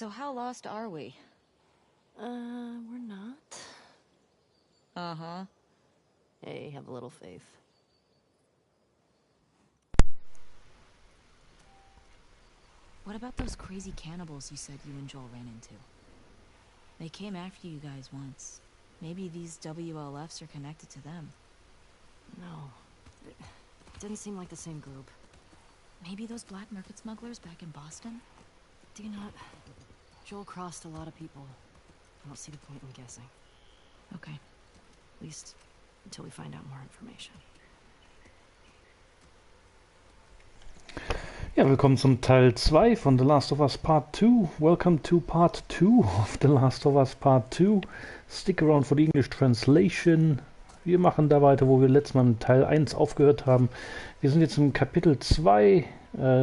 So how lost are we? We're not. Uh-huh. Hey, have a little faith. What about those crazy cannibals you said you and Joel ran into? They came after you guys once. Maybe these WLFs are connected to them. No. It didn't seem like the same group. Maybe those black market smugglers back in Boston? Do you not? Joel crossed a lot of people. I don't see the point in guessing. Okay. At least until we find out more information. Ja, willkommen zum Teil 2 von The Last of Us Part 2. Welcome to Part 2 of The Last of Us Part 2. Stick around for the English translation. Wir machen da weiter, wo wir letztes Mal im Teil 1 aufgehört haben. Wir sind jetzt im Kapitel 2,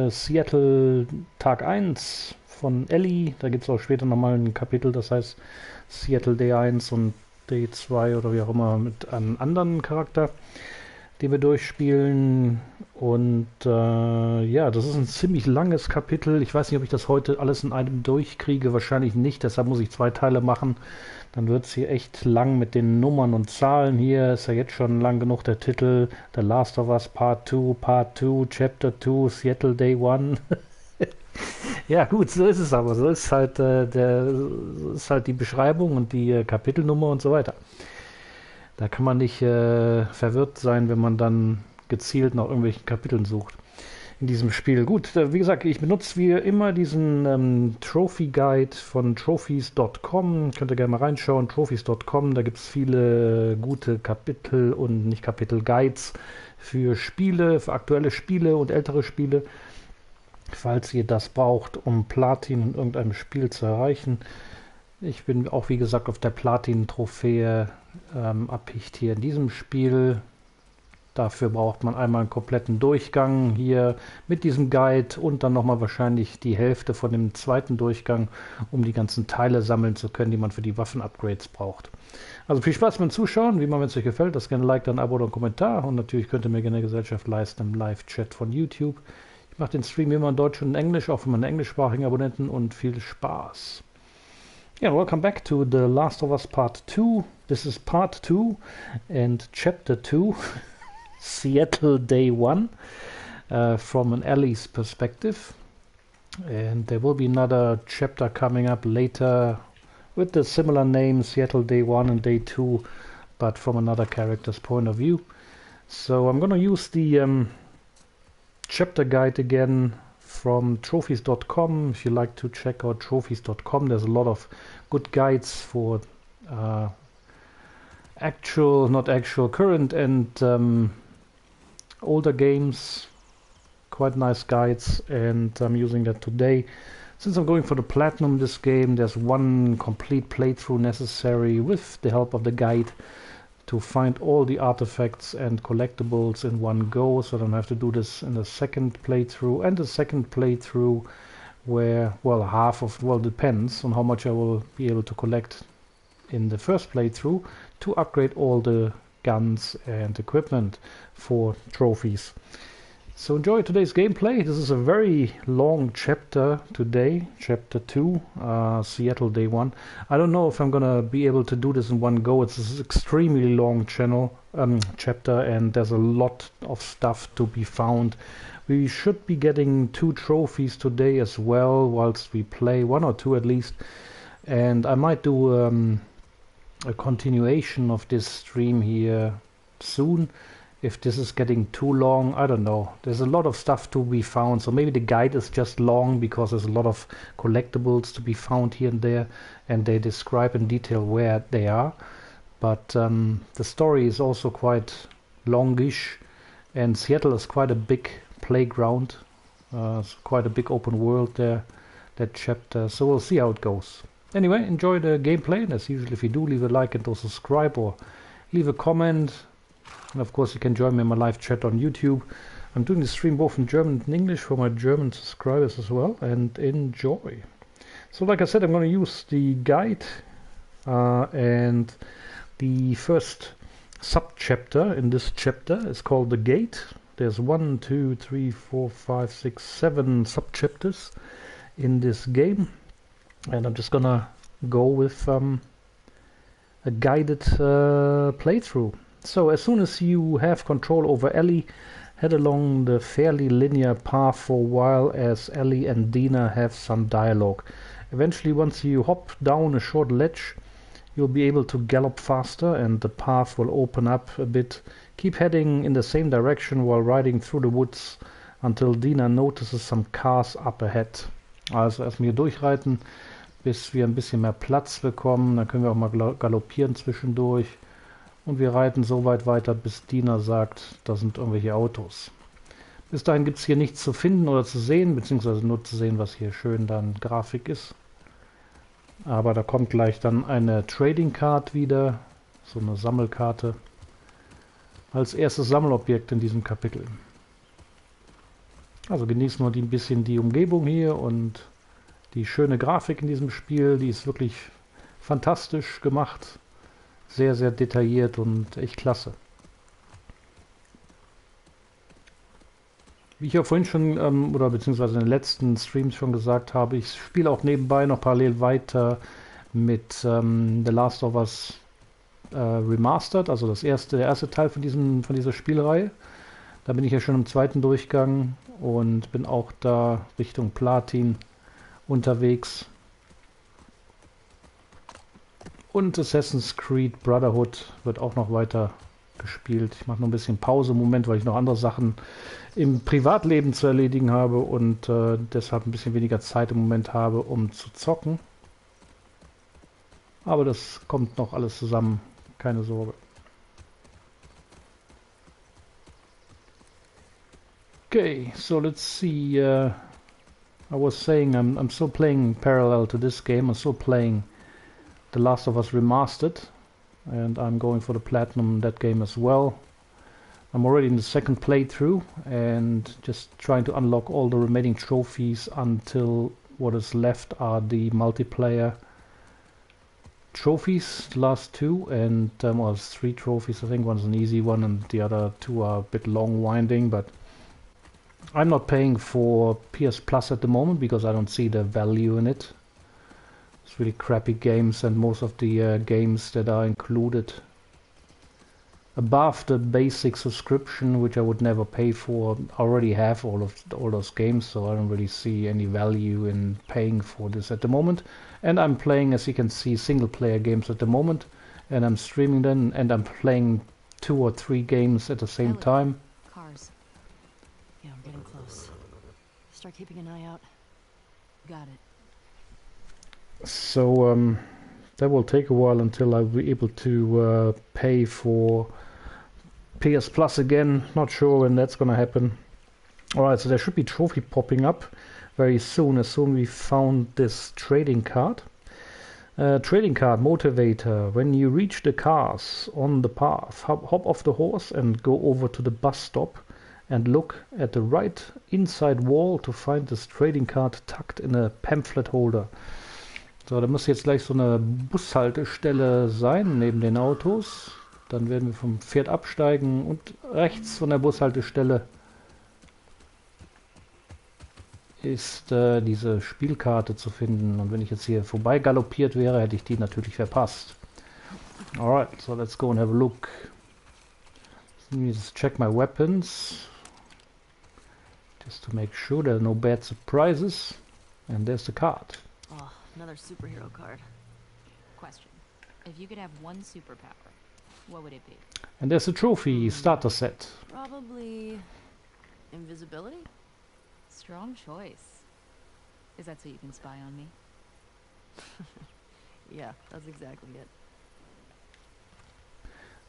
Seattle Tag 1 von Ellie. Da gibt es auch später nochmal ein Kapitel, das heißt Seattle Day 1 und Day 2 oder wie auch immer mit einem anderen Charakter, den wir durchspielen. Und ja, das ist ein ziemlich langes Kapitel. Ich weiß nicht, ob ich das heute alles in einem durchkriege. Wahrscheinlich nicht, deshalb muss ich 2 Teile machen. Dann wird es hier echt lang mit den Nummern und Zahlen. Hier ist ja jetzt schon lang genug der Titel. The Last of Us Part 2, Chapter 2, Seattle Day 1. Ja gut, so ist es aber. So ist halt, so ist halt die Beschreibung und die Kapitelnummer und so weiter. Da kann man nicht verwirrt sein, wenn man dann gezielt nach irgendwelchen Kapiteln sucht in diesem Spiel. Gut, wie gesagt, ich benutze wie immer diesen Trophy Guide von trophies.com. Könnt ihr gerne mal reinschauen, trophies.com. Da gibt es viele gute Kapitel und nicht Kapitel, Guides für Spiele, für aktuelle Spiele und ältere Spiele. Falls ihr das braucht, um Platin in irgendeinem Spiel zu erreichen. Ich bin auch, wie gesagt, auf der Platin-Trophäe abhicht hier in diesem Spiel. Dafür braucht man einmal einen kompletten Durchgang hier mit diesem Guide und dann nochmal wahrscheinlich die Hälfte von dem zweiten Durchgang, um die ganzen Teile sammeln zu können, die man für die Waffen-Upgrades braucht. Also viel Spaß beim Zuschauen. Wie immer, wenn es euch gefällt, lasst gerne ein Like, dann ein Abo oder einen Kommentar. Und natürlich könnt ihr mir gerne Gesellschaft leisten im Live-Chat von YouTube. Ich mache den Stream immer in Deutsch und in Englisch, auch für meine englischsprachigen Abonnenten, und viel Spaß. Yeah, welcome back to The Last of Us Part 2. This is Part 2 and Chapter 2, Seattle Day 1, from an Ellie's perspective. And there will be another chapter coming up later with the similar name, Seattle Day 1 and Day 2, but from another character's point of view. So I'm going to use the chapter guide again from trophies.com. If you like to check out trophies.com, there's a lot of good guides for current and older games. Quite nice guides, and I'm using that today. Since I'm going for the platinum in this game, there's one complete playthrough necessary with the help of the guide to find all the artifacts and collectibles in one go, so I don't have to do this in the second playthrough. And the second playthrough where, well, depends on how much I will be able to collect in the first playthrough to upgrade all the guns and equipment for trophies. So enjoy today's gameplay. This is a very long chapter today, Chapter 2, Seattle Day 1. I don't know if I'm gonna be able to do this in one go. It's an extremely long chapter, and there's a lot of stuff to be found. We should be getting 2 trophies today as well, whilst we play, 1 or 2 at least. And I might do a continuation of this stream here soon. If this is getting too long, I don't know. There's a lot of stuff to be found, so maybe the guide is just long because there's a lot of collectibles to be found here and there, and they describe in detail where they are. But the story is also quite longish, and Seattle is quite a big playground. It's quite a big open world there, that chapter, so we'll see how it goes. Anyway, enjoy the gameplay, and as usual, if you do, leave a like and or subscribe or leave a comment. And of course you can join me in my live chat on YouTube. I'm doing the stream both in German and English for my German subscribers as well, and enjoy. So like I said, I'm going to use the guide and the first sub-chapter in this chapter is called The Gate. There's 1, 2, 3, 4, 5, 6, 7 sub-chapters in this game. And I'm just gonna go with a guided playthrough. So as soon as you have control over Ellie, head along the fairly linear path for a while as Ellie and Dina have some dialogue. Eventually, once you hop down a short ledge, you'll be able to gallop faster and the path will open up a bit. Keep heading in the same direction while riding through the woods until Dina notices some cars up ahead. Also erstmal hier durchreiten, bis wir ein bisschen mehr Platz bekommen. Dann können wir auch mal galoppieren zwischendurch. Und wir reiten so weit weiter, bis Dina sagt, da sind irgendwelche Autos. Bis dahin gibt es hier nichts zu finden oder zu sehen, beziehungsweise nur zu sehen, was hier schön dann Grafik ist. Aber da kommt gleich dann eine Trading Card wieder, so eine Sammelkarte, als erstes Sammelobjekt in diesem Kapitel. Also genießen wir ein bisschen die Umgebung hier und die schöne Grafik in diesem Spiel, die ist wirklich fantastisch gemacht, sehr, sehr detailliert und echt klasse. Wie ich ja vorhin schon, oder beziehungsweise in den letzten Streams schon gesagt habe, ich spiele auch nebenbei noch parallel weiter mit The Last of Us Remastered, also der erste Teil von dieser Spielreihe. Da bin ich ja schon im zweiten Durchgang und bin auch da Richtung Platin unterwegs. Und Assassin's Creed Brotherhood wird auch noch weiter gespielt. Ich mache noch ein bisschen Pause im Moment, weil ich noch andere Sachen im Privatleben zu erledigen habe und deshalb ein bisschen weniger Zeit im Moment habe, um zu zocken. Aber das kommt noch alles zusammen, keine Sorge. Okay, so let's see. I was saying I'm still playing parallel to this game. I'm still playing The Last of Us Remastered, and I'm going for the platinum in that game as well. I'm already in the second playthrough and just trying to unlock all the remaining trophies until what is left are the multiplayer trophies, the last two, and well, there's 3 trophies. I think one's an easy one and the other 2 are a bit long winding, but I'm not paying for PS Plus at the moment because I don't see the value in it. It's really crappy games, and most of the games that are included above the basic subscription, which I would never pay for, I already have all those games, so I don't really see any value in paying for this at the moment. And I'm playing, as you can see, single player games at the moment, and I'm streaming them, and I'm playing 2 or 3 games at the same time. Cars. Yeah, I'm getting close. Start keeping an eye out. Got it. So that will take a while until I'll be able to pay for PS Plus again. Not sure when that's gonna happen. Alright, so there should be trophy popping up very soon, as soon we found this trading card. Trading card motivator. When you reach the cars on the path, hop off the horse and go over to the bus stop and look at the right inside wall to find this trading card tucked in a pamphlet holder. So, da muss jetzt gleich so eine Bushaltestelle sein neben den Autos. Dann werden wir vom Pferd absteigen und rechts von der Bushaltestelle ist diese Spielkarte zu finden. Und wenn ich jetzt hier vorbei galoppiert wäre, hätte ich die natürlich verpasst. Alright, so let's go and have a look. Let me just check my weapons. Just to make sure there are no bad surprises. And there's the card. Oh, another superhero card. Question. If you could have one superpower, what would it be? And there's a trophy starter set. Probably invisibility? Strong choice. Is that so you can spy on me? Yeah, that's exactly it.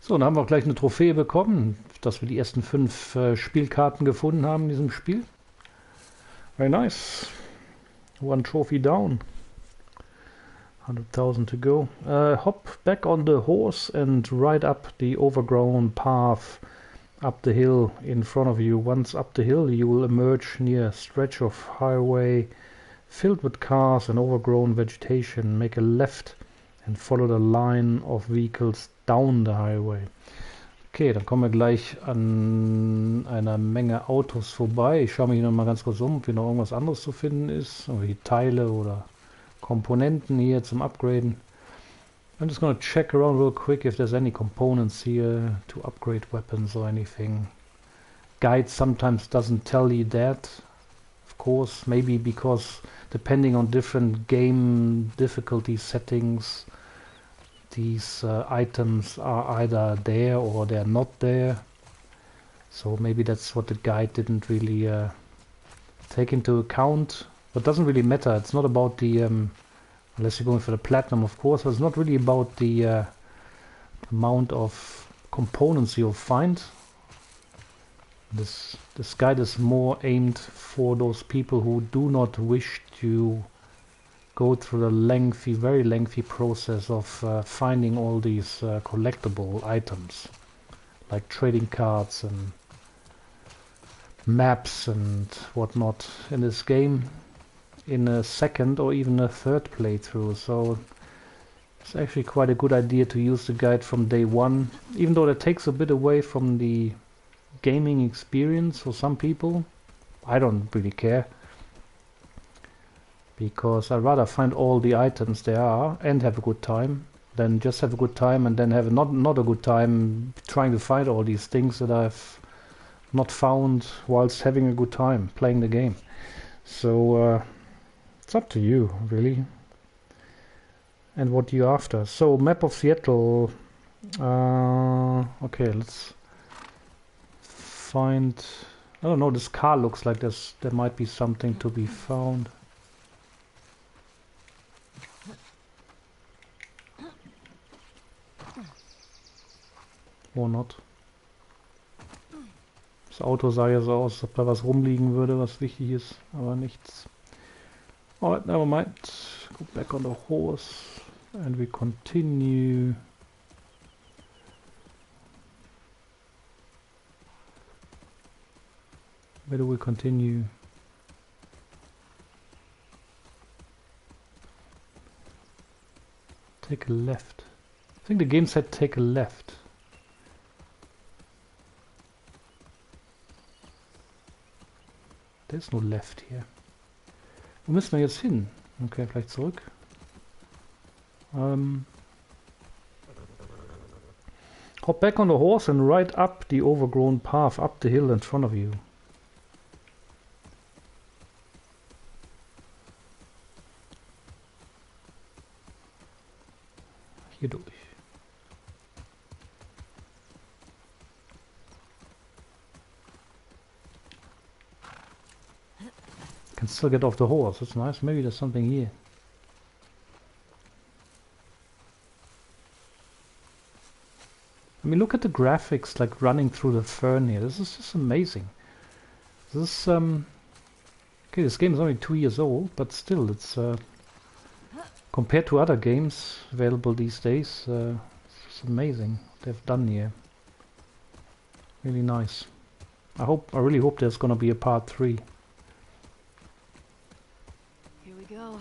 So, dann haben wir auch gleich eine Trophäe bekommen, dass wir die ersten 5 Spielkarten gefunden haben in diesem Spiel. Very nice. 1 trophy down. 100,000 to go. Hop back on the horse and ride up the overgrown path up the hill in front of you. Once up the hill, you will emerge near a stretch of highway filled with cars and overgrown vegetation. Make a left and follow the line of vehicles down the highway. Okay, dann kommen wir gleich an einer Menge Autos vorbei. Ich schaue mich hier noch mal ganz kurz um, ob hier noch irgendwas anderes zu finden ist. Irgendwelche Teile oder Komponenten hier zum Upgraden. I'm just gonna check around real quick if there's any components here to upgrade weapons or anything. Guide sometimes doesn't tell you that, of course, maybe because depending on different game difficulty settings, these items are either there or they're not there. So maybe that's what the guide didn't really take into account. But it doesn't really matter. It's not about the unless you're going for the platinum, of course, but it's not really about the amount of components you'll find. This guide is more aimed for those people who do not wish to go through the very lengthy process of finding all these collectible items, like trading cards and maps and whatnot in this game in a second or even a third playthrough. So it's actually quite a good idea to use the guide from day one, even though that takes a bit away from the gaming experience for some people. I don't really care, because I'd rather find all the items there are and have a good time than just have a good time and then have not a good time trying to find all these things that I've not found whilst having a good time playing the game. So it's up to you, really, and what you're after. So map of Seattle. Okay, let's find. I don't know. This car looks like there might be something to be found. Or not. Das Auto sah ja so aus, als ob da was rumliegen würde, was wichtig ist, aber nichts. Alright, never mind. Go back on the horse and we continue. Where do we continue? Take a left. I think the game said take a left. There's no left here. Wo müssen wir jetzt hin? Okay, vielleicht zurück. Hop back on the horse and ride up the overgrown path up the hill in front of you. Hier durch. Can still get off the horse. That's nice. Maybe there's something here. I mean, look at the graphics, like running through the fern here. This is just amazing. This okay, this game is only 2 years old, but still, it's compared to other games available these days, it's amazing what they've done here. Really nice. I really hope there's gonna be a part 3. Go.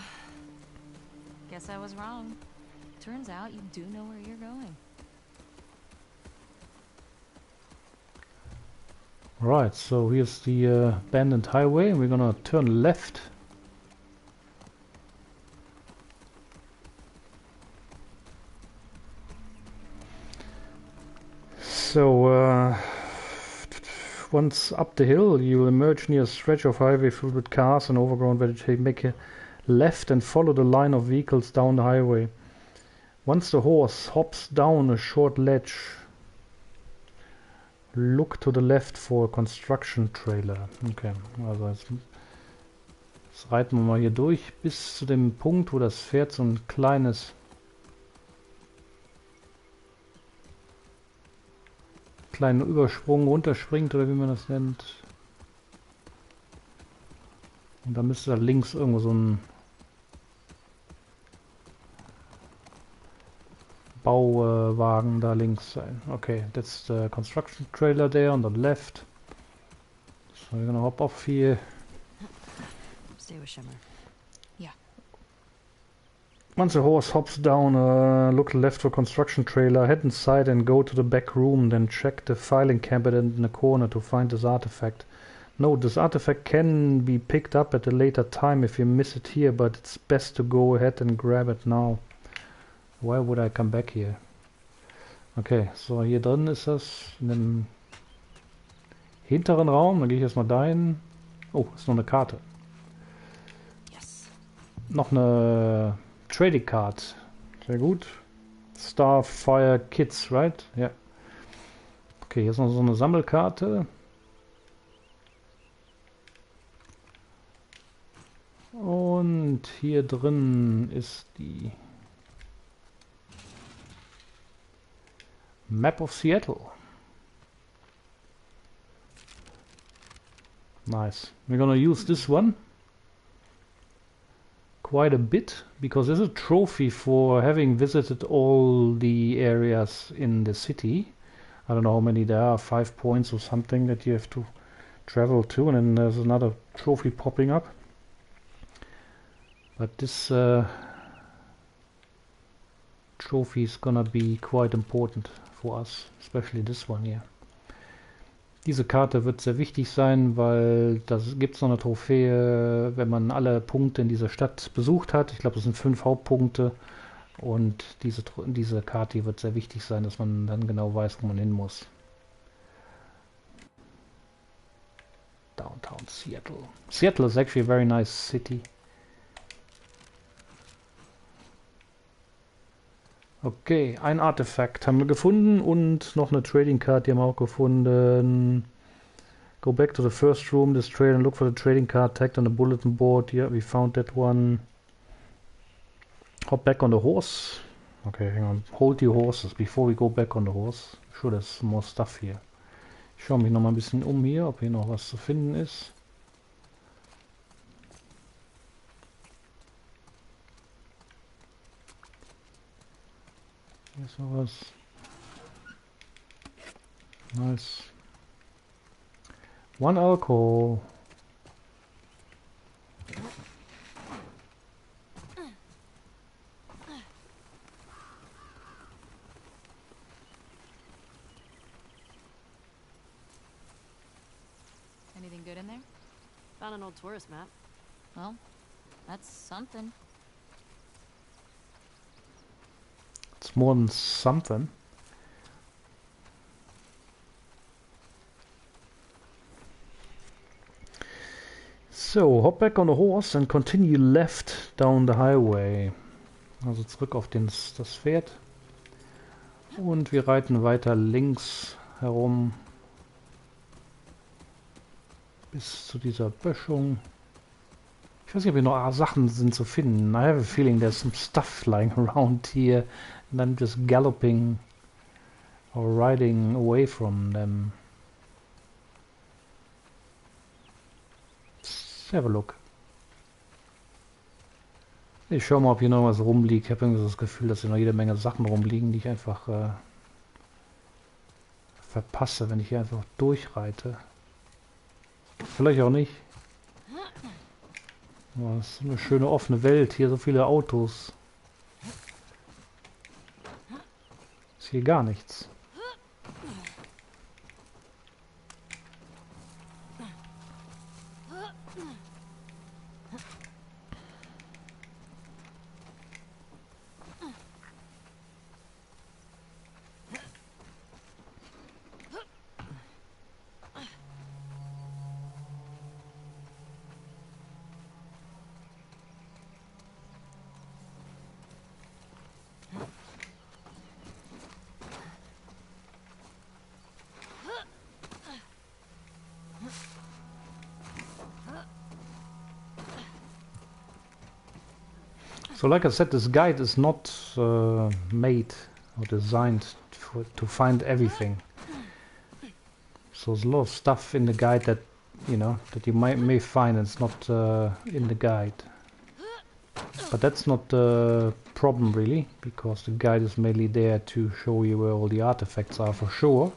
Guess I was wrong. Turns out you do know where you're going. Right, so here's the abandoned highway, and we're gonna turn left. So once up the hill, you will emerge near a stretch of highway filled with cars and overgrown vegetation. Make a left and follow the line of vehicles down the highway. Once the horse hops down a short ledge, look to the left for a construction trailer. Okay, also jetzt reiten wir mal hier durch bis zu dem Punkt, wo das Pferd so ein kleinen Übersprung runterspringt, oder wie man das nennt. Und da müsste da links irgendwo so ein Bauwagen da links sein. Okay, that's the construction trailer there on the left. So we're gonna hop off here. Stay with Shimmer. Yeah. Once the horse hops down, look left for construction trailer, head inside and go to the back room, then check the filing cabinet in the corner to find this artifact. No, this artifact can be picked up at a later time if you miss it here, but it's best to go ahead and grab it now. Why would I come back here? Okay, so hier drin ist das in dem hinteren Raum. Dann gehe ich erstmal dahin. Oh, ist noch eine Karte. Yes. Noch eine Trading Card. Sehr gut. Starfire Kids, right? Ja. Okay, hier ist noch so eine Sammelkarte. Und hier drin ist die Map of Seattle. Nice. We're gonna use this one quite a bit because there's a trophy for having visited all the areas in the city. I don't know how many there are, 5 points or something that you have to travel to, and then there's another trophy popping up. But this trophy is gonna be quite important for us, especially this one here. Diese Karte wird sehr wichtig sein, weil da gibt es noch eine Trophäe, wenn man alle Punkte in dieser Stadt besucht hat. Ich glaube, das sind 5 Hauptpunkte. Und diese Karte hier wird sehr wichtig sein, dass man dann genau weiß, wo man hin muss. Downtown Seattle. Seattle is actually a very nice city. Okay, ein Artefakt haben wir gefunden und noch eine Trading Card, die haben wir auch gefunden. Go back to the first room, this trail and look for the trading card tagged on the bulletin board. Yeah, we found that one. Hop back on the horse. Okay, hang on. Hold your horses before we go back on the horse. Sure, there's more stuff here. Ich schaue mich noch mal ein bisschen um hier, ob hier noch was zu finden ist. Hier ist noch was. Nice. One alcohol. Anything good in there? Found an old tourist map. Well, that's something. It's more than something. So, hop back on the horse and continue left down the highway. Also zurück auf das Pferd. Und wir reiten weiter links herum bis zu dieser Böschung. Ich weiß nicht, ob hier noch Sachen sind zu finden. I have a feeling there's some stuff flying around here and I'm just galloping or riding away from them. Let's have a look. Ich schau mal, ob hier noch was rumliegt. Ich habe irgendwie so das Gefühl, dass hier noch jede Menge Sachen rumliegen, die ich einfach verpasse, wenn ich hier einfach durchreite. Vielleicht auch nicht. Oh, das ist eine schöne offene Welt. Hier so viele Autos. Ist hier gar nichts. So like I said, this guide is not made or designed to find everything. So there's a lot of stuff in the guide that, you know, that you may find and it's not in the guide. But that's not the problem really, because the guide is mainly there to show you where all the artifacts are for sure.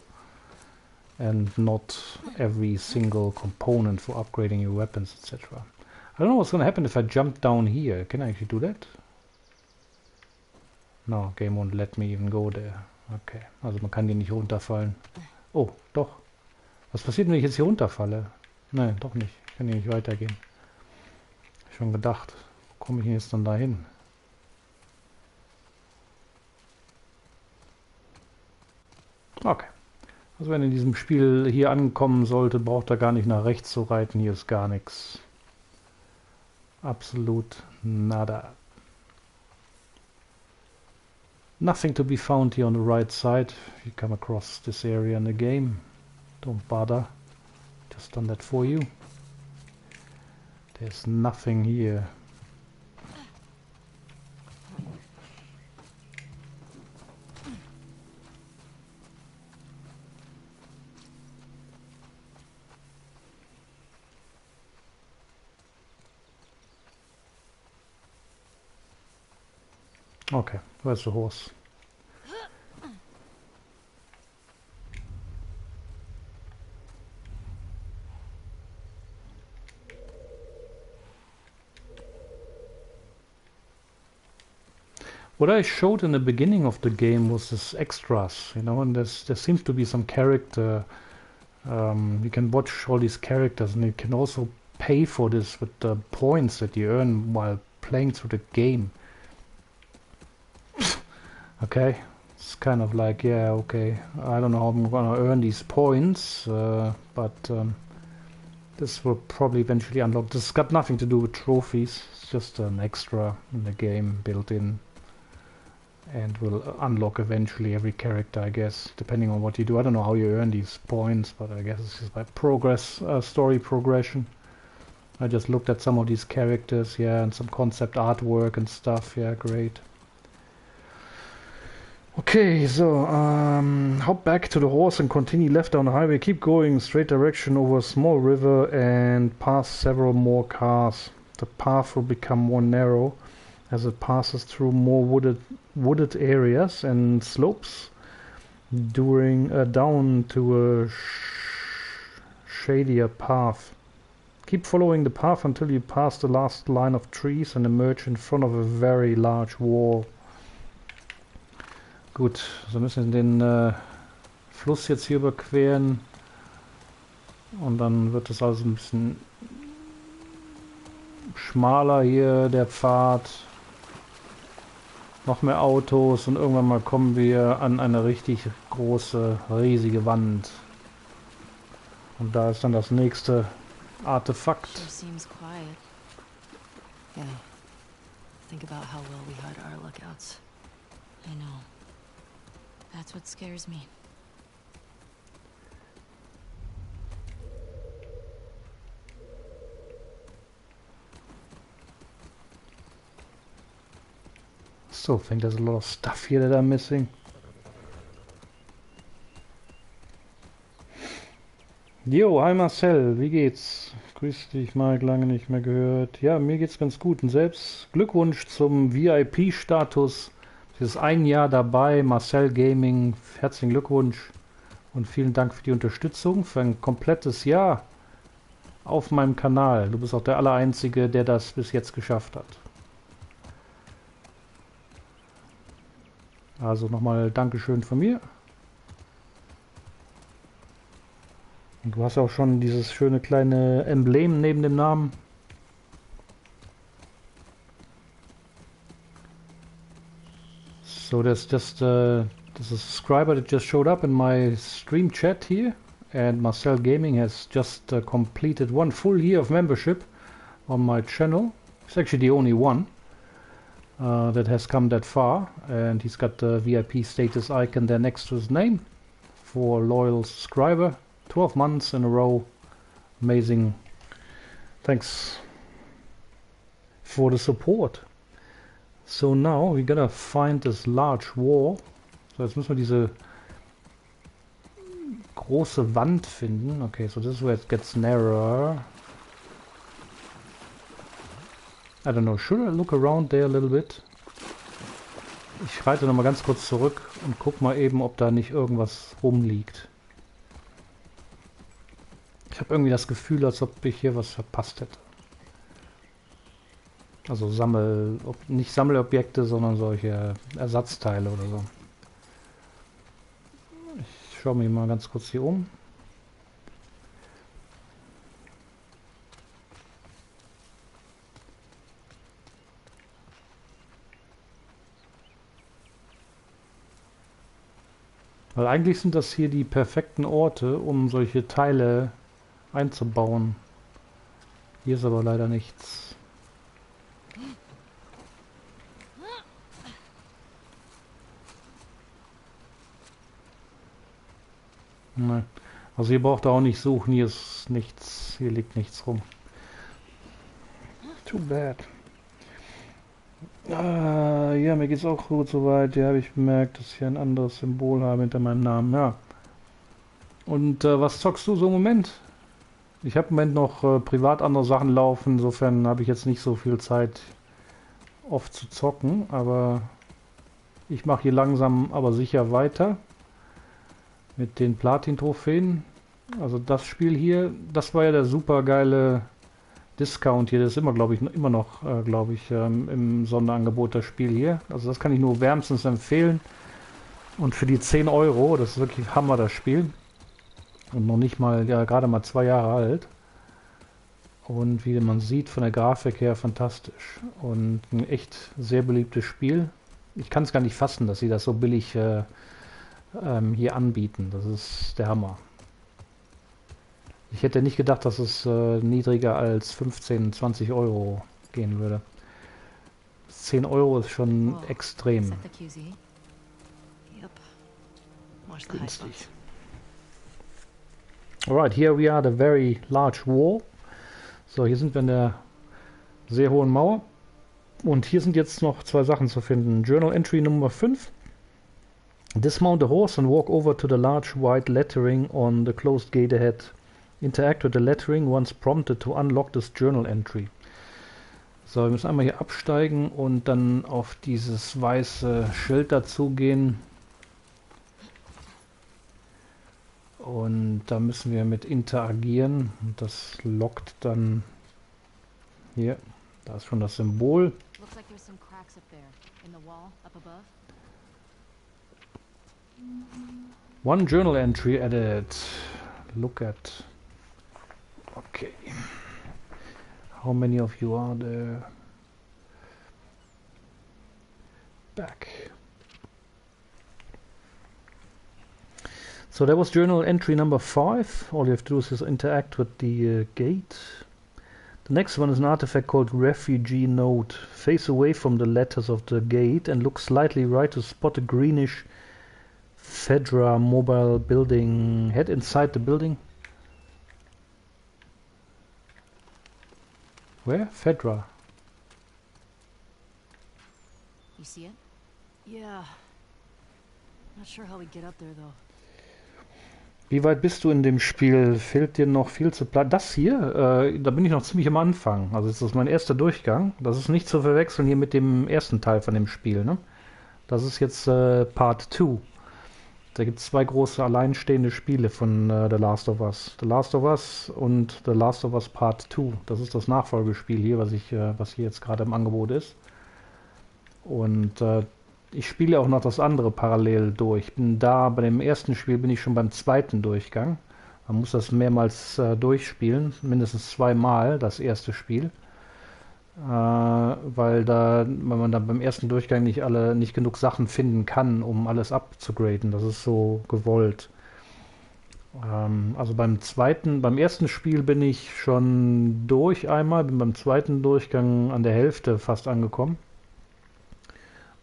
And not every single component for upgrading your weapons, etc. I don't know what's gonna happen if I jump down here. Can I actually do that? No, game won't let me even go there. Okay, also man kann hier nicht runterfallen. Oh, doch. Was passiert, wenn ich jetzt hier runterfalle? Nein, doch nicht. Ich kann hier nicht weitergehen. Schon gedacht. Wo komme ich denn jetzt dann dahin? Okay. Also wenn in diesem Spiel hier ankommen sollte, braucht er gar nicht nach rechts zu reiten. Hier ist gar nichts. Absolut nada. Nothing to be found here on the right side. If you come across this area in the game, don't bother. Just done that for you. There's nothing here. Okay, where's the horse? What I showed in the beginning of the game was this extras, you know, and there seems to be some character. You can watch all these characters, and you can also pay for this with the points that you earn while playing through the game. Okay, it's kind of like, yeah, okay, I don't know how I'm gonna earn these points, but this will probably eventually unlock. This has got nothing to do with trophies, it's just an extra in the game built in, and will unlock eventually every character, I guess, depending on what you do. I don't know how you earn these points, but I guess it's just by progress, story progression. I just looked at some of these characters, yeah, and some concept artwork and stuff, yeah, great. Okay, so hop back to the horse and continue left down the highway. Keep going straight direction over a small river and pass several more cars. The path will become more narrow as it passes through more wooded areas and slopes down to a shadier path. Keep following the path until you pass the last line of trees and emerge in front of a very large wall. Gut, so müssen wir den Fluss jetzt hier überqueren und dann wird es also ein bisschen schmaler hier, der Pfad. Noch mehr Autos und irgendwann mal kommen wir an eine richtig große, riesige Wand. Und da ist dann das nächste Artefakt. Sure seems quiet. Yeah. Think about how well we hide our lookouts. I know. That's what scares me. Still think there's a lot of stuff here that I'm missing. Jo, hi Marcel, wie geht's? Grüß dich, Mike, lange nicht mehr gehört. Ja, mir geht's ganz gut und selbst Glückwunsch zum VIP-Status. Sie ist ein Jahr dabei, Marcel Gaming, herzlichen Glückwunsch und vielen Dank für die Unterstützung für ein komplettes Jahr auf meinem Kanal. Du bist auch der Allereinzige, der das bis jetzt geschafft hat. Also nochmal Dankeschön von mir. Und du hast auch schon dieses schöne kleine Emblem neben dem Namen. So there's just there's a subscriber that just showed up in my stream chat here, and Marcel Gaming has just completed 1 full year of membership on my channel. It's actually the only one that has come that far, and he's got the VIP status icon there next to his name for loyal subscriber. 12 months in a row. Amazing. Thanks for the support. So now we're gonna find this large wall. So jetzt müssen wir diese große Wand finden. Okay, so this is where it gets narrower. I don't know, should I look around there a little bit? Ich reite noch mal ganz kurz zurück und guck mal eben, ob da nicht irgendwas rumliegt. Ich habe irgendwie das Gefühl, als ob ich hier was verpasst hätte. Also nicht Sammelobjekte, sondern solche Ersatzteile oder so. Ich schaue mich mal ganz kurz hier um. Weil eigentlich sind das hier die perfekten Orte, um solche Teile einzubauen. Hier ist aber leider nichts. Nein. Also hier braucht ihr auch nicht suchen, hier ist nichts, hier liegt nichts rum. Too bad. Ja, mir geht's auch gut soweit. Ja, habe ich bemerkt, dass ich hier ein anderes Symbol habe hinter meinem Namen. Ja. Und was zockst du so im Moment? Ich habe im Moment noch privat andere Sachen laufen. Insofern habe ich jetzt nicht so viel Zeit, oft zu zocken. Aber ich mache hier langsam, aber sicher weiter mit den Platin-Trophäen. Also das Spiel hier, das war ja der super geile Discount hier. Das ist immer, glaube ich, immer noch, glaube ich, im Sonderangebot das Spiel hier. Also das kann ich nur wärmstens empfehlen. Und für die 10 Euro, das ist wirklich Hammer, das Spiel. Und noch nicht mal, ja, gerade mal 2 Jahre alt. Und wie man sieht, von der Grafik her fantastisch. Und ein echt sehr beliebtes Spiel. Ich kann es gar nicht fassen, dass sie das so billig hier anbieten. Das ist der Hammer. Ich hätte nicht gedacht, dass es niedriger als 15, 20 Euro gehen würde. 10 Euro ist schon extrem günstig. Alright, here we are, the very large wall. So, hier sind wir in der sehr hohen Mauer. Und hier sind jetzt noch 2 Sachen zu finden. Journal Entry Nummer 5. Dismount the horse and walk over to the large white lettering on the closed gate ahead. Interact with the lettering once prompted to unlock this journal entry. So, wir müssen einmal hier absteigen und dann auf dieses weiße Schild dazugehen. Und da müssen wir mit interagieren. Und das lockt dann hier. Da ist schon das Symbol. One journal entry added. Look at. Okay. How many of you are there? Back. So that was journal entry number 5. All you have to do is interact with the gate. The next one is an artifact called Refugee Note. Face away from the letters of the gate and look slightly right to spot a greenish Fedra mobile building. Head inside the building. Where? Fedra. You see it? Yeah. Not sure how we get up there though. Wie weit bist du in dem Spiel? Fehlt dir noch viel zu planen? Das hier, da bin ich noch ziemlich am Anfang. Also das ist mein erster Durchgang. Das ist nicht zu verwechseln hier mit dem ersten Teil von dem Spiel. Ne? Das ist jetzt Part 2. Da gibt es 2 große alleinstehende Spiele von The Last of Us. The Last of Us und The Last of Us Part 2. Das ist das Nachfolgespiel hier, was hier jetzt gerade im Angebot ist. Und ich spiele auch noch das andere parallel durch. Bei dem ersten Spiel bin ich schon beim 2. Durchgang. Man muss das mehrmals durchspielen, mindestens 2-mal das erste Spiel. Weil man dann beim ersten Durchgang nicht genug Sachen finden kann, um alles abzugraden. Das ist so gewollt. Also beim ersten Spiel bin ich schon durch einmal, bin beim 2. Durchgang an der Hälfte fast angekommen.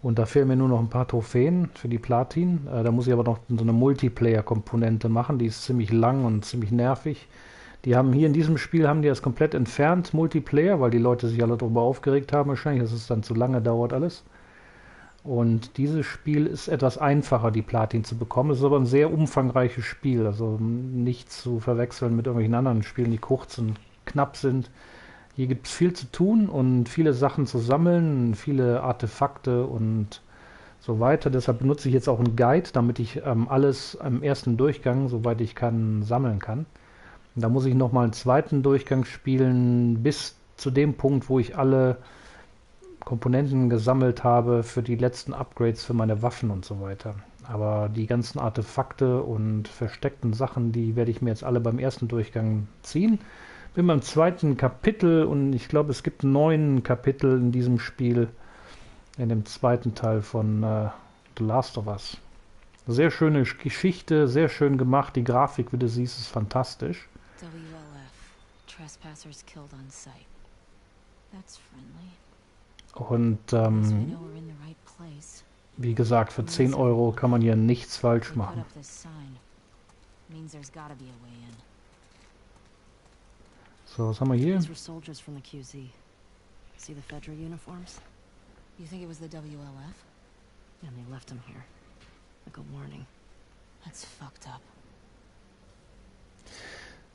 Und da fehlen mir nur noch ein paar Trophäen für die Platin. Da muss ich aber noch so eine Multiplayer-Komponente machen. Die ist ziemlich lang und ziemlich nervig. Die haben hier in diesem Spiel das komplett entfernt, Multiplayer, weil die Leute sich alle darüber aufgeregt haben wahrscheinlich, dass es dann zu lange dauert alles. Und dieses Spiel ist etwas einfacher, die Platin zu bekommen. Es ist aber ein sehr umfangreiches Spiel, also nicht zu verwechseln mit irgendwelchen anderen Spielen, die kurz und knapp sind. Hier gibt es viel zu tun und viele Sachen zu sammeln, viele Artefakte und so weiter. Deshalb benutze ich jetzt auch einen Guide, damit ich alles im ersten Durchgang, soweit ich kann, sammeln kann. Und da muss ich nochmal einen 2. Durchgang spielen, bis zu dem Punkt, wo ich alle Komponenten gesammelt habe für die letzten Upgrades für meine Waffen und so weiter. Aber die ganzen Artefakte und versteckten Sachen, die werde ich mir jetzt alle beim ersten Durchgang ziehen. Bin beim 2. Kapitel und ich glaube, es gibt 9 Kapitel in diesem Spiel, in dem 2. Teil von The Last of Us. Sehr schöne Geschichte, sehr schön gemacht. Die Grafik, wie du siehst, ist fantastisch. WLF. Trespassers killed on sight. That's friendly. Und At least we know we're in the right place. wie gesagt, für 10 Euro kann man hier nichts falsch They put machen. up this sign. Means there's gotta be a way in. So, was haben wir hier? These were soldiers from the QZ. See the Fedra uniforms? You think it was the WLF? And they left them here. Like a warning. That's fucked up.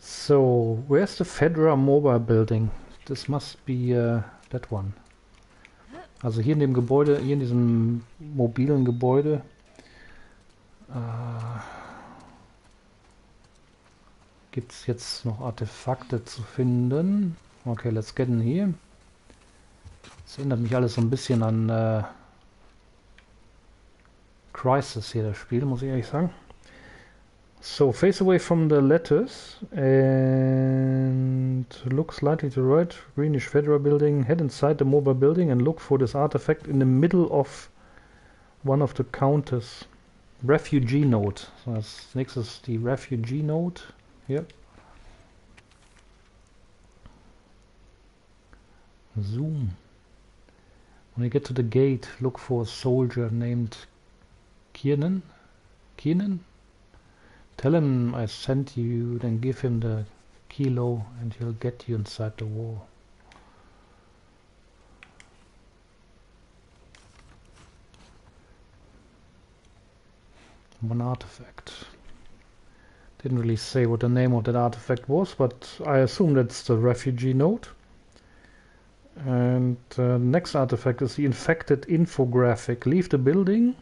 So, where's the Fedra Mobile Building? This must be that one. Also hier in dem Gebäude, hier in diesem mobilen Gebäude. Gibt es jetzt noch Artefakte zu finden? Okay, let's get in here. Das erinnert mich alles so ein bisschen an Crisis hier, das Spiel, muss ich ehrlich sagen. So, face away from the letters and look slightly to the right. Greenish Fedra building. Head inside the mobile building and look for this artifact in the middle of one of the counters. Refugee Note. So, als nächstes die Refugee Note. Hier. Zoom. When you get to the gate, look for a soldier named Kiernan. Kiernan? Tell him I sent you, then give him the kilo and he'll get you inside the wall. One artifact. Didn't really say what the name of that artifact was, but I assume that's the refugee note. And next artifact is the infected infographic. Leave the building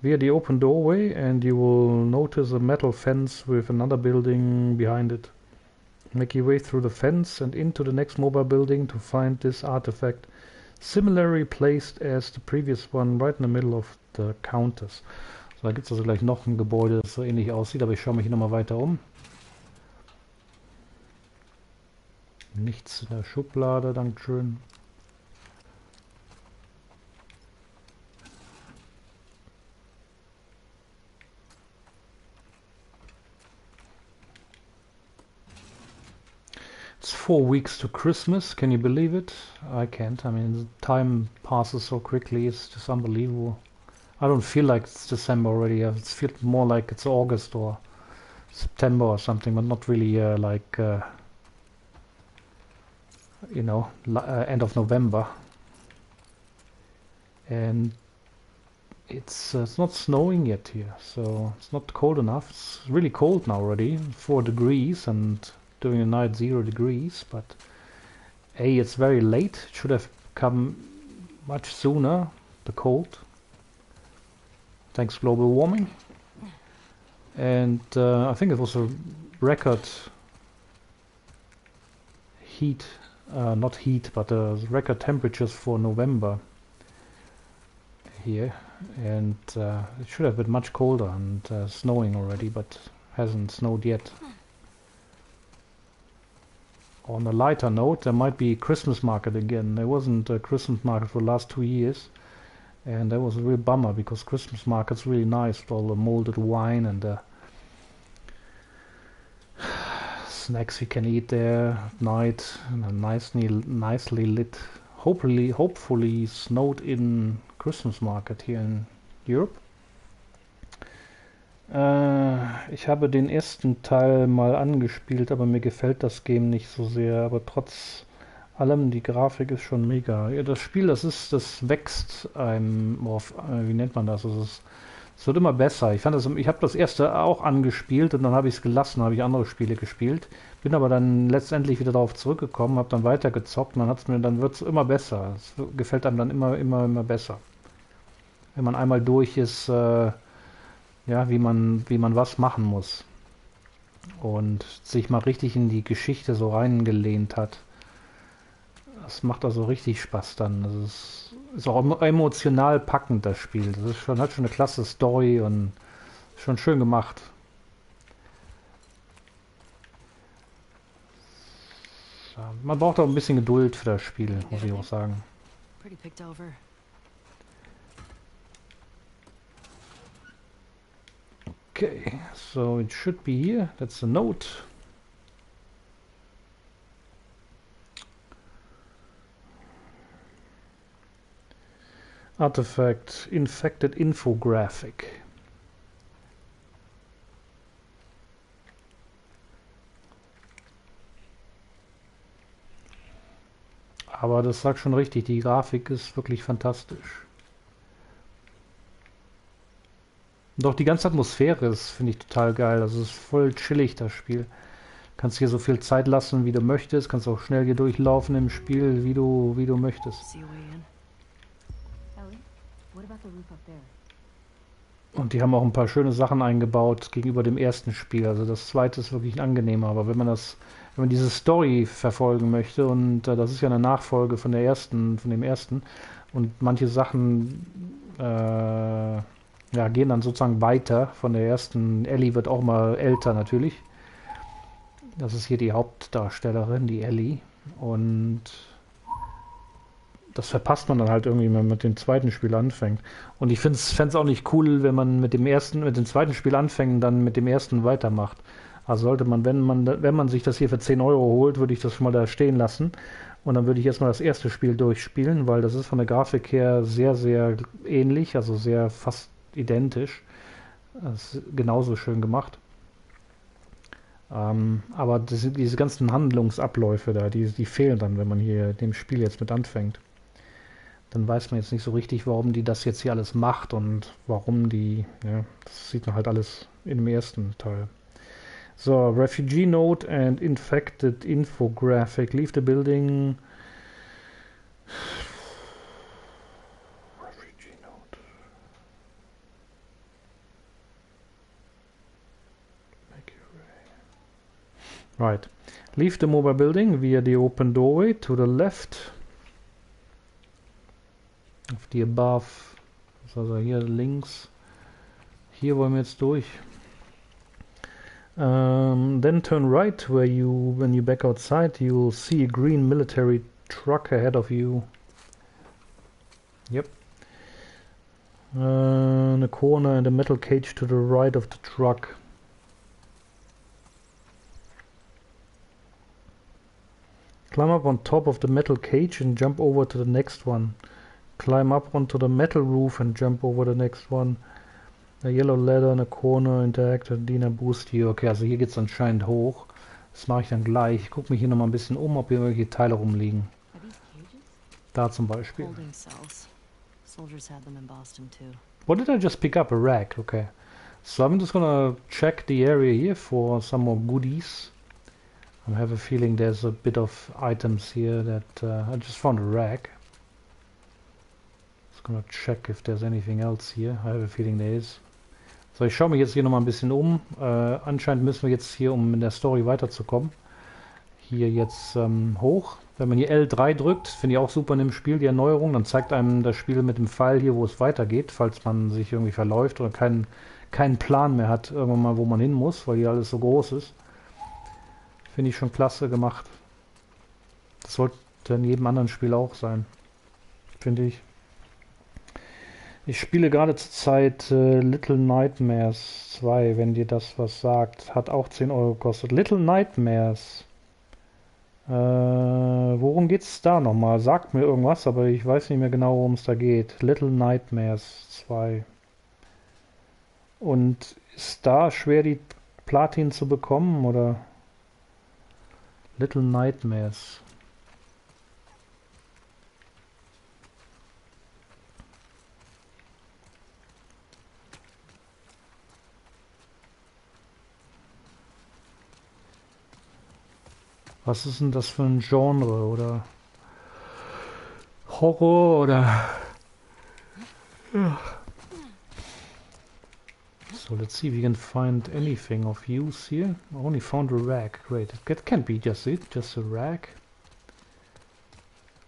via the open doorway and you will notice a metal fence with another building behind it. Make your way through the fence and into the next mobile building to find this artifact, similarly placed as the previous one, right in the middle of the counters. So, da gibt es also gleich noch ein Gebäude, das so ähnlich aussieht, aber ich schaue mich hier nochmal weiter um. Nichts in der Schublade, Dankeschön. It's 4 weeks to Christmas, can you believe it? I can't. I mean, time passes so quickly, it's just unbelievable. I don't feel like it's December already. It feels more like it's August or September or something, but not really like, you know, end of November. And it's not snowing yet here, so it's not cold enough. It's really cold now already, 4 degrees, and during the night 0 degrees, but A, it's very late. It should have come much sooner, the cold. Thanks global warming. And I think it was a record heat, not heat, but record temperatures for November here. And it should have been much colder and snowing already, but hasn't snowed yet. On a lighter note, there might be Christmas market again. There wasn't a Christmas market for the last 2 years. And that was a real bummer because Christmas market's really nice with all the molded wine and the snacks you can eat there at night, and a nicely lit, hopefully snowed in Christmas market here in Europe. Ich habe den ersten Teil mal angespielt, aber mir gefällt das Game nicht so sehr, aber trotz allem, die Grafik ist schon mega. Ja, das Spiel, das wächst einem auf, wie nennt man das? Es wird immer besser. Ich habe das erste auch angespielt und dann habe ich es gelassen, habe ich andere Spiele gespielt. Bin aber dann letztendlich wieder darauf zurückgekommen, habe dann weitergezockt und dann wird es immer besser. Es gefällt einem dann immer besser. Wenn man einmal durch ist, ja, wie man was machen muss. Und sich mal richtig in die Geschichte so reingelehnt hat. Das macht also richtig Spaß dann. Das ist auch emotional packend, das Spiel. Das ist hat schon eine klasse Story und schon schön gemacht. Ja, man braucht auch ein bisschen Geduld für das Spiel, muss ich auch sagen. Pretty picked over. Okay, so it should be here. That's a note. Artifact, infected infographic. Aber das sagt schon richtig, die Grafik ist wirklich fantastisch. Doch die ganze Atmosphäre ist, finde ich, total geil. Also es ist voll chillig, das Spiel. Kannst hier so viel Zeit lassen, wie du möchtest. Kannst auch schnell hier durchlaufen im Spiel, wie du möchtest. See a way in? Ellie, what about the roof up there? Und die haben auch ein paar schöne Sachen eingebaut gegenüber dem ersten Spiel. Also das zweite ist wirklich angenehmer. Aber wenn man diese Story verfolgen möchte, und das ist ja eine Nachfolge von dem ersten, und manche Sachen ja, gehen dann sozusagen weiter von der ersten. Ellie wird auch mal älter natürlich. Das ist hier die Hauptdarstellerin, die Ellie. Und das verpasst man dann halt irgendwie, wenn man mit dem zweiten Spiel anfängt. Und ich fände es auch nicht cool, wenn man mit dem zweiten Spiel anfängt und dann mit dem ersten weitermacht. Also sollte man, wenn man sich das hier für 10 Euro holt, würde ich das schon mal da stehen lassen. Und dann würde ich erstmal das erste Spiel durchspielen, weil das ist von der Grafik her sehr, sehr ähnlich, also sehr fast identisch. Das ist genauso schön gemacht. Aber diese ganzen Handlungsabläufe da, die fehlen dann, wenn man hier dem Spiel jetzt mit anfängt. Dann weiß man jetzt nicht so richtig, warum die das jetzt hier alles macht und warum ja, das sieht man halt alles in dem ersten Teil. So, Refugee Note and Infected Infographic. Leave the building. Refugee Note. Make your way. Right. Leave the mobile building via the open doorway to the left of the above. Also hier links. Hier wollen wir jetzt durch. Then turn right when you back outside, you'll see a green military truck ahead of you. Yep. In a corner and a metal cage to the right of the truck. Climb up on top of the metal cage and jump over to the next one. Climb up onto the metal roof and jump over the next one. A yellow ladder in a corner, interact with Dina Boost hier. Okay, also hier geht es anscheinend hoch. Das mache ich dann gleich. Ich gucke mich hier nochmal ein bisschen um, ob hier irgendwelche Teile rumliegen. Da zum Beispiel. Holding cells. Soldiers had them in Boston too. What did I just pick up? A rack, okay. So I'm just gonna check the area here for some more goodies. I have a feeling there's a bit of items here that I just found a rack. Just gonna check if there's anything else here. I have a feeling there is. So, ich schaue mich jetzt hier nochmal ein bisschen um. Anscheinend müssen wir jetzt hier, um in der Story weiterzukommen, hier jetzt hoch. Wenn man hier L3 drückt, finde ich auch super in dem Spiel, die Erneuerung, dann zeigt einem das Spiel mit dem Pfeil hier, wo es weitergeht, falls man sich irgendwie verläuft oder keinen Plan mehr hat, irgendwann mal, wo man hin muss, weil hier alles so groß ist. Finde ich schon klasse gemacht. Das sollte in jedem anderen Spiel auch sein, finde ich. Ich spiele gerade zur Zeit Little Nightmares 2, wenn dir das was sagt. Hat auch 10 Euro gekostet. Little Nightmares. Worum geht's da nochmal? Sagt mir irgendwas, aber ich weiß nicht mehr genau, worum es da geht. Little Nightmares 2. Und ist da schwer, die Platin zu bekommen, oder? Little Nightmares. Was ist denn das für ein Genre, oder Horror, oder... Ja. So, let's see if we can find anything of use here. I only found a rack. Great. It can't be just a rack.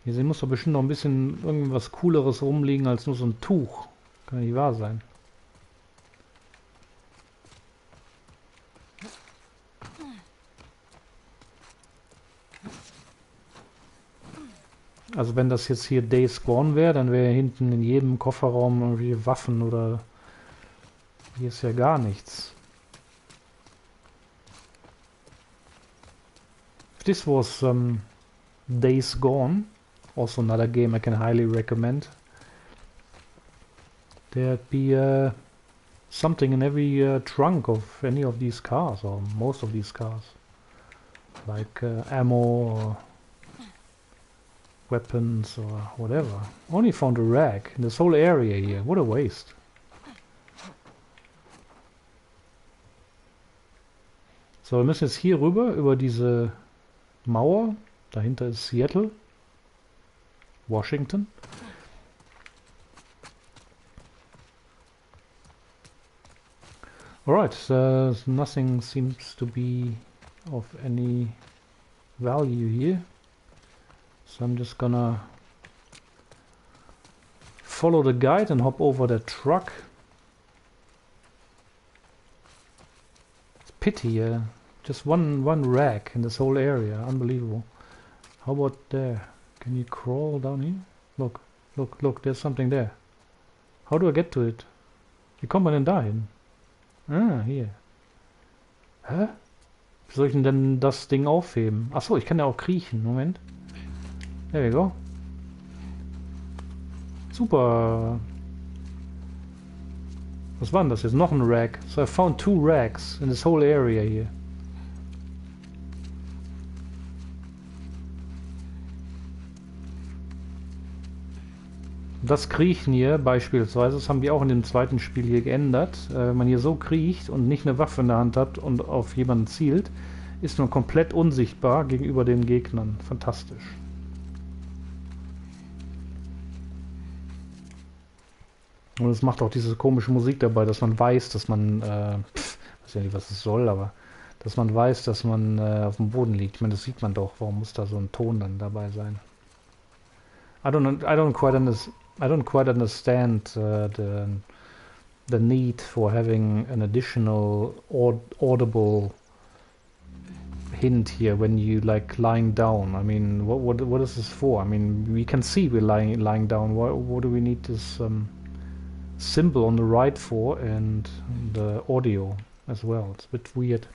Hier muss doch bestimmt noch ein bisschen irgendwas Cooleres rumliegen als nur so ein Tuch. Kann nicht wahr sein. Also wenn das jetzt hier Days Gone wäre, dann wäre hinten in jedem Kofferraum irgendwie Waffen oder... Hier ist ja gar nichts. this was Days Gone, also another game I can highly recommend, there'd be something in every trunk of any of these cars, or most of these cars, like ammo or weapons or whatever. Only found a rag in this whole area here. What a waste. So, wir müssen jetzt hier rüber, über diese Mauer. Dahinter ist Seattle, Washington. Alright, nothing seems to be of any value here. So I'm just gonna follow the guide and hop over the truck. It's pity, just one rag in this whole area. Unbelievable. How about there? Can you crawl down here? Look, look, look, there's something there. How do I get to it? Wie kommt man denn da hin? Ah, hier. Hä? Wie soll ich denn das Ding aufheben? Achso, ich kann ja auch kriechen. Moment. There we go. Super. Was war denn das jetzt? Noch ein Rag. So I found 2 rags in this whole area here. Das Kriechen hier beispielsweise, das haben die auch in dem zweiten Spiel hier geändert. Wenn man hier so kriecht und nicht eine Waffe in der Hand hat und auf jemanden zielt, ist man komplett unsichtbar gegenüber den Gegnern. Fantastisch. Und es macht auch diese komische Musik dabei, dass man weiß, dass man, weiß ja nicht, was es soll, aber dass man weiß, dass man auf dem Boden liegt. Ich meine, das sieht man doch. Warum muss da so ein Ton dann dabei sein? I don't quite understand the need for having an additional audible hint here when you like lying down. I mean, what is this for? I mean, we can see we're lying down. What do we need this symbol on the right for, and the audio as well? It's a bit weird.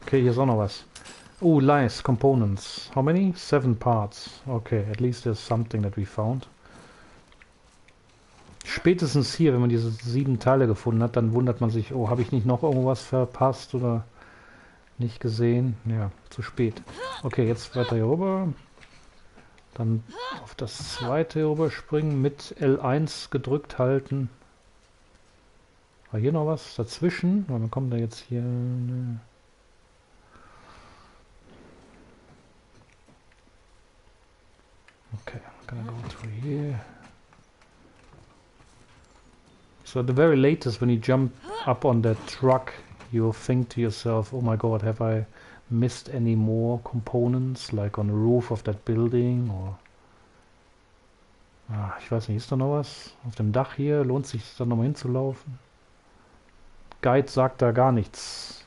Okay, here's auch noch was. Oh, nice components. How many? 7 parts. Okay, at least there's something that we found. Spätestens hier, wenn man diese 7 Teile gefunden hat, dann wundert man sich, oh, habe ich nicht noch irgendwas verpasst oder nicht gesehen? Ja, zu spät. Okay, jetzt weiter hier rüber. Dann auf das zweite hier rüber springen, mit L1 gedrückt halten. War hier noch was dazwischen? Wann kommt da jetzt hier? Okay, I'm gonna go through here. So at the very latest, when you jump up on that truck, you'll think to yourself, oh my god, have I missed any more components, like on the roof of that building, or... Ah, ich weiß nicht, ist da noch was? Auf dem Dach hier, lohnt sich da nochmal hinzulaufen? Guide sagt da gar nichts,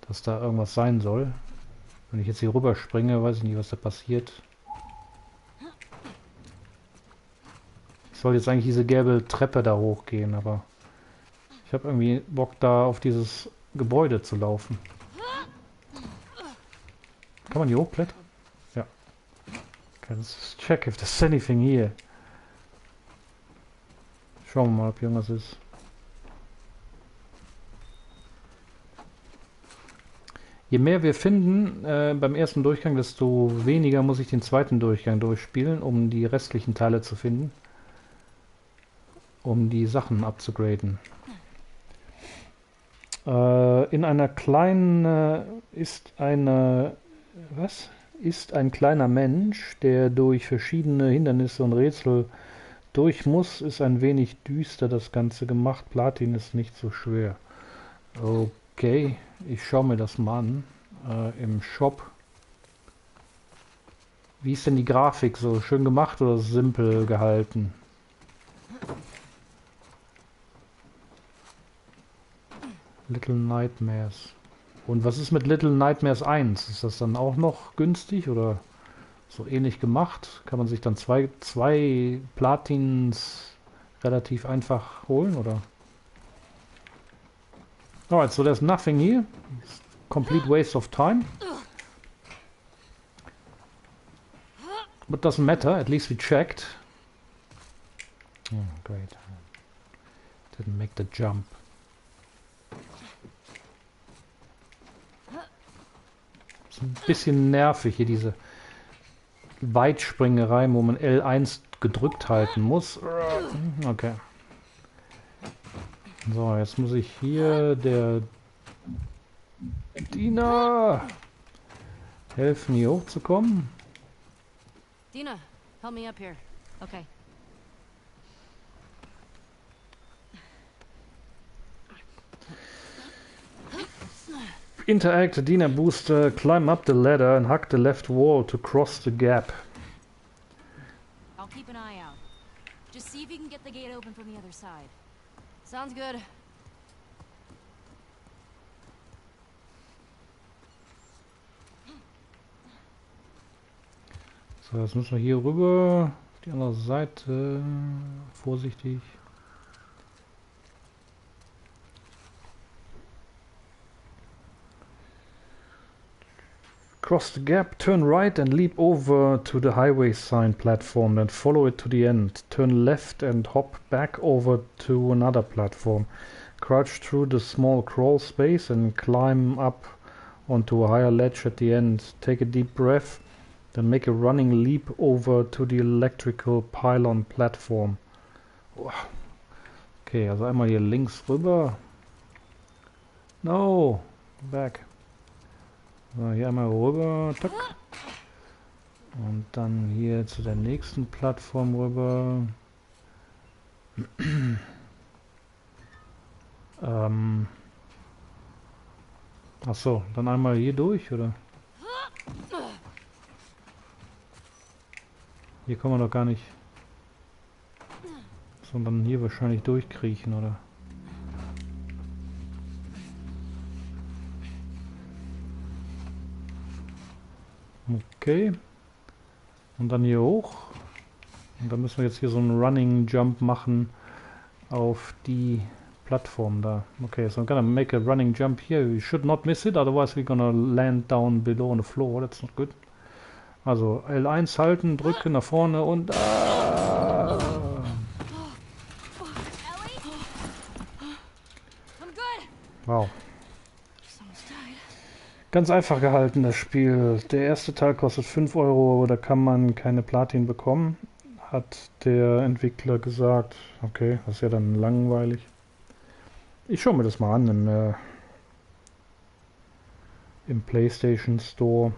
dass da irgendwas sein soll. Wenn ich jetzt hier rüber springe, weiß ich nicht, was da passiert. Ich soll jetzt eigentlich diese gelbe Treppe da hochgehen, aber ich habe irgendwie Bock, da auf dieses Gebäude zu laufen. Kann man hier hochklettern? Ja. Okay, let's check if there's anything here. Schauen wir mal, ob hier irgendwas ist. Je mehr wir finden beim ersten Durchgang, desto weniger muss ich den zweiten Durchgang durchspielen, um die restlichen Teile zu finden. Um die Sachen abzugraden. In einer kleinen ist ein kleiner Mensch, der durch verschiedene Hindernisse und Rätsel durch muss. Ist ein wenig düster das Ganze gemacht. Platin ist nicht so schwer. Okay, ich schaue mir das mal an im Shop. Wie ist denn die Grafik so? Schön gemacht oder simpel gehalten? Little Nightmares. Und was ist mit Little Nightmares 1? Ist das dann auch noch günstig oder so ähnlich gemacht? Kann man sich dann zwei Platins relativ einfach holen, oder? Alright, so there's nothing here. It's complete waste of time. But doesn't matter, at least we checked. Oh, great. Didn't make the jump. Ist ein bisschen nervig hier, diese Weitspringerei, wo man L1 gedrückt halten muss. Okay. So, jetzt muss ich hier der Dina helfen, hier hochzukommen. Dina, help me up here. Okay. Interact, Dina booster, climb up the ladder and hug the left wall to cross the gap. I'll keep an eye out. Just see if you can get the gate open from the other side. Sounds good. So, jetzt müssen wir hier rüber, auf die andere Seite, vorsichtig. Cross the gap, turn right and leap over to the highway sign platform, then follow it to the end. Turn left and hop back over to another platform. Crouch through the small crawl space and climb up onto a higher ledge at the end. Take a deep breath, then make a running leap over to the electrical pylon platform. Okay, also einmal hier links rüber. No, back. So, hier einmal rüber, tack. Und dann hier zu der nächsten Plattform rüber. Ach so, dann einmal hier durch, oder? Hier kann man doch gar nicht. Sondern hier wahrscheinlich durchkriechen, oder? Okay. Und dann hier hoch. Und dann müssen wir jetzt hier so einen Running Jump machen auf die Plattform da. Okay, so I'm gonna make a running jump here. You should not miss it, otherwise we're gonna land down below on the floor. That's not good. Also L1 halten, drücken nach vorne und... Wow. Ganz einfach gehalten, das Spiel. Der erste Teil kostet 5 Euro, aber da kann man keine Platin bekommen. Hat der Entwickler gesagt. Okay, das ist ja dann langweilig. Ich schaue mir das mal an im PlayStation Store.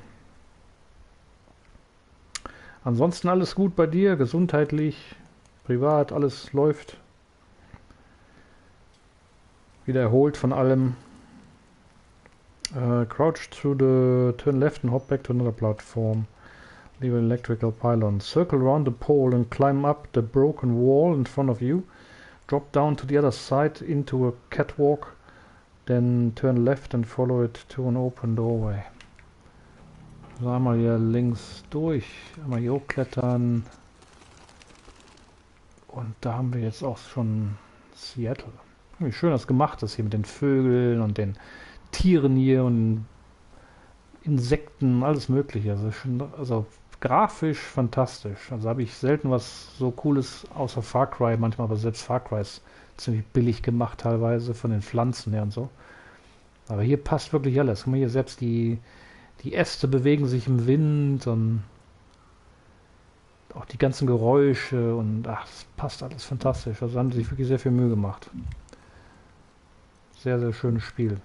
Ansonsten alles gut bei dir, gesundheitlich, privat, alles läuft. Wieder erholt von allem. Crouch through the turn left and hop back to another platform. Leave an electrical pylon. Circle around the pole and climb up the broken wall in front of you. Drop down to the other side into a catwalk. Then turn left and follow it to an open doorway. So, einmal hier links durch. Einmal hier hochklettern. Und da haben wir jetzt auch schon Seattle. Wie schön das gemacht ist hier mit den Vögeln und den Tieren hier und Insekten, alles mögliche. Also grafisch fantastisch. Also habe ich selten was so Cooles außer Far Cry manchmal, aber selbst Far Cry ist ziemlich billig gemacht teilweise von den Pflanzen her und so. Aber hier passt wirklich alles. Guck mal hier, selbst die Äste bewegen sich im Wind und auch die ganzen Geräusche und ach, es passt alles fantastisch. Also haben sie sich wirklich sehr viel Mühe gemacht. Sehr, sehr schönes Spiel.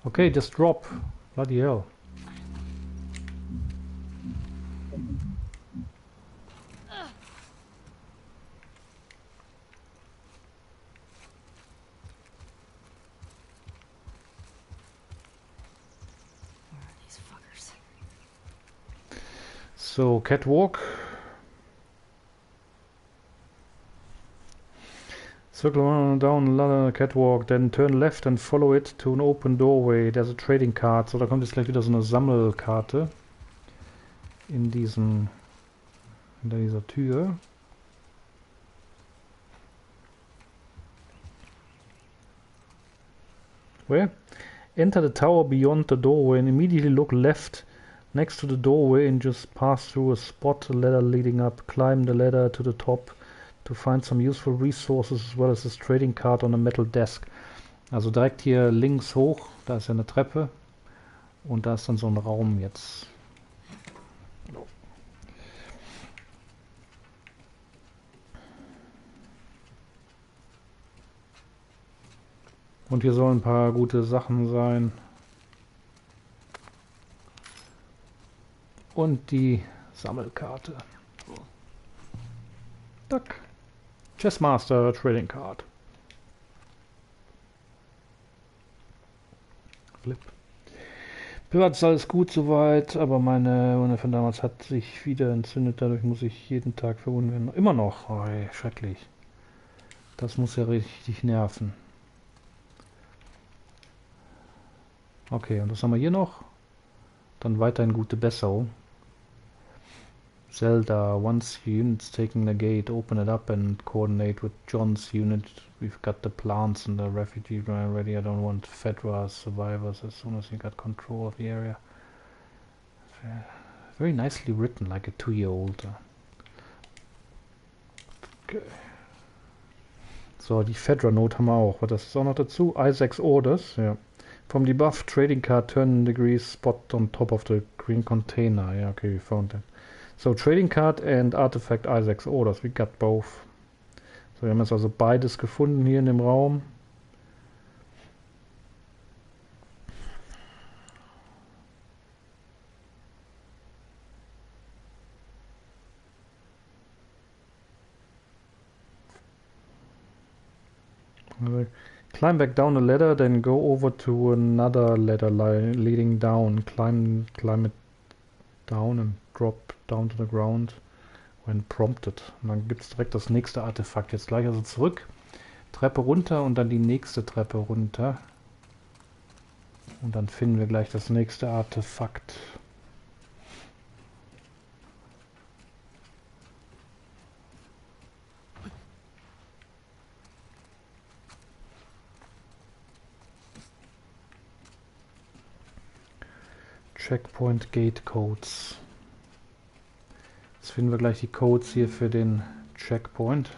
Okay, just drop. Bloody hell. So, catwalk. Circle around down another catwalk, then turn left and follow it to an open doorway. There's a trading card. So, da kommt jetzt gleich wieder so eine Sammelkarte in dieser Tür. Where? Enter the tower beyond the doorway and immediately look left next to the doorway and just pass through a spot, a ladder leading up. Climb the ladder to the top to find some useful resources as well as this trading card on a metal desk. Also direkt hier links hoch, da ist ja eine Treppe und da ist dann so ein Raum jetzt. Und hier sollen ein paar gute Sachen sein. Und die Sammelkarte. Tack. Chessmaster Trading Card. Flip. Privat ist alles gut soweit, aber meine Wunde von damals hat sich wieder entzündet. Dadurch muss ich jeden Tag verwundet werden. Immer noch. Oh, ey, schrecklich. Das muss ja richtig nerven. Okay, und was haben wir hier noch? Dann weiterhin gute Besserung. Zelda, once your unit's taking the gate, open it up and coordinate with John's unit. We've got the plants and the refugee ground ready. I don't want Fedra survivors as soon as you got control of the area. Very nicely written, like a 2-year-old. Okay. So, die Fedra-Note haben wir auch. Was ist auch noch dazu? Isaac's Orders, ja. From the above trading card, turn degrees spot on top of the green container. Yeah, okay, we found that. So, trading card and artifact Isaac's Orders. We got both. So, wir haben jetzt also beides gefunden hier in dem Raum. Climb back down the ladder, then go over to another ladder leading down. Climb it down and drop down to the ground when prompted. Und dann gibt es direkt das nächste Artefakt. Jetzt gleich also zurück, Treppe runter und dann die nächste Treppe runter. Und dann finden wir gleich das nächste Artefakt. Checkpoint Gate Codes. Jetzt finden wir gleich die Codes hier für den Checkpoint.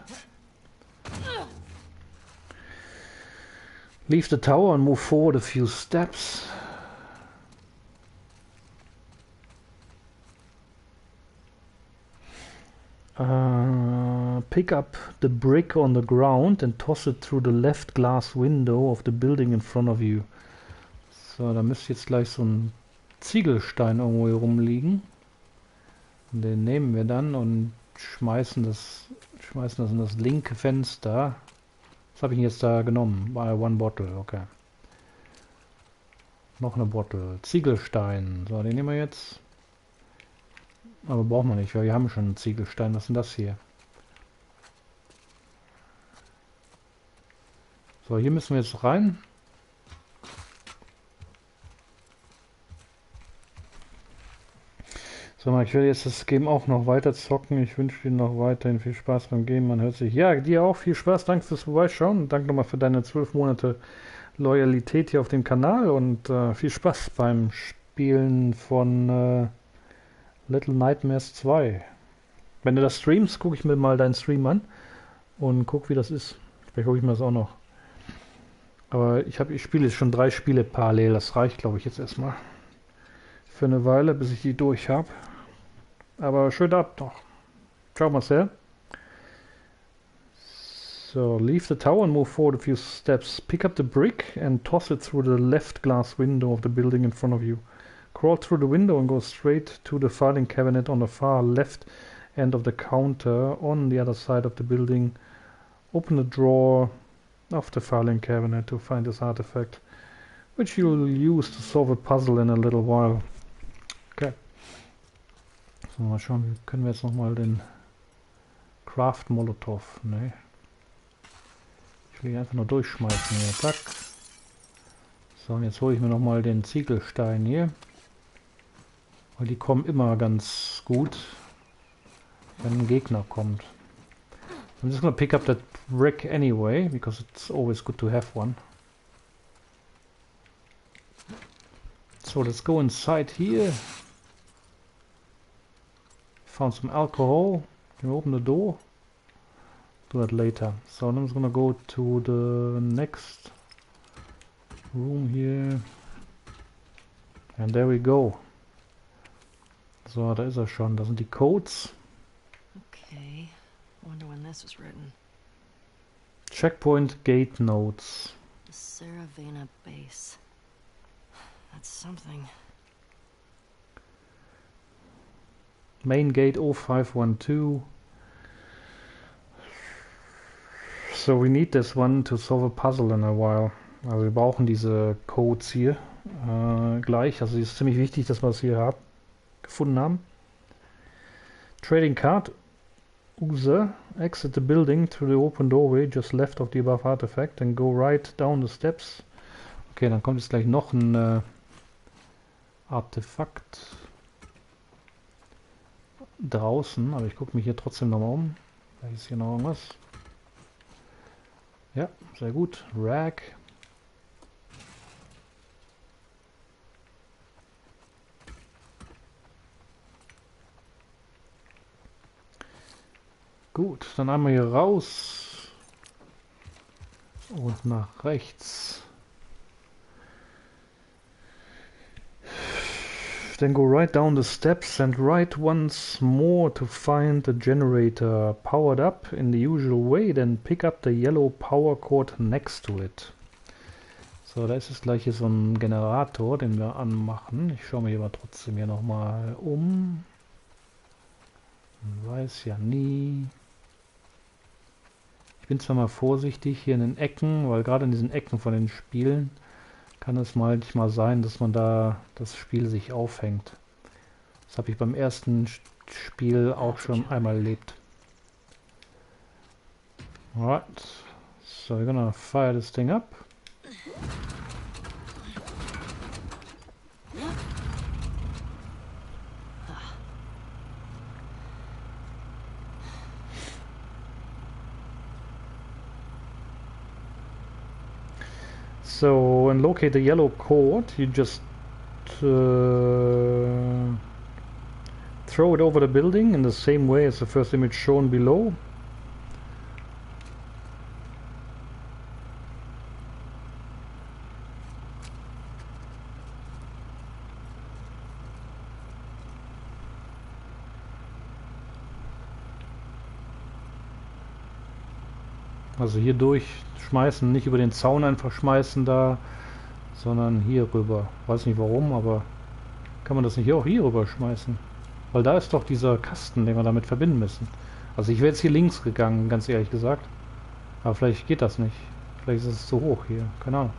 Leave the tower and move forward a few steps. Pick up the brick on the ground and toss it through the left glass window of the building in front of you. So, da müsste jetzt gleich so ein Ziegelstein irgendwo hier rumliegen. Und den nehmen wir dann und schmeißen das in das linke Fenster. Was habe ich denn jetzt da genommen? One Bottle, okay. Noch eine Bottle. Ziegelstein. So, den nehmen wir jetzt. Aber brauchen wir nicht, weil wir haben schon einen Ziegelstein. Was ist denn das hier? So, hier müssen wir jetzt rein. So, ich werde jetzt das Game auch noch weiter zocken. Ich wünsche dir noch weiterhin viel Spaß beim Game. Man hört sich. Ja, dir auch viel Spaß. Danke fürs Vorbeischauen. Und danke nochmal für deine 12 Monate Loyalität hier auf dem Kanal. Und viel Spaß beim Spielen von Little Nightmares 2. Wenn du das streamst, gucke ich mir mal deinen Stream an. Und guck, wie das ist. Vielleicht gucke ich mir das auch noch. Aber ich spiele jetzt schon 3 Spiele parallel. Das reicht, glaube ich, jetzt erstmal. Für eine Weile, bis ich die durch habe. Aber schön ab noch. Ciao, Marcel. So, leave the tower and move forward a few steps. Pick up the brick and toss it through the left glass window of the building in front of you. Crawl through the window and go straight to the filing cabinet on the far left end of the counter on the other side of the building. Open the drawer of the filing cabinet to find this artifact, which you'll use to solve a puzzle in a little while. Okay. So, mal schauen, wie können wir jetzt nochmal den Craft Molotov, ne? Ich will ihn einfach nur durchschmeißen hier, zack. So, und jetzt hole ich mir nochmal den Ziegelstein hier. Weil die kommen immer ganz gut, wenn ein Gegner kommt. I'm just gonna pick up that brick anyway, because it's always good to have one. So let's go inside here. Found some alcohol. Can we open the door? Do that later. So I'm just gonna go to the next room here. And there we go. So, da ist er schon. Das sind die Codes. Okay. Wonder when this was written. Checkpoint gate notes. The Saravana base. That's something. Main gate 0512. So we need this one to solve a puzzle in a while. Also wir brauchen diese Codes hier gleich. Also es ist ziemlich wichtig, dass wir es hier gefunden haben. Trading card. Use. Exit the building through the open doorway just left of the above artifact and go right down the steps. Okay, dann kommt jetzt gleich noch ein Artefakt draußen, aber ich gucke mich hier trotzdem nochmal um. Vielleicht ist hier noch irgendwas. Ja, sehr gut. Rag. Gut, dann einmal hier raus und nach rechts. Then go right down the steps and right once more to find the generator powered up in the usual way, then pick up the yellow power cord next to it. So, da ist jetzt gleich hier so ein Generator, den wir anmachen. Ich schaue mich aber trotzdem hier nochmal um. Man weiß ja nie. Ich bin zwar mal vorsichtig hier in den Ecken, weil gerade in diesen Ecken von den Spielen kann es manchmal sein, dass man da das Spiel sich aufhängt. Das habe ich beim ersten Spiel auch schon einmal erlebt. Alright, so we're gonna fire this thing up. So, and locate the yellow cord, you just throw it over the building in the same way as the first image shown below. Also hier durchschmeißen, nicht über den Zaun einfach schmeißen da, sondern hier rüber. Weiß nicht warum, aber kann man das nicht auch hier rüber schmeißen? Weil da ist doch dieser Kasten, den wir damit verbinden müssen. Also ich wäre jetzt hier links gegangen, ganz ehrlich gesagt. Aber vielleicht geht das nicht. Vielleicht ist es zu hoch hier. Keine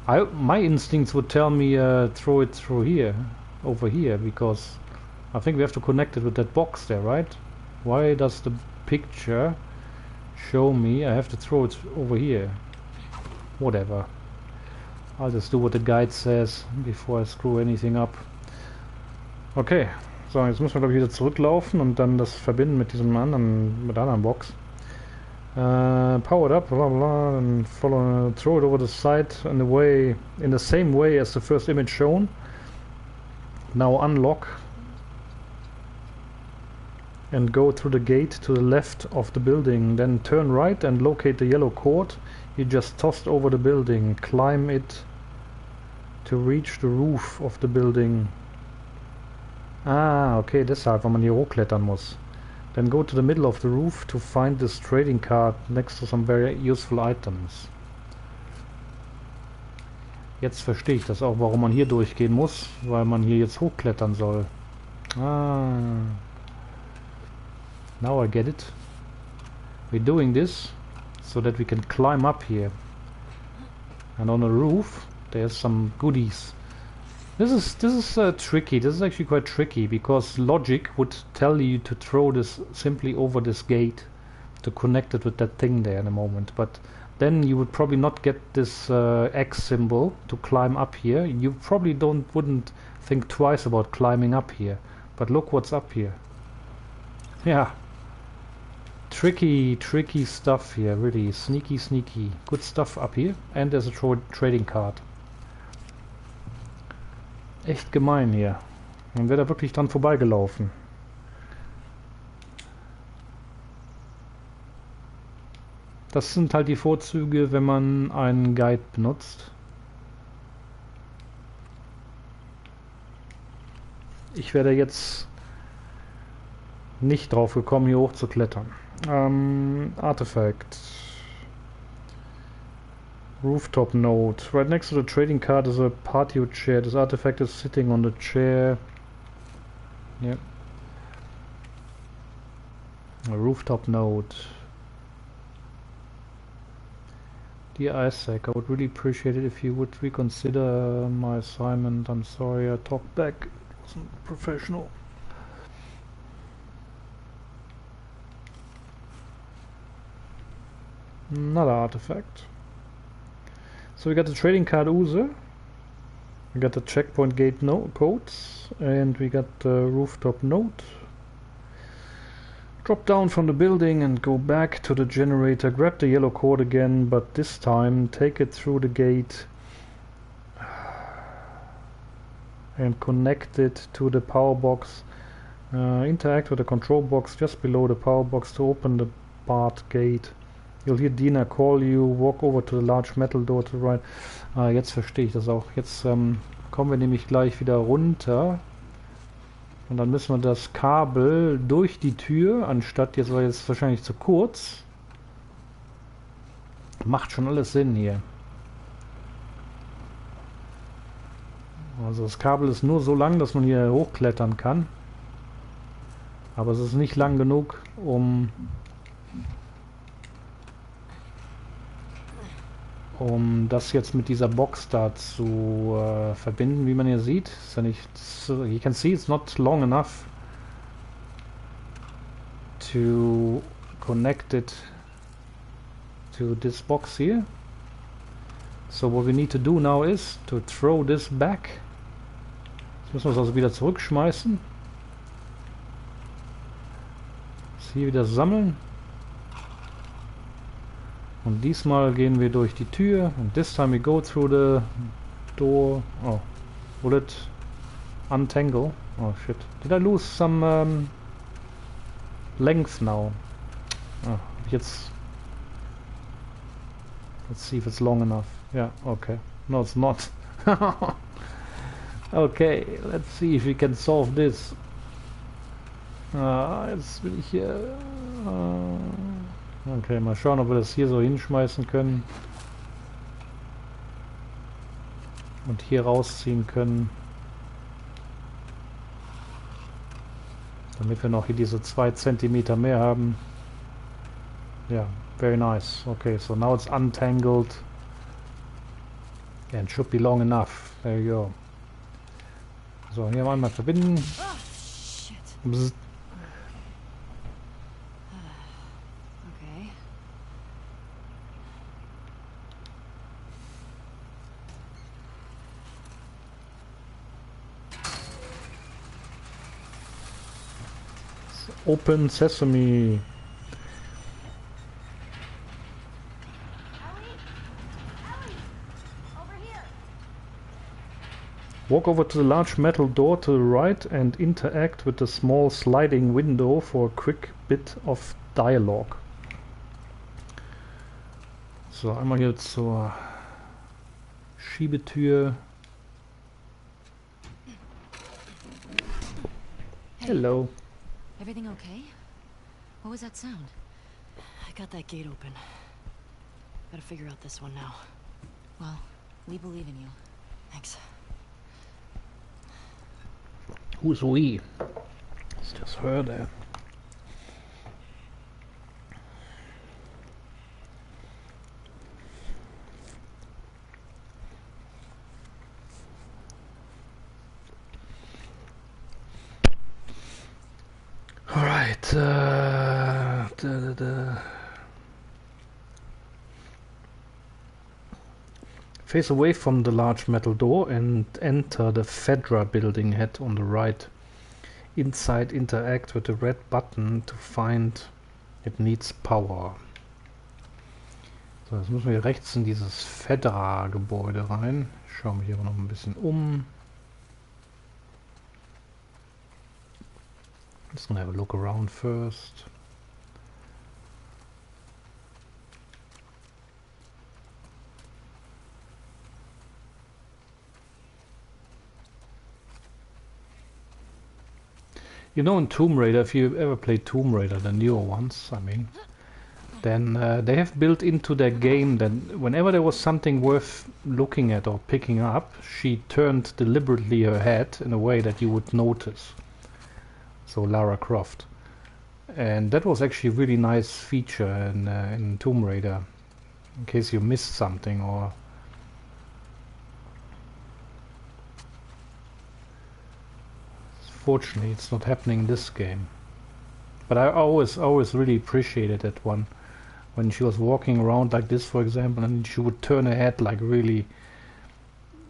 Ahnung. My instincts would tell me throw it through here. Over here, because I think we have to connect it with that box there, right? Why does the picture show me I have to throw it over here? Whatever. I'll just do what the guide says before I screw anything up. Okay, so jetzt müssen wir glaube ich wieder zurücklaufen und dann das verbinden mit diesem anderen, mit der anderen Box. Powered up, blah blah, and follow, throw it over the side in the same way as the first image shown. Now unlock and go through the gate to the left of the building, then turn right and locate the yellow cord you just tossed over the building. Climb it to reach the roof of the building. Ah, okay, deshalb, weil man hier hochklettern muss. Then go to the middle of the roof to find this trading card next to some very useful items. Jetzt verstehe ich das auch, warum man hier durchgehen muss, weil man hier jetzt hochklettern soll. Ah. Now I get it. We're doing this so that we can climb up here. And on the roof there's some goodies. This is tricky. This is actually quite tricky because logic would tell you to throw this simply over this gate to connect it with that thing there in a moment. But then you would probably not get this X symbol to climb up here. You probably wouldn't think twice about climbing up here. But look what's up here. Yeah. Tricky stuff here, really sneaky. Good stuff up here, and there's a trading card. Echt gemein hier. Man wäre da wirklich dran vorbeigelaufen. Das sind halt die Vorzüge, wenn man einen Guide benutzt. Ich werde jetzt nicht drauf gekommen, hier hoch zu klettern. Artifact. Rooftop note. Right next to the trading card is a patio chair. This artifact is sitting on the chair. Yep. A rooftop note. Dear Isaac, I would really appreciate it if you would reconsider my assignment. I'm sorry I talked back. It wasn't professional. Another artifact. So we got the trading card User. We got the checkpoint gate codes. And we got the rooftop note. Drop down from the building and go back to the generator. Grab the yellow cord again, but this time take it through the gate and connect it to the power box. Interact with the control box just below the power box to open the barred gate. You'll hear Dina call you. Walk over to the large metal door to the right. Jetzt verstehe ich das auch. Jetzt kommen wir nämlich gleich wieder runter. Und dann müssen wir das Kabel durch die Tür, anstatt jetzt war jetzt wahrscheinlich zu kurz. Macht schon alles Sinn hier. Also das Kabel ist nur so lang, dass man hier hochklettern kann. Aber es ist nicht lang genug, um das jetzt mit dieser Box da zu verbinden, wie man hier sieht. Ist ja nicht, you can see it's not long enough to connect it to this box here. So what we need to do now is to throw this back. Jetzt müssen wir es also wieder zurückschmeißen. Das hier wieder sammeln. Und diesmal gehen wir durch die Tür. And this time we go through the door. Oh, will it untangle? Oh shit. Did I lose some length now? Oh, jetzt. Let's see if it's long enough. Yeah, okay. No, it's not. Okay, let's see if we can solve this. Jetzt will ich hier... Okay, mal schauen, ob wir das hier so hinschmeißen können. Und hier rausziehen können. Damit wir noch hier diese 2 Zentimeter mehr haben. Ja, very nice. Okay, so now it's untangled. Yeah, it should be long enough. There you go. So, hier einmal verbinden. Bzz. Open Sesame. Ellie? Ellie! Over here! Walk over to the large metal door to the right and interact with the small sliding window for a quick bit of dialogue. So, einmal hier zur Schiebetür. Hello. Everything okay? What was that sound? I got that gate open. Gotta figure out this one now. Well, we believe in you. Thanks. Who's we? It's just her there. Alright, face away from the large metal door and enter the Fedra building. Head on the right. Inside, interact with the red button to find it needs power. So, jetzt müssen wir hier rechts in dieses Fedra-Gebäude rein. Ich schaue mich hier aber noch ein bisschen um. Just gonna have a look around first. You know, in Tomb Raider, if you ever played Tomb Raider, the newer ones, I mean, then they have built into their game that whenever there was something worth looking at or picking up, she turned deliberately her head in a way that you would notice. So Lara Croft. And that was actually a really nice feature in Tomb Raider, in case you missed something or... Fortunately, it's not happening in this game. But I always really appreciated that one. When she was walking around like this, for example, and she would turn her head like really,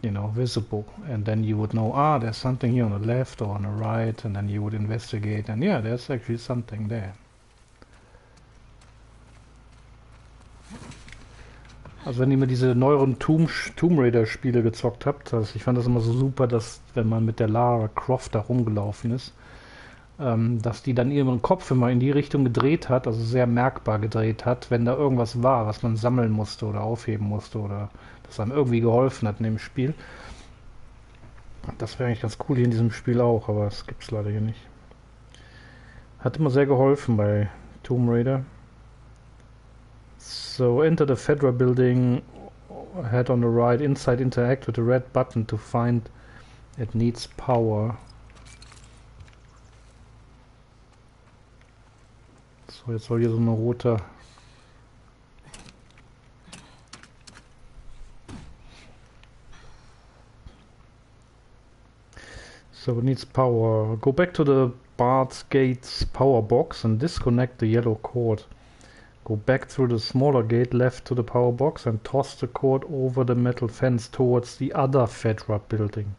you know, visible. And then you would know, ah, there's something here on the left or on the right. And then you would investigate. And yeah, there's actually something there. Also wenn ihr mir diese neueren Tomb Raider Spiele gezockt habt, also ich fand das immer so super, dass wenn man mit der Lara Croft da rumgelaufen ist, dass die dann ihren Kopf immer in die Richtung gedreht hat, also sehr merkbar gedreht hat, wenn da irgendwas war, was man sammeln musste oder aufheben musste oder das einem irgendwie geholfen hat in dem Spiel. Das wäre eigentlich ganz cool hier in diesem Spiel auch, aber das gibt es leider hier nicht. Hat immer sehr geholfen bei Tomb Raider. So enter the Fedra building, head on the right, inside interact with the red button to find it needs power. So, jetzt soll hier so eine rote... So it needs power. Go back to the Bard's Gate's power box and disconnect the yellow cord. Go back through the smaller gate left to the power box and toss the cord over the metal fence towards the other Fedra building.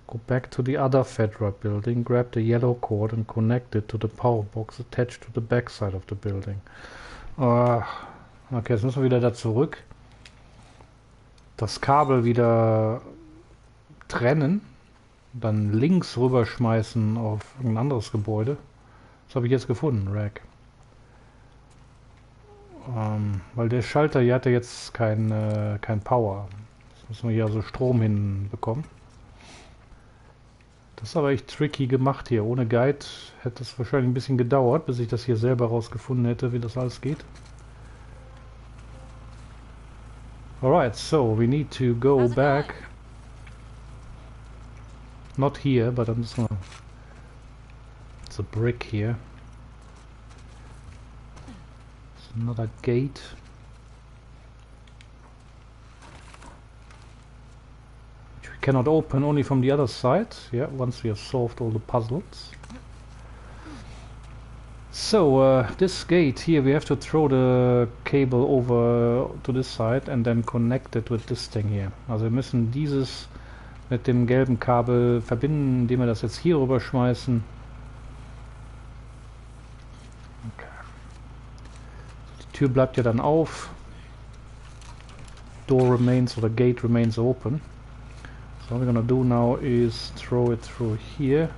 Go back to the other Fedra building, grab the yellow cord and connect it to the power box attached to the back side of the building. Okay, jetzt müssen wir wieder da zurück. Das Kabel wieder trennen. Dann links rüberschmeißen auf ein anderes Gebäude. Das habe ich jetzt gefunden, Rack. Weil der Schalter hier hat ja jetzt kein Power. Das müssen wir hier also Strom hinbekommen. Das ist aber echt tricky gemacht hier. Ohne Guide hätte es wahrscheinlich ein bisschen gedauert, bis ich das hier selber rausgefunden hätte, wie das alles geht. Alright, so we need to go back. Not here, but I'm just gonna... It's a brick here. Another gate. Which we cannot open, only from the other side. Yeah, once we have solved all the puzzles. So, this gate here, we have to throw the cable over to this side and then connect it with this thing here. Also wir müssen dieses mit dem gelben Kabel verbinden, indem wir das jetzt hier rüber schmeißen. Die Tür bleibt ja dann auf. Door remains, or the gate remains open. So what we're gonna do now is throw it through here.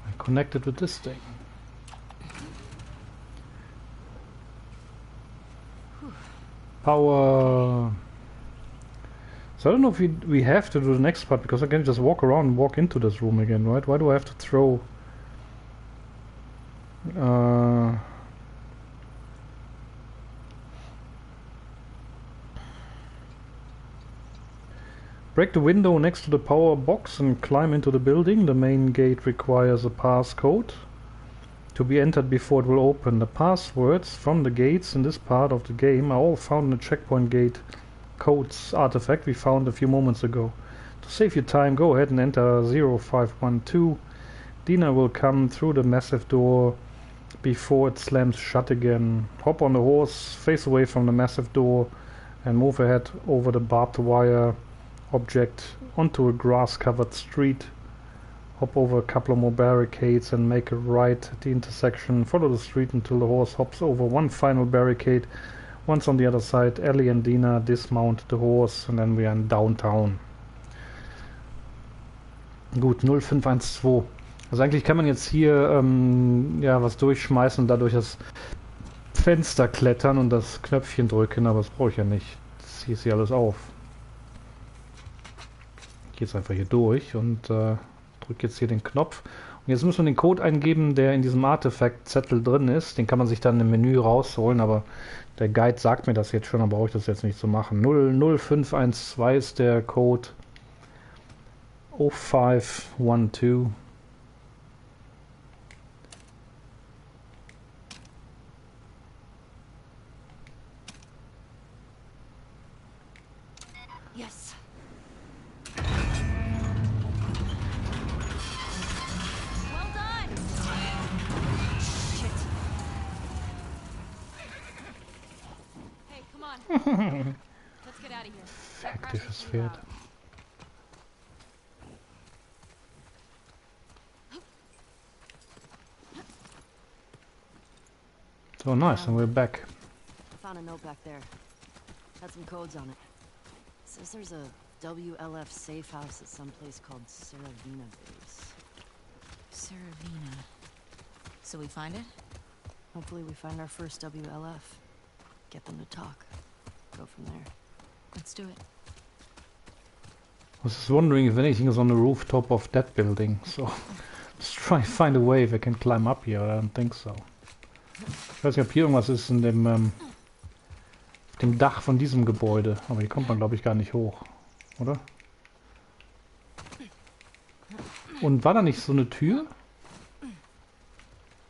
I connect it with this thing. Power. So I don't know if we have to do the next part, because I can just walk around and walk into this room again, right? Why do I have to throw? Break the window next to the power box and climb into the building. The main gate requires a passcode to be entered before it will open. The passwords from the gates in this part of the game are all found in the checkpoint gate codes artifact we found a few moments ago. To save your time, go ahead and enter 0512. Dina will come through the massive door before it slams shut again. Hop on the horse, face away from the massive door, and move ahead over the barbed wire object onto a grass-covered street. Hop over a couple of more barricades and make a right at the intersection. Follow the street until the horse hops over one final barricade. Once on the other side, Ellie and Dina dismount the horse and then we are in downtown. Gut, 0512. Also eigentlich kann man jetzt hier ja, was durchschmeißen und dadurch das Fenster klettern und das Knöpfchen drücken, aber das brauche ich ja nicht. Das ziehe ich hier alles auf. Ich gehe jetzt einfach hier durch und drücke jetzt hier den Knopf. Und jetzt müssen wir den Code eingeben, der in diesem Artefakt-Zettel drin ist. Den kann man sich dann im Menü rausholen, aber der Guide sagt mir das jetzt schon, dann brauche ich das jetzt nicht zu machen. 00512 ist der Code. 0512. Yes. Well done! Shit. Hey, come on. Let's get out of here. That crash Hektisches was too Pferd. loud. So nice, and we're back. Found a note back there. Had some codes on it. Says there's a WLF safe house at some place called Saravina Base. Saravina. So we find it? Hopefully we find our first WLF. Get them to talk. Go from there. Let's do it. I was just wondering if anything is on the rooftop of that building, so let's try and find a way if I can climb up here. I don't think so. Ich weiß nicht, ob hier irgendwas ist in dem, auf dem Dach von diesem Gebäude, aber hier kommt man glaube ich gar nicht hoch, oder? Und war da nicht so eine Tür?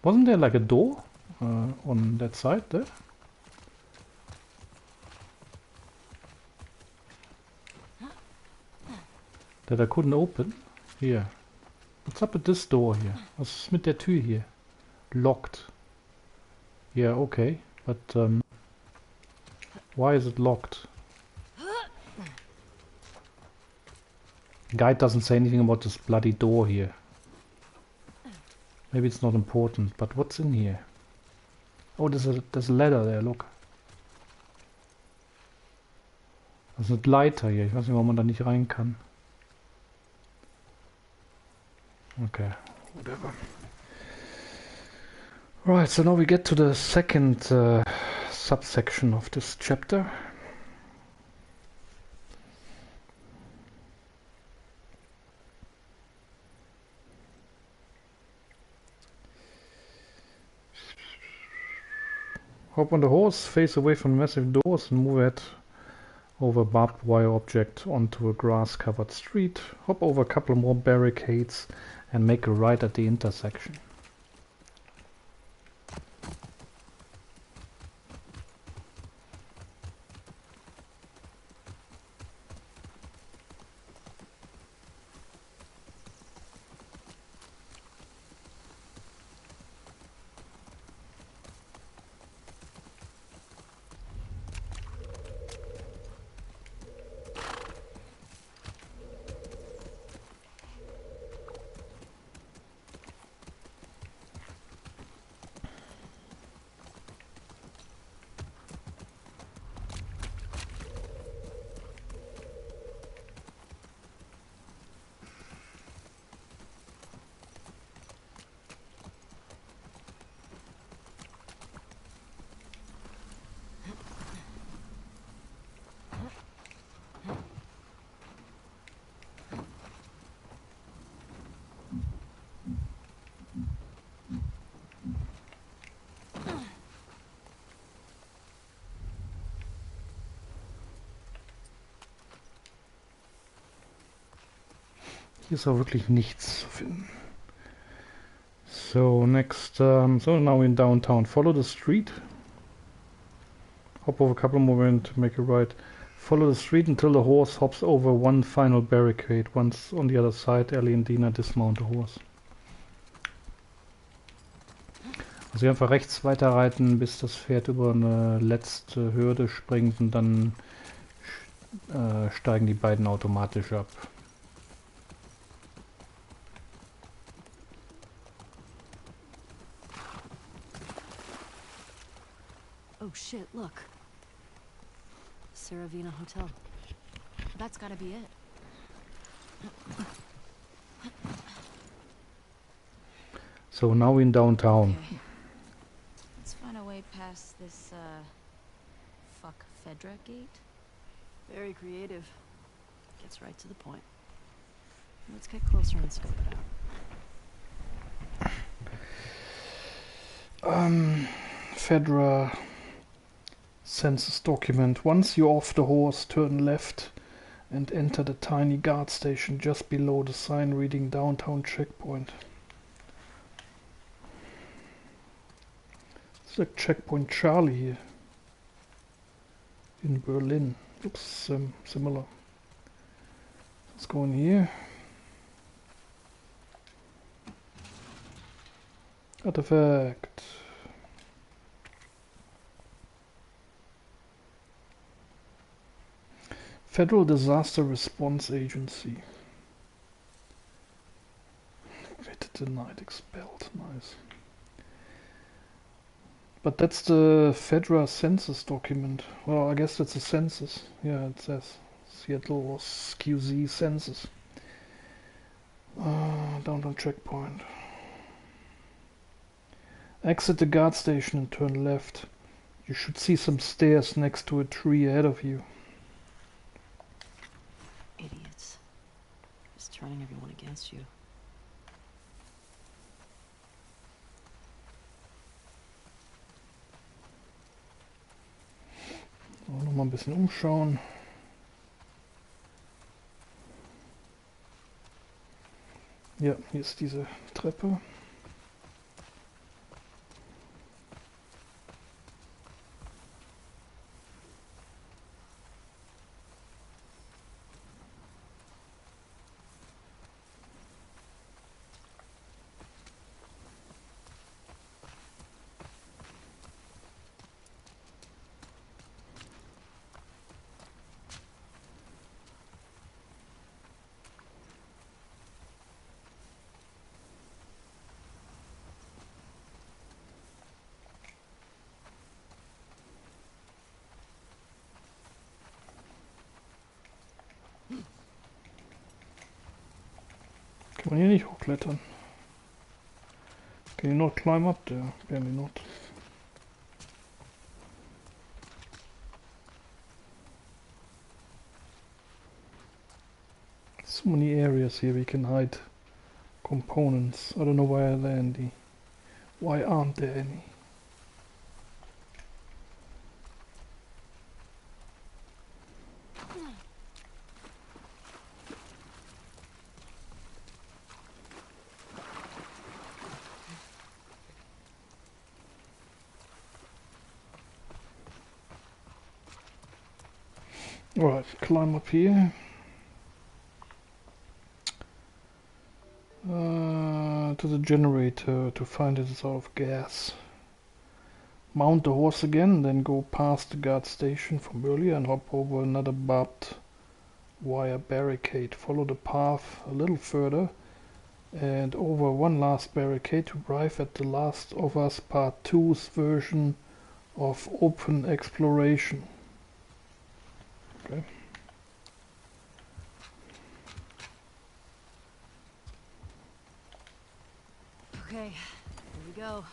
Wasn't there like a door on that side there? That I couldn't open? Here. What's up with this door here? Was ist mit der Tür hier? Locked. Yeah, okay, but why is it locked? Guide doesn't say anything about this bloody door here. Maybe it's not important, but what's in here? Oh, there's a ladder there, look. Das ist eine Leiter hier. Ich weiß nicht, warum man da nicht rein kann. Okay, whatever. Right, so now we get to the second subsection of this chapter. Hop on the horse, face away from massive doors and move it over a barbed wire object onto a grass-covered street. Hop over a couple more barricades and make a right at the intersection. Hier ist auch wirklich nichts zu finden. So, next, so now in downtown. Follow the street. Hop over a couple more and make a right. Follow the street until the horse hops over one final barricade. Once on the other side, Ellie and Dina dismount the horse. Also einfach rechts weiterreiten, bis das Pferd über eine letzte Hürde springt und dann steigen die beiden automatisch ab. shit, look. Saravina Hotel. That's gotta be it. So now in downtown. Okay. Let's find a way past this, fuck Fedra gate. Very creative. Gets right to the point. Let's get closer and scope it out. Fedra census document. Once you're off the horse, turn left and enter the tiny guard station just below the sign reading downtown checkpoint. It's like checkpoint Charlie here in Berlin. Looks similar. Let's go in here. Artifact. Federal Disaster Response Agency. Wait, denied, expelled. Nice. But that's the Fedra census document. Well, I guess that's a census. Yeah, it says Seattle was QZ census. Downtown checkpoint. Exit the guard station and turn left. You should see some stairs next to a tree ahead of you. Idiots. Just turning everyone against you. So, noch mal ein bisschen umschauen. Ja, hier ist diese Treppe. Kann man hier nicht hochklettern? Can you not climb up there? Apparently not. So many areas here we can hide components. I don't know why are there any. Why aren't there any? Right, climb up here. To the generator to find it is out of gas. Mount the horse again, then go past the guard station from earlier and hop over another barbed wire barricade. Follow the path a little further and over one last barricade to arrive at the Last of Us Part 2's version of open exploration. Okay. Okay, here we go.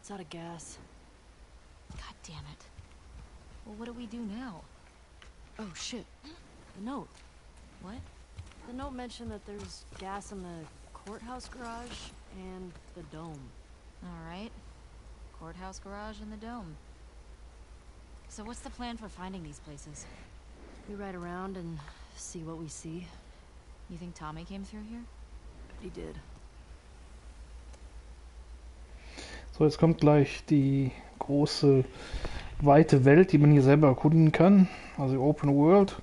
It's out of gas. God damn it. Well, what do we do now? Oh shit. The note. What? The note mentioned that there's gas in the courthouse garage and the dome. Alright. Courthouse garage and the dome. So what's the plan for finding these places? We ride around and see what we see. You think Tommy came through here? But he did. So, jetzt kommt gleich die große, weite Welt, die man hier selber erkunden kann. Also Open World.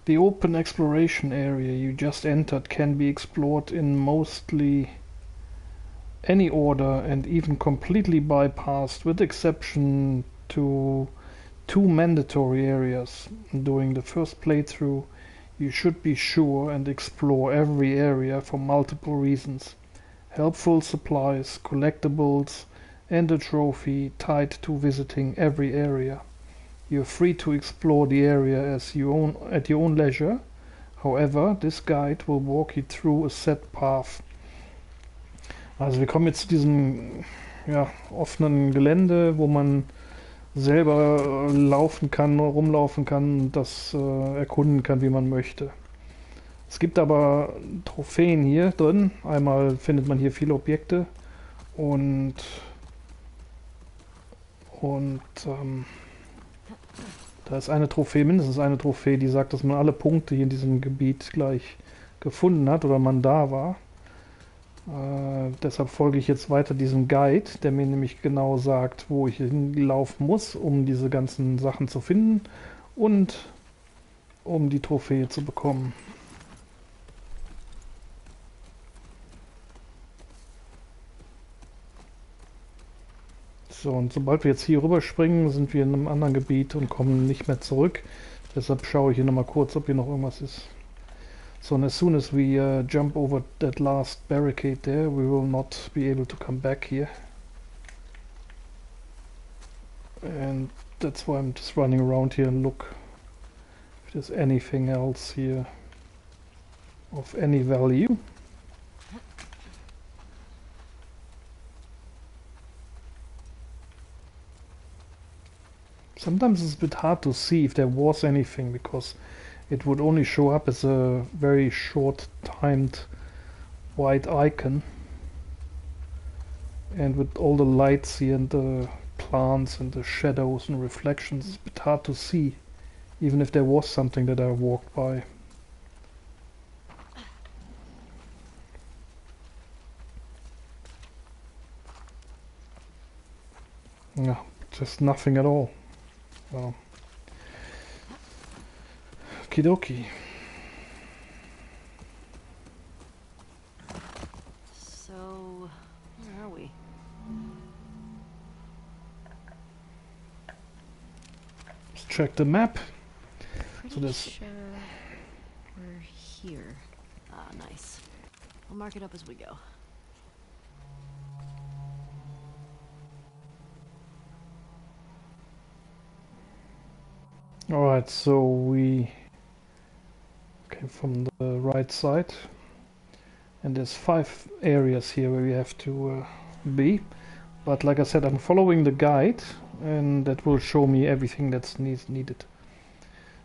The open exploration area you just entered can be explored in mostly any order and even completely bypassed, with exception to 2 mandatory areas. During the first playthrough, You should be sure and explore every area for multiple reasons. Helpful supplies, collectibles, and a trophy tied to visiting every area. You're free to explore the area at your own leisure. However, this guide will walk you through a set path. Also wir kommen jetzt zu diesem offenen Gelände, wo man selber laufen kann, rumlaufen kann, das erkunden kann, wie man möchte. Es gibt aber Trophäen hier drin. Einmal findet man hier viele Objekte und da ist eine Trophäe, mindestens eine Trophäe, die sagt, dass man alle Punkte hier in diesem Gebiet gleich gefunden hat oder man da war. Deshalb folge ich jetzt weiter diesem Guide, der mir nämlich genau sagt, wo ich hinlaufen muss, um diese ganzen Sachen zu finden und um die Trophäe zu bekommen. So, und sobald wir jetzt hier rüberspringen, sind wir in einem anderen Gebiet und kommen nicht mehr zurück. Deshalb schaue ich hier nochmal kurz, ob hier noch irgendwas ist. So, and as soon as we jump over that last barricade there, we will not be able to come back here. And that's why I'm just running around here and look if there's anything else here of any value. Sometimes it's a bit hard to see if there was anything because it would only show up as a very short-timed white icon. And with all the lights here and the plants and the shadows and reflections, it's a bit hard to see, even if there was something that I walked by. Yeah, just nothing at all. Well, okie dokie. So, where are we? Let's check the map. Pretty this- sure we're here. Ah, nice. I'll mark it up as we go. Alright, so we came from the right side. And there's 5 areas here where we have to be. But like I said, I'm following the guide and that will show me everything that's needed.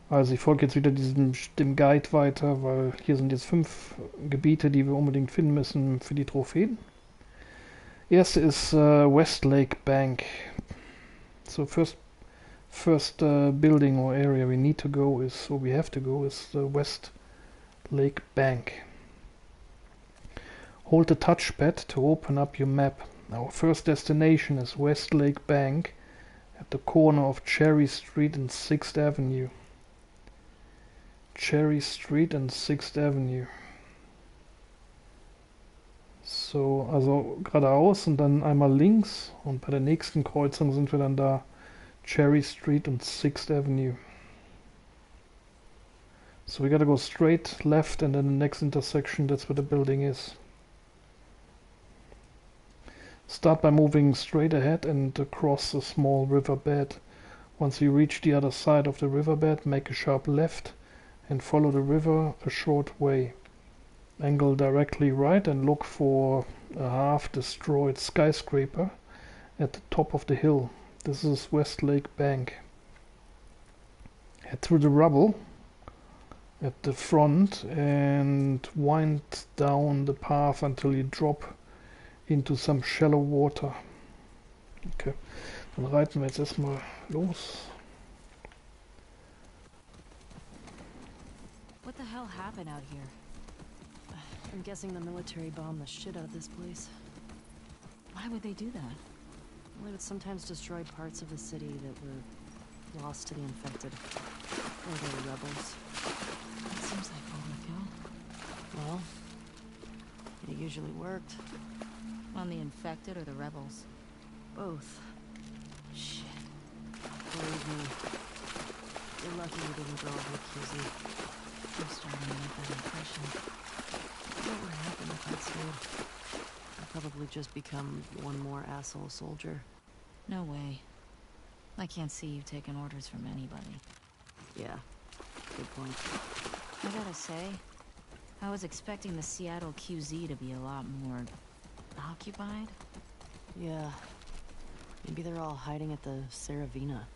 Also ich folge jetzt wieder dem Guide weiter, weil hier sind jetzt 5 Gebiete, die wir unbedingt finden müssen für die Trophäen. Erste ist West Lake Bank. So first building or area we need to go is, or we have to go, is the West Lake Bank. Hold the touchpad to open up your map. Our first destination is West Lake Bank at the corner of Cherry Street and 6th Avenue. Cherry Street and 6th Avenue. So, also geradeaus und dann einmal links und bei der nächsten Kreuzung sind wir dann da. Cherry Street and 6th Avenue. So we gotta go straight left and then the next intersection, that's where the building is. Start by moving straight ahead and across a small riverbed. Once you reach the other side of the riverbed, make a sharp left and follow the river a short way. Angle directly right and look for a half-destroyed skyscraper at the top of the hill. This is West Lake Bank. Head through the rubble at the front and wind down the path until you drop into some shallow water. Okay, dann reiten wir jetzt erstmal los. What the hell happened out here? I'm guessing the military bombed the shit out of this place. Why would they do that? Well, they would sometimes destroy parts of the city that were lost to the infected. Or the rebels. That seems like overkill. Well, it usually worked. On the infected or the rebels? Both. Shit. Believe me. You're lucky you didn't grow up with QZ. I'm starting to get that impression. What would happen if I'd stayed? I'd probably just become one more asshole soldier. No way. I can't see you taking orders from anybody. Yeah, good point. I gotta say, I was expecting the Seattle QZ to be a lot more occupied. Yeah, maybe they're all hiding at the Saravina.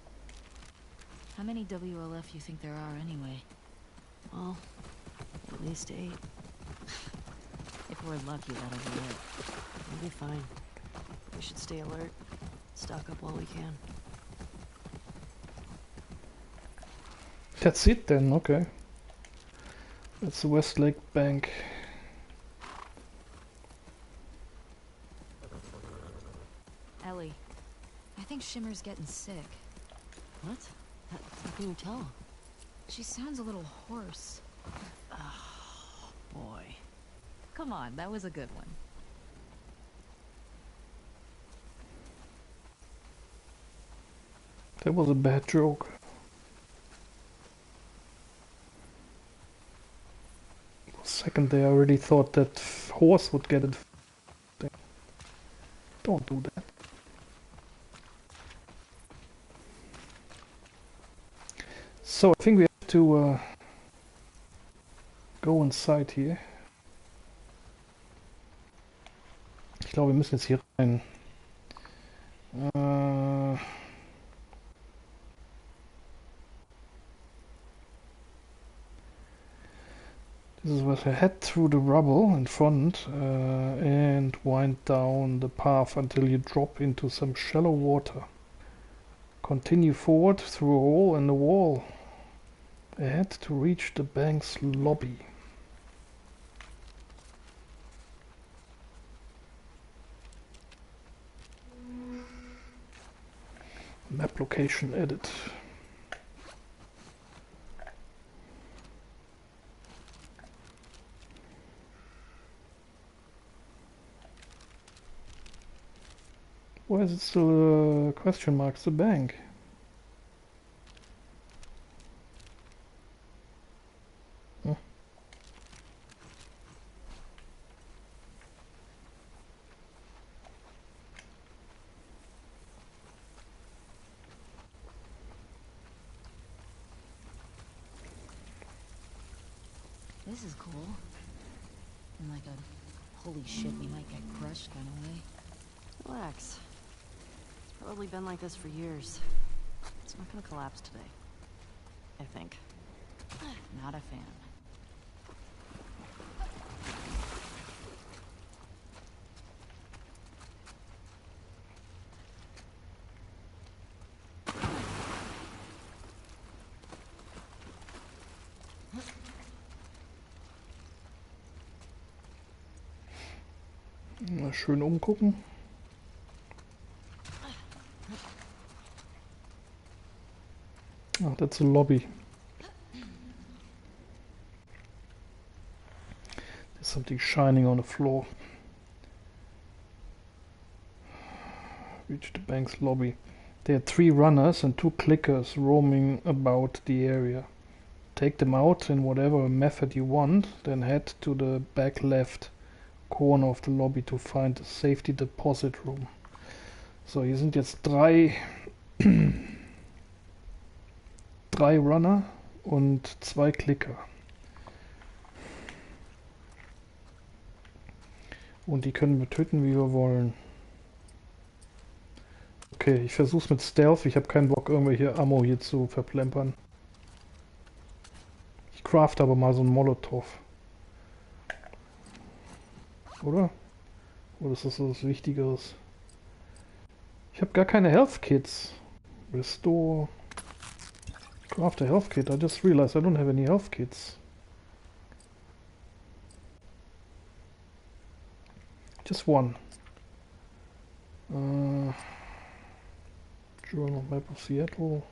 How many WLF you think there are anyway? Well, at least 8. If we're lucky, that'll be it. We'll be fine. We should stay alert. Stock up while we can. That's it then, okay. That's the Westlake Bank. Ellie, I think Shimmer's getting sick. What? How can you tell? She sounds a little hoarse. Oh, boy. Come on, that was a good one. That was a bad joke. For a second there I already thought that horse would get it. Don't do that. So I think we have to go inside hier. Ich glaube, wir müssen jetzt hier rein. This is where I head through the rubble in front and wind down the path until you drop into some shallow water. Continue forward through a hole in the wall ahead to reach the bank's lobby. Map location edit. Why is it still question marks the bank? Huh? This is cool. In like a holy shit, we might get crushed kind of way. Relax. It's probably been like this for years. It's not gonna collapse today. I think. Not a fan. Mal schön umgucken. Oh, that's a lobby. There's something shining on the floor. Reach the bank's lobby. There are 3 runners and 2 clickers roaming about the area. Take them out in whatever method you want, then head to the back left corner of the lobby to find the safety deposit room. So, hier sind jetzt 3 Runner und 2 Klicker. Und die können wir töten, wie wir wollen. Okay, ich versuch's mit Stealth. Ich habe keinen Bock, irgendwelche Ammo hier zu verplempern. Ich craft aber mal so einen Molotov. Oder? Oder ist das was Wichtigeres? Ich habe gar keine Health Kits. Restore. Craft a health kit. I just realized I don't have any health kits. Just one. Journal map of Seattle.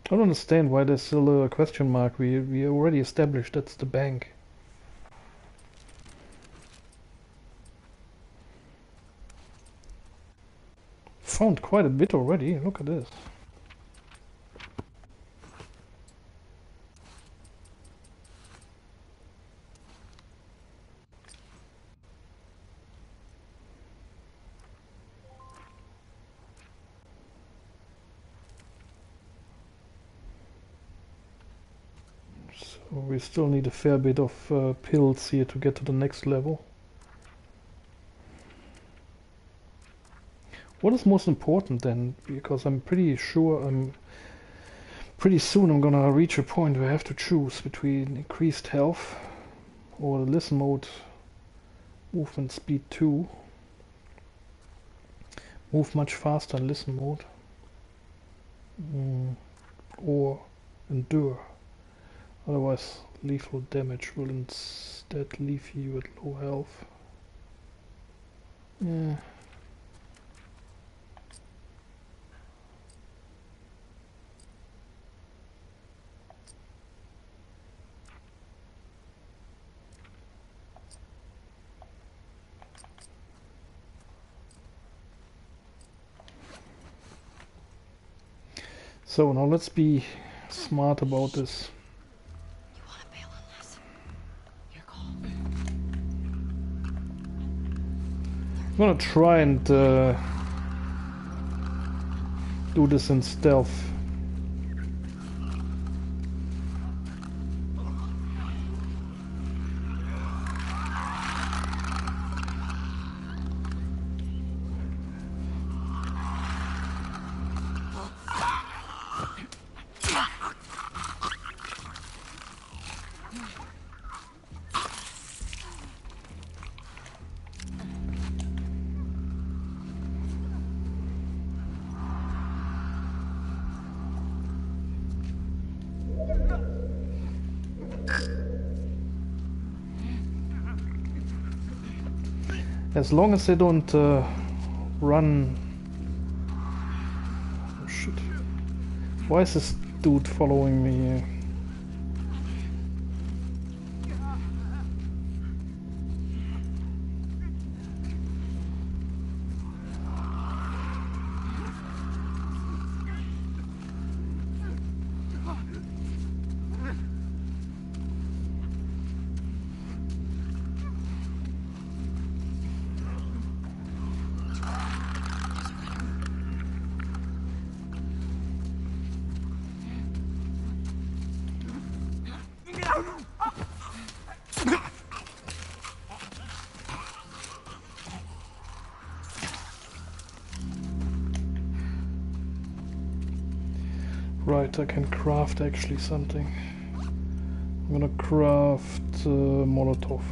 I don't understand why there's still a question mark. We already established that's the bank. found quite a bit already. Look at this. So we still need a fair bit of pills here to get to the next level. What is most important then? Because I'm pretty sure pretty soon I'm gonna reach a point where I have to choose between increased health or the listen mode, movement speed 2. Move much faster in listen mode. Or endure. Otherwise lethal damage will instead leave you at low health. Yeah. So now let's be smart about this. You want to bail on this? Your call. I'm gonna try and do this in stealth. As long as they don't run... Oh shit. Why is this dude following me here? Right, I can craft actually something. I'm gonna craft Molotov.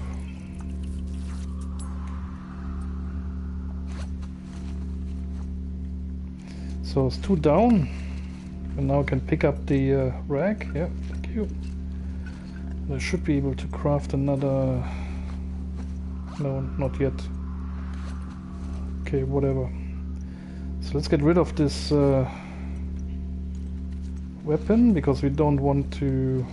So it's 2 down, and now I can pick up the rag. Yeah, thank you. And I should be able to craft another... No, not yet. Okay, whatever. So let's get rid of this weapon, because we don't want to...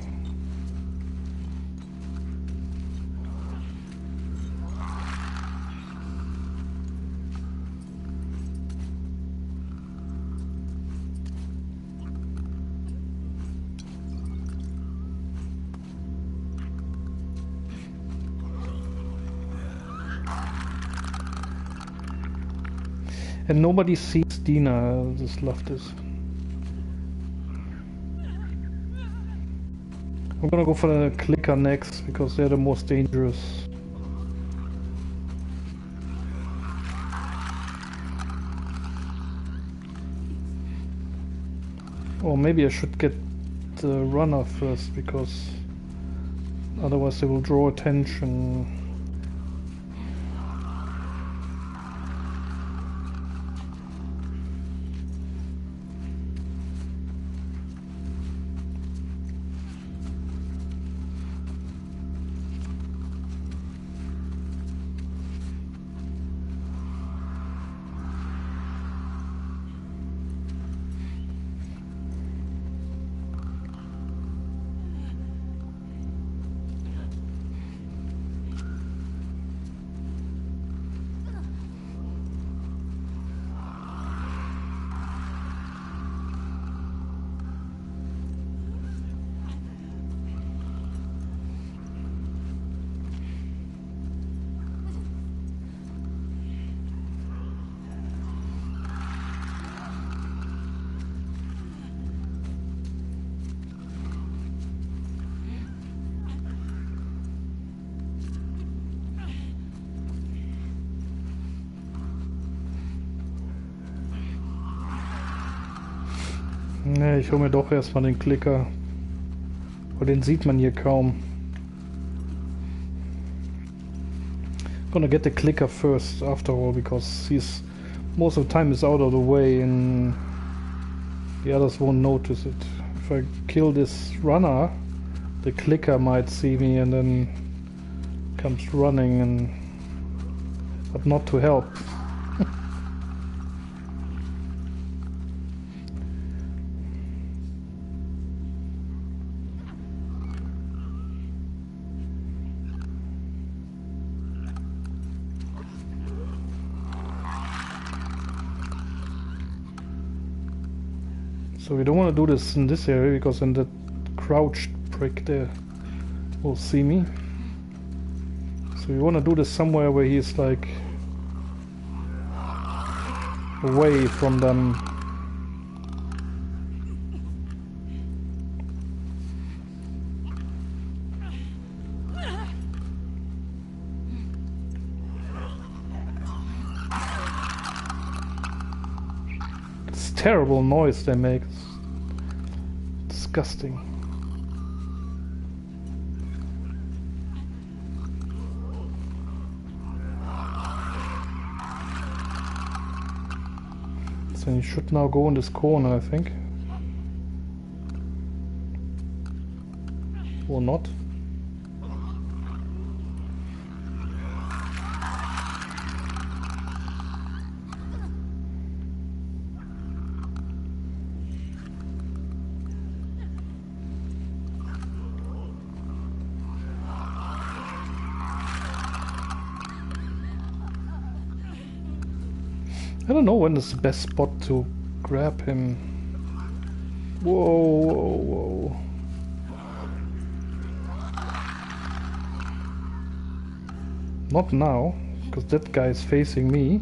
And nobody sees Dina. I just love this. I'm gonna go for the clicker next, because they're the most dangerous. Or maybe I should get the runner first, because otherwise they will draw attention. Ne, ich hole mir doch erstmal den Klicker. Aber den sieht man hier kaum. Gonna get the clicker first after all, because he's most of the time is out of the way and the others won't notice it. If I kill this runner, the clicker might see me and then comes running, and but not to help. So we don't want to do this in this area, because then that crouched prick there will see me. So we want to do this somewhere where he's like away from them. It's terrible noise they make. It's disgusting. So you should now go in this corner, I think. Or not. I don't know when is the best spot to grab him. Whoa, whoa, whoa. Not now, because that guy is facing me.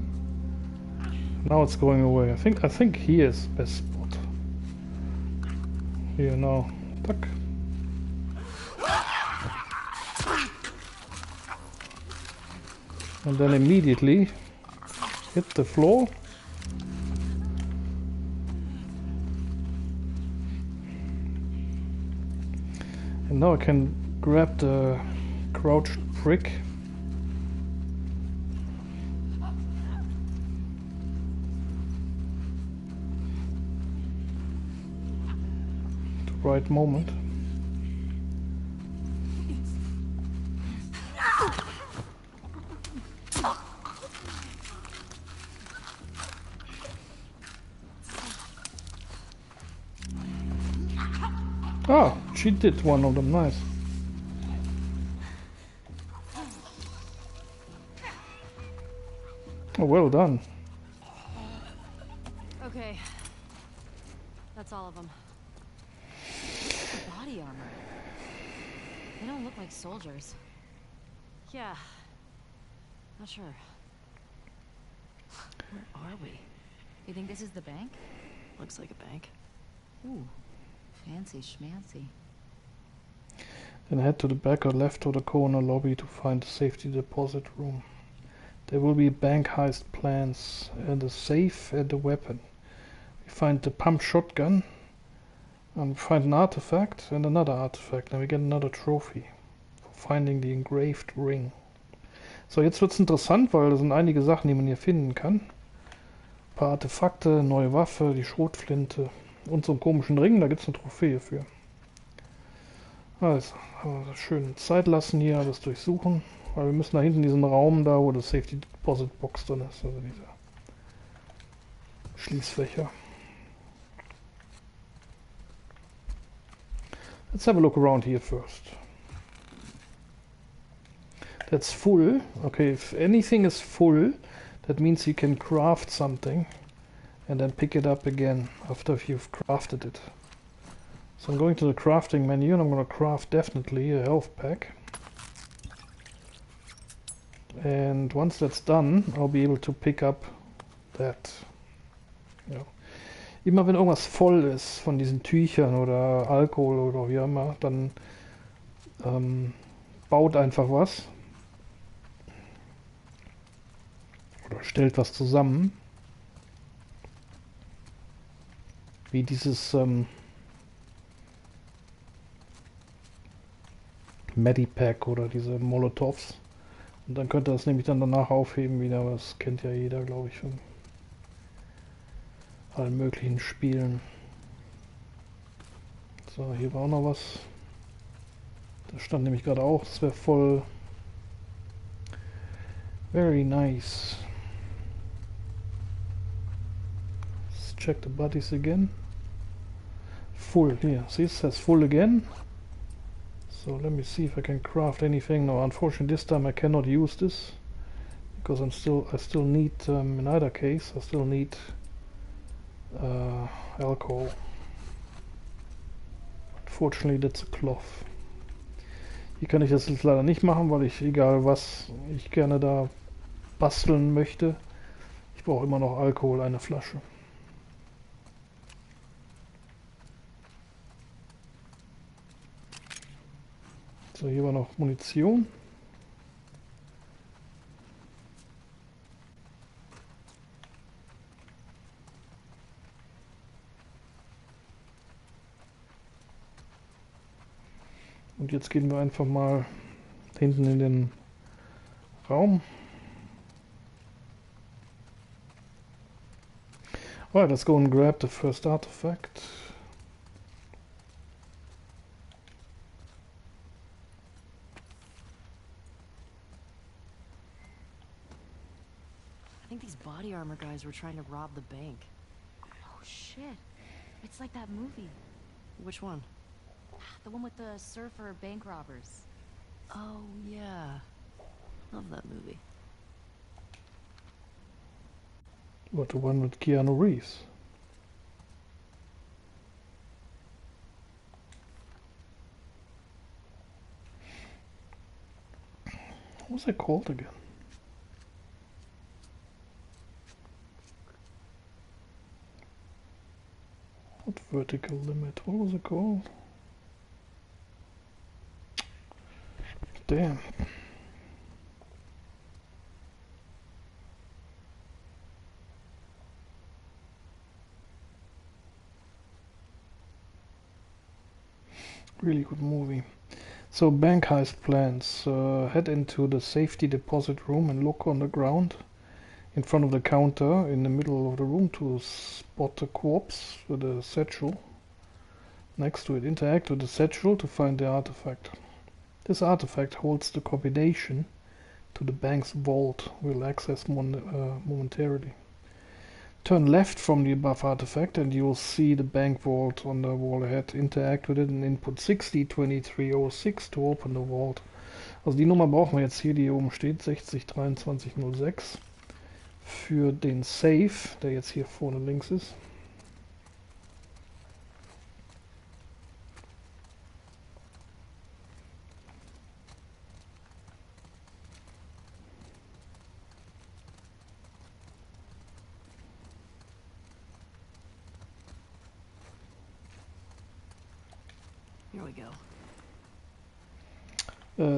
Now it's going away. I think here is the best spot. Here now. Tuck. And then immediately hit the floor. And now I can grab the crouched prick. At the right moment. Ah, she did one of them, nice. Oh, well done. Okay. That's all of them. Body armor. They don't look like soldiers. Yeah. Not sure. Where are we? You think this is the bank? Looks like a bank. Ooh, fancy schmancy. Then head to the back or left of the corner lobby to find the safety deposit room. There will be bank heist plans and a safe and a weapon. We find the pump shotgun and find an artifact and another artifact. Then we get another trophy for finding the engraved ring. So, jetzt wird's interessant, weil da sind einige Sachen, die man hier finden kann. Ein paar Artefakte, neue Waffe, die Schrotflinte und so einen komischen Ring, da gibt's eine Trophäe für. Also, schön Zeit lassen hier, alles durchsuchen, weil wir müssen da hinten diesen Raum da, wo das Safety Deposit Box drin ist, also dieser Schließfächer. Let's have a look around here first. That's full. Okay, if anything is full, that means you can craft something and then pick it up again after you've crafted it. So I'm going to the crafting menu and I'm going to craft definitely a health pack. And once that's done, I'll be able to pick up that. Ja. Immer wenn irgendwas voll ist von diesen Tüchern oder Alkohol oder wie immer, dann baut einfach was. Oder stellt was zusammen. wie dieses Medipack oder diese Molotovs. Und dann könnt ihr das nämlich dann danach aufheben wieder, aber das kennt ja jeder, glaube ich, von allen möglichen Spielen. So, hier war auch noch was. Das stand nämlich gerade auch, das wäre voll. Very nice. Let's check the buddies again. Full, here, see, it says full again. So let me see if I can craft anything. No, unfortunately this time I cannot use this because I still need, in either case, I still need alcohol. Unfortunately that's a cloth. Hier kann ich das jetzt leider nicht machen, weil ich, egal was ich gerne da basteln möchte, ich brauche immer noch Alkohol, eine Flasche. So, hier war noch Munition. Und jetzt gehen wir einfach mal hinten in den Raum. Alright, let's go and grab the first artifact. I think these body armor guys were trying to rob the bank. Oh shit. It's like that movie. Which one? The one with the surfer bank robbers. Oh, yeah. Love that movie. What, the one with Keanu Reeves? What was it called again? What vertical limit? What was it called? Damn. Really good movie. So, bank heist plans. Head into the safety deposit room and look on the ground in front of the counter in the middle of the room to spot a corpse with a satchel next to it. Interact with the satchel to find the artifact. This artifact holds the combination to the bank's vault. We'll access momentarily. Turn left from the above artifact and you'll see the bank vault on the wall ahead. Interact with it and input 602306 to open the vault. Also die Nummer brauchen wir jetzt hier, die hier oben steht, 602306, für den Safe, der jetzt hier vorne links ist. Here we go.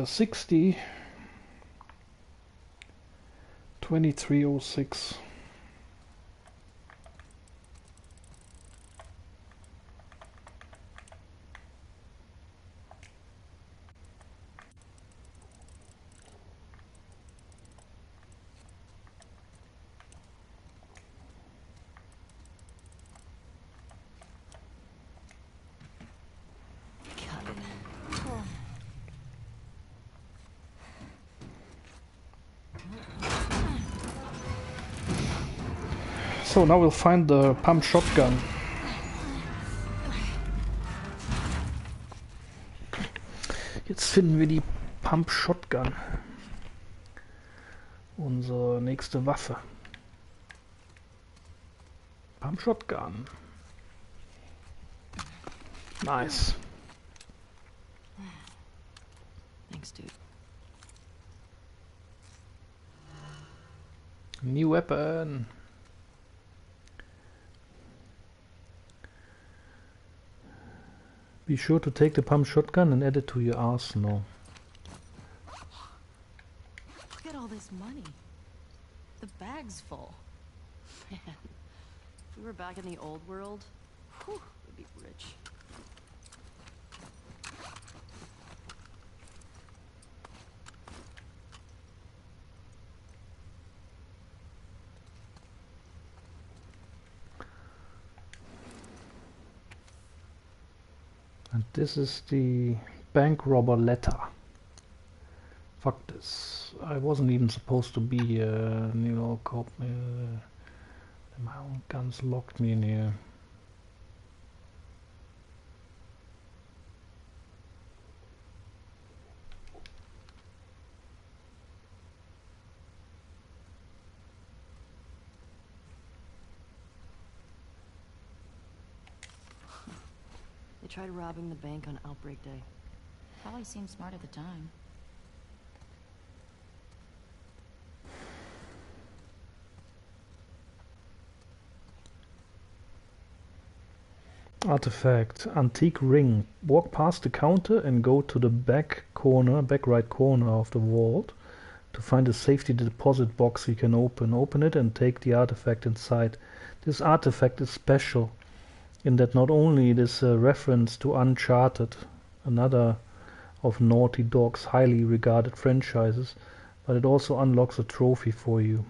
60 2306. So now we'll find the pump shotgun. Jetzt finden wir die Pump Shotgun. Unsere nächste Waffe. Pump Shotgun. Nice. Thanks, dude. New weapon. Be sure to take the pump shotgun and add it to your arsenal. Look at all this money. The bag's full. Man, if we were back in the old world, Whew, would be rich. And this is the bank robber letter. Fuck this. I wasn't even supposed to be here. New York cop. My own guns locked me in here. They tried robbing the bank on outbreak day. Probably seemed smart at the time. Artifact, antique ring. Walk past the counter and go to the back right corner of the vault to find a safety deposit box you can open. Open it and take the artifact inside. This artifact is special in that not only it is a reference to Uncharted, another of Naughty Dog's highly regarded franchises, but it also unlocks a trophy for you.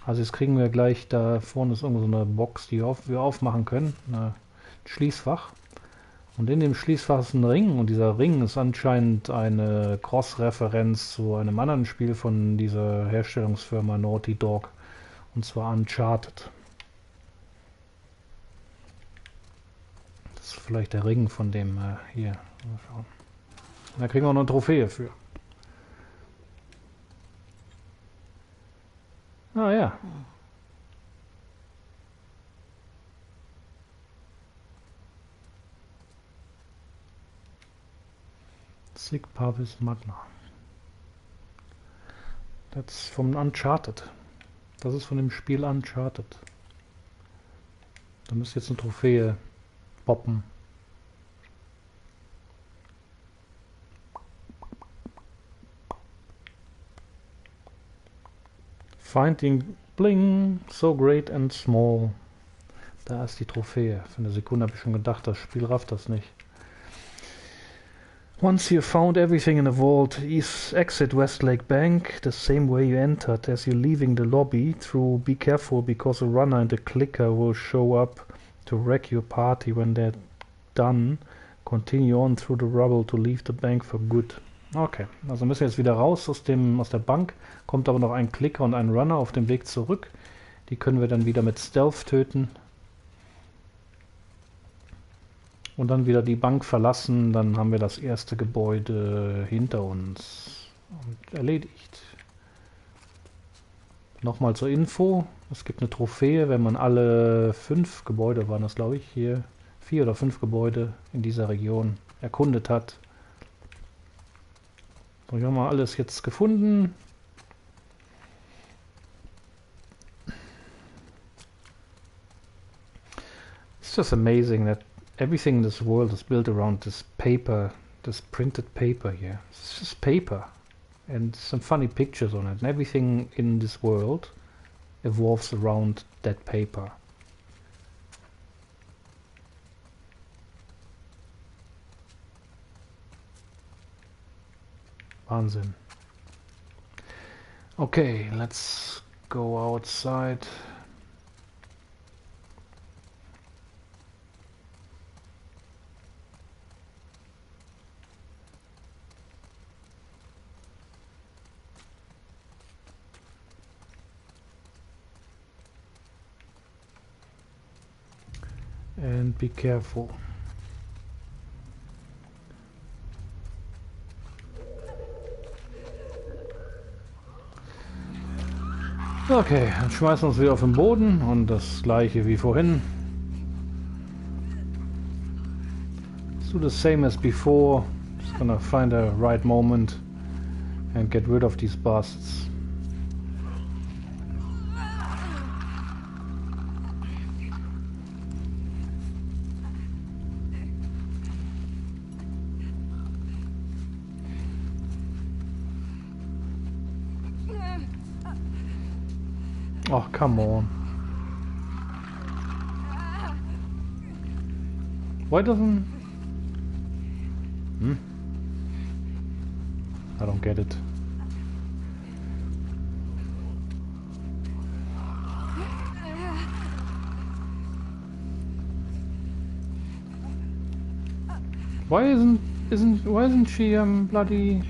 Also jetzt kriegen wir gleich, da vorne ist irgendwo so eine Box, die wir aufmachen können, ein Schließfach. Und in dem Schließfach ist ein Ring und dieser Ring ist anscheinend eine Cross-Referenz zu einem anderen Spiel von dieser Herstellungsfirma Naughty Dog, und zwar Uncharted. Das ist vielleicht der Ring von dem hier. Mal schauen. Da kriegen wir auch noch eine Trophäe für. Ah ja. Sig Parvis Magna. Das ist vom Uncharted. Das ist von dem Spiel Uncharted. Da müsste jetzt eine Trophäe poppen. Finding Bling, so great and small. Da ist die Trophäe. Für eine Sekunde habe ich schon gedacht, das Spiel rafft das nicht. Once you found everything in the vault, exit Westlake Bank the same way you entered. As you're leaving the lobby, be careful because a runner and a clicker will show up to wreck your party. When they're done, continue on through the rubble to leave the bank for good. Okay, also müssen wir jetzt wieder raus aus der Bank. Kommt aber noch ein Clicker und ein Runner auf dem Weg zurück. Die können wir dann wieder mit Stealth töten. Und dann wieder die Bank verlassen. Dann haben wir das erste Gebäude hinter uns. Und erledigt. Nochmal zur Info. Es gibt eine Trophäe, wenn man alle 5 Gebäude, waren das glaube ich, hier 4 oder 5 Gebäude in dieser Region erkundet hat. So, wir haben mal alles jetzt gefunden. It's just amazing that everything in this world is built around this paper, this printed paper here. It's just paper and some funny pictures on it. And everything in this world evolves around that paper. Wahnsinn. Okay, let's go outside. And be careful. Okay, dann schmeißen wir uns wieder auf den Boden und das gleiche wie vorhin. Let's do the same as before. Just gonna find a right moment and get rid of these bastards. Oh, come on. Why doesn't... I don't get it. Why isn't she bloody...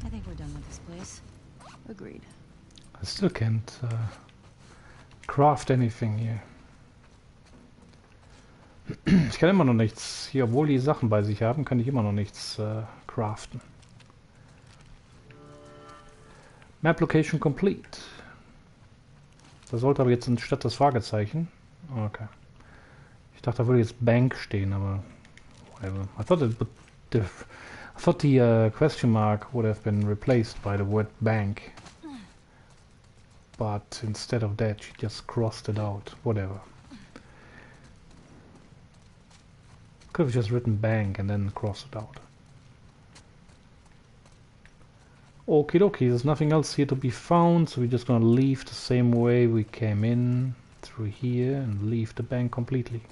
I think we're done with this place. Agreed. I still can't craft anything hier. Ich kann immer noch nichts, hier, obwohl die Sachen bei sich haben, kann ich immer noch nichts craften. Map Location complete. Da sollte aber jetzt statt das Fragezeichen. Okay. Ich dachte, da würde jetzt Bank stehen, aber whatever. I thought the question mark would have been replaced by the word bank. But instead of that, she just crossed it out. Whatever. Could have just written bank and then crossed it out. Okie dokie, there's nothing else here to be found, so we're just gonna leave the same way we came in, through here, and leave the bank completely.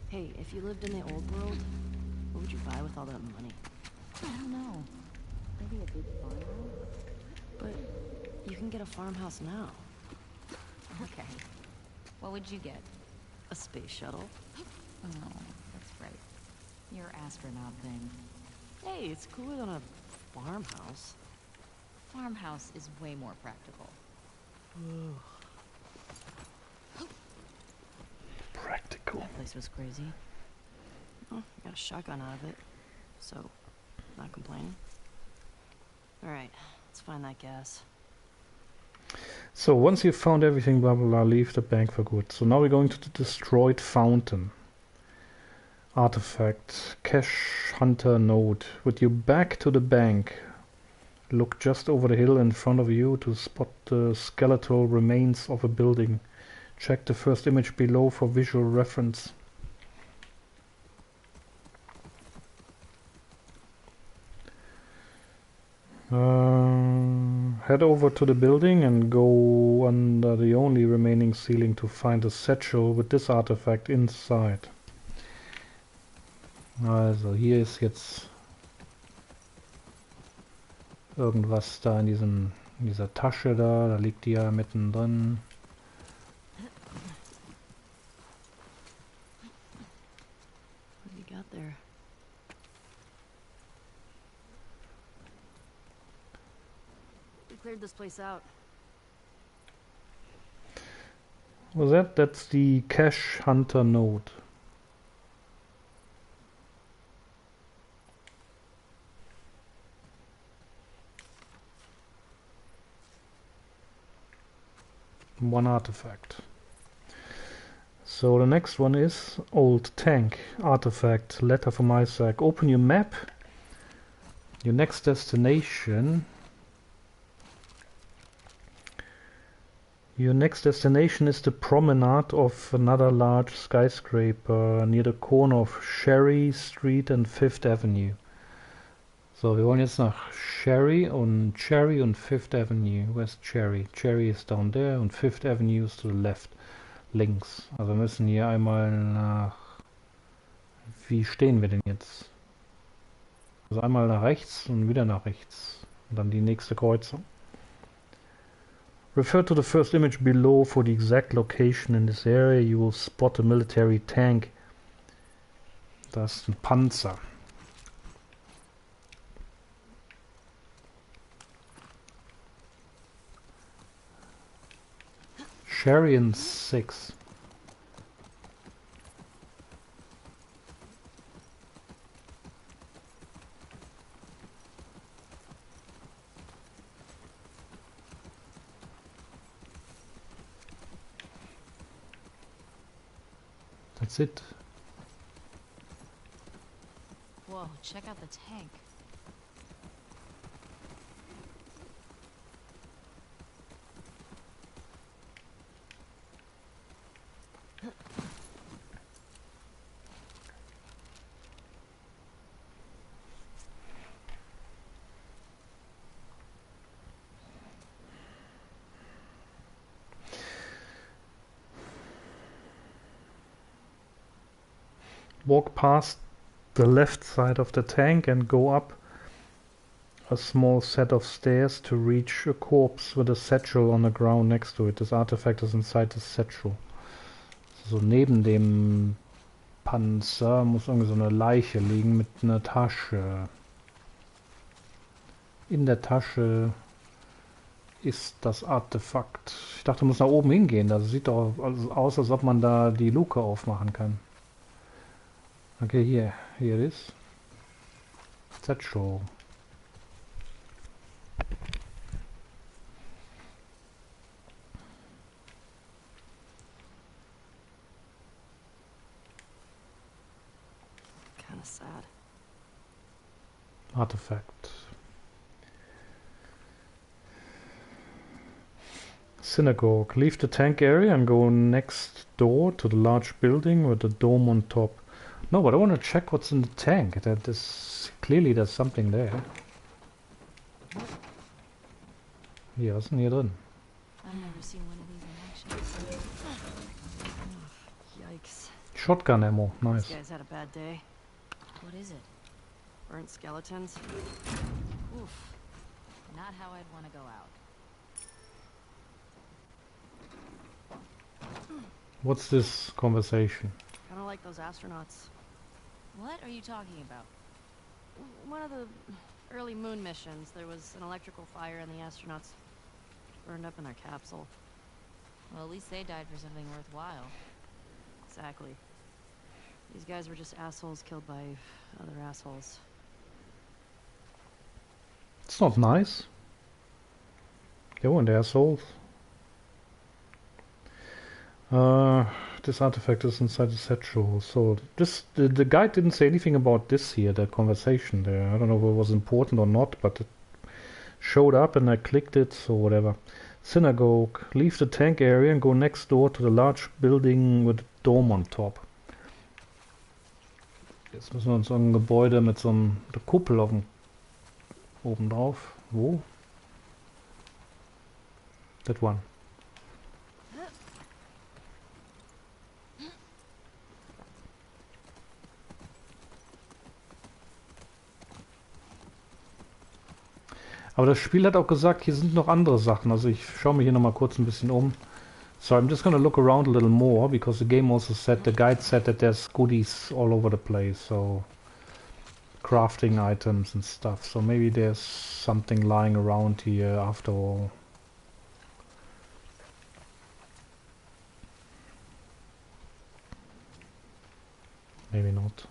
Hey, if you lived in the old world, what would you buy with all that money? I don't know. Maybe a big farmhouse? But you can get a farmhouse now. Okay. What would you get? A space shuttle. Oh, that's right. Your astronaut thing. Hey, it's cooler than a farmhouse. Farmhouse is way more practical. Practical. That place was crazy. Well, got a shotgun out of it, so not complaining. All right, let's find that gas. So once you've found everything, blah blah blah, leave the bank for good. So now we're going to the destroyed fountain. Artifact, cache hunter node. With you back to the bank, look just over the hill in front of you to spot the skeletal remains of a building. Check the first image below for visual reference. Head over to the building and go under the only remaining ceiling to find a satchel with this artifact inside. Also hier ist jetzt irgendwas da in dieser Tasche da liegt die ja mittendrin. What have you got there? We cleared this place out. Was that's the cache hunter node. One artifact. So the next one is old tank artifact, letter from Isaac. Open your map. Your next destination. Your next destination is the promenade of another large skyscraper near the corner of Cherry Street and Fifth Avenue. So, wir wollen jetzt nach Cherry und Fifth Avenue. Where's Cherry? Cherry is down there and Fifth Avenue is to the left. links. Also wir müssen hier einmal nach... Wie stehen wir denn jetzt? Also einmal nach rechts und wieder nach rechts. Und dann die nächste Kreuzung. Refer to the first image below for the exact location in this area. You will spot a military tank. Das ist ein Panzer. Sharian 6. That's it. Whoa, check out the tank. Walk past the left side of the tank and go up a small set of stairs to reach a corpse with a satchel on the ground next to it. This artifact is inside the satchel. So neben dem Panzer muss irgendwie so eine Leiche liegen mit einer Tasche. In der Tasche ist das Artefakt. Ich dachte, man muss nach oben hingehen. Das sieht doch aus, als ob man da die Luke aufmachen kann. Okay, here it is. Satchel. Kinda sad. Artifact. Synagogue. Leave the tank area and go next door to the large building with the dome on top. No, but I want to check what's in the tank. That is clearly there's something there. Hier, was ist denn hier drin? I've never seen one of these in action. Yikes. Shotgun ammo. Nice. These guys had a bad day. What is it? Burnt skeletons. Oof. Not how I'd want to go out. What's this conversation? Kinda like those astronauts. What are you talking about? One of the early moon missions, there was an electrical fire and the astronauts burned up in their capsule. Well, at least they died for something worthwhile. Exactly. These guys were just assholes killed by other assholes. It's not nice. They weren't assholes. This artifact is inside the satchel. So the guide didn't say anything about this here, the conversation there. I don't know if it was important or not, but it showed up and I clicked it, so whatever. Synagogue. Leave the tank area and go next door to the large building with a dome on top. Jetzt müssen wir uns ein Gebäude mit so einer Kuppel auf dem, oben drauf. Wo? That one. Aber das Spiel hat auch gesagt, hier sind noch andere Sachen. Also ich schaue mich hier nochmal kurz ein bisschen um. So I'm just gonna look around a little more, because the game also said, the guide said that there's goodies all over the place. So crafting items and stuff. So maybe there's something lying around here after all. Maybe not.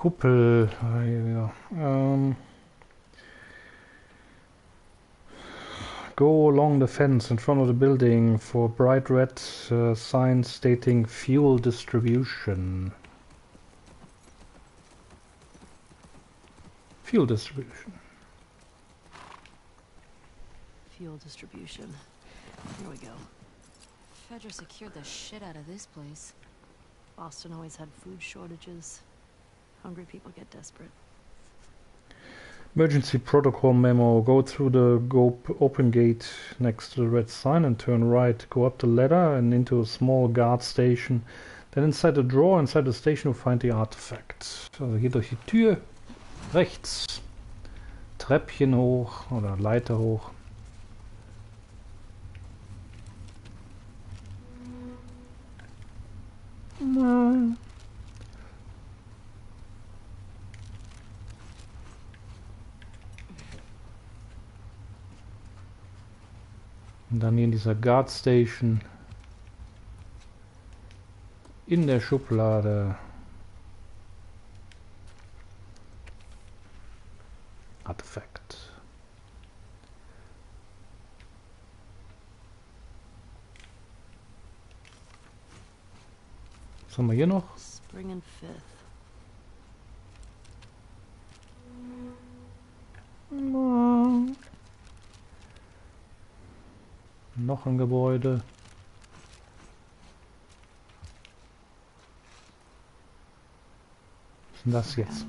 Kuppel. Ja. Go along the fence in front of the building for bright red sign stating fuel distribution. Fuel distribution. Fuel distribution. Here we go. Fedra secured the shit out of this place. Boston always had food shortages. Hungry people get desperate. Emergency protocol memo. Go through the open gate next to the red sign and turn right. Go up the ladder and into a small guard station. Then inside the drawer inside the station you'll find the artifact. Also geht durch die Tür rechts. Treppchen hoch oder Leiter hoch. Und dann hier in dieser Guard Station in der Schublade Artefakt. Was haben wir hier noch? Spring and Fifth. Noch ein Gebäude. Was ist denn das jetzt?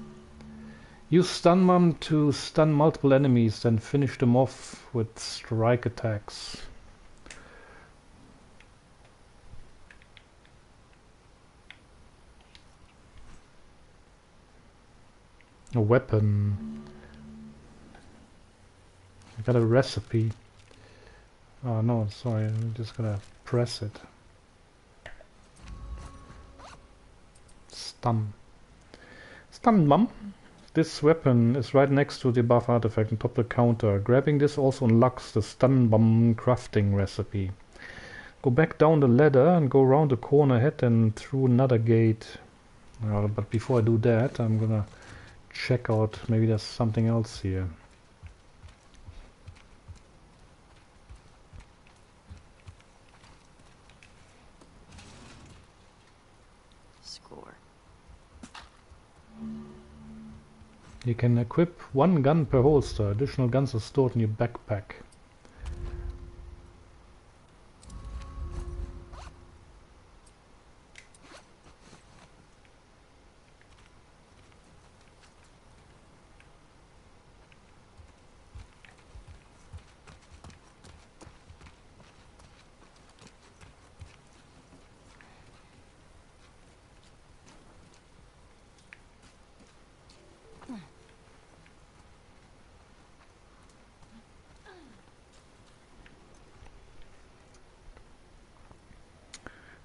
Use stun mom to stun multiple enemies, then finish them off with strike attacks. A weapon. I got a recipe. Oh no, sorry, I'm just gonna press it. Stun. Stun mom. This weapon is right next to the above artifact on top of the counter. Grabbing this also unlocks the stun bomb crafting recipe. Go back down the ladder and go around the corner ahead and through another gate. But before I do that, I'm gonna check out, maybe there's something else here. Score. You can equip one gun per holster. Additional guns are stored in your backpack.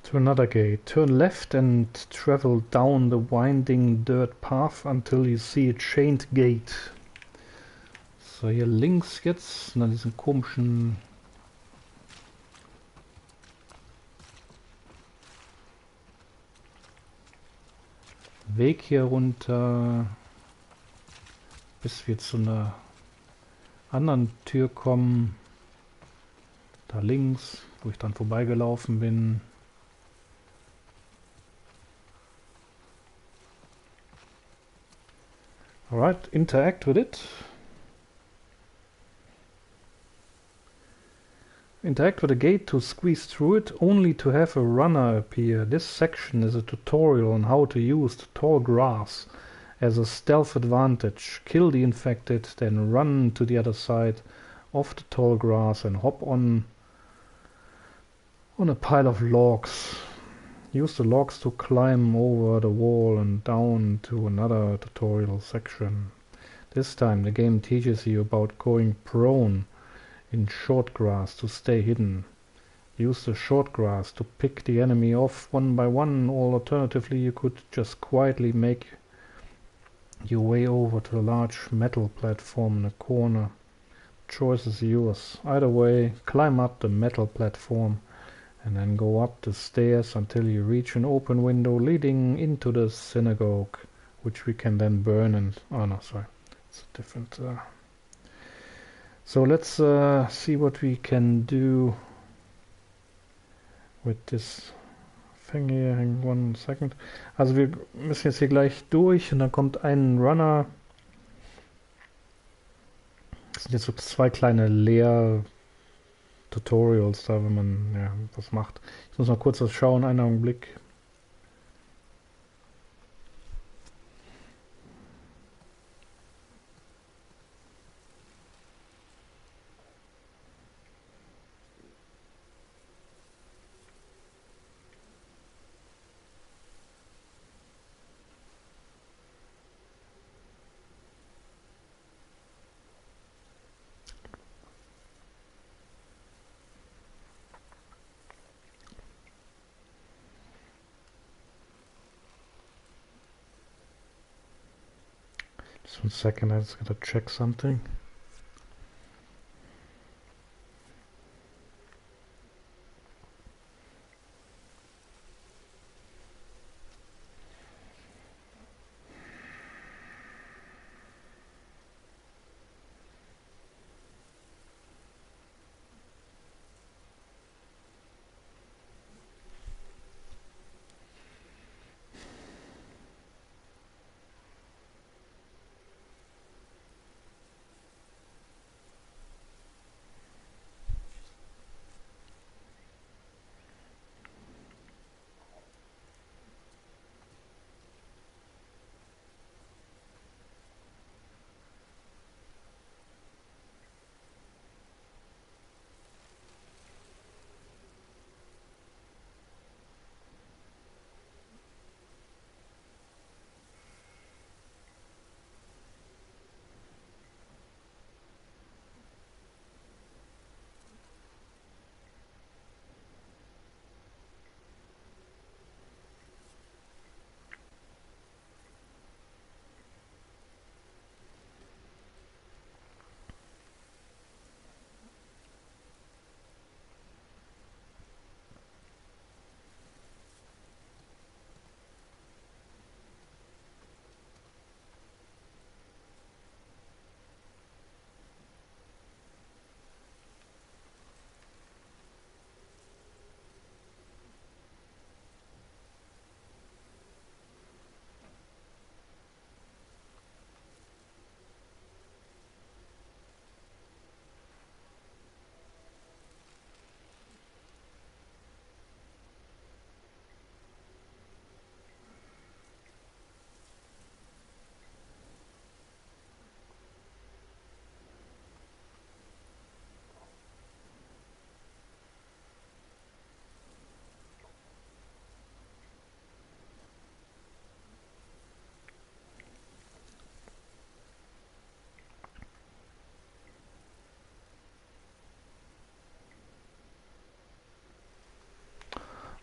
To another gate. Turn left and travel down the winding dirt path until you see a chained gate. So hier links jetzt, nach diesem komischen Weg hier runter, bis wir zu einer anderen Tür kommen. Da links, wo ich dann vorbeigelaufen bin. Alright, interact with it. Interact with the gate to squeeze through it, only to have a runner appear. This section is a tutorial on how to use the tall grass as a stealth advantage. Kill the infected, then run to the other side of the tall grass and hop on a pile of logs. Use the logs to climb over the wall and down to another tutorial section. This time the game teaches you about going prone in short grass to stay hidden. Use the short grass to pick the enemy off one by one, or alternatively you could just quietly make your way over to the large metal platform in the corner. Choice is yours. Either way, climb up the metal platform and then go up the stairs until you reach an open window leading into the synagogue. which we can then burn and... Oh no, sorry. It's a different... So let's see what we can do with this thing hier. Hang one second. Also wir müssen jetzt hier gleich durch und dann kommt ein Runner. Das sind jetzt so 2 kleine Lehr-Tutorials da, wenn man ja, was macht. Ich muss mal kurz was schauen, einen Augenblick. Just 1 second, I just gotta check something.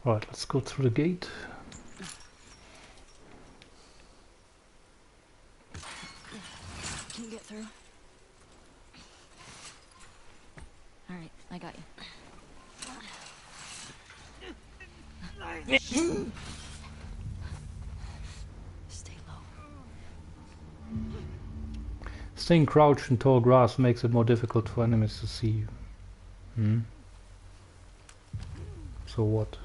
Right, let's go through the gate. Can you get through? All right, I got you. Stay low. Staying crouched in tall grass makes it more difficult for enemies to see you. Hmm? So what?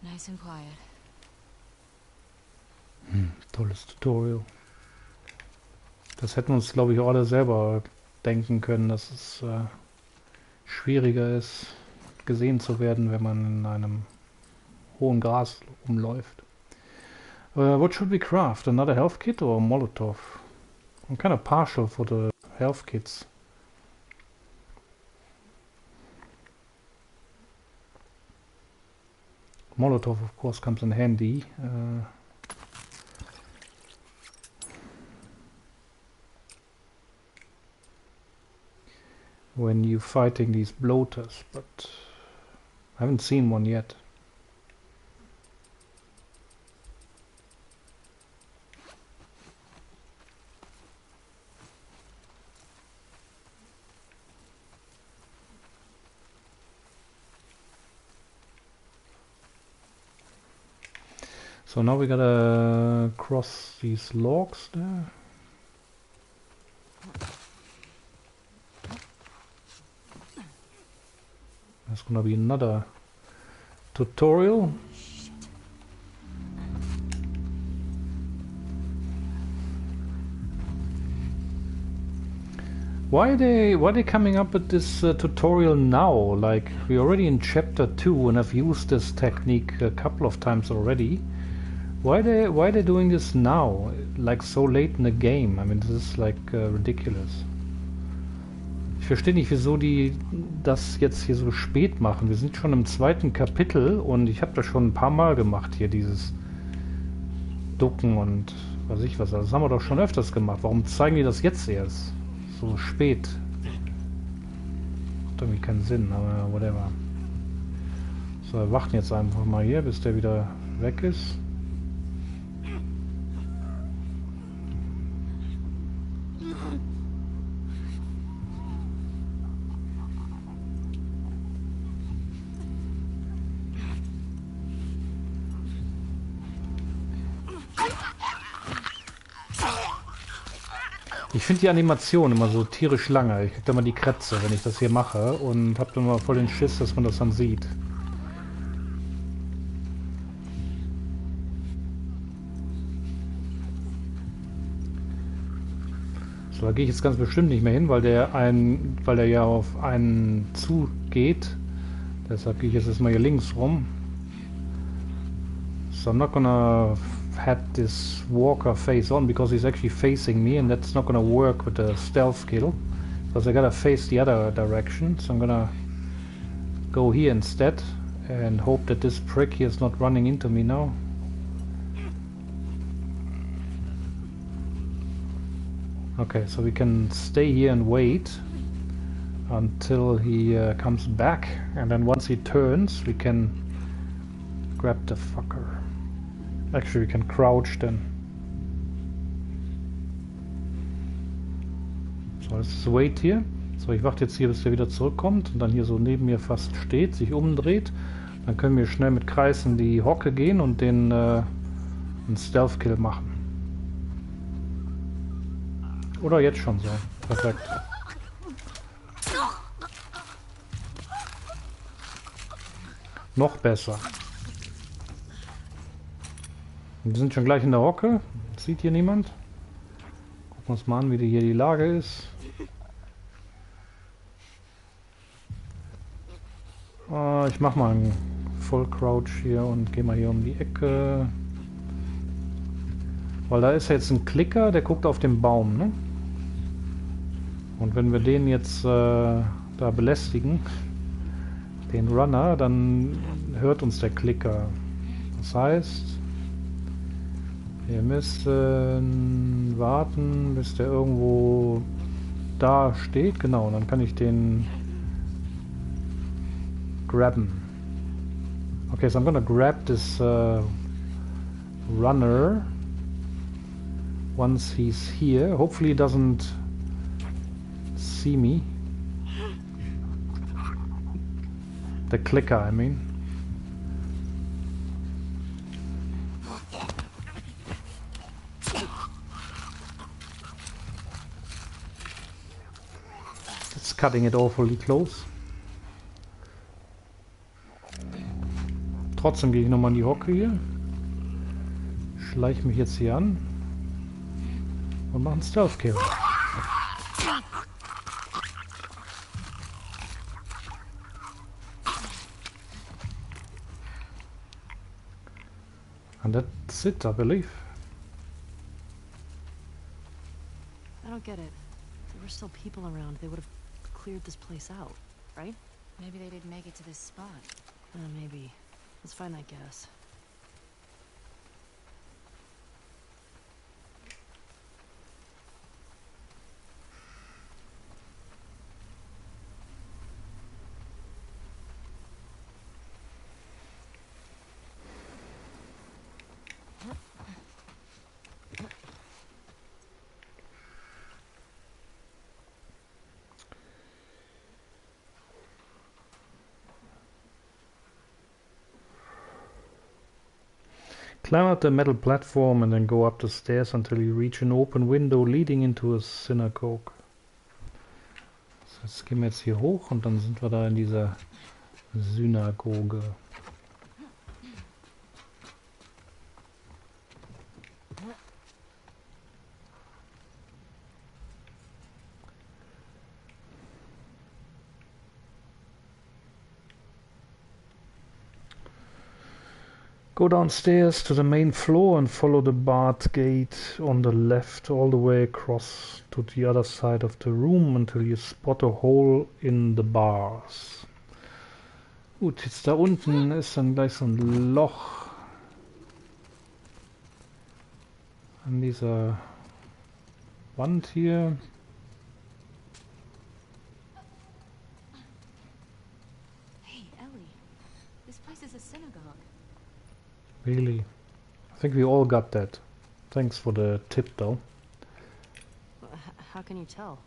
Nice and quiet. Tolles Tutorial. Das hätten wir uns, glaube ich, auch alle selber denken können, dass es schwieriger ist, gesehen zu werden, wenn man in einem hohen Gras rumläuft. What should we craft? Another health kit or a Molotov? I'm kind of partial for the health kits. Molotov, of course, comes in handy. When you're fighting these bloaters, but I haven't seen one yet. So now we gotta cross these logs there. There's gonna be another tutorial. Why are they coming up with this tutorial now? Like, we're already in chapter 2 and I've used this technique a couple of times already. Why are they doing this now? Like so late in the game? I mean, this is like ridiculous. Ich verstehe nicht, wieso die das jetzt hier so spät machen. Wir sind schon im 2. Kapitel und ich habe das schon ein paar Mal gemacht hier, dieses Ducken und was ich was. Also das haben wir doch schon öfters gemacht. Warum zeigen die das jetzt erst? So spät. Macht irgendwie keinen Sinn, aber whatever. So, wir warten jetzt einfach mal hier, bis der wieder weg ist. Ich finde die Animation immer so tierisch lange. Ich krieg da mal die Krätze, wenn ich das hier mache und hab dann mal voll den Schiss, dass man das dann sieht. So, da gehe ich jetzt ganz bestimmt nicht mehr hin, weil der ja auf einen zugeht. Deshalb gehe ich jetzt erstmal hier links rum. So I'm not gonna had this walker face on because he's actually facing me, and that's not gonna work with the stealth kill because I gotta face the other direction. So I'm gonna go here instead and hope that this prick here is not running into me now. Okay, so we can stay here and wait until he comes back, and then once he turns we can grab the fucker. Actually, we can crouch then. So, das ist Wait hier. So, ich warte jetzt hier, bis der wieder zurückkommt und dann hier so neben mir fast steht, sich umdreht. Dann können wir schnell mit Kreis in die Hocke gehen und den einen Stealth-Kill machen. Oder jetzt schon so. Perfekt. Noch besser. Wir sind schon gleich in der Hocke. Sieht hier niemand. Gucken wir uns mal an, wie hier die Lage ist. Ich mache mal einen Full Crouch hier und gehe mal hier um die Ecke. Weil da ist jetzt ein Klicker, der guckt auf den Baum, ne? Und wenn wir den jetzt da belästigen, den Runner, dann hört uns der Klicker. Das heißt, wir müssen warten, bis der irgendwo da steht. Genau, dann kann ich den grabben. Okay, so I'm gonna grab this runner once he's here. Hopefully he doesn't see me. The clicker, I mean. It's cutting it awfully close. Trotzdem gehe ich nochmal in die Hocke hier. Schleiche mich jetzt hier an. Und mache einen Stealth-Kill. And that's it, I believe. I don't get it. If there were still people around, they would have cleared this place out, right? Maybe they didn't make it to this spot. Maybe. Let's find that gas. Climb up the metal platform and then go up the stairs until you reach an open window leading into a synagogue. So, jetzt gehen wir jetzt hier hoch und dann sind wir da in dieser Synagoge. Go downstairs to the main floor and follow the barred gate on the left all the way across to the other side of the room until you spot a hole in the bars. Gut, jetzt da unten ist dann gleich so ein Loch an dieser Wand hier. Hey, Ellie. This place is a synagogue. Really? I think we all got that. Thanks for the tip though. How can you tell?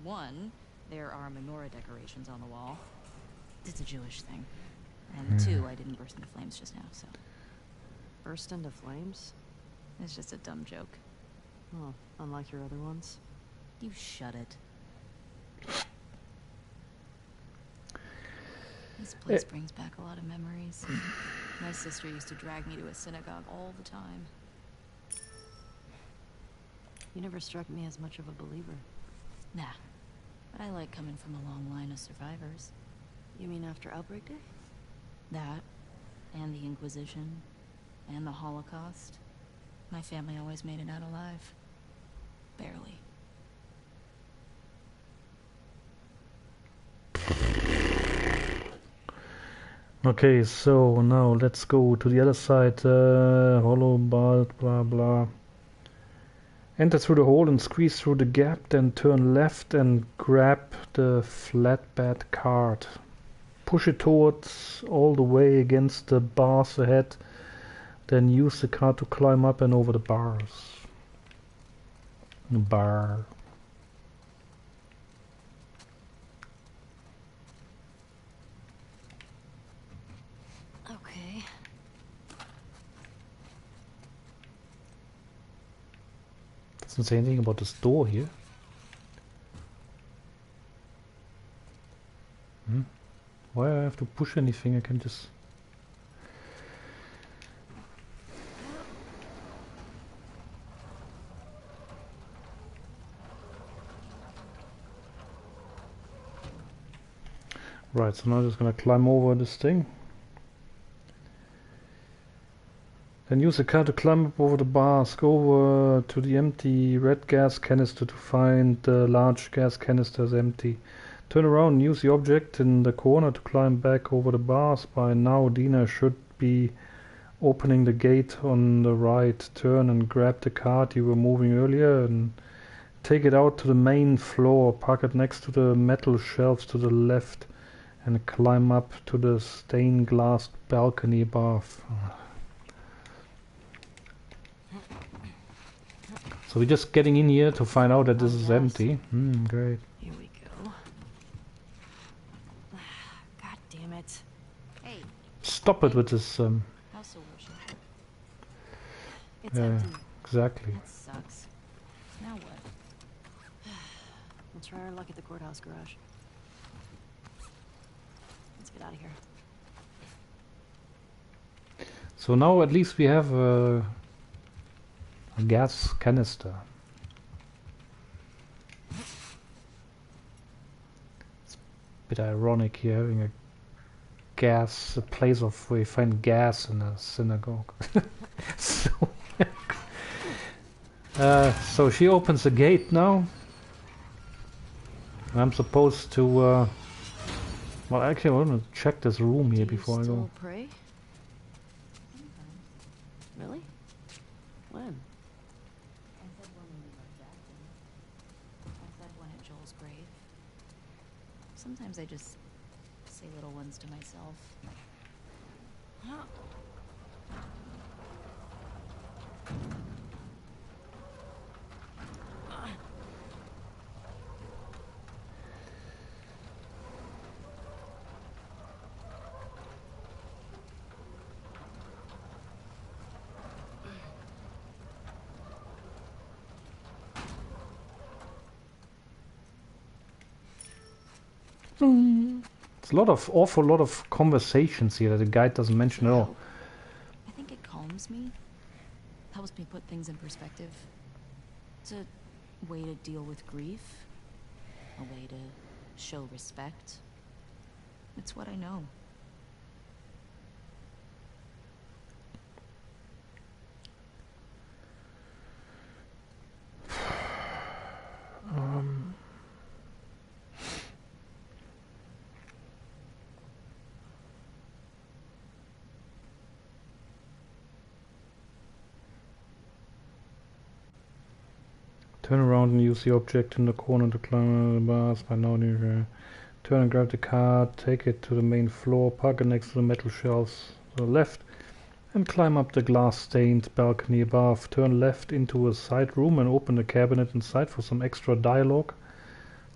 One, there are menorah decorations on the wall. It's a Jewish thing. And two, I didn't burst into flames just now, so Burst into flames? it's just a dumb joke. Oh, unlike your other ones? You shut it. This place brings back a lot of memories. My sister used to drag me to a synagogue all the time. You never struck me as much of a believer. Nah, but I like coming from a long line of survivors. You mean after Outbreak Day? That, and the Inquisition, and the Holocaust. My family always made it out alive. Barely. Okay, so now let's go to the other side. Hollow bar, blah blah. Enter through the hole and squeeze through the gap, then turn left and grab the flatbed cart. Push it towards all the way against the bars ahead, then use the cart to climb up and over the bars. The bar. Okay. Doesn't say anything about this door here. Why do I have to push anything? I can just... Right, so now I'm just gonna climb over this thing. Then use the car to climb up over the bars. Go over to the empty red gas canister to find the large gas canister is empty. Turn around and use the object in the corner to climb back over the bars. By now Dina should be opening the gate on the right. Turn and grab the cart you were moving earlier and take it out to the main floor. Park it next to the metal shelves to the left and climb up to the stained glass balcony above. So we're just getting in here to find out that this is empty. Great. Here we go. God damn it. Hey, Stop it with this. house of worship. It's Yeah, empty. exactly. That sucks. Now what? We'll try our luck at the courthouse garage. Let's get out of here. So now at least we have a gas canister. It's a bit ironic here having a place of where you find gas in a synagogue. So, so she opens the gate now. I'm supposed to, well, Well, actually, I want to check this room here Do you before I still go. pray? Really? When? I said one when we left Jackson. I said one at Joel's grave. Sometimes I just say little ones to myself. It's a lot of, awful lot of conversations here that the guide doesn't mention at all. I think it calms me. Helps me put things in perspective. It's a way to deal with grief. A way to show respect. It's what I know. Turn around and use the object in the corner to climb the bars. By now, turn and grab the card, take it to the main floor, park it next to the metal shelves to the left, and climb up the glass-stained balcony above. Turn left into a side room and open the cabinet inside for some extra dialogue.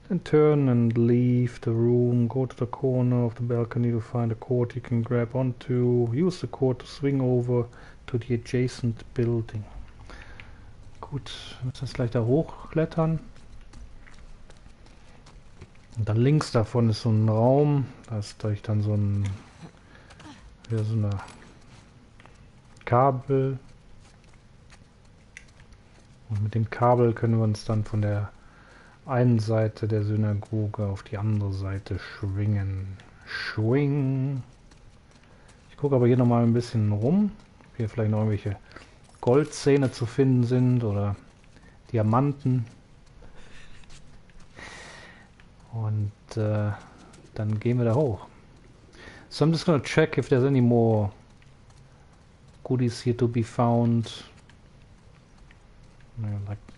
Then turn and leave the room. Go to the corner of the balcony to find a cord you can grab onto. Use the cord to swing over to the adjacent building. Gut, müssen jetzt gleich da hochklettern. Und dann links davon ist so ein Raum. Da ist durch dann so ein... Wieder so eine Kabel. Und mit dem Kabel können wir uns dann von der einen Seite der Synagoge auf die andere Seite schwingen. Schwing. Ich gucke aber hier nochmal ein bisschen rum. Ob hier vielleicht noch irgendwelche Goldzähne zu finden sind oder Diamanten. Und dann gehen wir da hoch. So I'm just gonna check if there's any more goodies here to be found.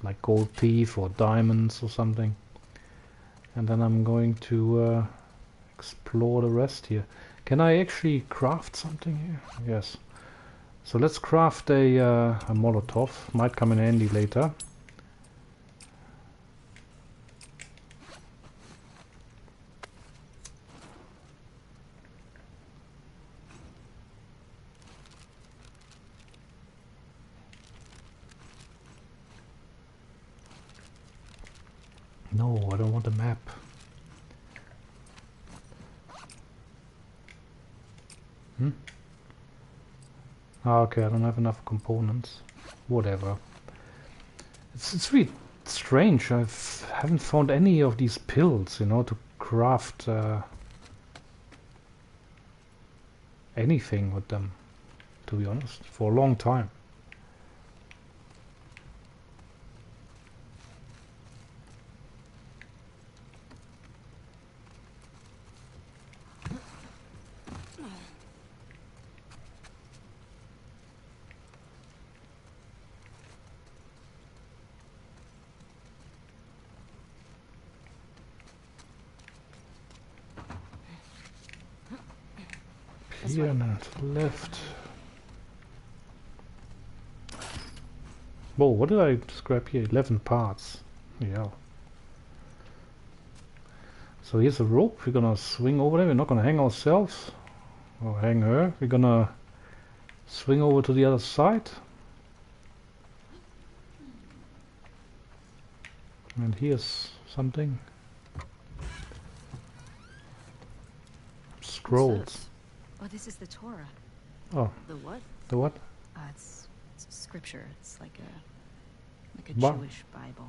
Like gold teeth or diamonds or something. And then I'm going to explore the rest here. Can I actually craft something here? Yes. So let's craft a Molotov. Might come in handy later. No, I don't want a map. Okay, I don't have enough components. Whatever. It's really strange. I haven't found any of these pills, you know, to craft anything with them, to be honest, for a long time. Here and to the left. Whoa, what did I scrap here? 11 parts. Yeah. So here's a rope. We're gonna swing over there. We're not gonna hang ourselves or hang her. We're gonna swing over to the other side. And here's something. Scrolls. Oh, this is the Torah. Oh, The what? the what? It's scripture. It's like a What? Jewish Bible.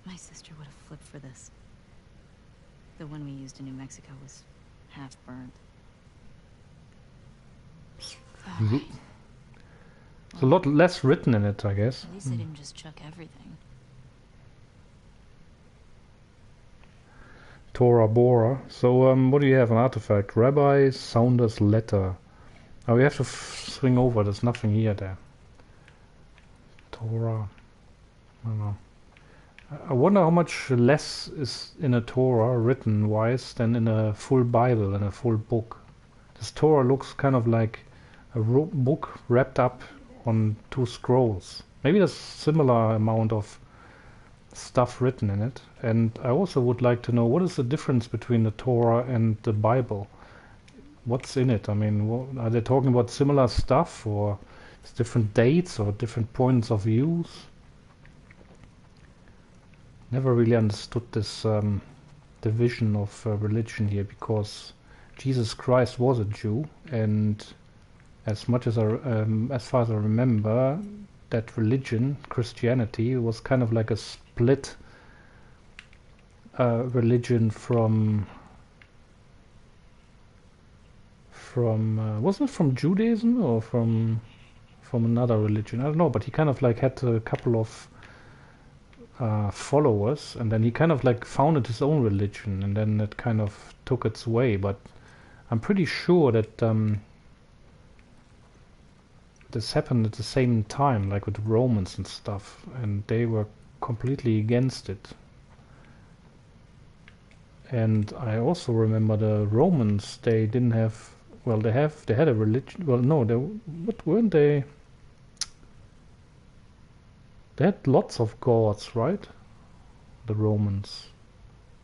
My sister would have flipped for this. The one we used in New Mexico was half burned. There's a lot less written in it, I guess. At least I didn't just chuck everything. Tora Bora. So what do you have? An artifact. Rabbi Saunders' letter. Oh, we have to swing over. There's nothing here there. Torah. I don't know. I wonder how much less is in a Torah written wise than in a full Bible and a full book. This Torah looks kind of like a book wrapped up on 2 scrolls. Maybe there's a similar amount of stuff written in it. And I also would like to know, what is the difference between the Torah and the Bible? What's in it? I mean, are they talking about similar stuff, or it's different dates or different points of views? Never really understood this division of religion here, because Jesus Christ was a Jew, and as much as as far as I remember, that religion, Christianity, was kind of like a split religion from wasn't it from Judaism or from another religion? I don't know, but he kind of like had a couple of followers, and then he kind of like founded his own religion, and then it kind of took its way. But I'm pretty sure that this happened at the same time, like with the Romans and stuff, and they were completely against it. And I also remember the Romans, they didn't have, well, they had a religion. Well, no, what weren't they? They had lots of gods, right? The Romans.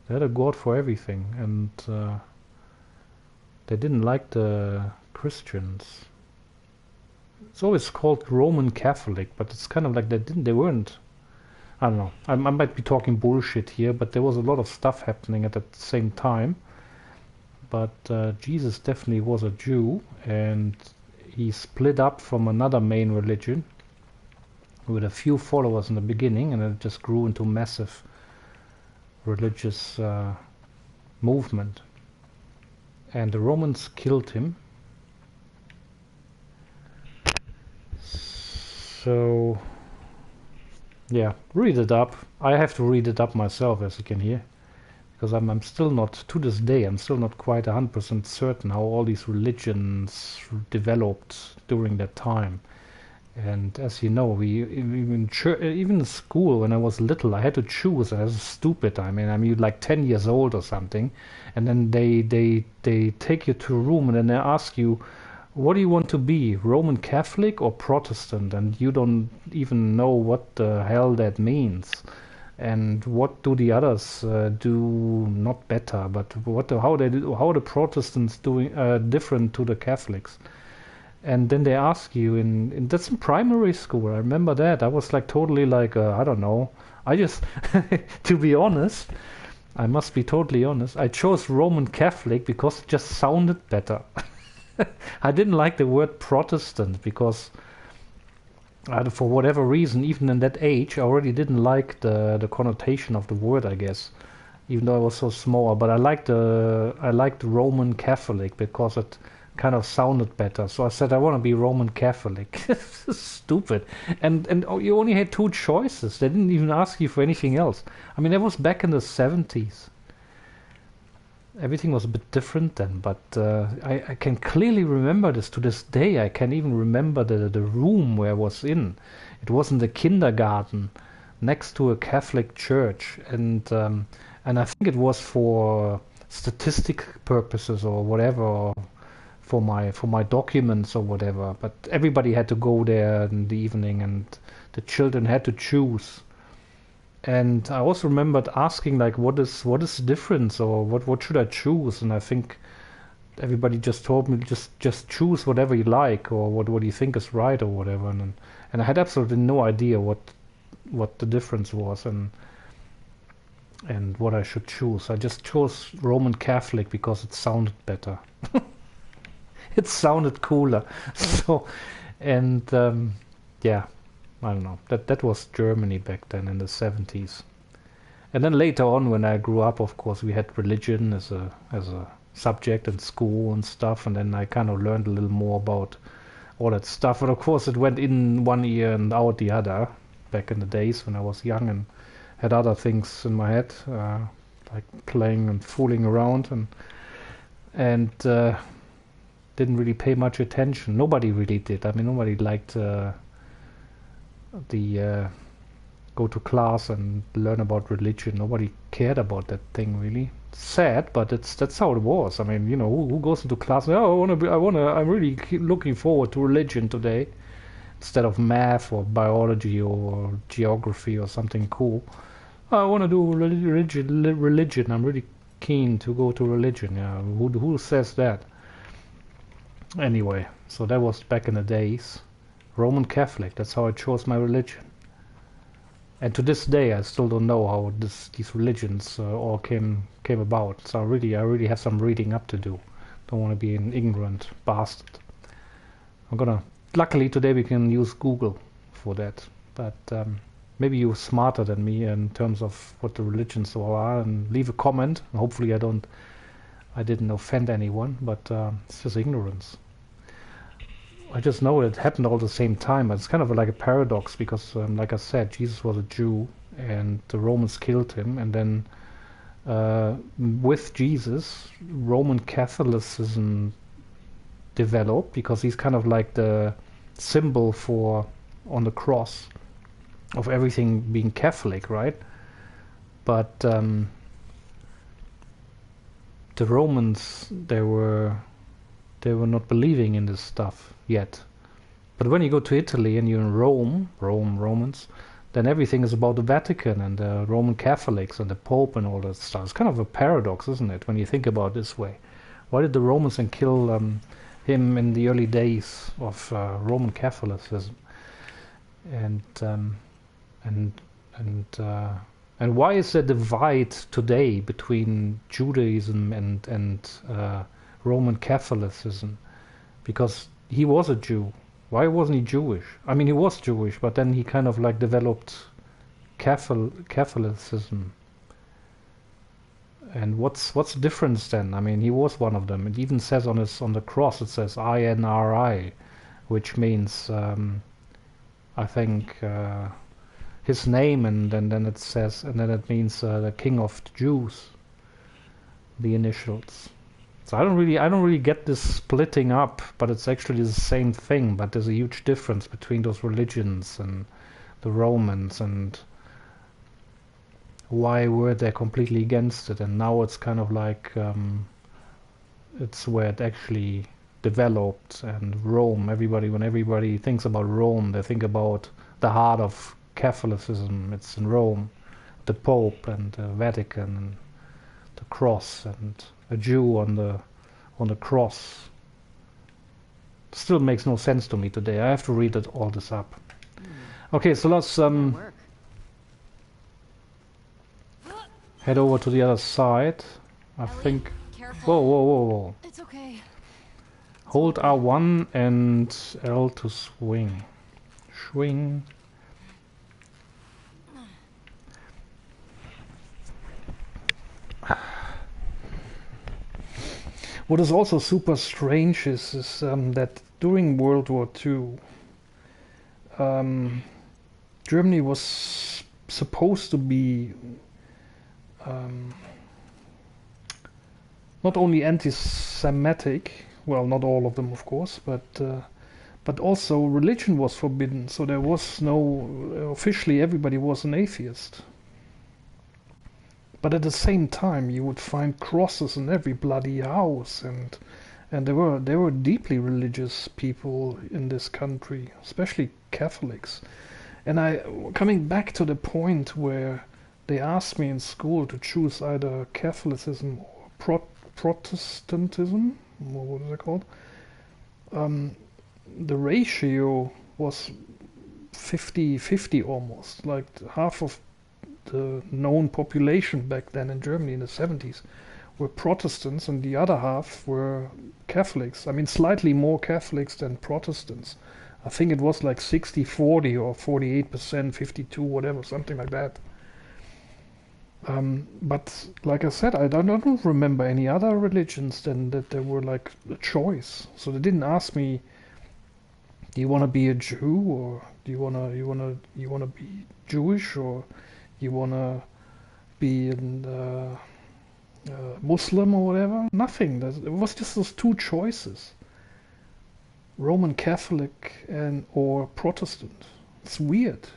They had a god for everything, and they didn't like the Christians. It's always called Roman Catholic, but it's kind of like they weren't. I don't know. I might be talking bullshit here, but there was a lot of stuff happening at the same time. But Jesus definitely was a Jew, and he split up from another main religion with a few followers in the beginning, and it just grew into massive religious movement. And the Romans killed him. So yeah, read it up. I have to read it up myself, as you can hear, because I'm still not, to this day, I'm still not quite 100% certain how all these religions developed during that time. And as you know, even in school, when I was little, I had to choose. I was stupid. I mean, like 10 years old or something, and then they take you to a room, and then they ask you, what do you want to be, Roman Catholic or Protestant? And you don't even know what the hell that means. And what do the others do? Not better, but how the Protestants doing different to the Catholics? And then they ask you in that's in primary school. I remember that. I was like totally like I don't know. I just to be honest, I must be totally honest. I chose Roman Catholic because it just sounded better. I didn't like the word Protestant because for whatever reason, even in that age, I already didn't like the connotation of the word, I guess, even though I was so small. But I liked Roman Catholic because it kind of sounded better. So I said I want to be Roman Catholic. Stupid. And you only had 2 choices. They didn't even ask you for anything else. I mean, that was back in the 70s. Everything was a bit different then, but I can clearly remember this to this day. I can even remember the room where I was in. It was in the kindergarten next to a Catholic church, and I think it was for statistic purposes or whatever, or for my documents or whatever. But everybody had to go there in the evening, and the children had to choose. And I also remembered asking, like, what is the difference, or what should I choose? And I think everybody just told me just choose whatever you like, or what you think is right, or whatever. And I had absolutely no idea what the difference was and what I should choose. I just chose Roman Catholic because it sounded better. It sounded cooler. So, and yeah. I don't know. That was Germany back then in the 70s. And then later on, when I grew up, of course, we had religion as a subject in school and stuff. And then I kind of learned a little more about all that stuff. And of course, it went in one ear and out the other back in the days when I was young and had other things in my head. I like playing and fooling around, and didn't really pay much attention. Nobody really did. I mean, nobody liked the go to class and learn about religion. Nobody cared about that thing really. Sad, but that's how it was. I mean, you know, who goes into class? Oh, I'm really looking forward to religion today, instead of math or biology or geography or something cool. I want to do religion. I'm really keen to go to religion. Yeah, who says that? Anyway, so that was back in the days. Roman Catholic. That's how I chose my religion. And to this day, I still don't know how these religions all came about. So I really have some reading up to do. Don't want to be an ignorant bastard. Luckily today we can use Google for that. But maybe you're smarter than me in terms of what the religions all are, and leave a comment. And hopefully I didn't offend anyone, but it's just ignorance. I just know it happened all at the same time. It's kind of like a paradox because, like I said, Jesus was a Jew and the Romans killed him. And then with Jesus, Roman Catholicism developed because he's kind of like the symbol on the cross of everything being Catholic, right? But the Romans, they were not believing in this stuff yet. But when you go to Italy and you're in Romans, then everything is about the Vatican and the Roman Catholics and the Pope and all that stuff. It's kind of a paradox, isn't it, when you think about it this way? Why did the Romans then kill him in the early days of Roman Catholicism? And why is there divide today between Judaism and Roman Catholicism? Because he was a Jew. Why wasn't he Jewish? I mean, he was Jewish, but then he kind of like developed Catholicism. And what's the difference then? I mean, he was one of them. It even says on the cross, it says INRI, which means I think his name, and then it says, and then it means the King of the Jews, the initials. So I don't really get this splitting up, but it's actually the same thing. But there's a huge difference between those religions and the Romans, and why were they completely against it? And now it's kind of like it's where it actually developed. And Rome, when everybody thinks about Rome, they think about the heart of Catholicism. It's in Rome, the Pope and the Vatican and the cross and a Jew on the cross. Still makes no sense to me today. I have to read all this up. Okay, so let's head over to the other side. I think. Careful. Whoa. It's okay. Hold R1 and L to swing. Swing. What is also super strange is that during World War II, Germany was supposed to be not only anti-Semitic, well, not all of them, of course, but also religion was forbidden. So there was officially everybody was an atheist. But at the same time, you would find crosses in every bloody house, and there were deeply religious people in this country, especially Catholics. And coming back to the point where they asked me in school to choose either Catholicism or Protestantism, or what is it called? The ratio was 50-50 almost, like half of the known population back then in Germany in the 70s were Protestants and the other half were Catholics. I mean, slightly more Catholics than Protestants. I think it was like 60-40 or 48%, 52, whatever, something like that. But like I said, I don't remember any other religions than that there were like a choice. So they didn't ask me, do you want to be a Jew, or do you want to be Jewish, or you want to be Muslim or whatever. Nothing. It was just those two choices: Roman Catholic and or Protestant. It's weird.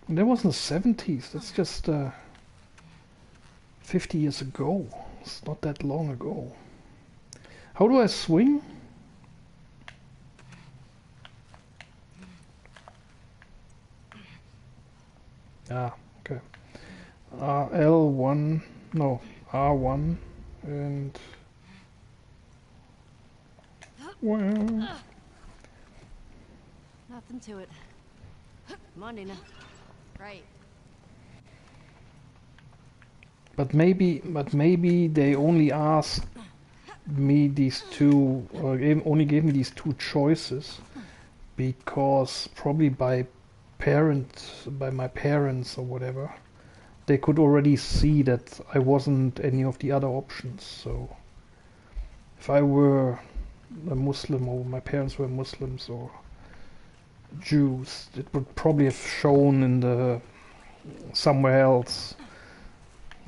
And that was in the 70s. That's just 50 years ago. It's not that long ago. How do I swing? Ah, okay. L1, no, R1, and well, Nothing to it. Come on, Dina. Right. but maybe they only asked me these two, or only gave me these two choices, because probably by my parents or whatever, they could already see that I wasn't any of the other options. So if I were a Muslim, or my parents were Muslims or Jews, it would probably have shown in the somewhere else.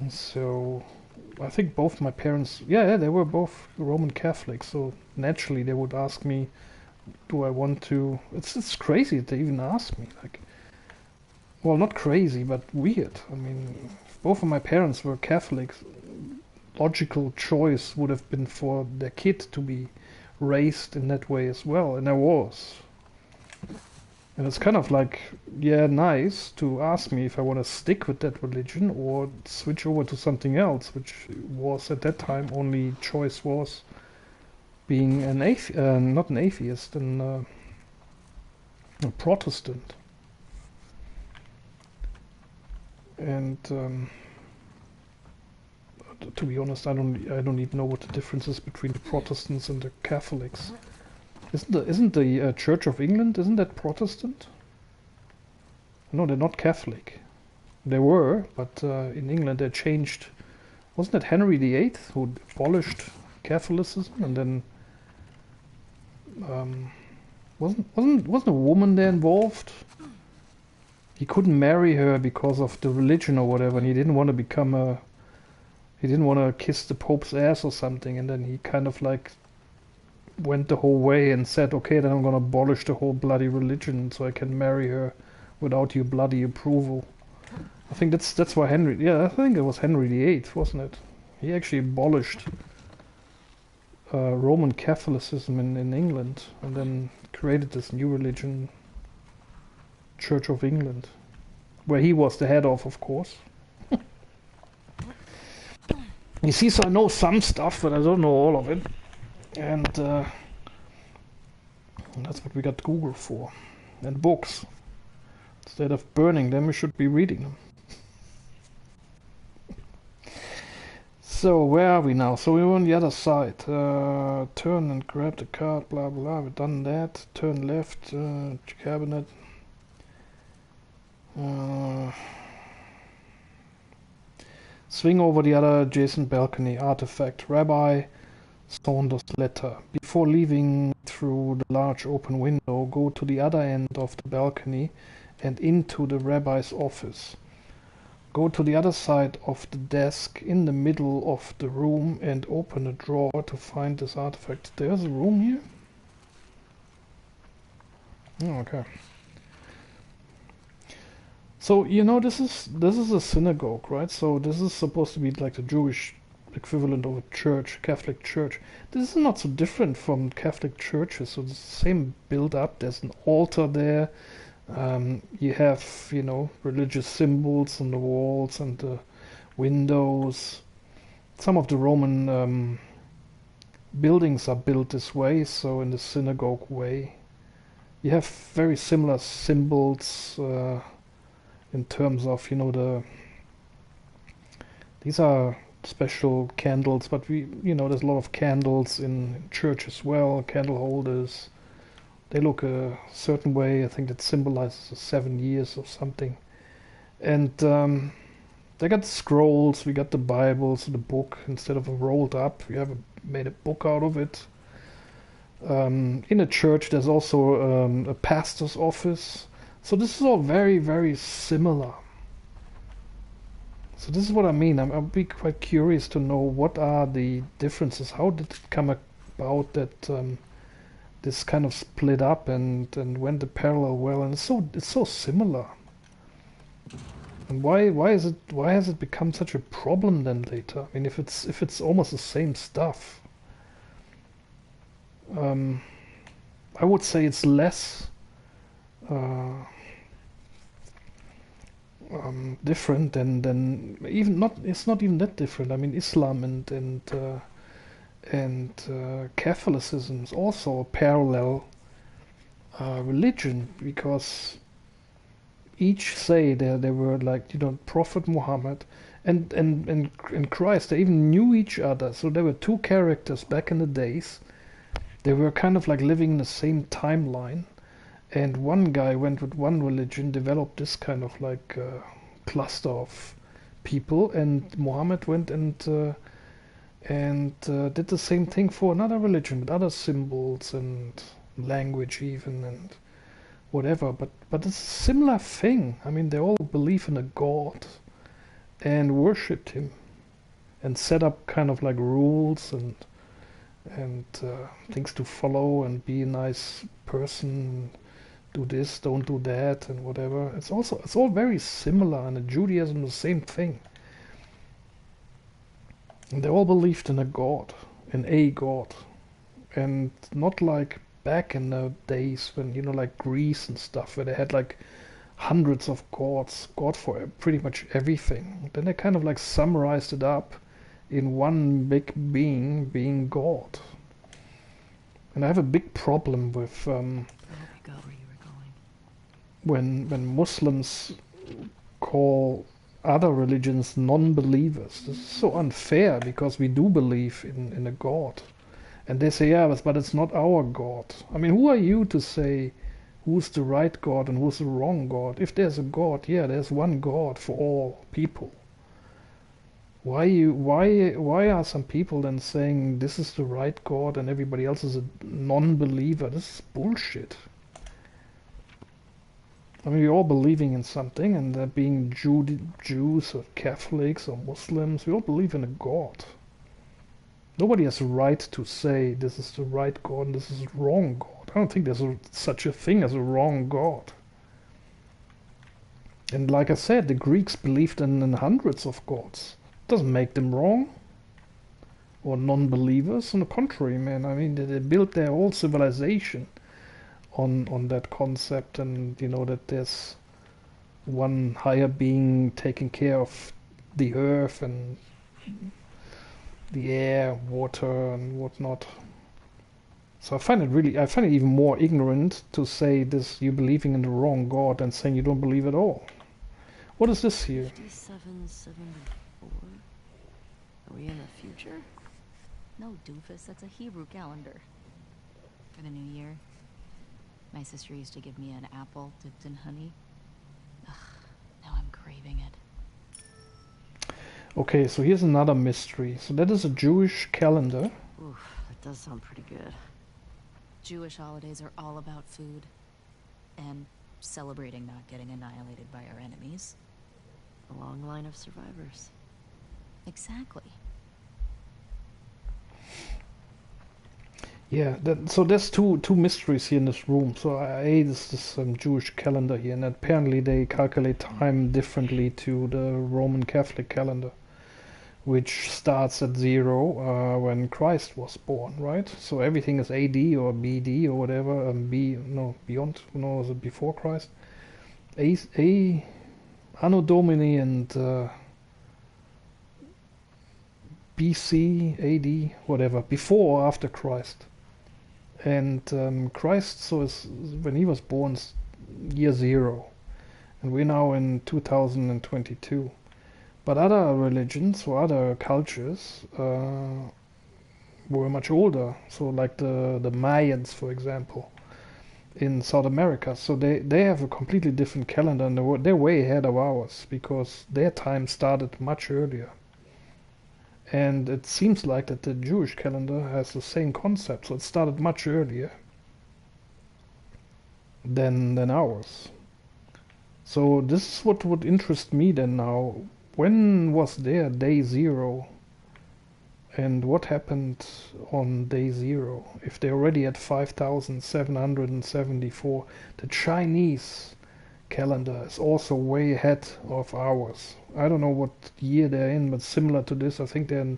So I think both my parents, yeah, they were both Roman Catholics, so naturally they would ask me, do I want to... It's crazy that they even ask me, like, well, not crazy, but weird. I mean, if both of my parents were Catholics, logical choice would have been for their kid to be raised in that way as well, and I was. And it's kind of like, yeah, nice to ask me if I want to stick with that religion or switch over to something else, which was at that time only choice was being an not an atheist, and a Protestant. And to be honest, I don't even know what the difference is between the Protestants and the Catholics. Isn't the Church of England, isn't that Protestant? No, they're not Catholic. They were, but in England they changed. Wasn't it Henry VIII who abolished Catholicism, and then wasn't a woman there involved? He couldn't marry her because of the religion or whatever, and he didn't want to kiss the Pope's ass or something, and then he kind of like went the whole way and said, okay, then I'm gonna abolish the whole bloody religion so I can marry her without your bloody approval. I think that's why I think it was Henry VIII, wasn't it? He actually abolished Roman Catholicism in England, and then created this new religion, Church of England, where he was the head of course. You see, so I know some stuff, but I don't know all of it. And that's what we got Google for. And books. Instead of burning them, we should be reading them. So, where are we now? So we're on the other side. Turn and grab the card, blah blah, we've done that. Turn left, cabinet. Swing over the other adjacent balcony, artifact, Rabbi Saunders' letter. Before leaving through the large open window, go to the other end of the balcony and into the rabbi's office. Go to the other side of the desk in the middle of the room and open a drawer to find this artifact. There's a room here? Oh, okay. So, you know, this is a synagogue, right? So this is supposed to be like the Jewish equivalent of a church, Catholic church. This is not so different from Catholic churches. So it's the same build up. There's an altar there. You have, you know, religious symbols on the walls and the windows. Some of the Roman buildings are built this way, so in the synagogue way. You have very similar symbols in terms of, you know, these are special candles, but there's a lot of candles in church as well, candle holders. They look a certain way. I think that symbolizes 7 years or something. And they got scrolls, we got the Bible, so the book, instead of a rolled up, we have made a book out of it. In a church there's also a pastor's office. So this is all very, very similar. So this is what I mean. I'll be quite curious to know what are the differences. How did it come about that this kind of split up and went a parallel well, and it's so similar. And why has it become such a problem then later? I mean, if it's almost the same stuff, I would say it's less different than even not. It's not even that different. I mean, Islam and Catholicism is also a parallel religion, because each say they were like, Prophet Muhammad and Christ. They even knew each other, so there were two characters back in the days. They were kind of like living in the same timeline, and one guy went with one religion, developed this kind of like cluster of people, and Muhammad went and did the same thing for another religion with other symbols and language even and whatever. But it's a similar thing. I mean, they all believe in a god and worshipped him and set up kind of like rules and things to follow, and be a nice person, do this, don't do that, and whatever. It's all very similar, and in Judaism the same thing. And they all believed in a god, and not like back in the days when, like Greece and stuff, where they had like hundreds of gods, god for pretty much everything. Then they kind of like summarized it up in one big being God. And I have a big problem with I hope you got where you were going. when Muslims call other religions non-believers. This is so unfair, because we do believe in a God. And they say, yeah, but it's not our God. I mean, who are you to say who's the right God and who's the wrong God? If there's a God, yeah, there's one God for all people. Why are some people then saying this is the right God and everybody else is a non-believer? This is bullshit. I mean, we're all believing in something, and that being Jews or Catholics or Muslims, we all believe in a God. Nobody has a right to say this is the right God and this is the wrong God. I don't think there's such a thing as a wrong God. And like I said, the Greeks believed in hundreds of gods. Doesn't make them wrong or non-believers. On the contrary, man. I mean, they built their whole civilization on that concept, and that there's one higher being taking care of the earth and the air, water, and whatnot. So I find it even more ignorant to say this, you're believing in the wrong God, than saying you don't believe at all. What is this here? 5774. Are we in the future? No, doofus, that's a Hebrew calendar. For the new year, my sister used to give me an apple dipped in honey. Ugh, now I'm craving it. Okay, so here's another mystery. So that is a Jewish calendar. Oof, that does sound pretty good. Jewish holidays are all about food and celebrating not getting annihilated by our enemies. A long line of survivors. Exactly. Yeah, so there's two mysteries here in this room. So this Jewish calendar here, and apparently they calculate time differently to the Roman Catholic calendar, which starts at 0 when Christ was born, right? So everything is AD or BD or whatever. Beyond. No, was it before Christ? Anno Domini and BC, AD, whatever, before or after Christ. And Christ, so is when he was born, year 0, and we're now in 2022. But other religions or other cultures were much older. So like the Mayans, for example, in South America. So they have a completely different calendar, and they're way ahead of ours, because their time started much earlier. And it seems like that the Jewish calendar has the same concept, so it started much earlier than ours. So this is what would interest me then now. when was their day zero? And what happened on day zero? If they're already at 5,774, the Chinese calendar is also way ahead of ours. I don't know what year they're in, but similar to this, I think they're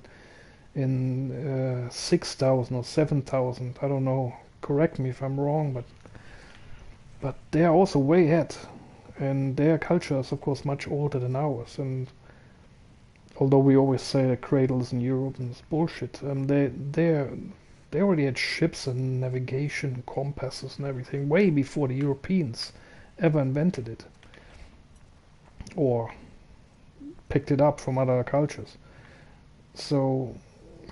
in 6,000 or 7,000. I don't know. Correct me if I'm wrong, but they are also way ahead, and their culture is of course much older than ours. And although we always say that cradles in Europe and it's bullshit, they already had ships and navigation, compasses and everything way before the Europeans ever invented it or picked it up from other cultures. So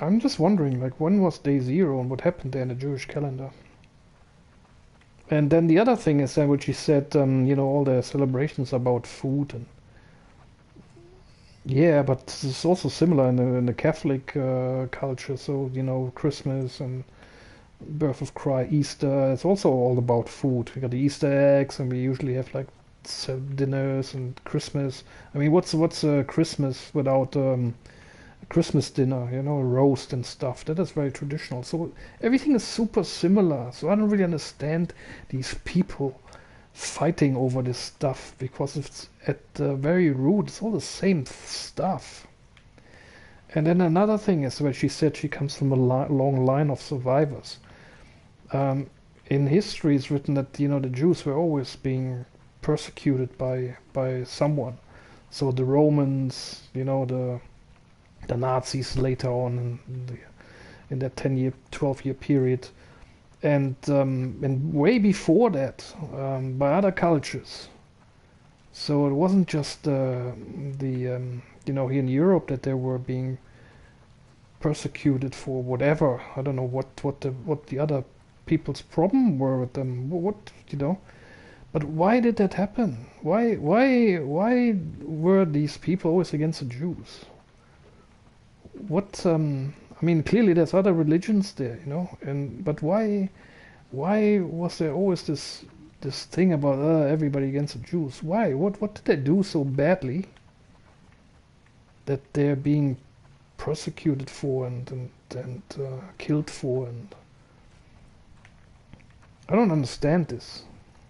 I'm just wondering, like, when was day zero and what happened there in the Jewish calendar? And then the other thing is that what she said, all the celebrations about food and yeah, but it's also similar in the Catholic culture. So Christmas and birth of Christ, Easter. It's also all about food. We got the Easter eggs, and we usually have like dinners and Christmas. I mean, what's Christmas without Christmas dinner? Roast and stuff. That is very traditional. So everything is super similar. So I don't really understand these people fighting over this stuff, because it's at the very root, it's all the same stuff. And then another thing is when she said she comes from a long line of survivors. In history, it's written that the Jews were always being persecuted by someone. So the Romans, the Nazis later on in that 12-year period. And way before that, by other cultures. So it wasn't just here in Europe that they were being persecuted for whatever. I don't know what the other people's problem were with them. But why did that happen? Why were these people always against the Jews? I mean, clearly there's other religions there, but why was there always this thing about everybody against the Jews? Why? What did they do so badly that they're being persecuted for and killed for? And I don't understand this.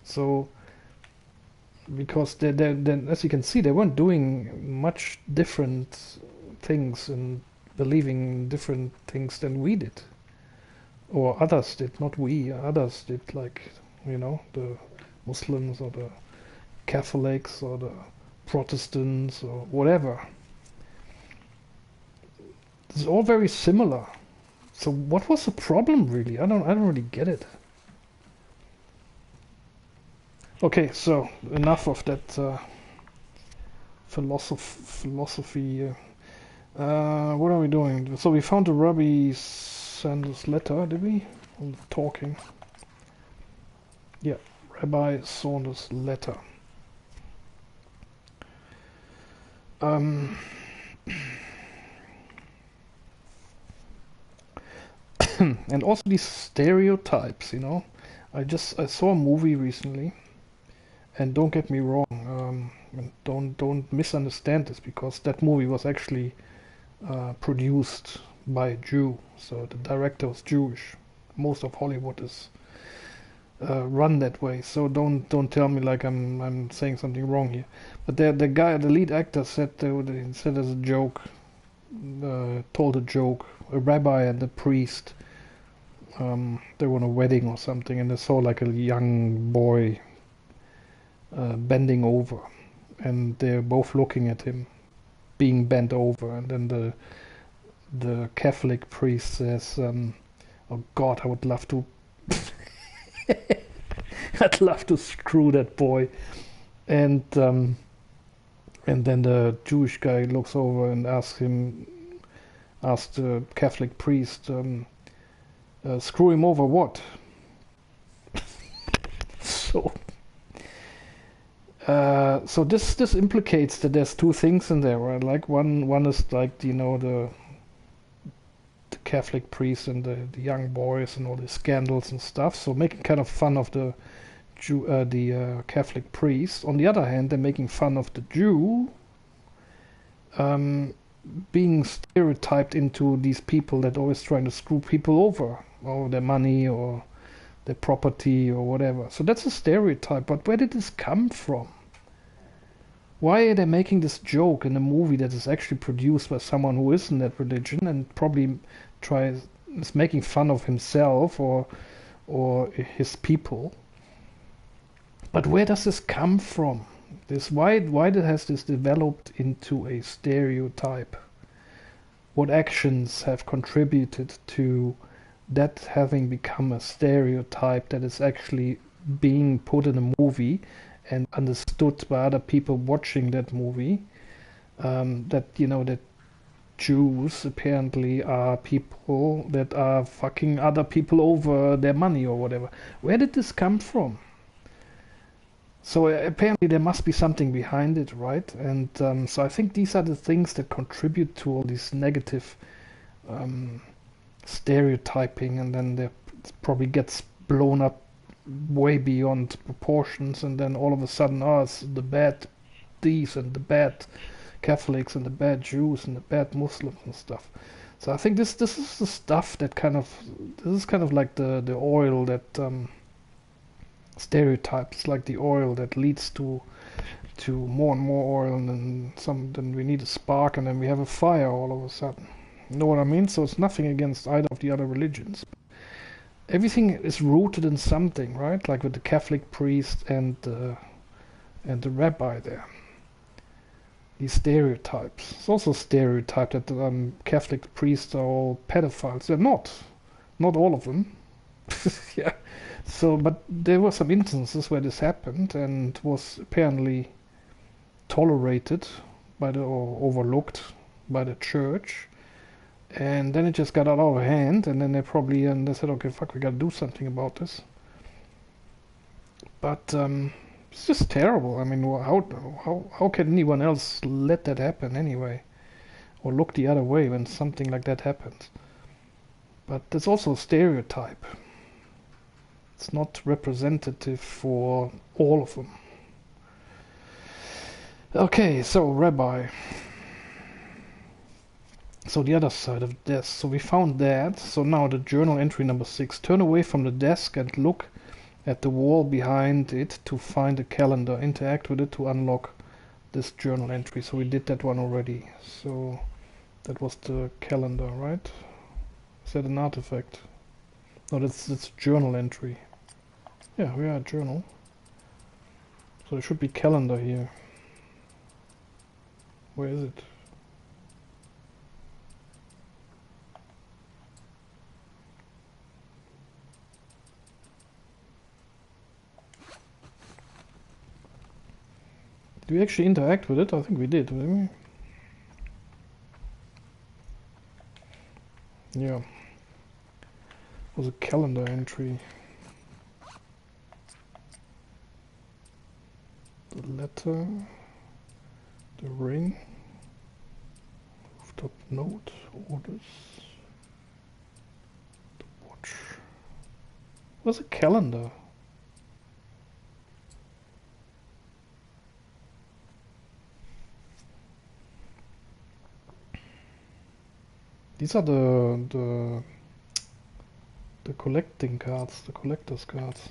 So because they as you can see, they weren't doing much different things and believing different things than we did, or others did, not we, others did, like the Muslims or the Catholics or the Protestants or whatever. It's all very similar. So what was the problem really? I don't really get it. Okay, so enough of that philosophy. What are we doing? So we found the Rabbi Sanders letter, did we? On talking. Yeah, Rabbi Saunders letter. And also these stereotypes, I saw a movie recently, and don't get me wrong, don't misunderstand this, because that movie was actually produced by a Jew, so the director was Jewish. Most of Hollywood is run that way, so don't tell me like I'm saying something wrong here. But the lead actor said as a joke, told a joke. A rabbi and a priest, they were on a wedding or something, and they saw like a young boy bending over, and they're both looking at him being bent over, and then the Catholic priest says, "Oh God, I would love to, I'd love to screw that boy," and then the Jewish guy looks over and asks the Catholic priest, "Screw him over what?" So this implicates that there's two things in there, right? Like one is like the Catholic priest and the young boys and all the scandals and stuff. So making kind of fun of the Catholic priest. On the other hand, they're making fun of the Jew um, being stereotyped into these people that always trying to screw people over, or their money, or their property, or whatever. So that's a stereotype, but where did this come from? Why are they making this joke in a movie that is actually produced by someone who is in that religion and probably is making fun of himself or his people? But where does this come from? Why has this developed into a stereotype? What actions have contributed to that having become a stereotype that is actually being put in a movie and understood by other people watching that movie? That that Jews apparently are people that are fucking other people over their money or whatever. Where did this come from? So apparently there must be something behind it, right? And so I think these are the things that contribute to all these negative stereotyping, and then it probably gets blown up way beyond proportions, and then all of a sudden, it's the bad these and the bad Catholics and the bad Jews and the bad Muslims and stuff. So I think this is the stuff that this is kind of like the oil that stereotypes, like the oil that leads to more and more oil, and then we need a spark, and then we have a fire all of a sudden. You know what I mean? So it's nothing against either of the other religions. Everything is rooted in something, right? Like with the Catholic priest and the rabbi there. These stereotypes. It's also a stereotype that Catholic priests are all pedophiles. They're not all of them. Yeah. So, but there were some instances where this happened and was apparently tolerated or overlooked by the church, and then it just got out of hand, and then they said, okay, fuck, we gotta do something about this. But it's just terrible. I mean, how can anyone else let that happen anyway, or look the other way when something like that happens? But there's also a stereotype. It's not representative for all of them. Okay, so rabbi. So the other side of this. So we found that. So now the journal entry number 6. Turn away from the desk and look at the wall behind it to find a calendar. Interact with it to unlock this journal entry. So we did that one already. So that was the calendar, right? Is that an artifact? No, that's journal entry. Yeah, we are a journal. So there should be calendar here. Where is it? Did we actually interact with it? I think we did, didn't we? Yeah. It was a calendar entry. The letter, the ring, rooftop note, orders, the watch. What's a calendar? These are the collecting cards, the collector's cards.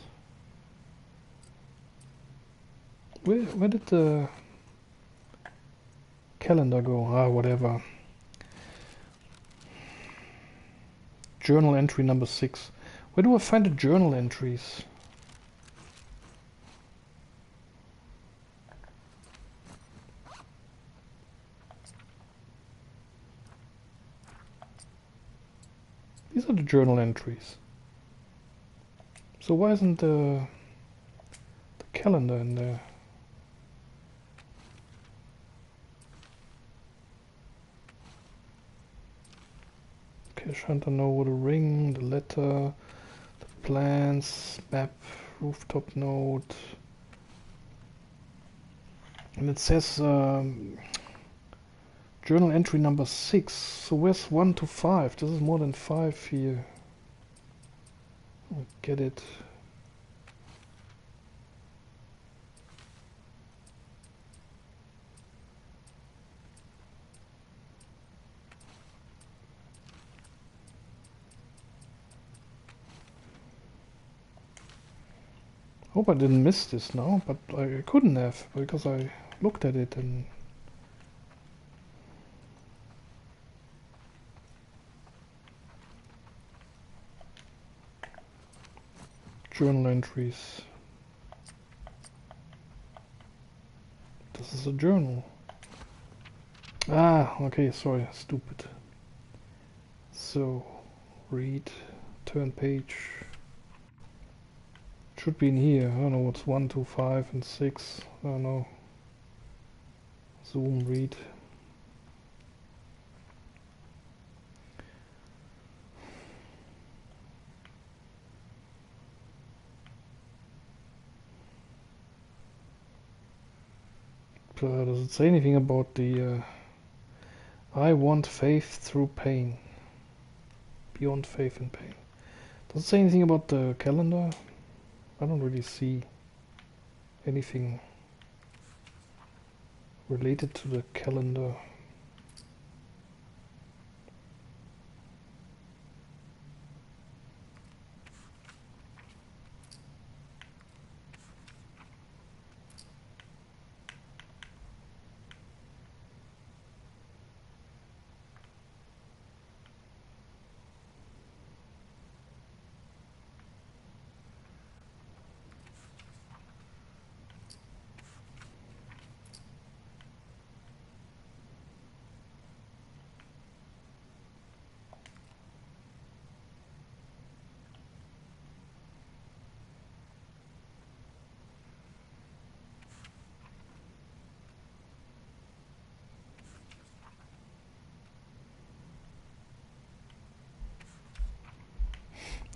Where did the calendar go? Whatever. Journal entry number 6. Where do I find the journal entries? These are the journal entries. So why isn't the calendar in there? Cash hunter, know the ring, the letter, the plans, map, rooftop note. And it says journal entry number 6. So where's 1 to 5? This is more than 5 here. I get it. Hope I didn't miss this now, but I couldn't have because I looked at it and journal entries. This is a journal. Ah, okay, sorry, stupid. So, read, turn page. Should be in here. I don't know what's 1, 2, 5, and 6. I don't know. Zoom, read. Does it say anything about the I want faith through pain? Beyond faith and pain. Does it say anything about the calendar? I don't really see anything related to the calendar.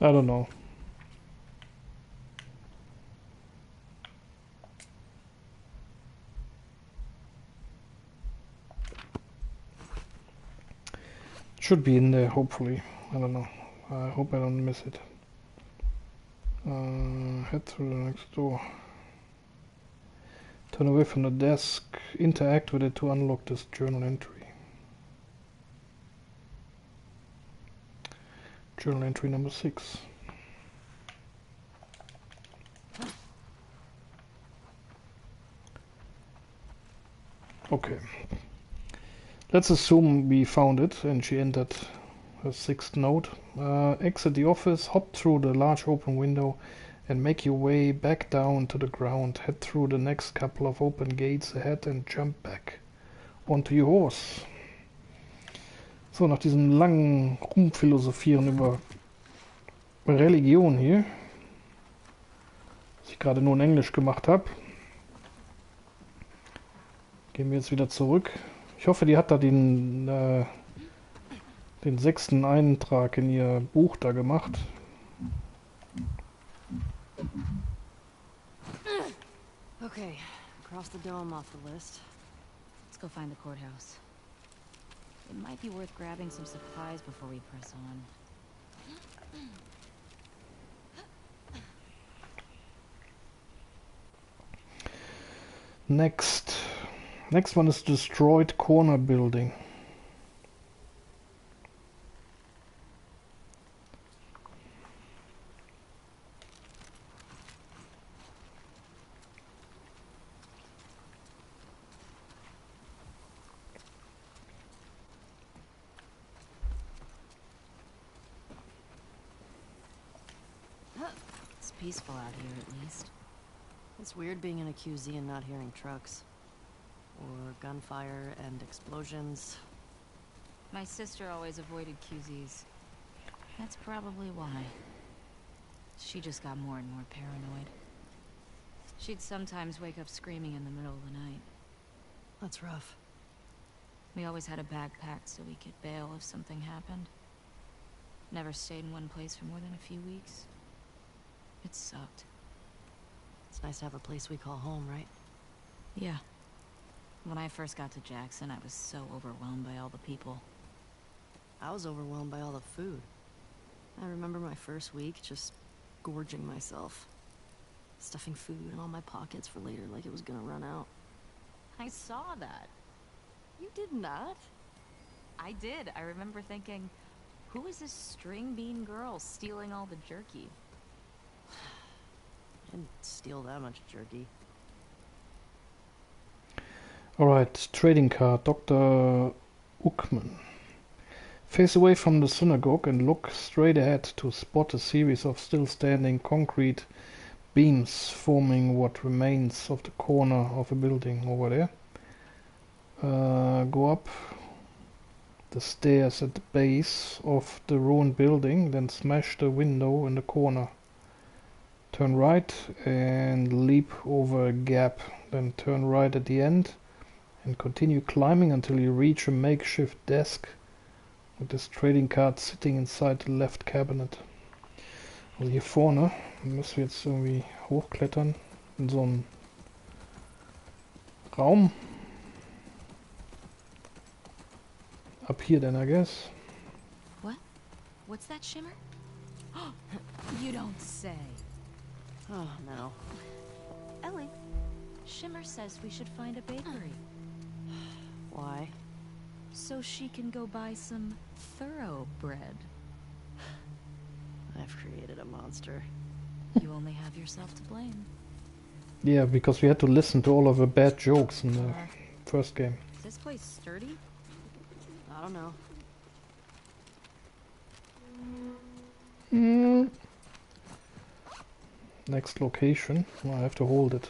I don't know. Should be in there, hopefully. I don't know. I hope I don't miss it. Head through the next door. Turn away from the desk. Interact with it to unlock this journal entry. Journal entry number 6. Okay. Let's assume we found it and she entered her 6th note. Exit the office, hop through the large open window and make your way back down to the ground. Head through the next couple of open gates ahead and jump back onto your horse. So, nach diesem langen Rumphilosophieren über Religion hier, was ich gerade nur in Englisch gemacht habe, gehen wir jetzt wieder zurück. Ich hoffe, die hat da den 6. Eintrag in ihr Buch da gemacht. Okay, cross the dome off the list. Let's go find the courthouse. It might be worth grabbing some supplies before we press on. Next one is destroyed corner building. It's peaceful out here, at least. It's weird being in a QZ and not hearing trucks. Or gunfire and explosions. My sister always avoided QZs. That's probably why. She just got more and more paranoid. She'd sometimes wake up screaming in the middle of the night. That's rough. We always had a bag packed so we could bail if something happened. Never stayed in one place for more than a few weeks. It sucked. It's nice to have a place we call home, right? Yeah. When I first got to Jackson, I was so overwhelmed by all the people. I was overwhelmed by all the food. I remember my first week just gorging myself. Stuffing food in all my pockets for later like it was gonna run out. I saw that. You did not. I did. I remember thinking, who is this string bean girl stealing all the jerky? Can steal that much jerky. Alright, trading card, Dr. Uckman. Face away from the synagogue and look straight ahead to spot a series of still standing concrete beams forming what remains of the corner of a building over there. Go up the stairs at the base of the ruined building, then smash the window in the corner. Turn right and leap over a gap, then turn right at the end and continue climbing until you reach a makeshift desk with this trading card sitting inside the left cabinet. Also hier vorne müssen wir jetzt irgendwie hochklettern in so einen Raum. Up here then, I guess. What? What's that shimmer? You don't say. Oh, no. Ellie, Shimmer says we should find a bakery. Why? So she can go buy some thoroughbread. I've created a monster. You only have yourself to blame. Yeah, because we had to listen to all of the bad jokes in the first game. Is this place sturdy? I don't know. Next location. Oh, I have to hold it.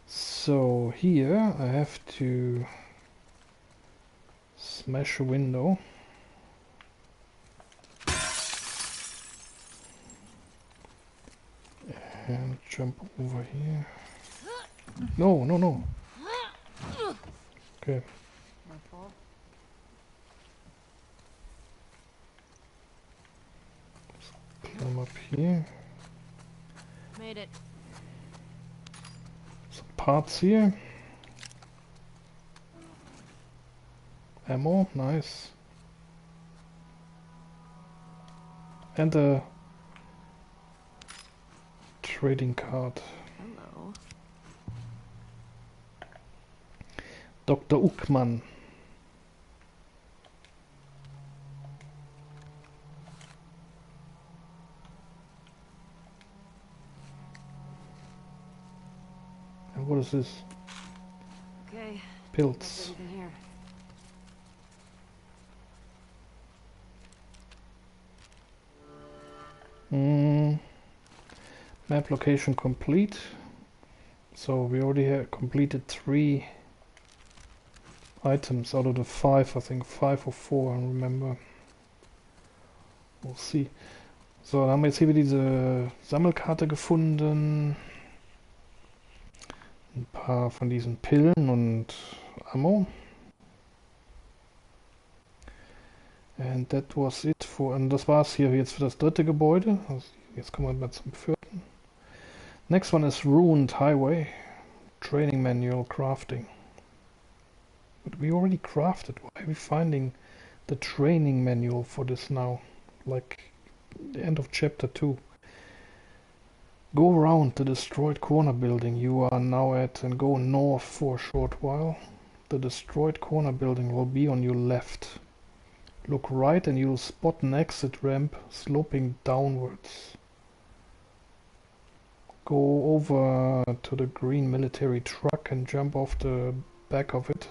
So here I have to smash a window. And jump over here. No, no, no. Okay. My fault. Climb up here. Made it. Some parts here. Ammo, nice. And a trading card. Hello. Dr. Uckman. And what is this? Okay. Pills. That's everything here. Map location complete. So we already have completed 3 items out of the 5, I think 5 or 4, I don't remember. We'll see. So, dann haben wir jetzt hier wieder diese Sammelkarte gefunden. Ein paar von diesen Pillen und Ammo. And that was it for. Und das war's hier jetzt für das 3. Gebäude. Also jetzt kommen wir mal zum 4. Next one is Ruined Highway. Training Manual Crafting. But we already crafted. Why are we finding the training manual for this now? Like the end of chapter 2. Go around the destroyed corner building you are now at and go north for a short while. The destroyed corner building will be on your left. Look right and you'll spot an exit ramp sloping downwards. Go over to the green military truck and jump off the back of it.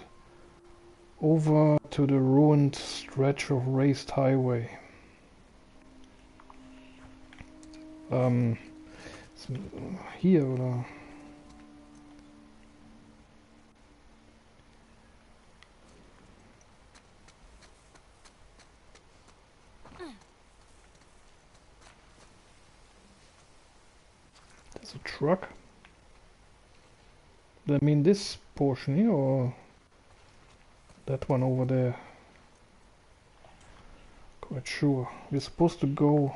Over to the ruined stretch of raised highway. Hier oder? There's a truck. I mean this portion here or that one over there? Quite sure. We're supposed to go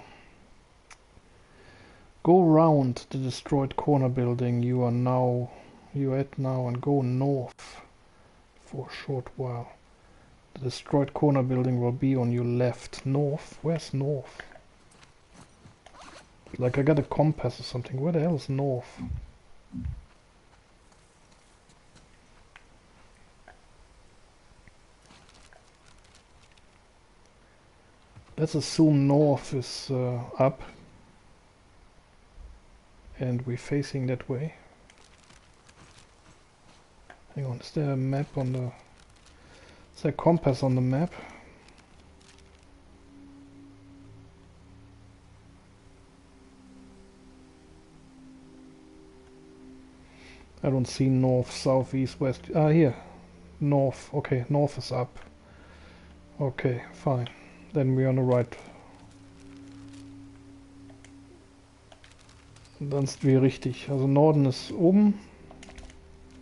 around the destroyed corner building you're at now and go north for a short while. The destroyed corner building will be on your left. North? Where's north? Like I got a compass or something. Where the hell is north? Let's assume north is up. And we're facing that way. Hang on, is there a map on the... Is there a compass on the map? I don't see north, south, east, west. Ah, here. North. Okay, north is up. Okay, fine. Then we're on the right. Dann sind wir richtig. Also Norden ist oben.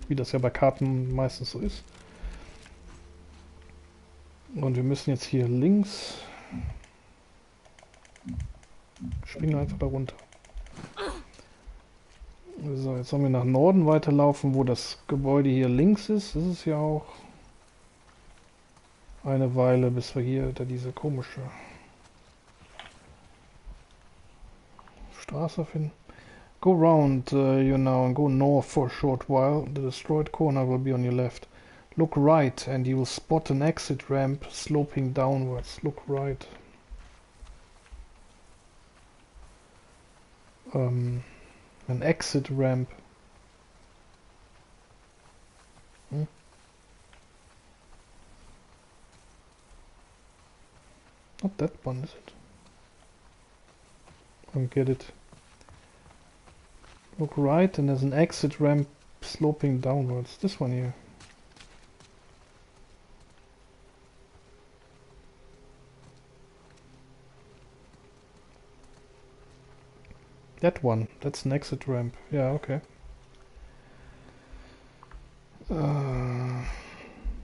Wie das ja bei Karten meistens so ist. Und wir müssen jetzt hier links. Springen einfach da runter. So, jetzt sollen wir nach Norden weiterlaufen, wo das Gebäude hier links ist. Das ist ja auch eine Weile, bis wir hier da diese komische Straße finden. Go round you now and go north for a short while. The destroyed corner will be on your left. Look right and you will spot an exit ramp sloping downwards. Look right. An exit ramp. Not that one, is it? I don't get it. Look right and there's an exit ramp sloping downwards. This one here. That one. That's an exit ramp. Yeah, okay.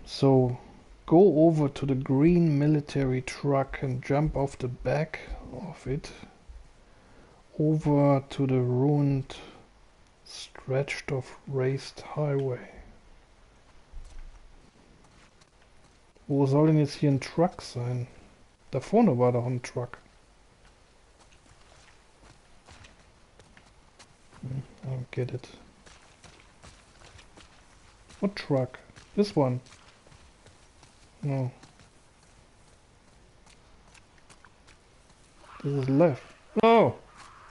So go over to the green military truck and jump off the back of it over to the ruined stretched of raised highway. Wo soll denn jetzt hier ein Truck sein? Da vorne war doch ein Truck. I don't get it. What truck? This one. No. This is left. Oh!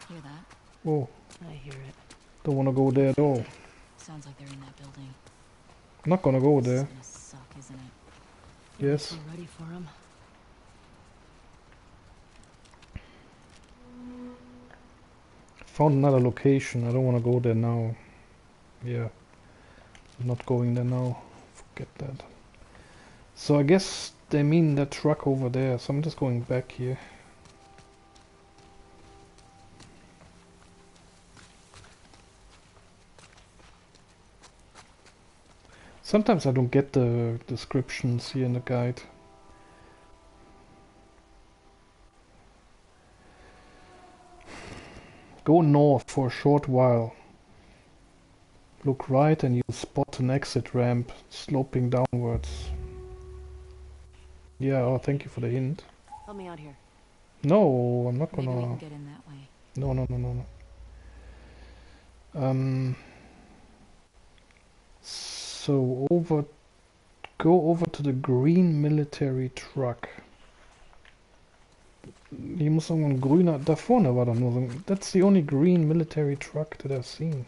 Hear that? Whoa. I hear it. Don't want to go there at all. Sounds like they're in that building. I'm not gonna go This is there. gonna suck, isn't it? Yes. You ready for him? Found another location. I don't want to go there now. Yeah. I'm not going there now. Forget that. So I guess they mean that truck over there. So I'm just going back here. Sometimes I don't get the descriptions here in the guide. Go north for a short while. Look right and you'll spot an exit ramp sloping downwards. Yeah, oh, thank you for the hint. Help me out here. No, I'm not Maybe we can gonna... get in that way. No. So go over to the green military truck. Hier muss irgendwo ein grüner... Da vorne war doch nur so ein... That's the only green military truck that I've seen.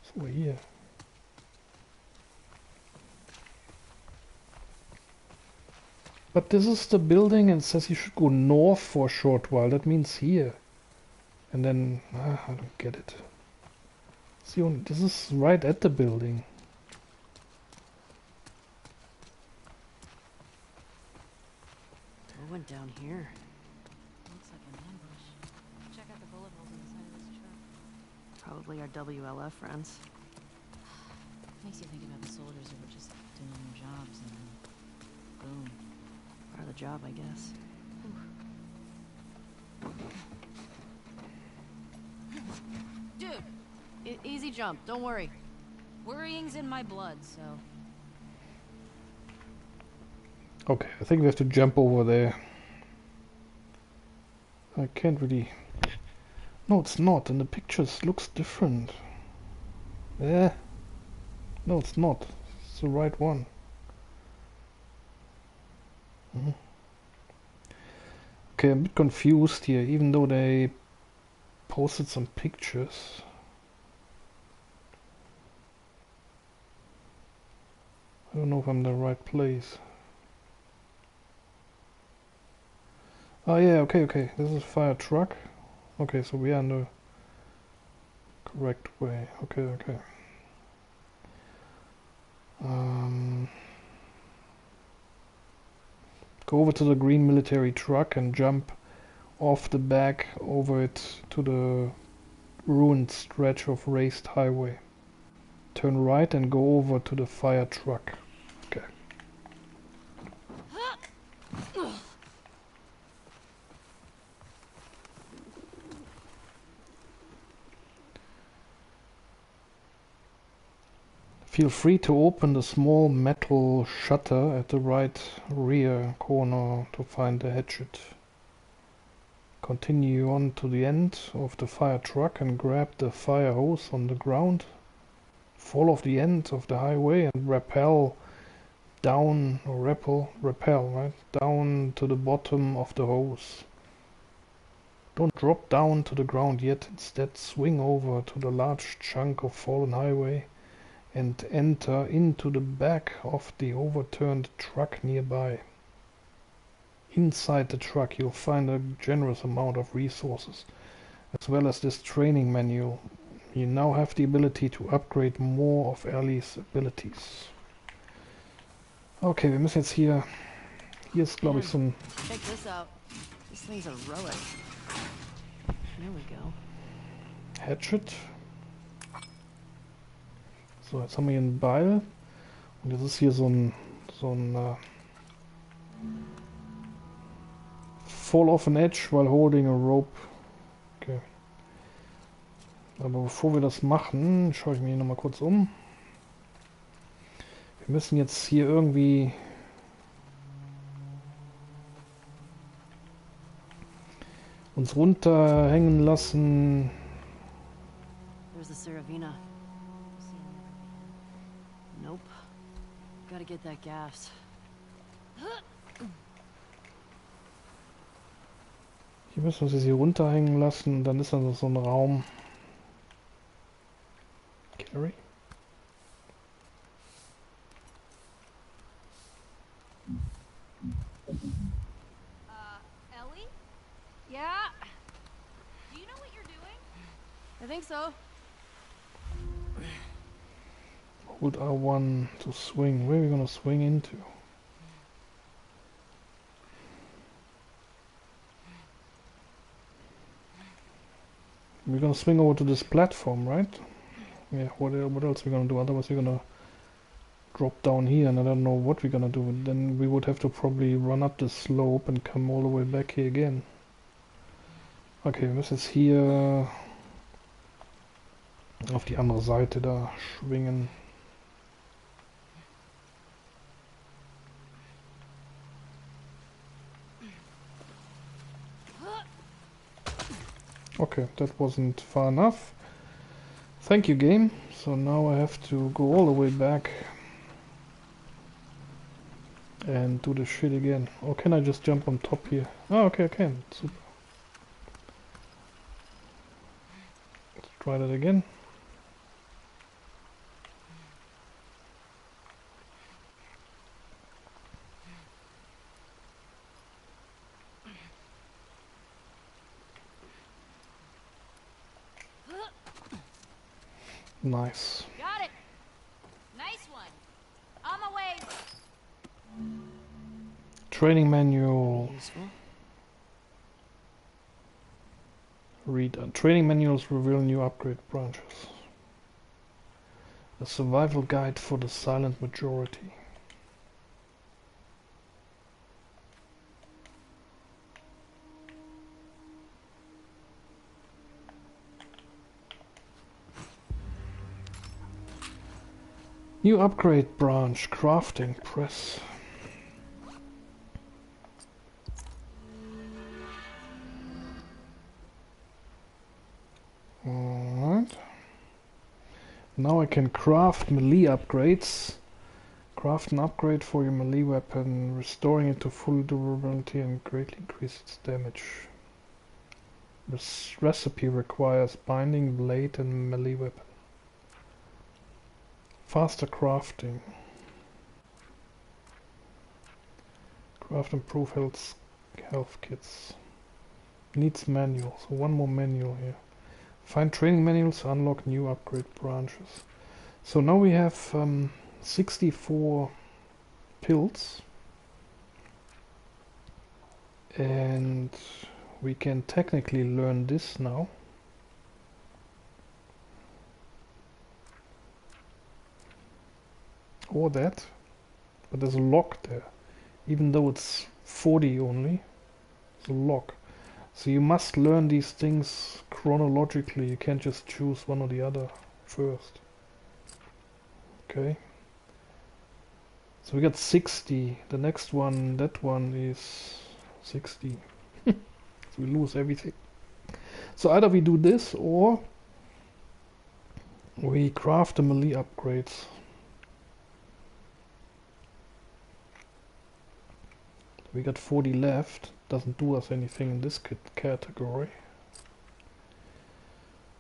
So hier. But this is the building and it says you should go north for a short while. That means here. And then... I don't get it. See, this is right at the building. What went down here? Looks like an ambush. Check out the bullet holes in the side of this truck. Probably our WLF friends. Makes you think about the soldiers who were just doing their jobs and then boom. Part of the job, I guess. Dude, Easy jump, don't worry. worrying's in my blood, so... Okay, I think we have to jump over there. I can't really... No, it's not. In the pictures looks different. Eh. No, it's not. It's the right one. Okay, I'm a bit confused here, even though they posted some pictures. I don't know if I'm in the right place. Oh yeah, okay. This is a fire truck. Okay, so we are in the correct way. Okay. Go over to the green military truck and jump off the back over it to the ruined stretch of raised highway. Turn right and go over to the fire truck. Okay. Feel free to open the small metal shutter at the right rear corner to find the hatchet. Continue on to the end of the fire truck and grab the fire hose on the ground. Fall off the end of the highway and rappel down, or rappel, right? Down to the bottom of the hose. Don't drop down to the ground yet, instead swing over to the large chunk of fallen highway and enter into the back of the overturned truck nearby. Inside the truck you'll find a generous amount of resources, as well as this training manual. You now have the ability to upgrade more of Ellie's abilities. Okay, wir müssen jetzt hier ist glaube ich so ein... Check this out. This thing's a relic. There we go. Hatchet. So, jetzt haben wir hier einen Beil. Und jetzt ist hier so ein fall off an edge while holding a rope. Okay. Aber bevor wir das machen, schaue ich mich hier nochmal kurz um. Wir müssen jetzt hier irgendwie uns runterhängen lassen. There's the Saravina. Nope. Gotta get that gas. Hier müssen wir uns jetzt hier runterhängen lassen. Dann ist also so ein Raum. Carry. Ellie? Yeah? Do you know what you're doing? I think so. Hold R1 to swing. Where are we gonna swing into? We're gonna swing over to this platform, right? Yeah, what else are we gonna do? Otherwise we're gonna drop down here and I don't know what we're gonna do. Then we would have to probably run up the slope and come all the way back here again. Okay, wir müssen jetzt hier auf die andere Seite da schwingen. Okay, that wasn't far enough. Thank you, game. So now I have to go all the way back and do the shit again. Or can I just jump on top here? Oh, okay, I can. Super. Let's try that again. Nice. Got it. Nice one. On my way. Training manual. Useful. Read. Training manuals reveal new upgrade branches. A survival guide for the silent majority. New upgrade branch, crafting press. Alright. Now I can craft melee upgrades. Craft an upgrade for your melee weapon, restoring it to full durability and greatly increase its damage. This recipe requires binding, blade and melee weapon. Faster crafting. Craft improve health kits. Needs manual, so one more manual here. Find training manuals to unlock new upgrade branches. So now we have 64 pills. And we can technically learn this now. Or that. But there's a lock there. Even though it's 40 only. It's a lock. So you must learn these things chronologically. You can't just choose one or the other first. Okay. So we got 60. The next one, that one is 60. So we lose everything. So either we do this or we craft the melee upgrades. We got 40 left. Doesn't do us anything in this category.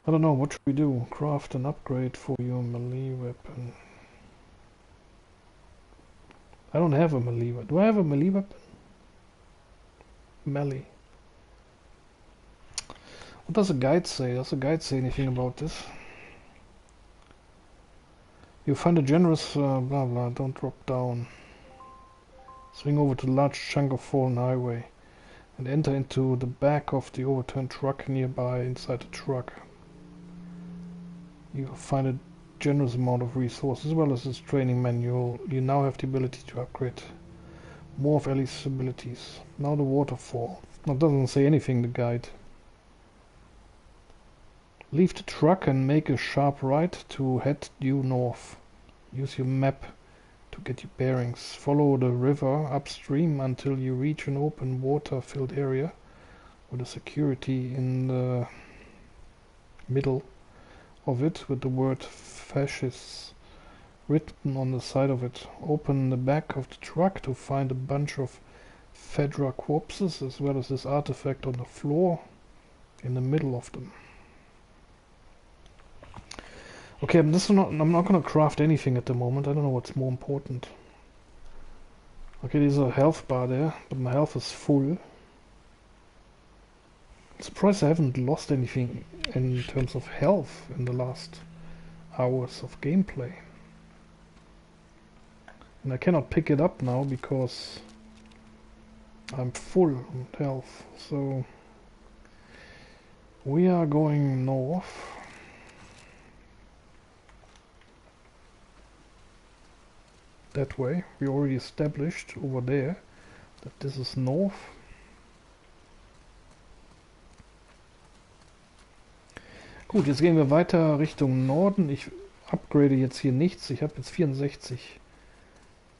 I don't know, what should we do? Craft an upgrade for your melee weapon. I don't have a melee weapon. Do I have a melee weapon? Melee. What does the guide say? Does the guide say anything about this? You find a generous blah blah, don't drop down. Swing over to a large chunk of fallen highway and enter into the back of the overturned truck nearby. Inside the truck you find a generous amount of resources as well as this training manual. You now have the ability to upgrade more of Ellie's abilities. Now the waterfall. That doesn't say anything, the guide. Leave the truck and make a sharp right to head due north. Use your map to get your bearings. Follow the river upstream until you reach an open water-filled area with a security in the middle of it with the word fascists written on the side of it. Open the back of the truck to find a bunch of Fedra corpses as well as this artifact on the floor in the middle of them. Okay, I'm not going to craft anything at the moment. I don't know what's more important. Okay, there's a health bar there, but my health is full. I'm surprised I haven't lost anything in terms of health in the last hours of gameplay. And I cannot pick it up now because I'm full on health. So we are going north. That way. We already established over there that this is north. Gut, jetzt gehen wir weiter Richtung Norden. Ich upgrade jetzt hier nichts. Ich habe jetzt 64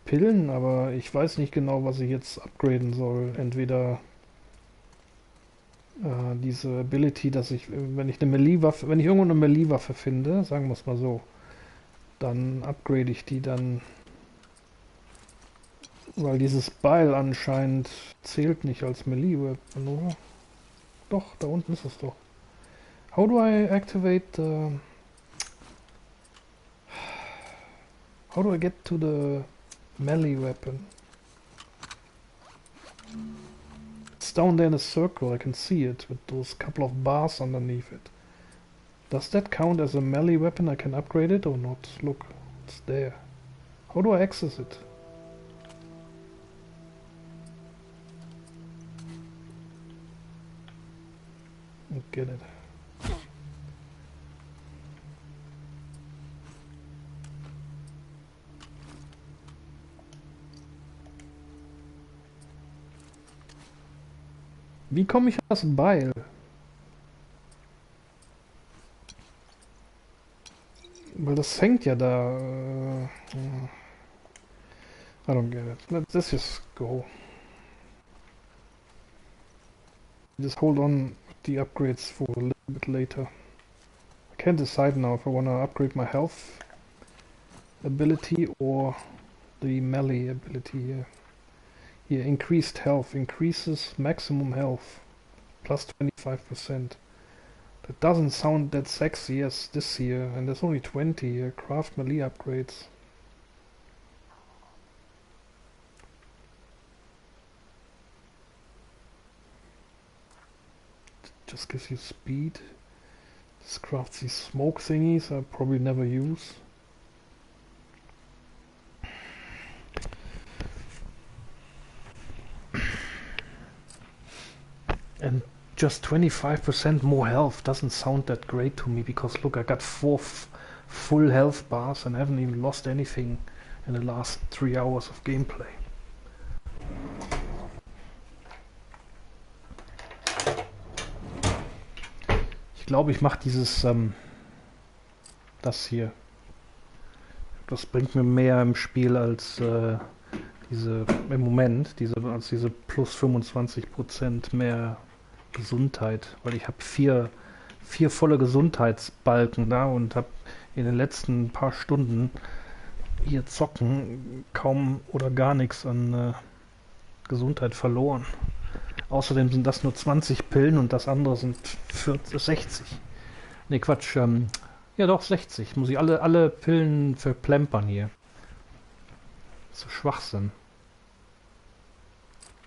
Pillen, aber ich weiß nicht genau, was ich jetzt upgraden soll. Entweder diese Ability, dass ich, wenn ich irgendwo eine Melee-Waffe finde, sagen wir es mal so, dann upgrade ich die dann. Weil dieses Beil anscheinend zählt nicht als Melee-Weapon, oder? Doch, da unten ist es doch. How do I activate the... How do I get to the melee weapon? It's down there in a circle, I can see it, with those couple of bars underneath it. Does that count as a melee weapon? I can upgrade it or not? Look, it's there. How do I access it? Get it. Wie komme ich an das Beil? Weil das hängt ja da. I don't get it. Let's just go. Just hold on the upgrades for a little bit later. I can't decide now if I want to upgrade my health ability or the melee ability here. Here, increased health, increases maximum health, plus 25%. That doesn't sound that sexy as this here, and there's only 20 here. Craft melee upgrades. Just gives you speed. This crafts these smoke thingies I probably never use. And just 25% more health doesn't sound that great to me, because look, I got 4 full health bars and I haven't even lost anything in the last 3 hours of gameplay. Ich glaube, ich mache dieses, das hier. Das bringt mir mehr im Spiel als im Moment, als diese plus 25% mehr Gesundheit, weil ich habe vier volle Gesundheitsbalken da und habe in den letzten paar Stunden hier zocken kaum oder gar nichts an Gesundheit verloren. Außerdem sind das nur 20 Pillen und das andere sind 60. Ne, Quatsch. Ja doch, 60. Muss ich alle Pillen verplempern hier. So Schwachsinn.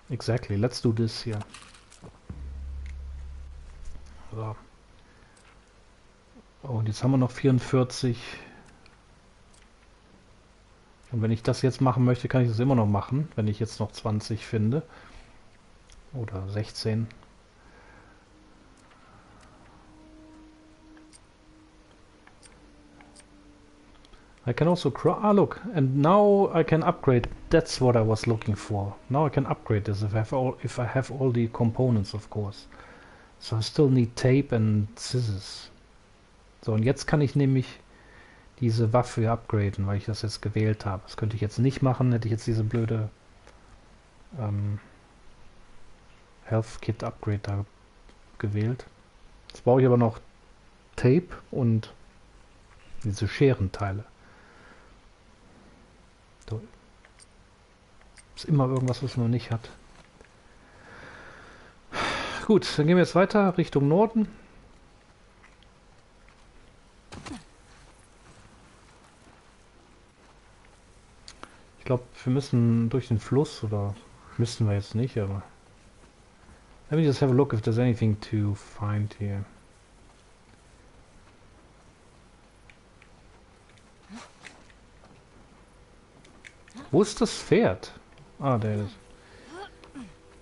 Exactly, let's do this hier. So. Oh, und jetzt haben wir noch 44. Und wenn ich das jetzt machen möchte, kann ich das immer noch machen, wenn ich jetzt noch 20 finde. Oder 16. I can also look, and now I can upgrade. That's what I was looking for. Now I can upgrade this if I have all the components, of course. So I still need tape and scissors. So, und jetzt kann ich nämlich diese Waffe upgraden, weil ich das jetzt gewählt habe. Das könnte ich jetzt nicht machen, hätte ich jetzt diese blöde Health Kit Upgrade da gewählt. Jetzt brauche ich aber noch Tape und diese Scherenteile. So. Ist immer irgendwas, was man nicht hat. Gut, dann gehen wir jetzt weiter Richtung Norden. Ich glaube, wir müssen durch den Fluss, oder müssen wir jetzt nicht, aber let me just have a look if there's anything to find here. Wo ist das Pferd? Ah, there it is.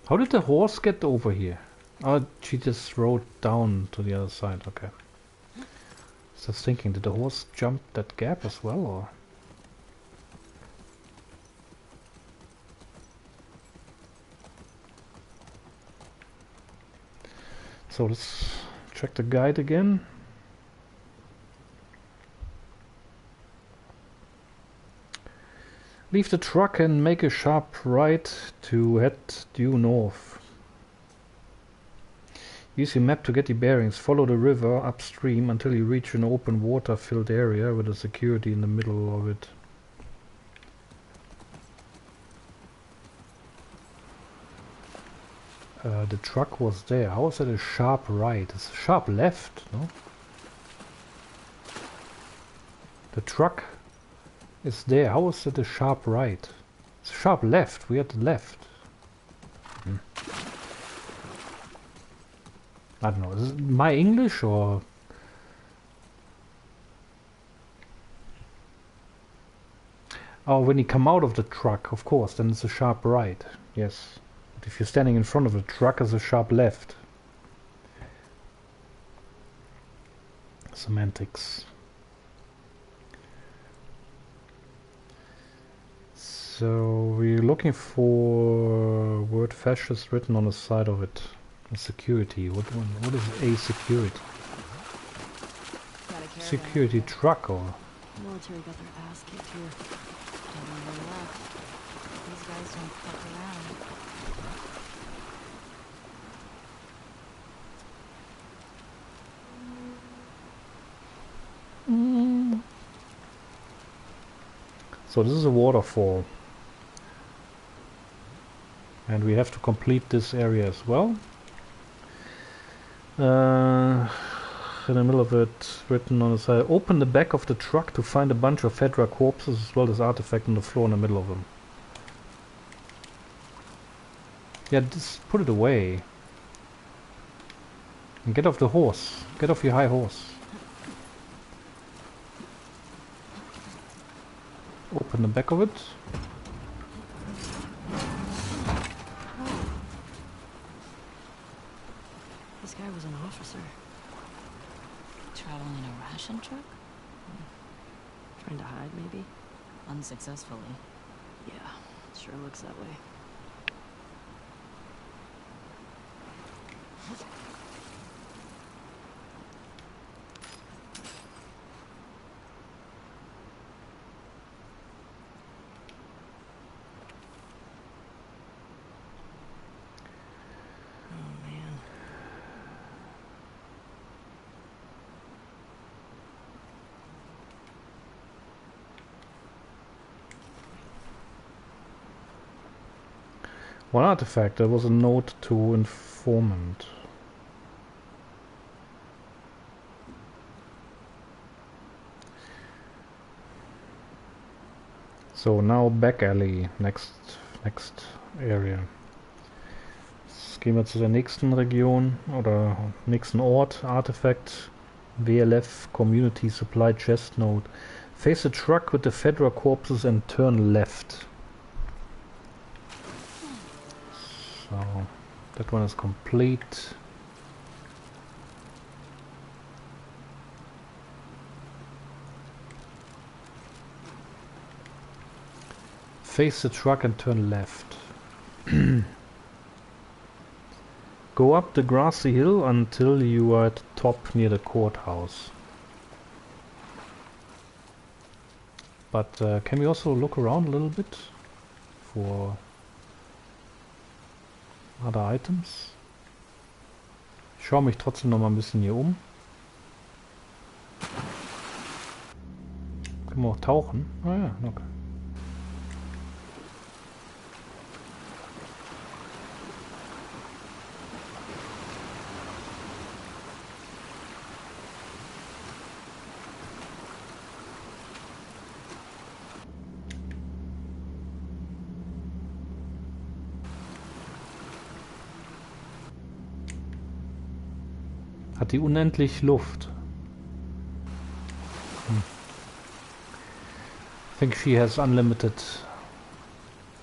How did the horse get over here? Oh, she just rode down to the other side, okay. So I was thinking, did the horse jump that gap as well, or? So let's check the guide again. Leave the truck and make a sharp right to head due north. Use your map to get the bearings. Follow the river upstream until you reach an open water-filled area with a security in the middle of it. The truck was there. How is that a sharp right? It's a sharp left, no? The truck is there. How is that a sharp right? It's a sharp left. We had the left. I don't know. Is it my English or? Oh, when you come out of the truck, of course, then it's a sharp right. Yes. But if you're standing in front of the truck, it's a sharp left. Semantics. So we're looking for word fascist written on the side of it. A security. What is a security? Security truck or? Military got their ass kicked here. These guys don't fuck around. So this is a waterfall. And we have to complete this area as well. In the middle of it, written on the side, open the back of the truck to find a bunch of Fedra corpses as well as artifact on the floor in the middle of them. Yeah, just put it away. And get off the horse. Get off your high horse. Open the back of it. This guy was an officer. Traveling in a ration truck? Trying to hide, maybe? Unsuccessfully. Yeah, sure looks that way. One artifact, there was a note to informant. So now back alley, next area. Jetzt gehen wir zu der nächsten Region oder nächsten Ort. Artifact WLF Community Supply Chest Note. Face the truck with the Fedra corpses and turn left. So that one is complete. Face the truck and turn left. Go up the grassy hill until you are at the top near the courthouse. But can we also look around a little bit for other items? Ich schaue mich trotzdem noch mal ein bisschen hier um. Können wir auch tauchen? Ah ja, okay. Hat die unendlich Luft? I think she has unlimited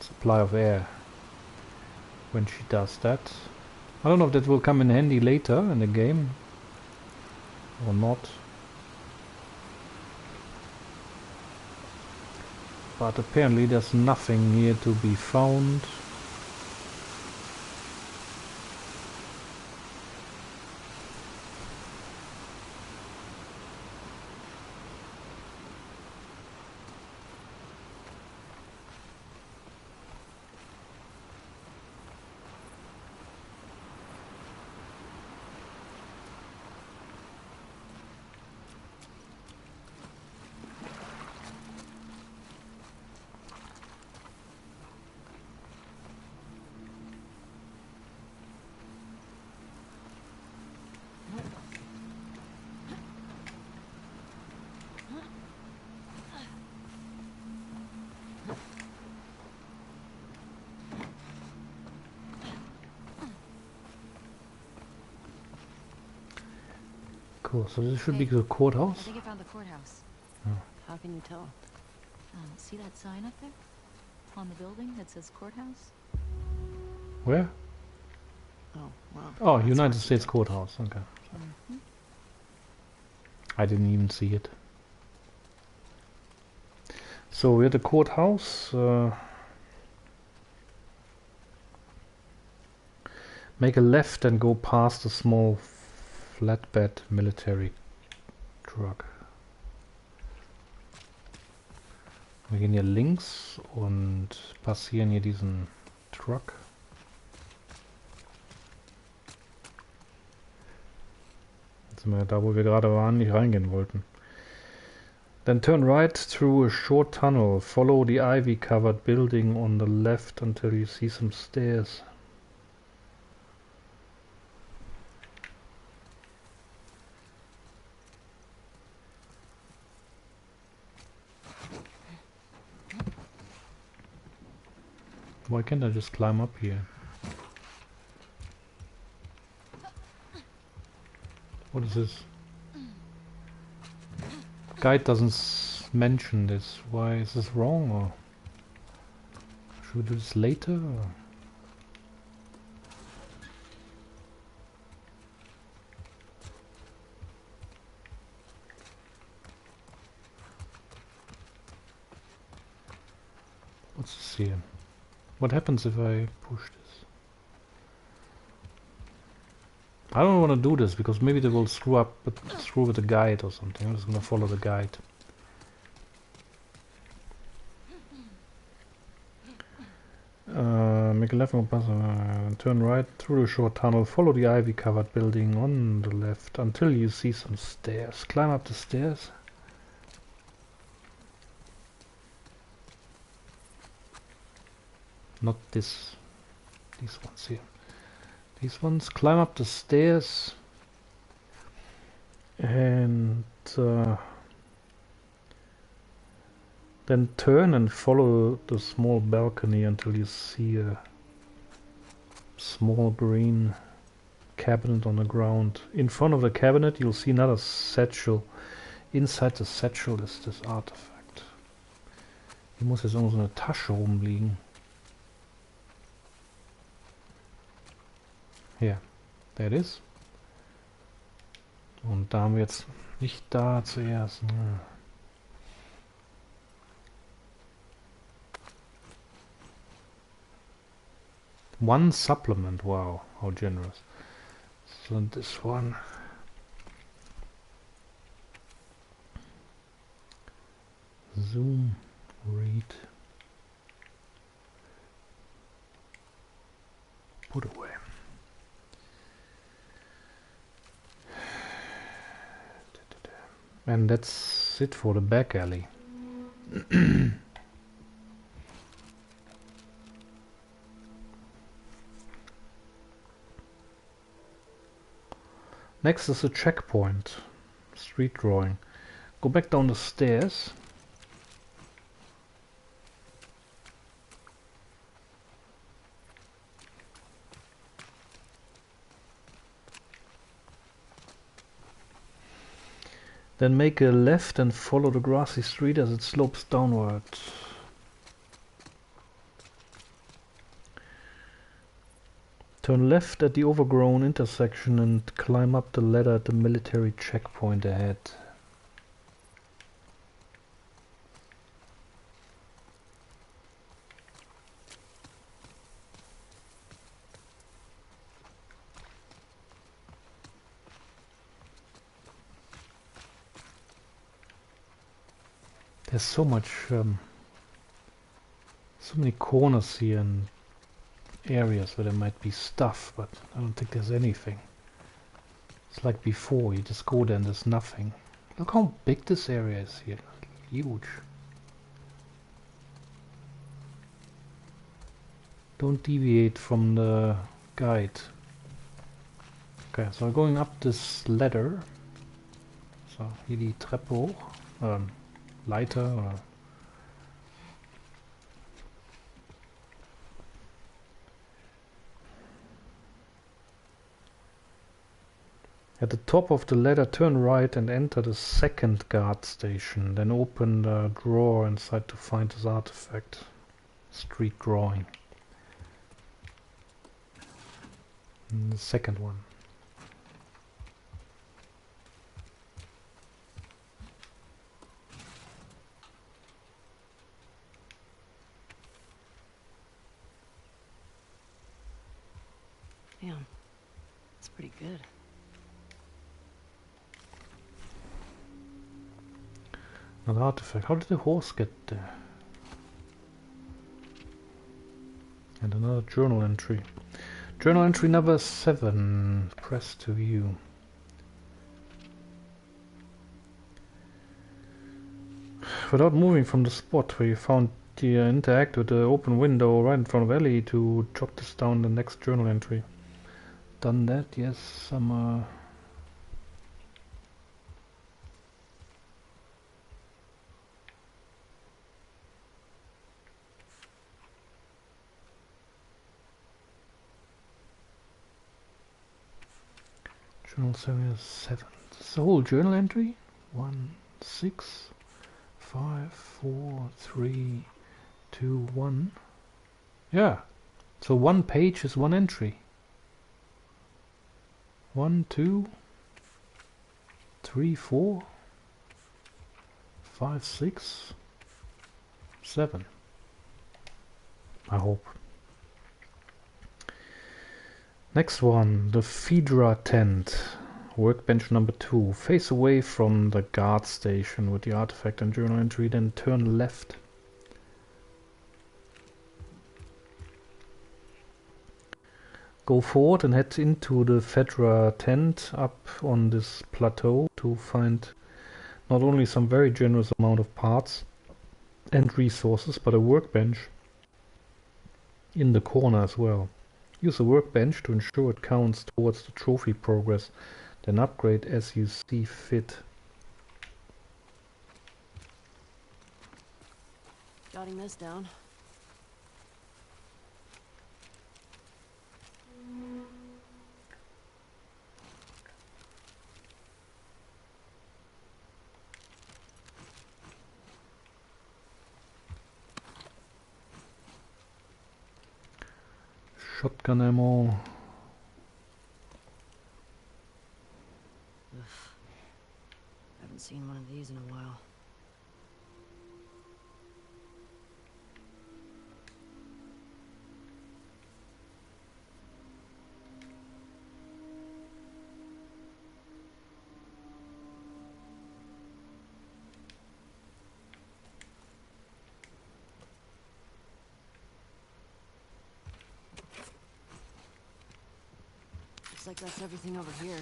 supply of air when she does that. I don't know if that will come in handy later in the game or not. But apparently there's nothing here to be found. Cool, so this should be the I courthouse. think I found the courthouse. How can you tell? See that sign up there? On the building that says courthouse? Where? Oh, wow. Oh, That's United hard to States tell. Courthouse, okay. I didn't even see it. So we're at the courthouse. Make a left and go past a small flatbed military truck. Wir gehen hier links und passieren hier diesen Truck. Jetzt sind wir da, wo wir gerade waren, nicht reingehen wollten. Then turn right through a short tunnel. Follow the ivy-covered building on the left until you see some stairs. Why can't I just climb up here? What is this? Guide doesn't mention this. Why is this wrong? Or should we do this later? Or? What's this here? What happens if I push this? I don't want to do this because maybe they will screw with the guide or something. I'm just gonna follow the guide. Make a left on pass, turn right through a short tunnel. Follow the ivy-covered building on the left until you see some stairs. Climb up the stairs. Not these ones here. These ones. Climb up the stairs and then turn and follow the small balcony until you see a small green cabinet on the ground. In front of the cabinet you'll see another satchel. Inside the satchel is this artifact. Hier muss jetzt irgendwo so eine Tasche rumliegen. Hier, there it is. Und da haben wir jetzt nicht da zuerst. Ne. One supplement, wow, how generous. So this one. Zoom, read. Put away. And that's it for the back alley. Next is a checkpoint. Street drawing. Go back down the stairs. Then make a left and follow the grassy street as it slopes downward. Turn left at the overgrown intersection and climb up the ladder at the military checkpoint ahead. There's so much, so many corners here and areas where there might be stuff, but I don't think there's anything. It's like before, you just go there and there's nothing. Look how big this area is here. Huge. Don't deviate from the guide. Okay, so going up this ladder. So, hier die Treppe hoch. Leiter oder... At the top of the ladder, turn right and enter the second guard station. Then open the drawer inside to find this artifact. Street drawing. And the second one. Damn, that's pretty good. Another artifact. How did the horse get there? And another journal entry. Journal entry number 7. Press to view. without moving from the spot where you found the interact with the open window right in front of Ellie to jot this down the next journal entry. Done that, yes, some journal 77. It's the whole journal entry? 1, 6, 5, 4, 3, 2, 1. Yeah. So one page is one entry. 1, 2, 3, 4, 5, 6, 7. I hope. Next one, the Phaedra tent. Workbench number 2. Face away from the guard station with the artifact and journal entry, then turn left. Go forward and head into the Phaedra tent up on this plateau to find not only some very generous amount of parts and resources, but a workbench in the corner as well. Use the workbench to ensure it counts towards the trophy progress, then upgrade as you see fit. Jotting this down. Shotgun ammo. Haven't seen one of these in a while. Looks like that's everything over here.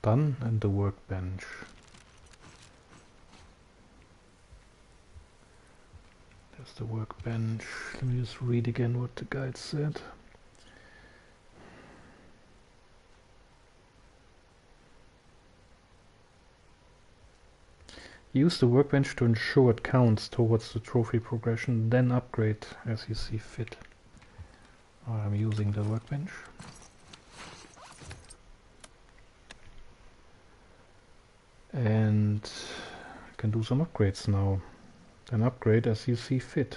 Done, and the workbench. There's the workbench. Let me just read again what the guide said. Use the workbench to ensure it counts towards the trophy progression, then upgrade as you see fit. I'm using the workbench. And I can do some upgrades now. Then upgrade as you see fit.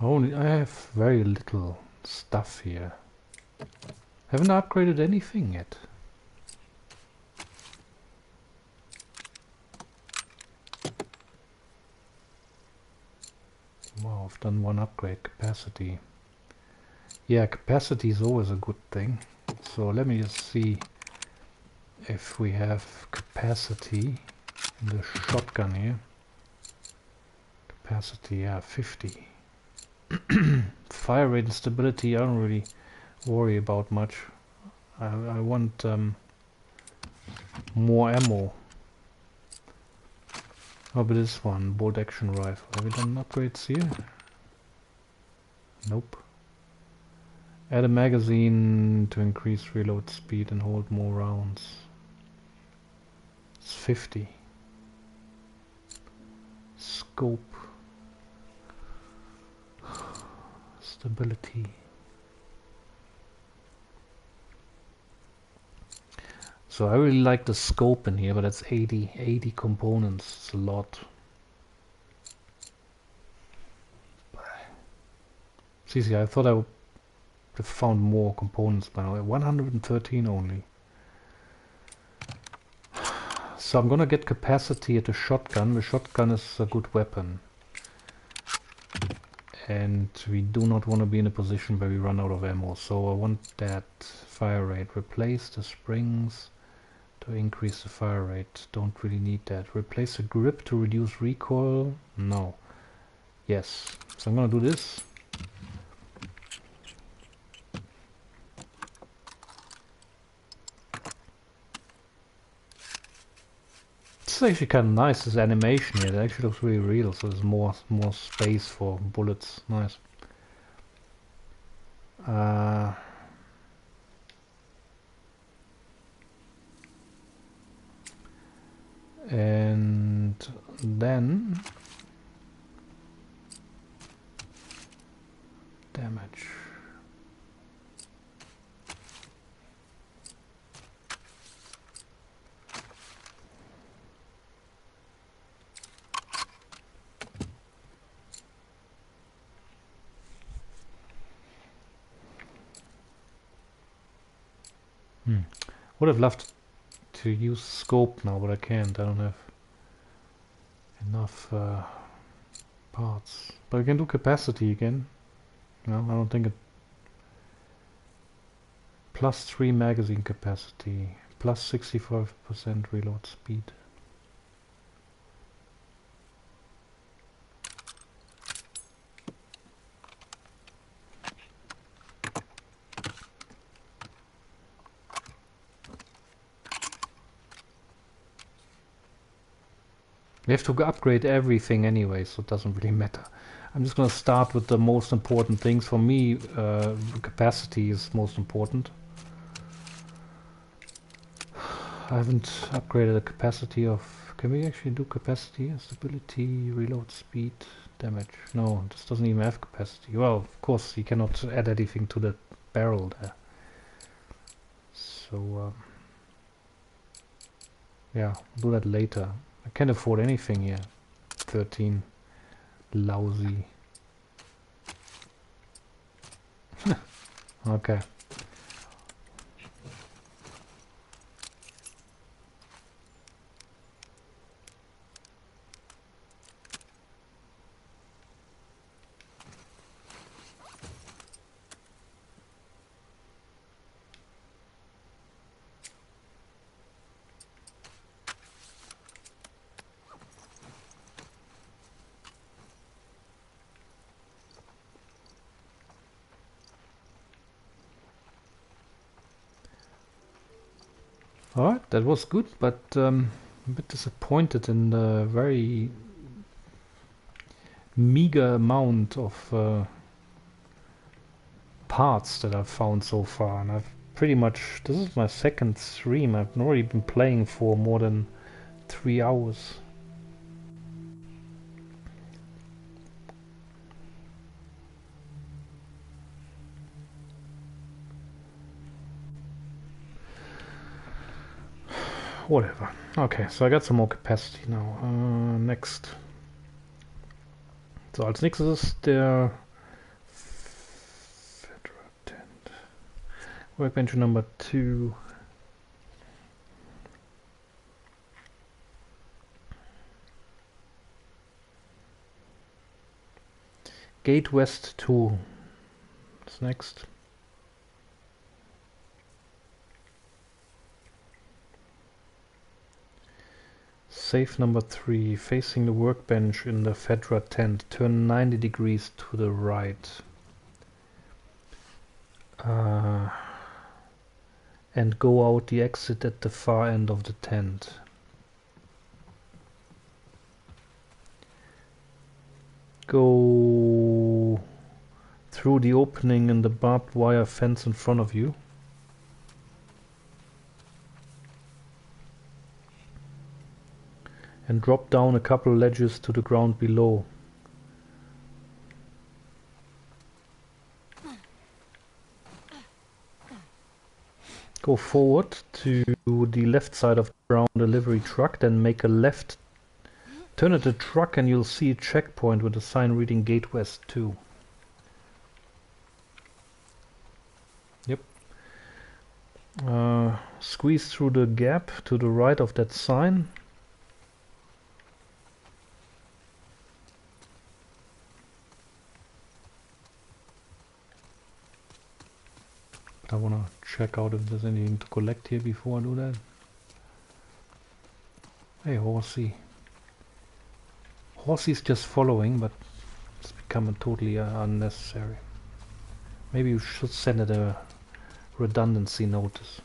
I have very little stuff here. Haven't upgraded anything yet. Wow, I've done one upgrade, capacity. Yeah, capacity is always a good thing. So let me just see if we have capacity in the shotgun here. Capacity, yeah, 50. Fire rate and stability I don't really worry about much. I want more ammo. How about this one? Bolt action rifle. Have we done upgrades here? Nope. Add a magazine to increase reload speed and hold more rounds. It's 50. Scope. Stability. So I really like the scope in here, but it's 80 components. It's a lot. See, I thought I would have found more components by now. 113 only. So I'm gonna get capacity at the shotgun. The shotgun is a good weapon. And we do not want to be in a position where we run out of ammo. So I want that fire rate. Replace the springs to increase the fire rate. Don't really need that. Replace the grip to reduce recoil. No. Yes. So I'm gonna do this. It's actually kind of nice, this animation here. It actually looks really real, so there's more space for bullets. Nice. And then damage. Would have loved to use scope now, but I can't. I don't have enough parts. But I can do capacity again. No, I don't think it. +3 magazine capacity, +65% reload speed. We have to upgrade everything anyway, so it doesn't really matter. I'm just going to start with the most important things. For me, capacity is most important. I haven't upgraded the capacity of... Can we actually do capacity? Stability, reload speed, damage. No, this doesn't even have capacity. Well, of course, you cannot add anything to the barrel there. So, yeah, I'll do that later. I can't afford anything here. 13. Lousy. Okay. Alright, that was good, but a bit disappointed in the very meager amount of parts that I've found so far. And I've pretty much... This is my second stream. I've already been playing for more than 3 hours. Whatever. Okay, so I got some more capacity now. Next. So, als nächstes ist der Federal Tent. Workbench number 2. Gate West 2. What's next? Safe number 3, facing the workbench in the Fedra tent, turn 90 degrees to the right. And go out the exit at the far end of the tent. Go through the opening in the barbed wire fence in front of you. And drop down a couple ledges to the ground below. Go forward to the left side of the brown delivery truck, then make a left turn at the truck and you'll see a checkpoint with a sign reading Gate West 2. Yep. Squeeze through the gap to the right of that sign. But I want to check out if there's anything to collect here before I do that. Hey, horsey. Horsey's just following, but it's becoming totally unnecessary. Maybe you should send it a redundancy notice.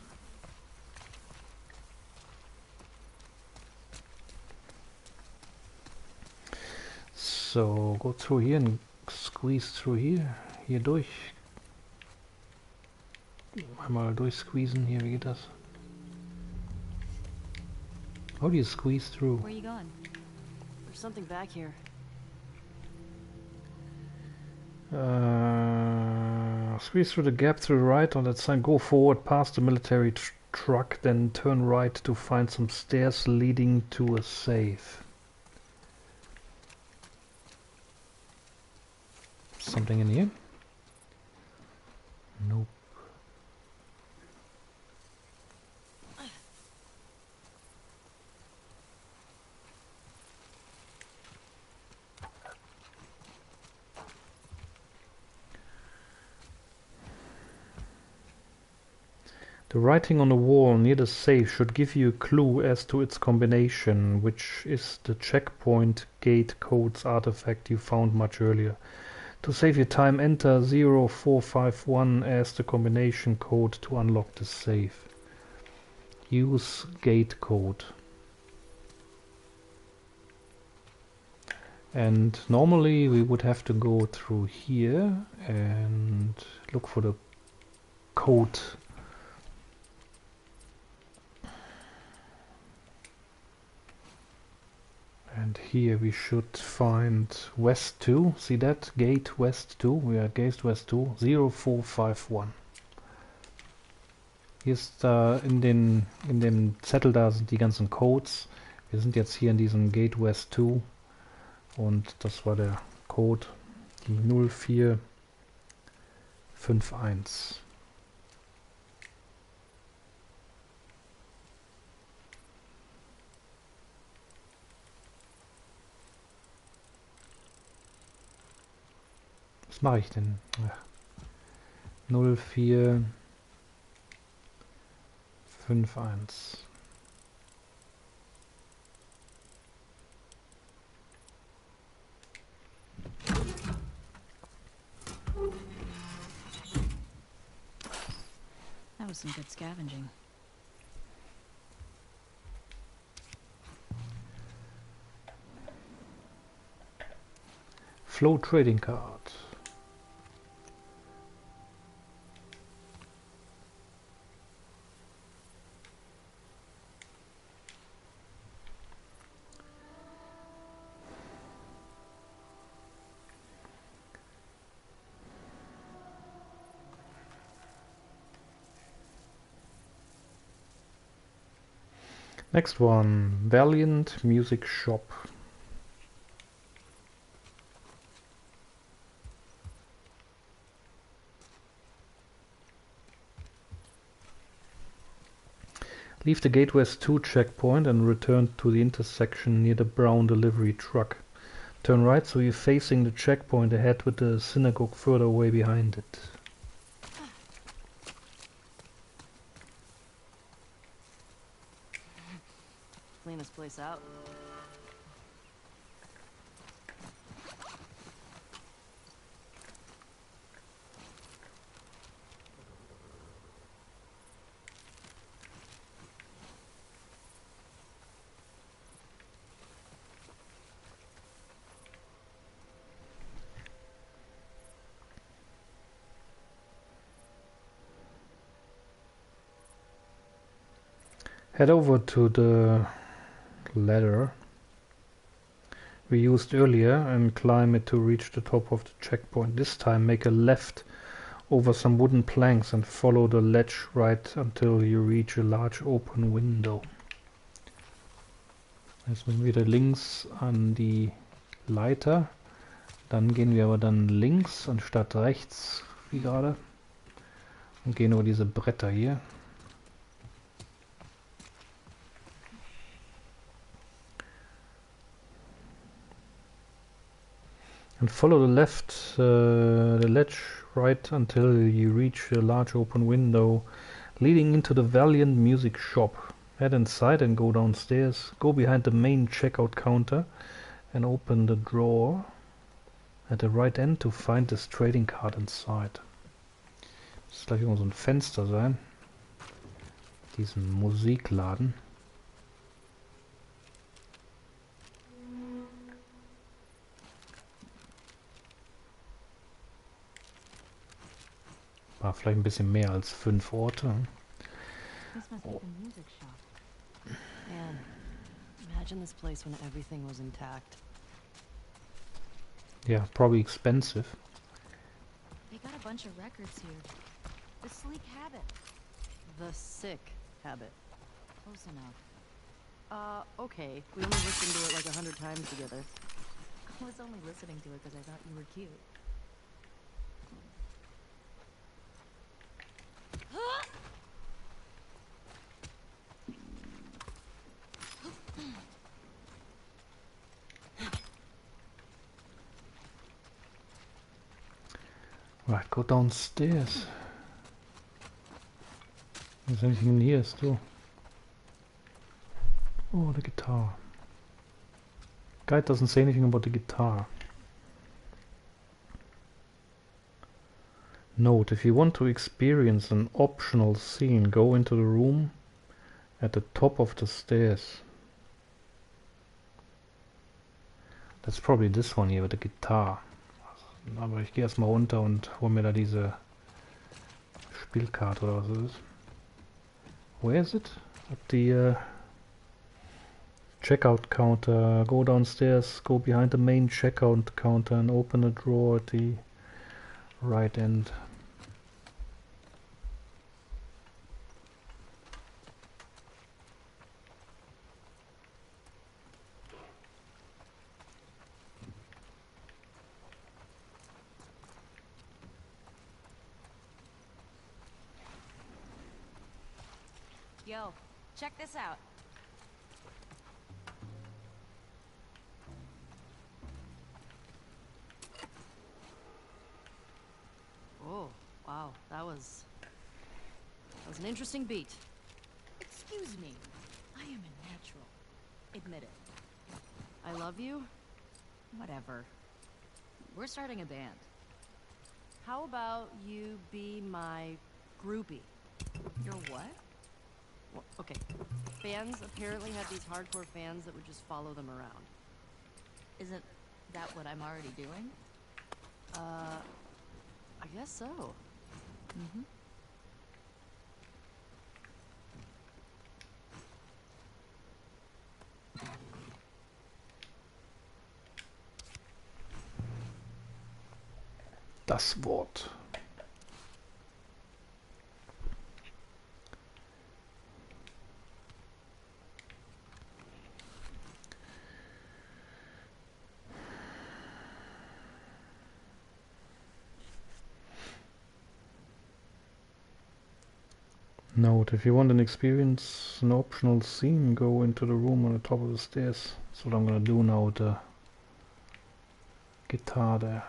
So go through here and squeeze through here. Hier durch. Einmal durchsqueezen. Hier, wie geht das? How do you squeeze through? Where are you going? There's something back here. Squeeze through the gap to the right on that sign. Go forward past the military truck, then turn right to find some stairs leading to a safe. Something in here? Nope. The writing on the wall near the safe should give you a clue as to its combination, which is the checkpoint gate codes artifact you found much earlier. To save your time, enter 0451 as the combination code to unlock the safe. Use gate code. And normally we would have to go through here and look for the code. And here we should find West 2, see that? Gate West 2, we are Gate West 2, 0451. Hier ist in dem Zettel, da sind die ganzen Codes. Wir sind jetzt hier in diesem Gate West 2 und das war der Code, die 0451. Was mache ich denn? Ach. 0451. That was some good scavenging. Flow trading card. Next one, Valiant Music Shop. Leave the Gate West 2 checkpoint and return to the intersection near the brown delivery truck. Turn right so you're facing the checkpoint ahead with the synagogue further away behind it. Clean this place out. Head over to the ladder we used earlier and climb it to reach the top of the checkpoint. This time make a left over some wooden planks and follow the ledge right until you reach a large open window. Jetzt müssen wir wieder links an die Leiter. Dann gehen wir aber dann links anstatt rechts, wie gerade. Und gehen über diese Bretter hier. And follow the left, the ledge right until you reach a large open window leading into the Valiant Music Shop. Head inside and go downstairs. Go behind the main checkout counter and open the drawer at the right end to find this trading card inside. Das ist gleich irgendwo so ein Fenster sein. Diesen Musikladen. War vielleicht ein bisschen mehr als 5 Orte. This must be the music shop. Man, imagine this place when everything was intact. Yeah, probably expensive. They got a bunch of records here. The Sleek Habit. The sick habit. Close enough. Okay. We only listened to it like 100 times together. I was only listening to it because I thought you were cute. Right, go downstairs. Is anything in here still? Oh, the guitar. Guide doesn't say anything about the guitar. Note, if you want to experience an optional scene, go into the room at the top of the stairs. That's probably this one here with the guitar. Aber ich gehe erstmal runter und hole mir da diese Spielkarte oder was es ist. Where is it? At the checkout counter. Go downstairs, go behind the main checkout counter and open a drawer at the right end. Yo, check this out. Oh, wow. That was an interesting beat. Excuse me. I am a natural. Admit it. I love you. Whatever. We're starting a band. How about you be my groupie? You're what? Well, okay. Fans apparently have these hardcore fans that would just follow them around. Isn't that what I'm already doing? I guess so. Mm-hmm. Das Wort. Note, if you want an experience, an optional scene, go into the room on the top of the stairs. That's what I'm gonna do now with the guitar there.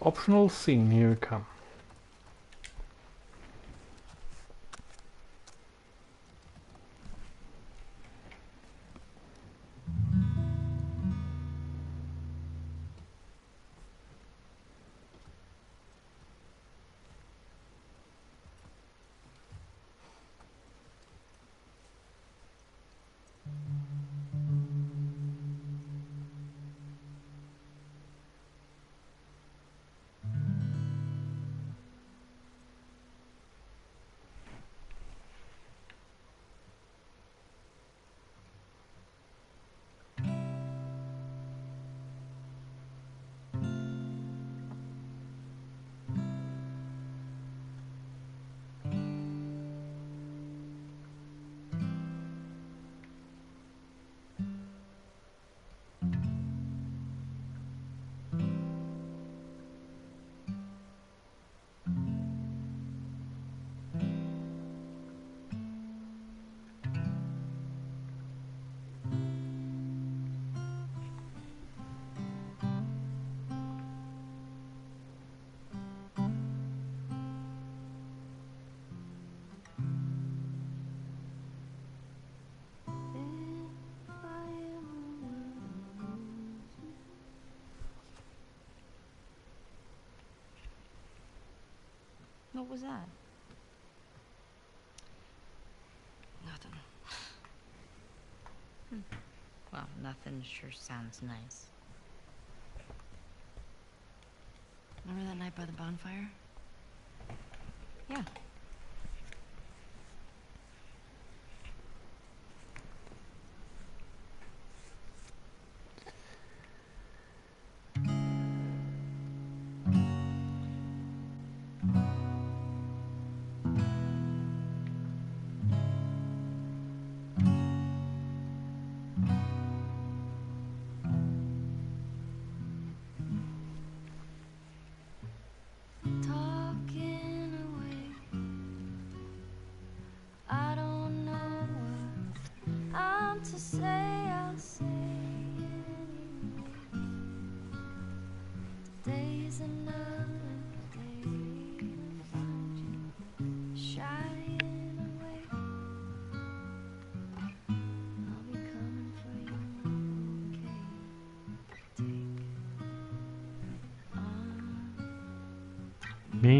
Optional scene, here it comes. What was that? Nothing. Well, nothing sure sounds nice. Remember that night by the bonfire? Yeah. Talking away. I don't know what I'm to say. I'll say it anyway. Today's another day to find you shying away. I'll be coming for you, okay? Take on Me.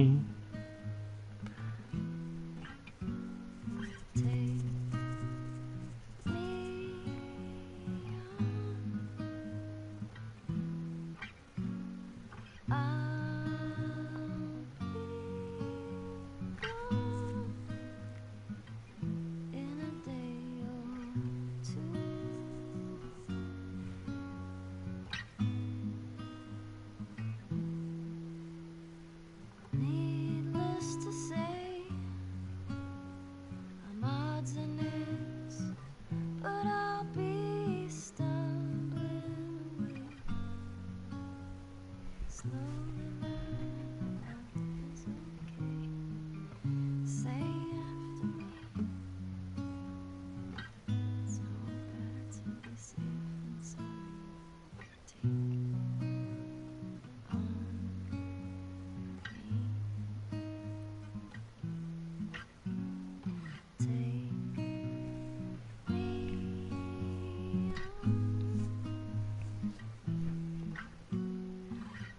take me on. I'll be gone in a day or two. Needless to say, I'm odds and ends, but I'll be stumbling away. Slowly learning that it's okay. Say after me, it's no better to be safe than sorry. Take on me. Take me on.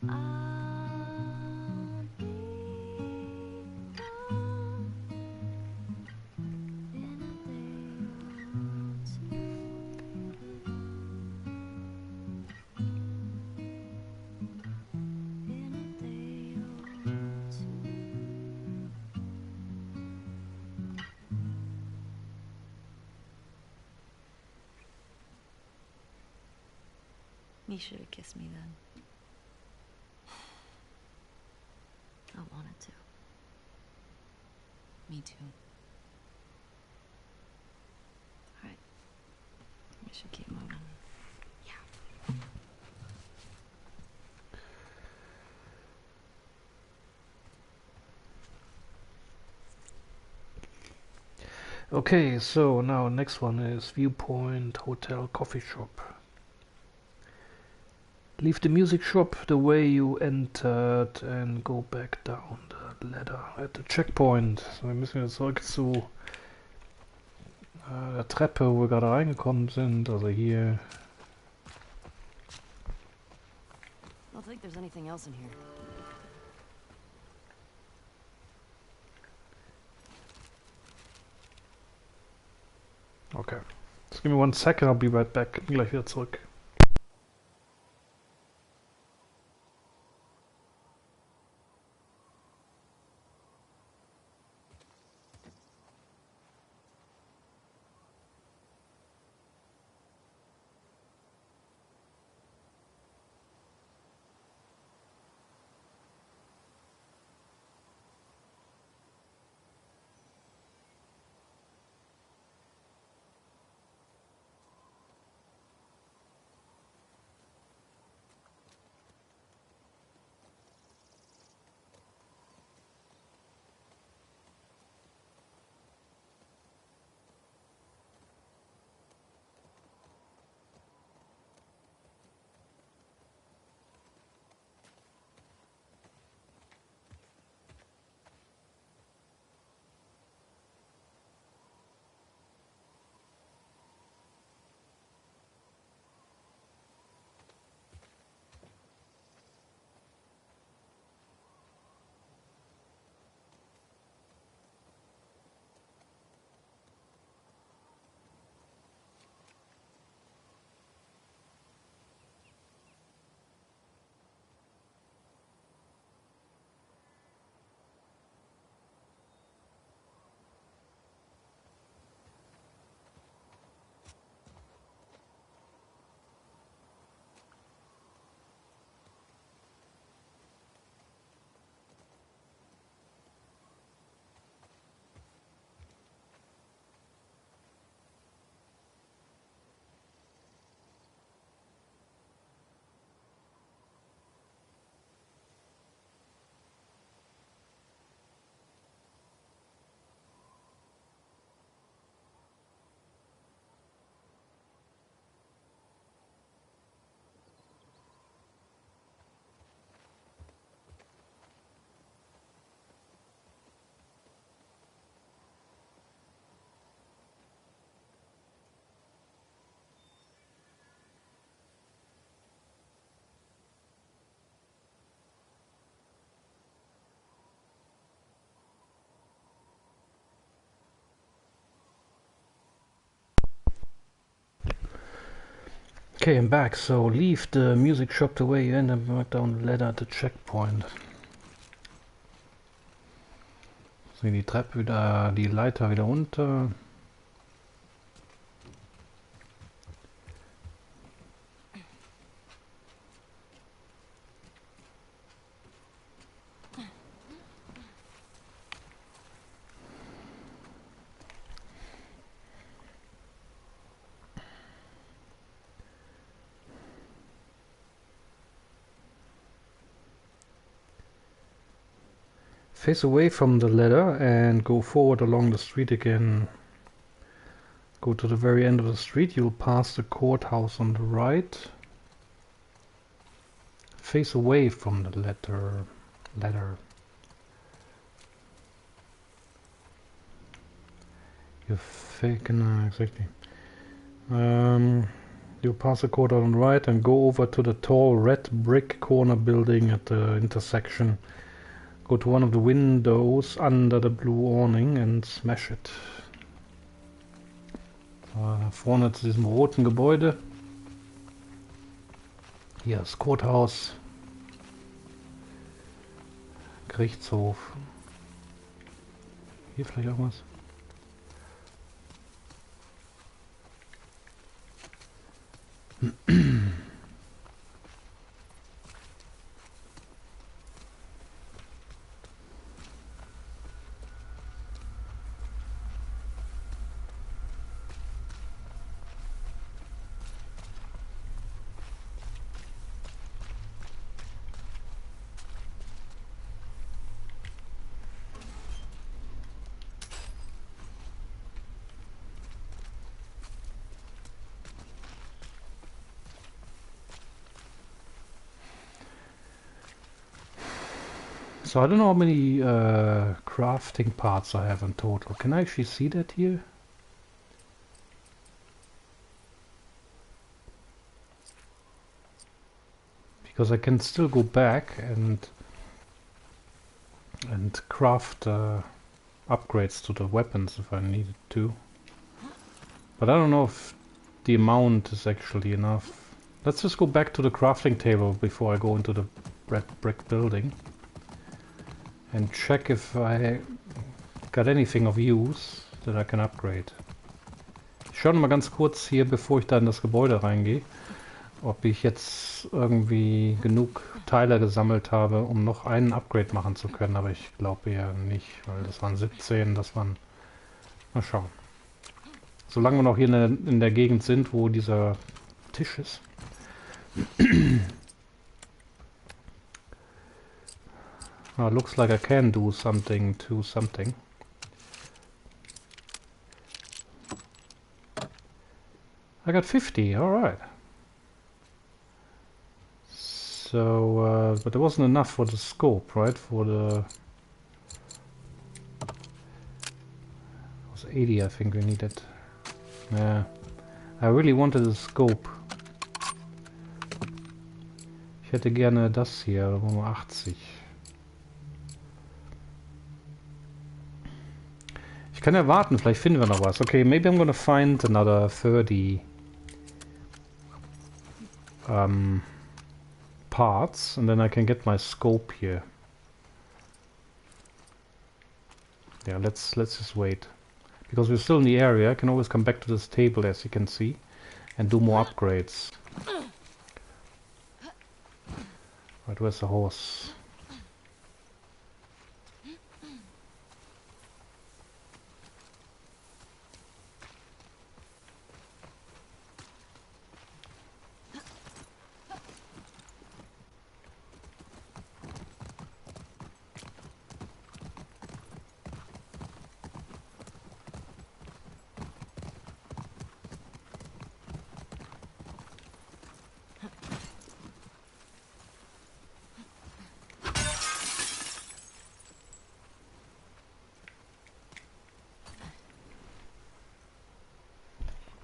I'll be gone in a day or two. In a day or two. You should have kissed me then. I wanted to. Me too. All right. We should keep moving. Okay, so now next one is Viewpoint Hotel Coffee Shop. Leave the music shop the way you entered and go back down the ladder at the checkpoint. So wir müssen jetzt zurück zu der Treppe, wo wir gerade reingekommen sind. Also hier. I don't think there's anything else in here. Okay. Just give me 1 second, I'll be right back. Bin gleich wieder zurück. Okay, I'm back. So leave the music shop the way you end and work down the ladder at the checkpoint. So die Treppe wieder, die Leiter wieder runter. Face away from the ladder and go forward along the street again. Go to the very end of the street, you'll pass the courthouse on the right. Face away from the ladder. You're fake, no, exactly. You'll pass the courthouse on the right and go over to the tall red brick corner building at the intersection. Go to one of the windows under the blue awning and smash it. Da vorne zu diesem roten Gebäude. Hier ist Courthouse. Gerichtshof. Hier vielleicht irgendwas? So I don't know how many crafting parts I have in total. Can I actually see that here? Because I can still go back and craft upgrades to the weapons if I needed to. But I don't know if the amount is actually enough. Let's just go back to the crafting table before I go into the red brick building. And check if I got anything of use that I can upgrade. Ich schaue mal ganz kurz hier, bevor ich da in das Gebäude reingehe, ob ich jetzt irgendwie genug Teile gesammelt habe, um noch einen Upgrade machen zu können. Aber ich glaube eher nicht, weil das waren 17, das waren... Mal schauen. Solange wir noch hier in der Gegend sind, wo dieser Tisch ist. Looks like I can do something to something. I got 50, alright. So, but it wasn't enough for the scope, right? For the... It was 80, I think we needed. Yeah. I really wanted a scope. Ich hätte gerne das hier, da wollen wir 80. Ich kann ja warten, vielleicht finden wir noch was. Okay, maybe I'm gonna find another 30 parts and then I can get my scope here. Yeah, let's just wait. Because we're still in the area, I can always come back to this table as you can see and do more upgrades. Right, where's the horse?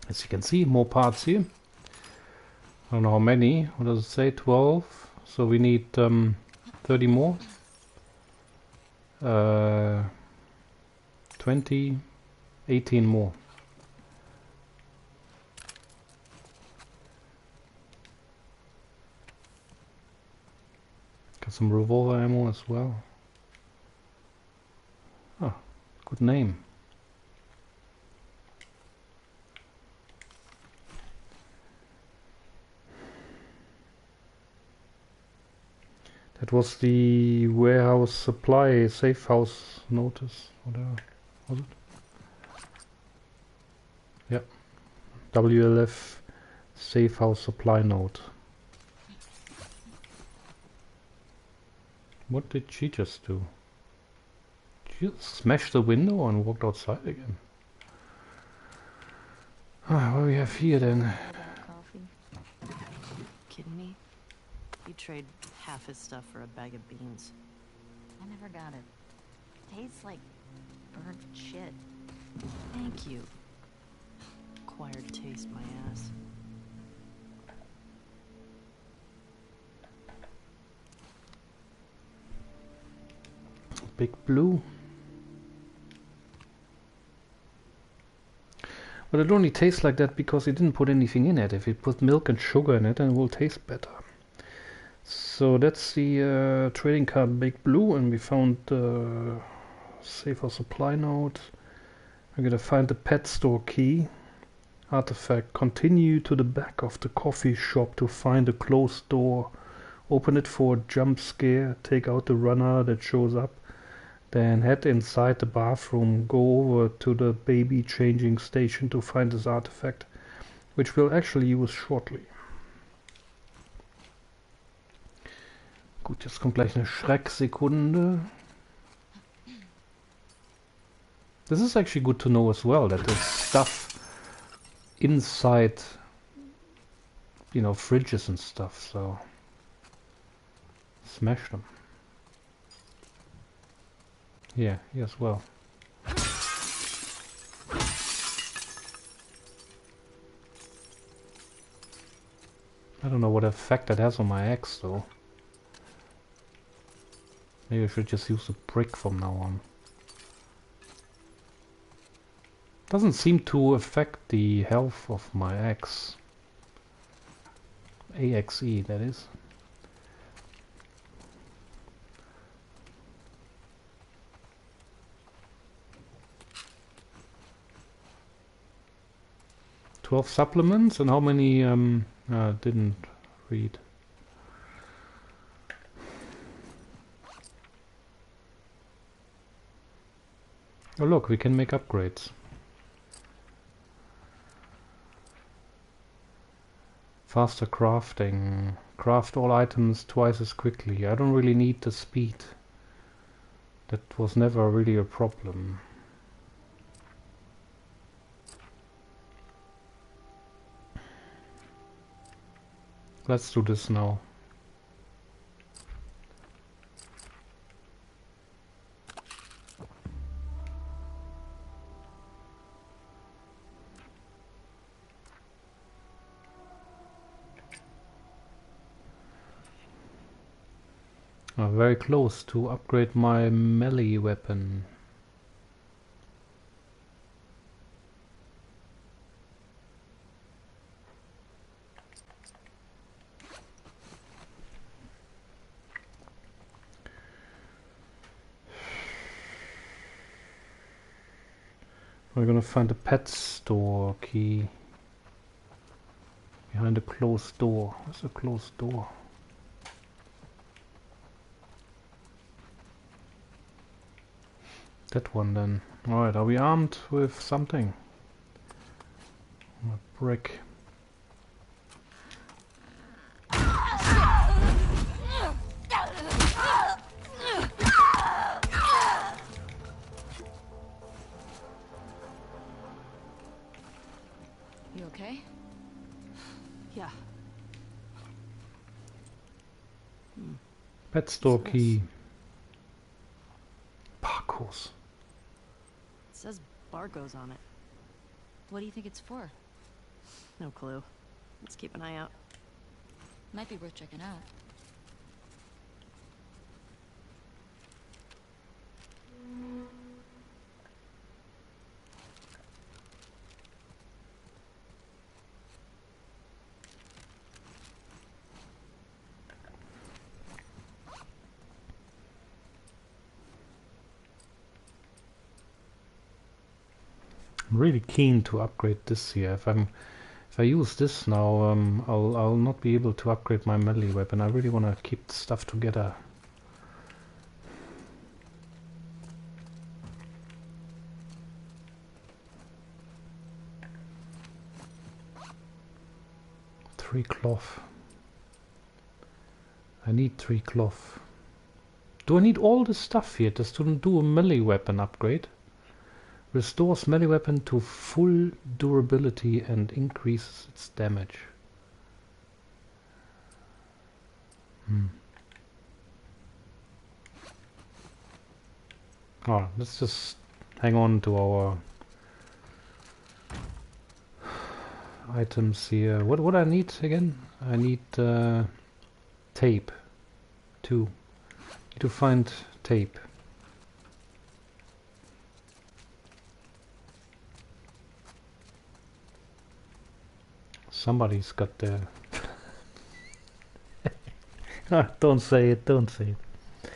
As you can see, more parts here. I don't know how many. What does it say? 12. So we need 30 more. 20, 18 more. Some revolver ammo as well. Ah, good name. That was the warehouse supply safe house notice. Whatever was it? Yep. WLF safe house supply note. What did she just do? She just smashed the window and walked outside again. Ah, what do we have here then? Coffee. Kidding me? You trade half his stuff for a bag of beans. I never got it. Tastes like burnt shit. Thank you. Acquired taste, my ass. Big Blue. But it only tastes like that because it didn't put anything in it. If it put milk and sugar in it, then it will taste better. So that's the trading card Big Blue, and we found the safer supply note. I'm gonna find the pet store key. Artifact. Continue to the back of the coffee shop to find a closed door. Open it for a jump scare. Take out the runner that shows up. Then head inside the bathroom. Go over to the baby changing station to find this artifact, which we'll actually use shortly. Gut, jetzt kommt gleich eine Schrecksekunde. This is actually good to know as well, that there's stuff inside, you know, fridges and stuff, so smash them. Yeah, here as well. I don't know what effect that has on my axe though. Maybe I should just use a brick from now on. Doesn't seem to affect the health of my axe. AXE, that is. "12 supplements, and how many didn't read. Oh look, we can make upgrades. Faster crafting. Craft all items twice as quickly. I don't really need the speed. That was never really a problem. Let's do this now. Very close to upgrade my melee weapon. We're gonna find a pet store key behind a closed door. Where's a closed door? That one then. Alright, are we armed with something? A brick. You okay? Yeah. Pet store key. Parkos. It says barcodes on it. What do you think it's for? No clue. Let's keep an eye out. Might be worth checking out. I'm really keen to upgrade this here. If I use this now, I'll not be able to upgrade my melee weapon. I really want to keep the stuff together. Three cloth. I need 3 cloth. Do I need all this stuff here just to do a melee weapon upgrade? Restores melee weapon to full durability and increases its damage. Oh, let's just hang on to our items here. What I need again? I need tape. 2. Need to find tape. Somebody's got the... Don't say it, don't say it.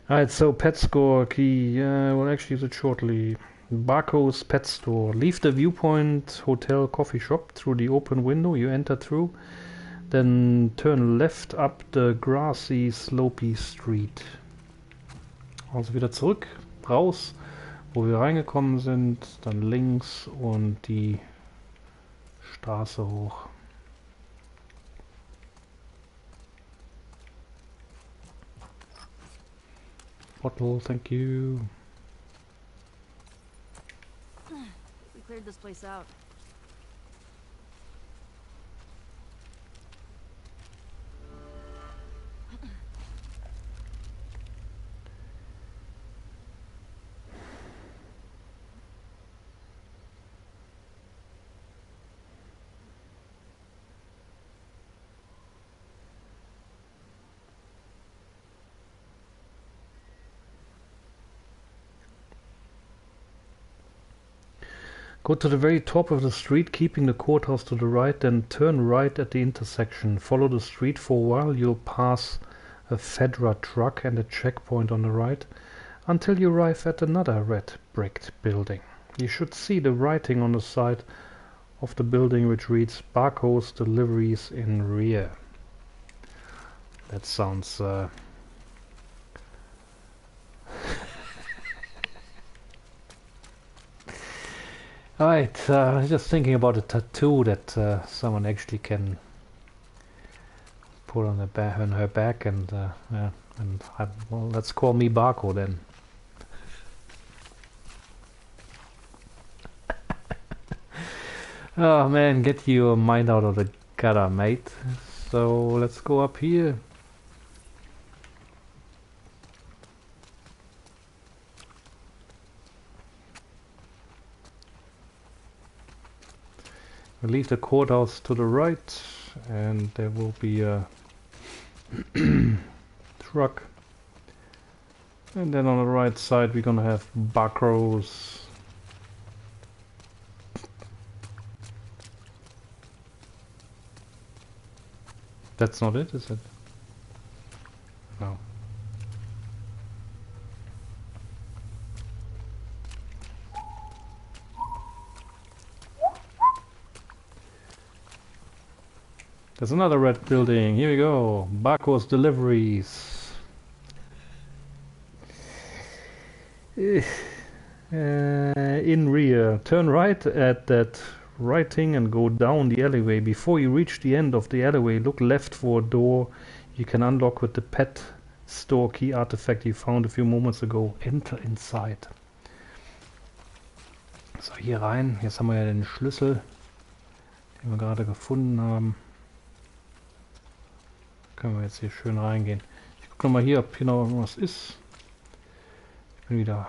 Alright, so pet score key. We'll actually use it shortly. Barco's pet store. Leave the viewpoint hotel coffee shop through the open window you enter through. Then turn left up the grassy, slopey street. Also wieder zurück, raus, wo wir reingekommen sind. Dann links und die Straße hoch. Bottle, thank you. We cleared this place out. Go to the very top of the street, keeping the courthouse to the right, then turn right at the intersection. Follow the street for a while. You'll pass a Fedra truck and a checkpoint on the right until you arrive at another red bricked building. You should see the writing on the side of the building which reads Barco's Deliveries in Rear. That sounds... Alright, just thinking about a tattoo that someone actually can put on her back, and yeah, and well, let's call me Barco then. Oh man, get your mind out of the gutter, mate. So let's go up here. We'll leave the courthouse to the right, and there will be a truck. And then on the right side we're gonna have Barco's. That's not it, is it? No. There's another red building. Here we go. Barco's Deliveries. In rear. Turn right at that writing and go down the alleyway. Before you reach the end of the alleyway, look left for a door you can unlock with the pet store key artifact you found a few moments ago. Enter inside. So, hier rein. Jetzt haben wir ja den Schlüssel, den wir gerade gefunden haben. Können wir jetzt hier schön reingehen. Ich gucke nochmal hier, ob hier noch irgendwas ist. Ich bin wieder...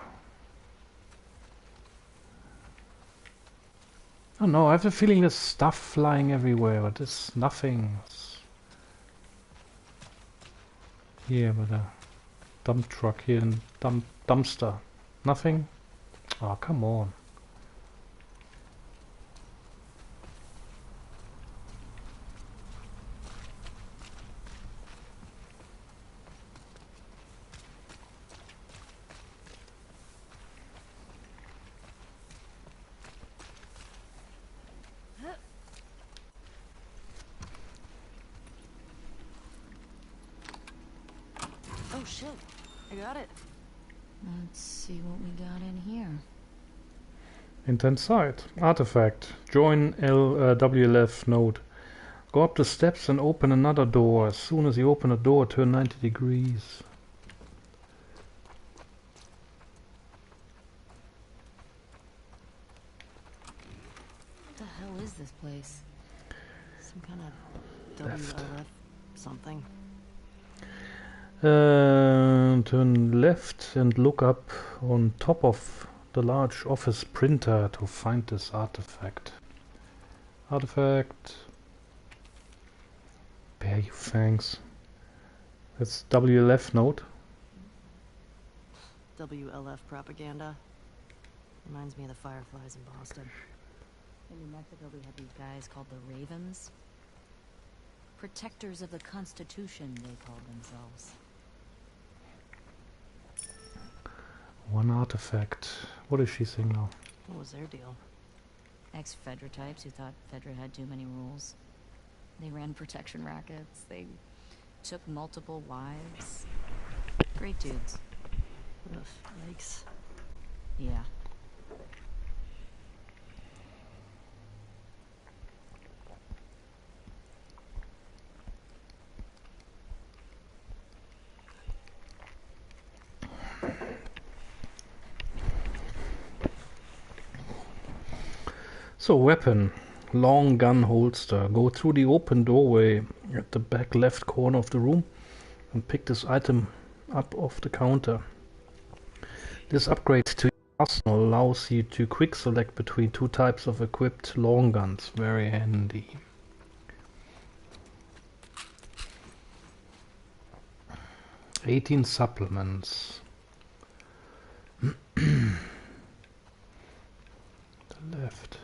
Oh no, I have a feeling there's stuff flying everywhere, but there's nothing. Here with a dump truck here and dumpster. Nothing? Oh, come on. Oh shit, I got it. Let's see what we got in here. Intent site. Artifact. Join WLF node. Go up the steps and open another door. As soon as you open a door, turn 90 degrees. What the hell is this place? Some kind of WLF something. Turn left and look up on top of the large office printer to find this artifact. Artifact. Bear you fangs. That's WLF node. WLF propaganda. Reminds me of the Fireflies in Boston. In New Mexico, we had these guys called the Ravens. Protectors of the Constitution, they called themselves. One artifact. What is she saying now? What was their deal? Ex-Fedra types who thought Fedra had too many rules. They ran protection rackets. They took multiple wives. Great dudes. Ugh, yikes. Yeah. So, weapon. Long gun holster. Go through the open doorway at the back left corner of the room and pick this item up off the counter. This upgrade to your arsenal allows you to quick select between two types of equipped long guns. Very handy. "18 supplements." The left.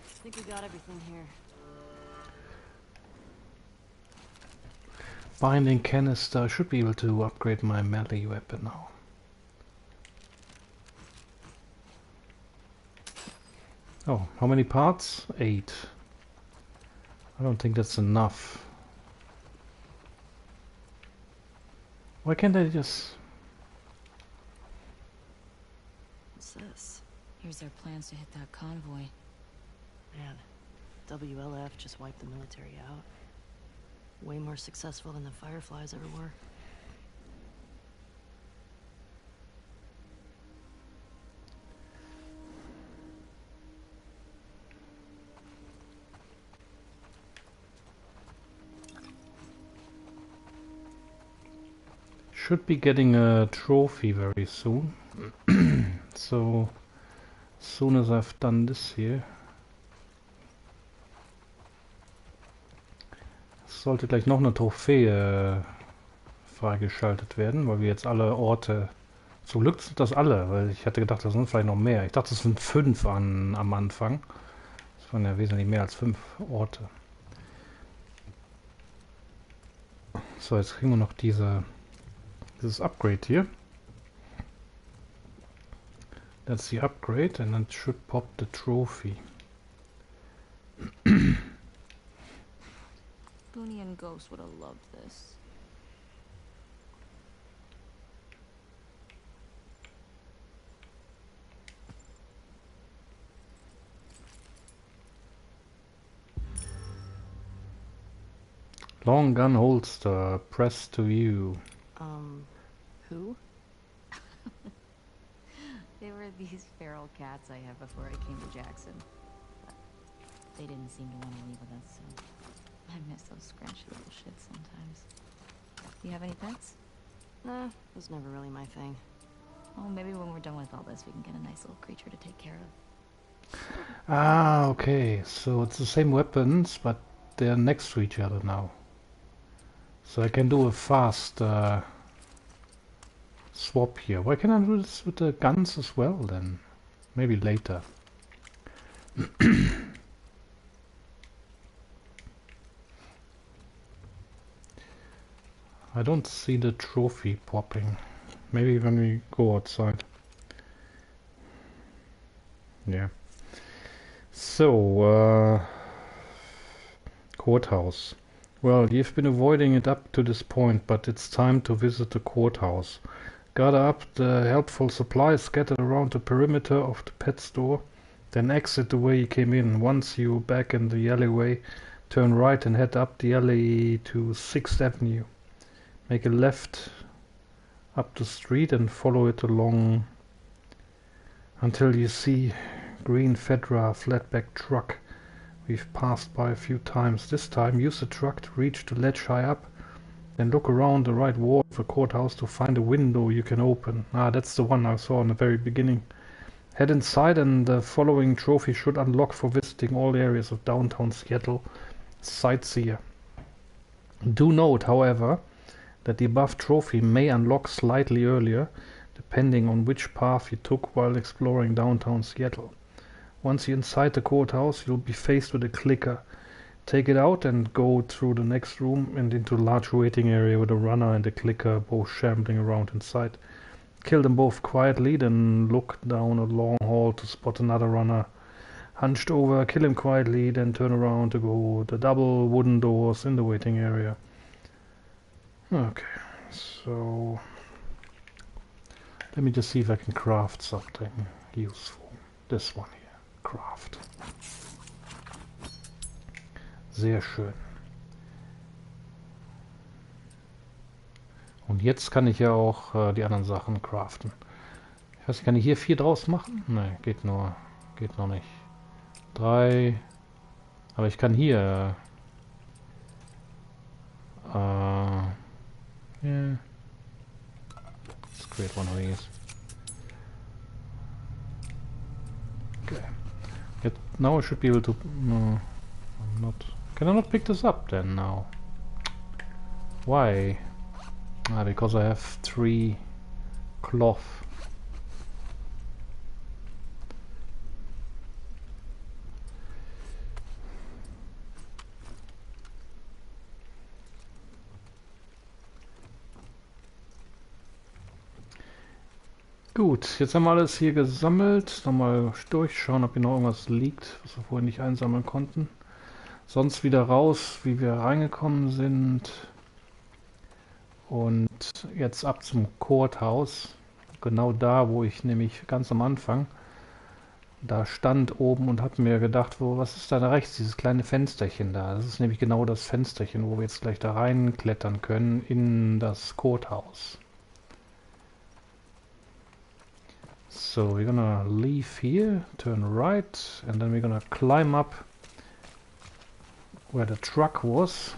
I think we got everything here. Binding canister. I should be able to upgrade my melee weapon now. Oh, how many parts? 8. I don't think that's enough. Why can't I just... What's this? Here's their plans to hit that convoy. Man, WLF just wiped the military out. Way more successful than the Fireflies ever were. Should be getting a trophy very soon. So, as soon as I've done this here, sollte gleich noch eine Trophäe freigeschaltet werden, weil wir jetzt alle Orte... Zum Glück sind das alle, weil ich hatte gedacht, das sind vielleicht noch mehr. Ich dachte, es sind 5 am Anfang. Das waren ja wesentlich mehr als 5 Orte. So, jetzt kriegen wir noch dieses Upgrade hier. That's the upgrade, and that should pop the trophy. Booney and Ghost would have loved this. Long gun holster, press to view. Who? They were these feral cats I had before I came to Jackson. But they didn't seem to want to leave with us, so I miss those scrunchy little shits sometimes. Do you have any pets? Nah, it was never really my thing. Oh, maybe when we're done with all this, we can get a nice little creature to take care of. Ah, okay. So it's the same weapons, but they're next to each other now. So I can do a fast swap here. Why can't I do this with the guns as well then? Maybe later. I don't see the trophy popping. Maybe when we go outside. Yeah. So, courthouse. Well, you've been avoiding it up to this point, but it's time to visit the courthouse. Gather up the helpful supplies scattered around the perimeter of the pet store, then exit the way you came in. Once you're back in the alleyway, turn right and head up the alley to 6th Avenue. Make a left up the street and follow it along until you see green Fedra flatback truck we've passed by a few times. This time use the truck to reach the ledge high up, then look around the right wall of the courthouse to find a window you can open. Ah, that's the one I saw in the very beginning. Head inside and the following trophy should unlock for visiting all areas of downtown Seattle. Sightseer. Do note, however, that the above trophy may unlock slightly earlier, depending on which path you took while exploring downtown Seattle. Once you're inside the courthouse, you'll be faced with a clicker. Take it out and go through the next room and into a large waiting area with a runner and a clicker both shambling around inside. Kill them both quietly, then look down a long hall to spot another runner. Hunched over, kill him quietly, then turn around to go the double wooden doors in the waiting area. Okay, so let me just see if I can craft something useful. This one here, craft. Sehr schön. Und jetzt kann ich ja auch die anderen Sachen craften. Ich weiß nicht, kann ich hier 4 draus machen? Ne, geht noch nicht. 3. Aber ich kann hier yeah. Let's create one of these. Okay. Now I should be able to... No, I'm not... Can I not pick this up then now? Why? Ah, because I have 3 cloth. Gut, jetzt haben wir alles hier gesammelt. Nochmal durchschauen, ob hier noch irgendwas liegt, was wir vorhin nicht einsammeln konnten. Sonst wieder raus, wie wir reingekommen sind. Und jetzt ab zum Courthouse. Genau da, wo ich nämlich ganz am Anfang da stand oben und habe mir gedacht, was ist da rechts, dieses kleine Fensterchen da. Das ist nämlich genau das Fensterchen, wo wir jetzt gleich da reinklettern können in das Courthouse. So we're gonna leave here, turn right, and then we're gonna climb up where the truck was.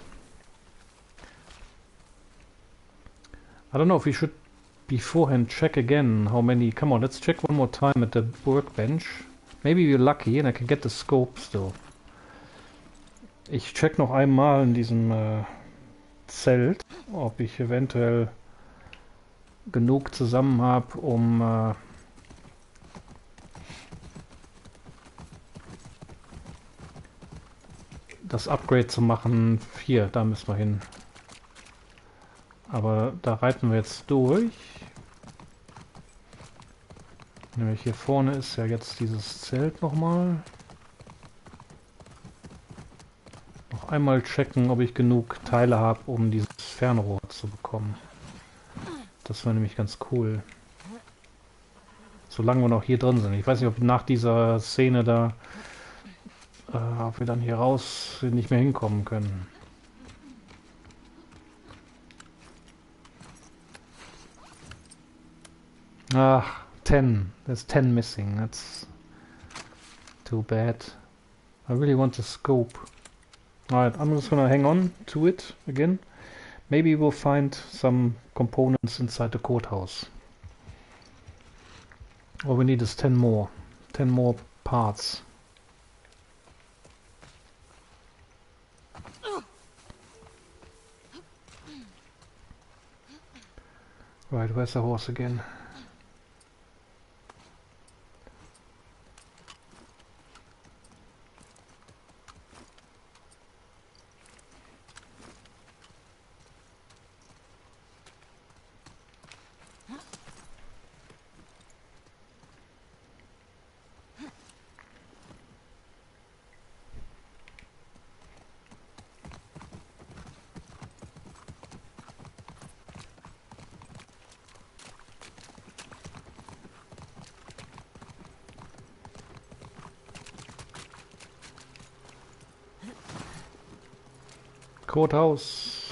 I don't know if we should beforehand check again how many... Come on, let's check one more time at the workbench. Maybe we're lucky and I can get the scope still. Ich check noch einmal in diesem Zelt, ob ich eventuell genug zusammen habe, um das Upgrade zu machen. Hier, da müssen wir hin. Aber da reiten wir jetzt durch. Nämlich hier vorne ist ja jetzt dieses Zelt nochmal. Noch einmal checken, ob ich genug Teile habe, um dieses Fernrohr zu bekommen. Das wäre nämlich ganz cool. Solange wir noch hier drin sind. Ich weiß nicht, ob nach dieser Szene da ob wir dann hier raus nicht mehr hinkommen können. Ach, 10. There's 10 missing. That's too bad. I really want the scope. Alright, I'm just gonna hang on to it again. Maybe we'll find some components inside the courthouse. All we need is 10 more. 10 more parts. Right, where's the horse again? Courthouse.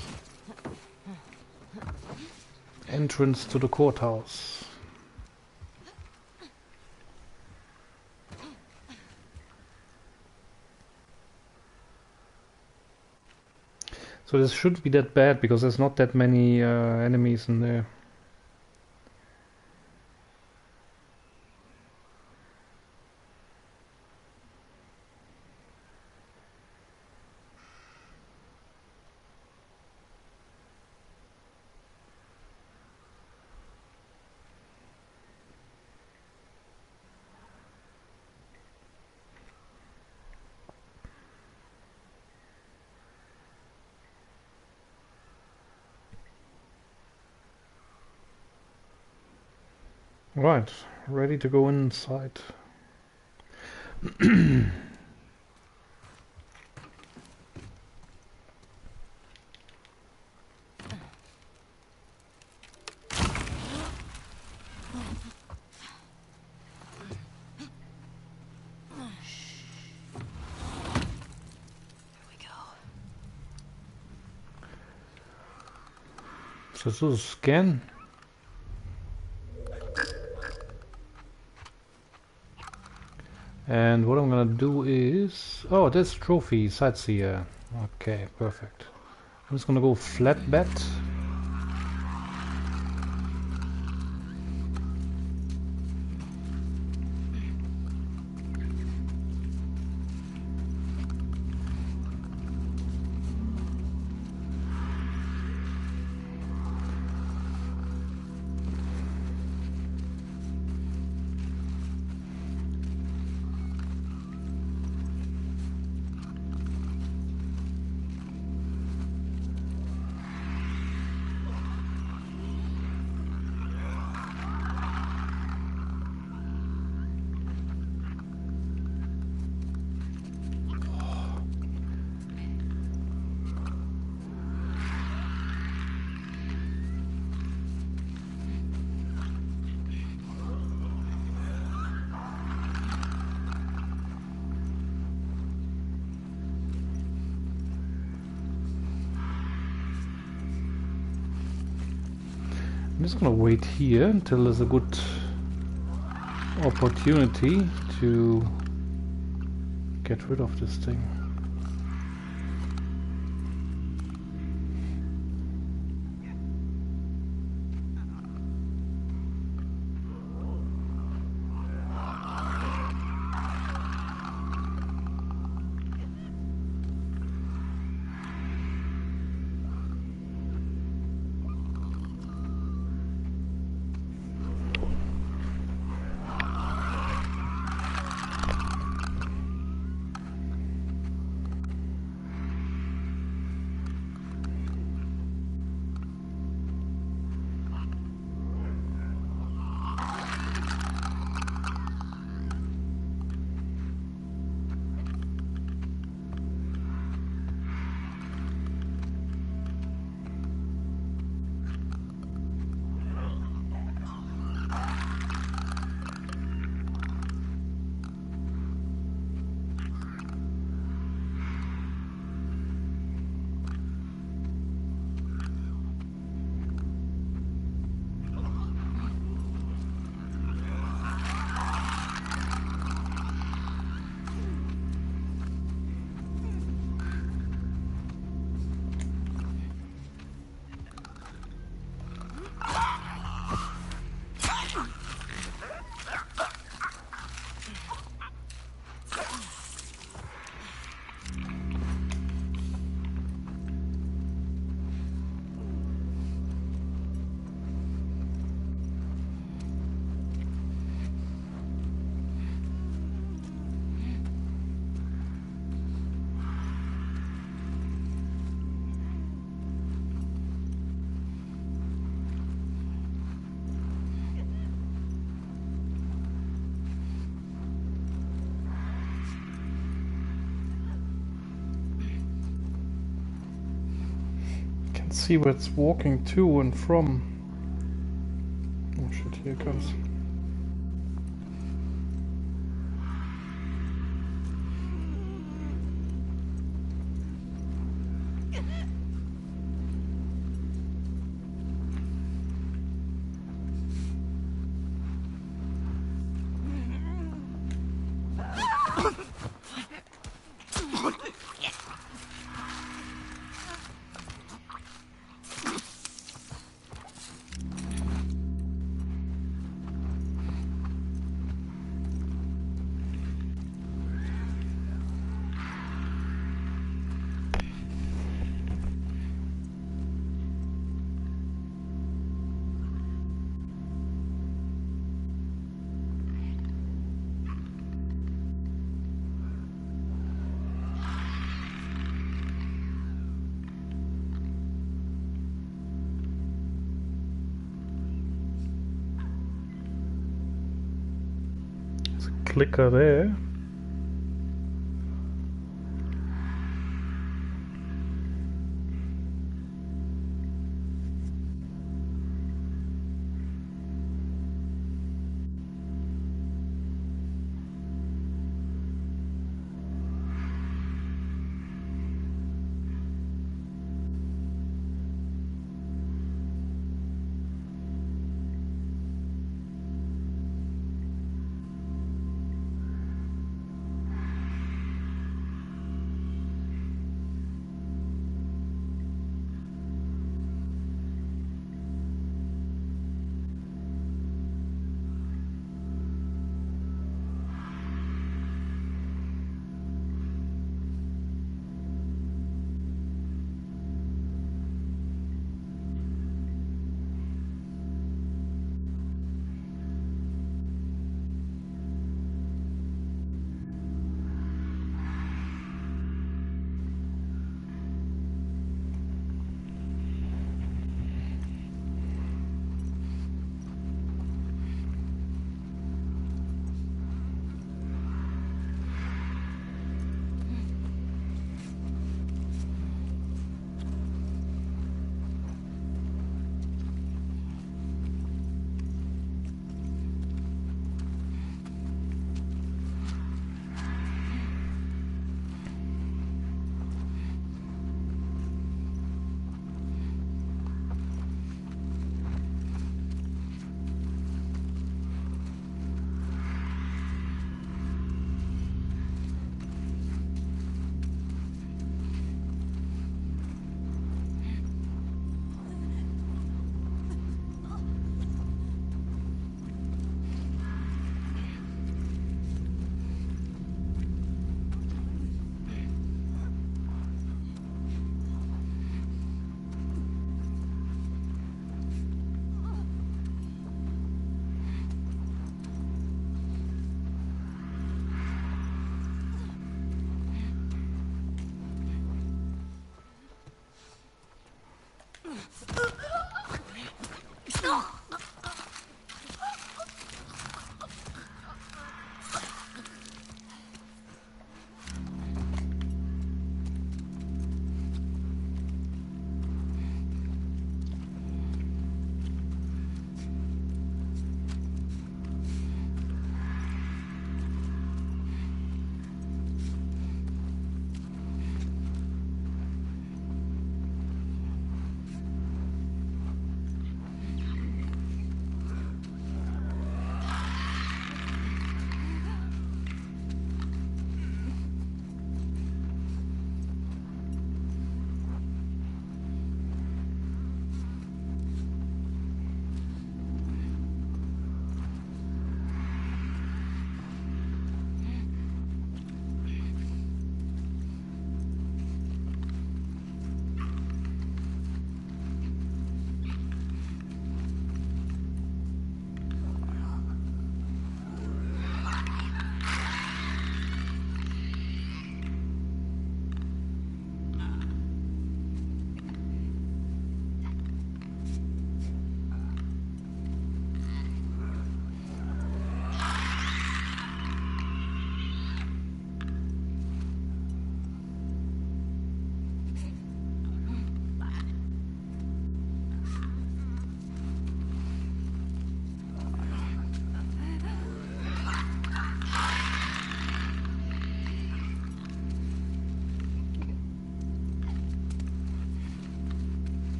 Entrance to the courthouse. So this shouldn't be that bad because there's not that many enemies in there. Right, ready to go inside. So this is scan. And what I'm gonna do is... Oh, there's trophy, sightseer. Okay, perfect. I'm just gonna go flatbed. I'm just gonna wait here until there's a good opportunity to get rid of this thing. See where it's walking to and from. Oh shit, here it comes. Clicker there.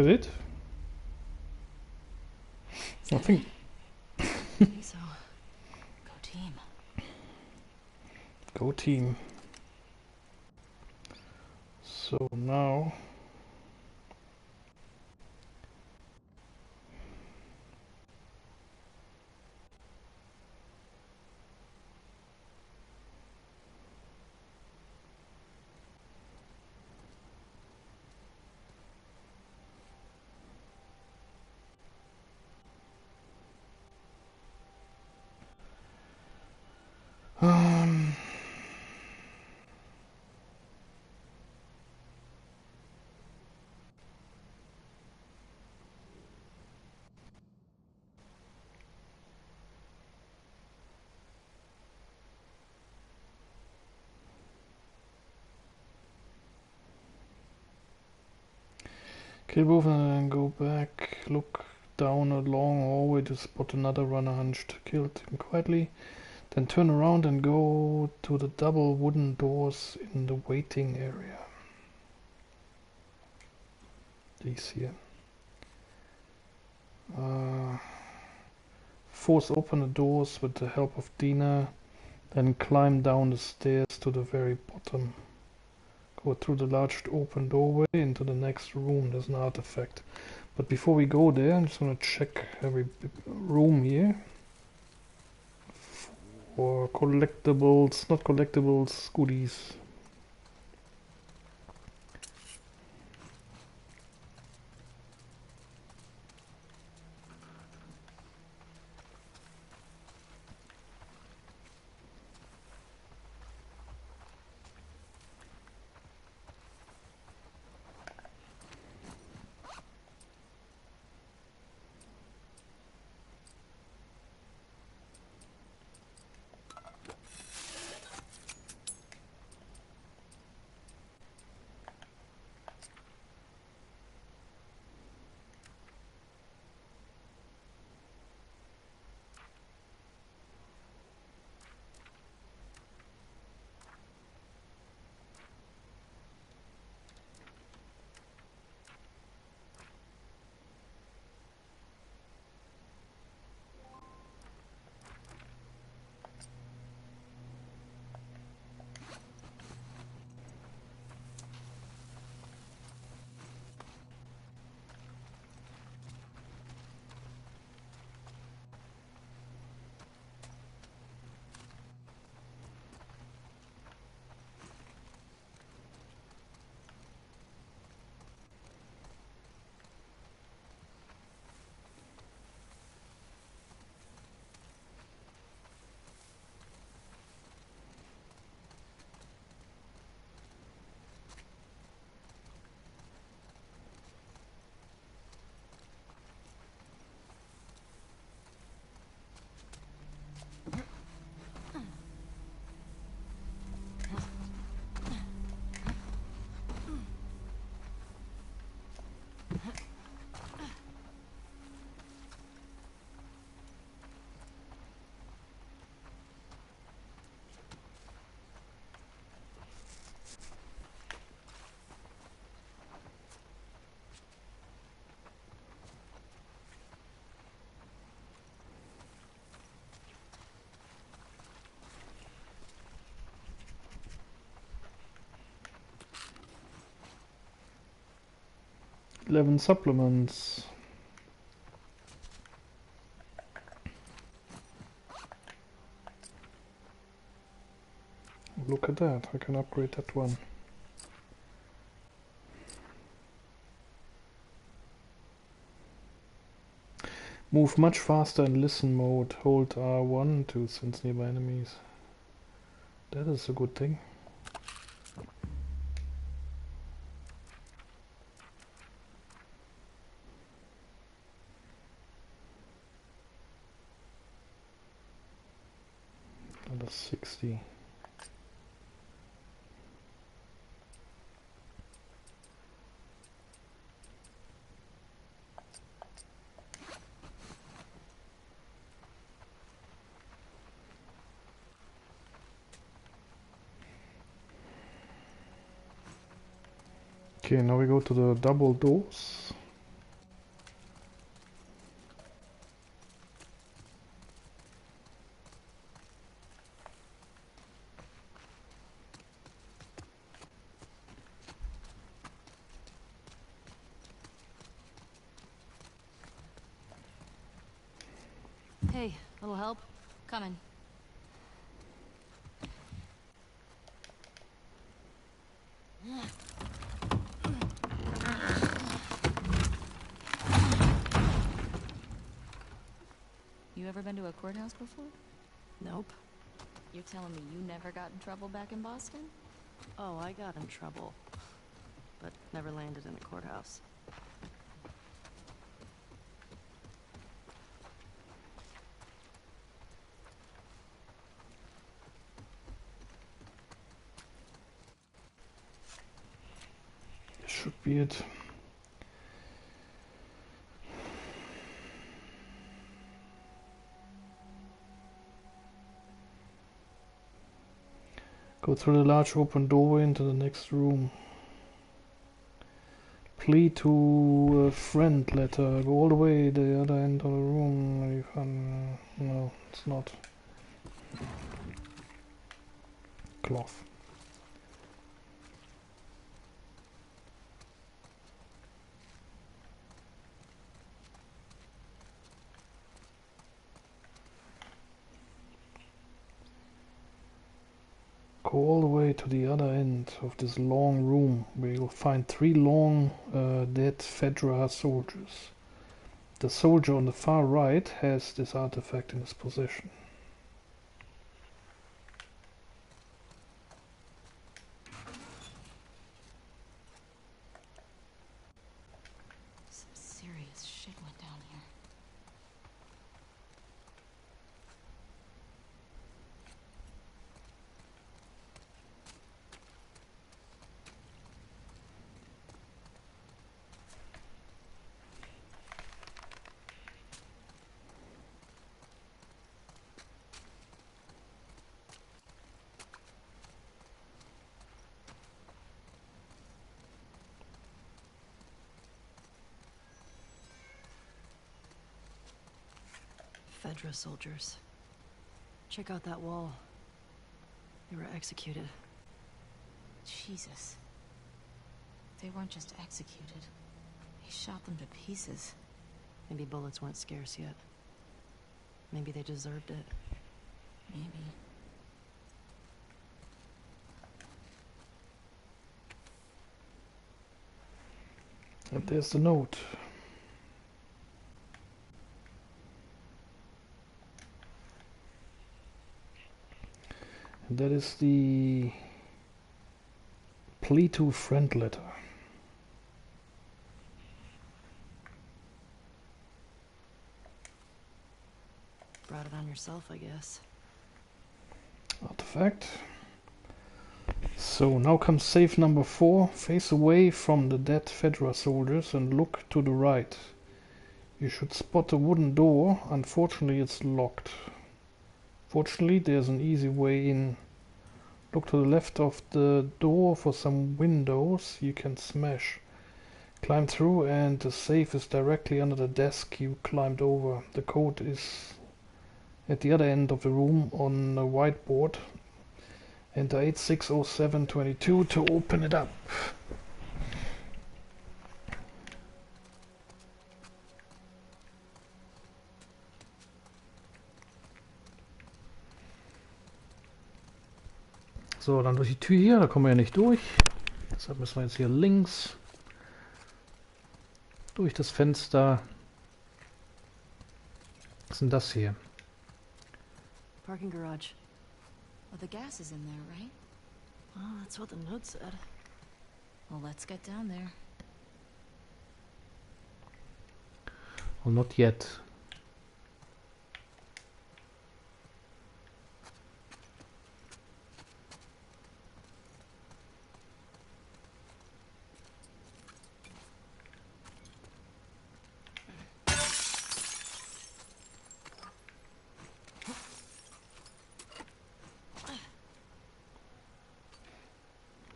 that it? I think. I think so. Go team. Go team. So now. Um, Kill both and then go back. Look down a long hallway to spot another runner hunched. Kill him quietly. Then turn around and go to the double wooden doors in the waiting area. These here. Force open the doors with the help of Dina. Then climb down the stairs to the very bottom. Go through the large open doorway into the next room. There's an artifact. But before we go there, I'm just gonna check every room here. For collectibles, not collectibles, goodies. Eleven supplements. Look at that, I can upgrade that one. Move much faster in listen mode. Hold R1 to sense nearby enemies. That is a good thing. Another 60. Okay, now we go to the double doors. Hey, little help? Coming. You ever been to a courthouse before? Nope. You're telling me you never got in trouble back in Boston? Oh, I got in trouble. But never landed in a courthouse. This should be it. Go through the large open doorway into the next room. Plead to a friend letter. Go all the way to the other end of the room. You can... No, it's not. Cloth. Go all the way to the other end of this long room where you'll find 3 long dead Fedra soldiers. The soldier on the far right has this artifact in his possession. Some serious shit went down here. Fedra soldiers. Check out that wall. They were executed. Jesus. They weren't just executed. He shot them to pieces. Maybe bullets weren't scarce yet. Maybe they deserved it. Maybe. And there's the note. And that is the plea to friend letter. Brought it on yourself, I guess. Artifact. So now comes save number 4. Face away from the dead Fedra soldiers and look to the right. You should spot a wooden door. Unfortunately, it's locked. Fortunately, there's an easy way in. Look to the left of the door for some windows you can smash. Climb through and the safe is directly under the desk you climbed over. The code is at the other end of the room on a whiteboard. Enter 860722 to open it up. So, dann durch die Tür hier, da kommen wir ja nicht durch. Deshalb müssen wir jetzt hier links durch das Fenster. Was ist denn das hier? Parking garage. Well, the gas is in there, right? Oh, that's what the note said. Well, let's get down there. Well, not yet.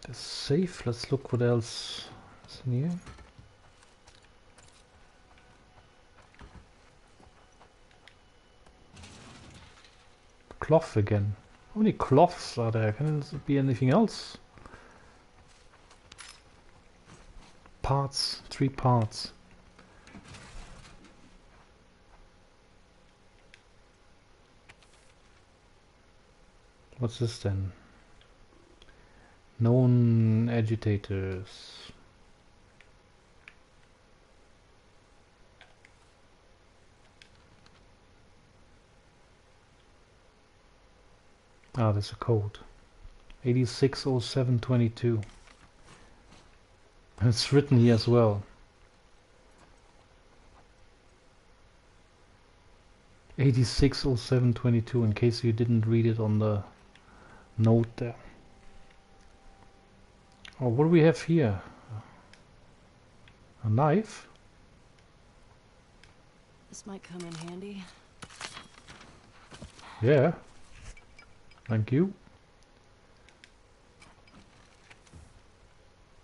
The safe. Let's look what else is in here. Cloth again. How many cloths are there? Can it be anything else? Parts. 3 parts. What's this then? Known agitators. Ah, there's a code. 860722. And it's written here as well. 860722, in case you didn't read it on the note there. Oh, what do we have here? A knife? This might come in handy. Yeah. Thank you.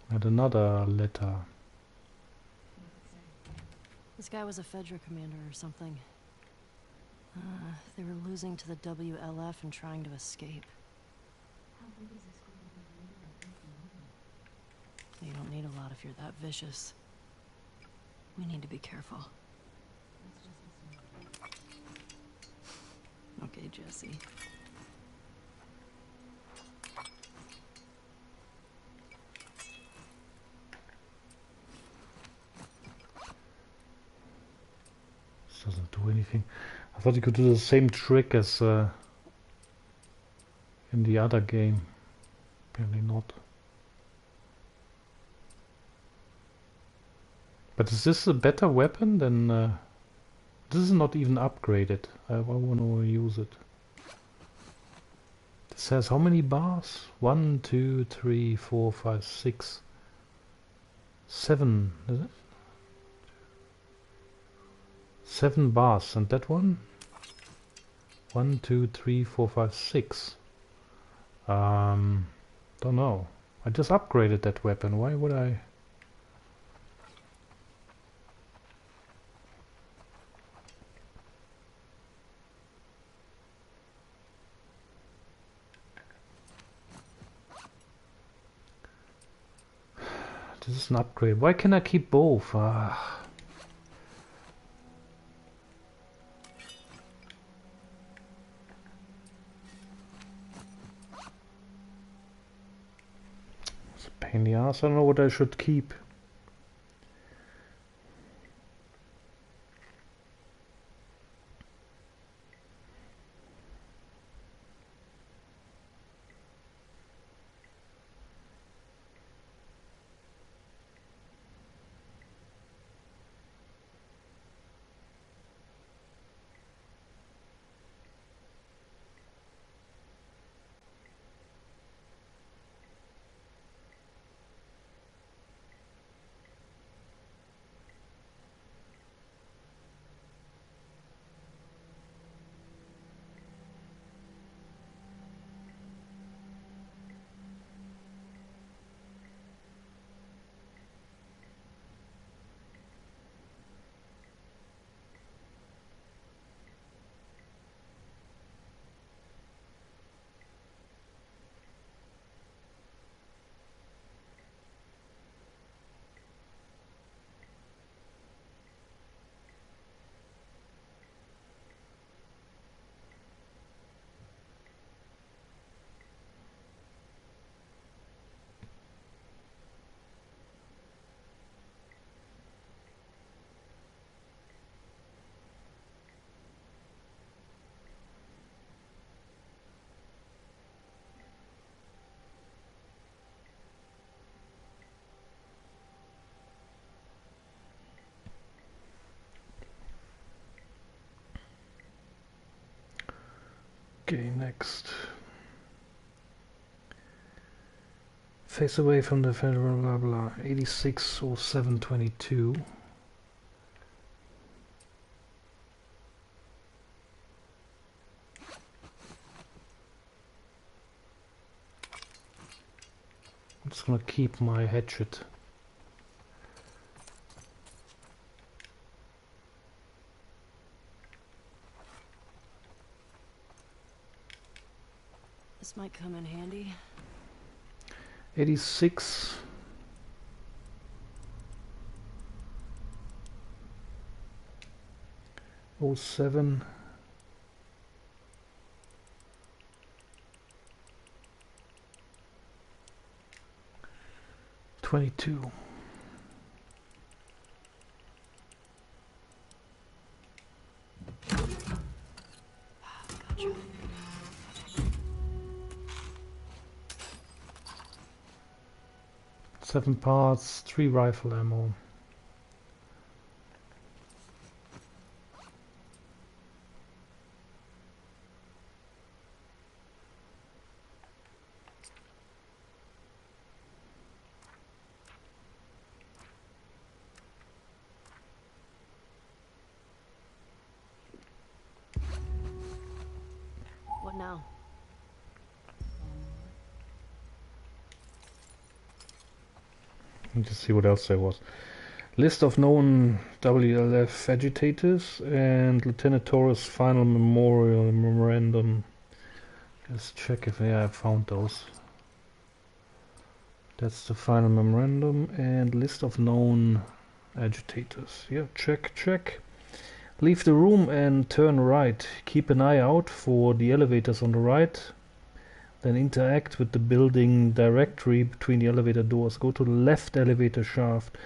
And another letter. This guy was a Fedra commander or something. They were losing to the WLF and trying to escape. You don't need a lot if you're that vicious. We need to be careful. Okay, Jesse. This doesn't do anything. I thought you could do the same trick as in the other game. Apparently not. But is this a better weapon than... this is not even upgraded. I want to use it. It says how many bars? 1, 2, 3, 4, 5, 6, 7, is it? 7 bars, and that one? 1, 2, 3, 4, 5, 6. Don't know. I just upgraded that weapon. Why would I? This is an upgrade. Why can I keep both? It's a pain in the ass. I don't know what I should keep. Okay, next. Face away from the federal blah blah. 860722. I'm just gonna keep my hatchet. This might come in handy. 86. Oh 07. 22. Gotcha. 7 parts, 3 rifle ammo. What now? Let me just see what else there was. List of known WLF agitators and Lieutenant Torres' final memorandum. Just check if I found those. That's the final memorandum and list of known agitators. Yeah, check. Leave the room and turn right. Keep an eye out for the elevators on the right. Then interact with the building directory between the elevator doors. Go to the left elevator shaft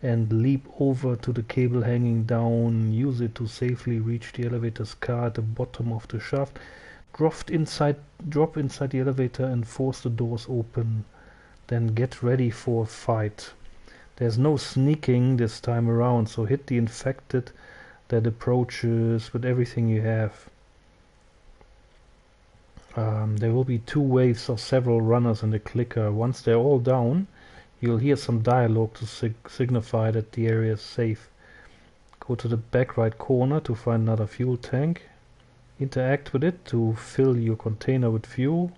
and leap over to the cable hanging down. Use it to safely reach the elevator's car at the bottom of the shaft. Drop inside the elevator and force the doors open. Then get ready for a fight. There's no sneaking this time around, so hit the infected that approaches with everything you have. There will be 2 waves of several runners in the clicker. Once they're all down, you'll hear some dialogue to signify that the area is safe. Go to the back right corner to find another fuel tank. Interact with it to fill your container with fuel.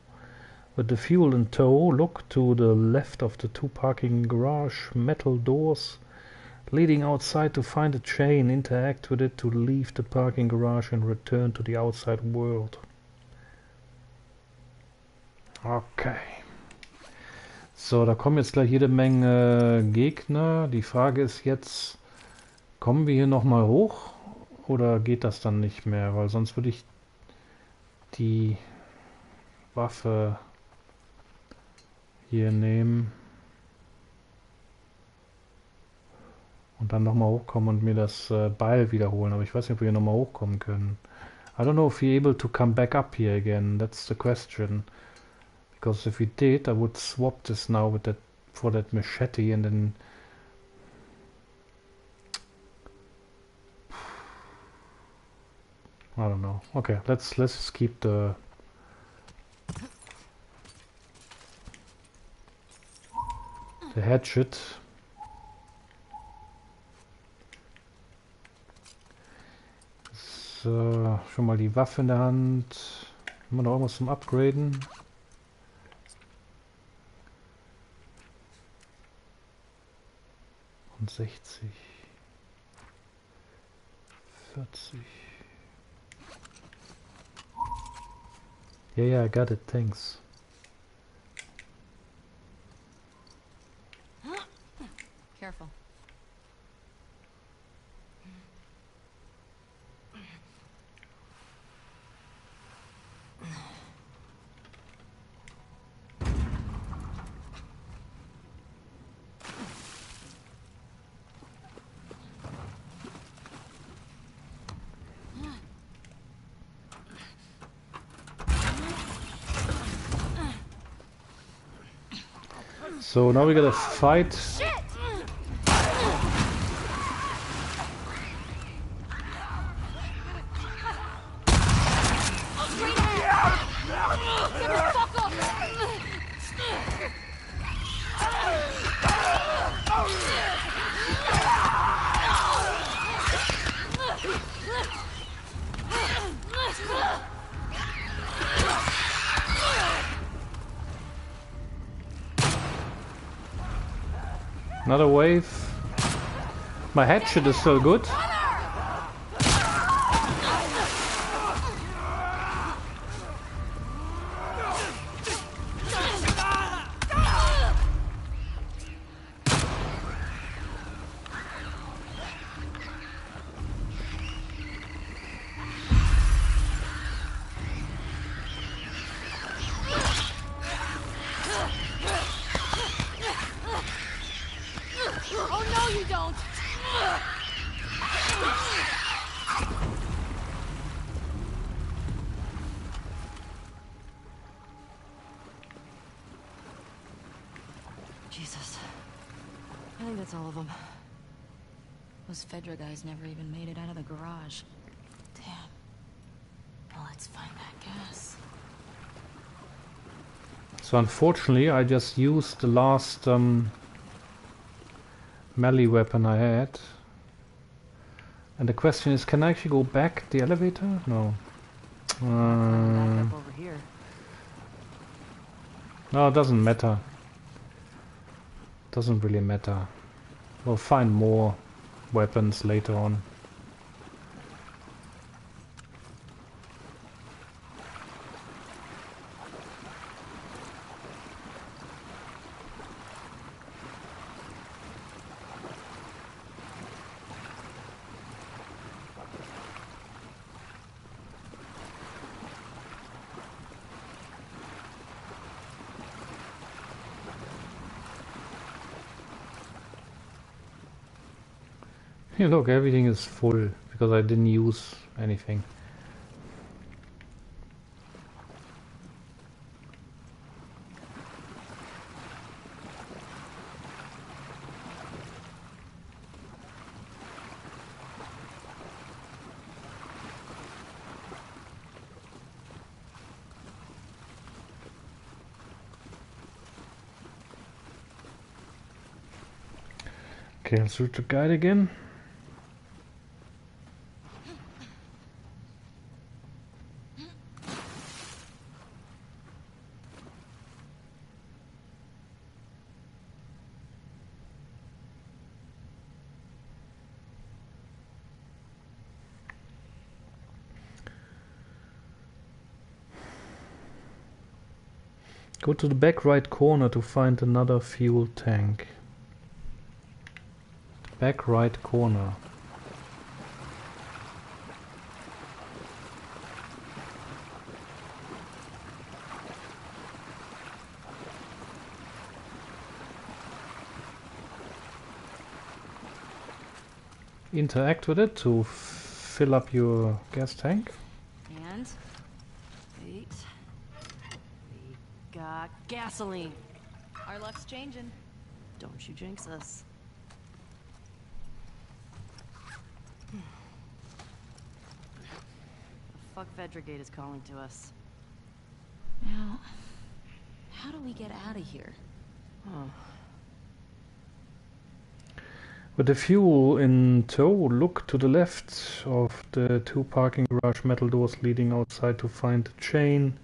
With the fuel in tow, look to the left of the 2 parking garage metal doors leading outside to find a chain. Interact with it to leave the parking garage and return to the outside world. Okay. So, da kommen jetzt gleich jede Menge Gegner. Die Frage ist jetzt, kommen wir hier nochmal hoch oder geht das dann nicht mehr? Weil sonst würde ich die Waffe hier nehmen und dann nochmal hochkommen und mir das Beil wiederholen. Aber ich weiß nicht, ob wir hier nochmal hochkommen können. I don't know if we're able to come back up here again. That's the question. Because if we did, I would swap this now with that for that machete and then I don't know. Okay, let's just keep the hatchet. So, schon mal die Waffe in der Hand. Haben wir noch irgendwas zum Upgraden? Und 60. 40. Yeah, I got it, thanks. Careful. So now we gotta fight. Another wave. My hatchet is still good. that's all of them. Those Fedra guys never even made it out of the garage. Damn. Well, let's find that gas. So unfortunately, I just used the last melee weapon I had. And the question is, can I actually go back the elevator? No. Back up over here. No, it doesn't matter. Doesn't really matter. We'll find more weapons later on. Hey, look, everything is full because I didn't use anything. Okay, let's read the guide again. Go to the back right corner to find another fuel tank. Back right corner. Interact with it to fill up your gas tank. And wait, we got gasoline. Our luck's changing. Don't you jinx us. Fuck Vedragate is calling to us. Now, how do we get out of here? Oh. With the fuel in tow, look to the left of the two parking garage metal doors leading outside to find the chain.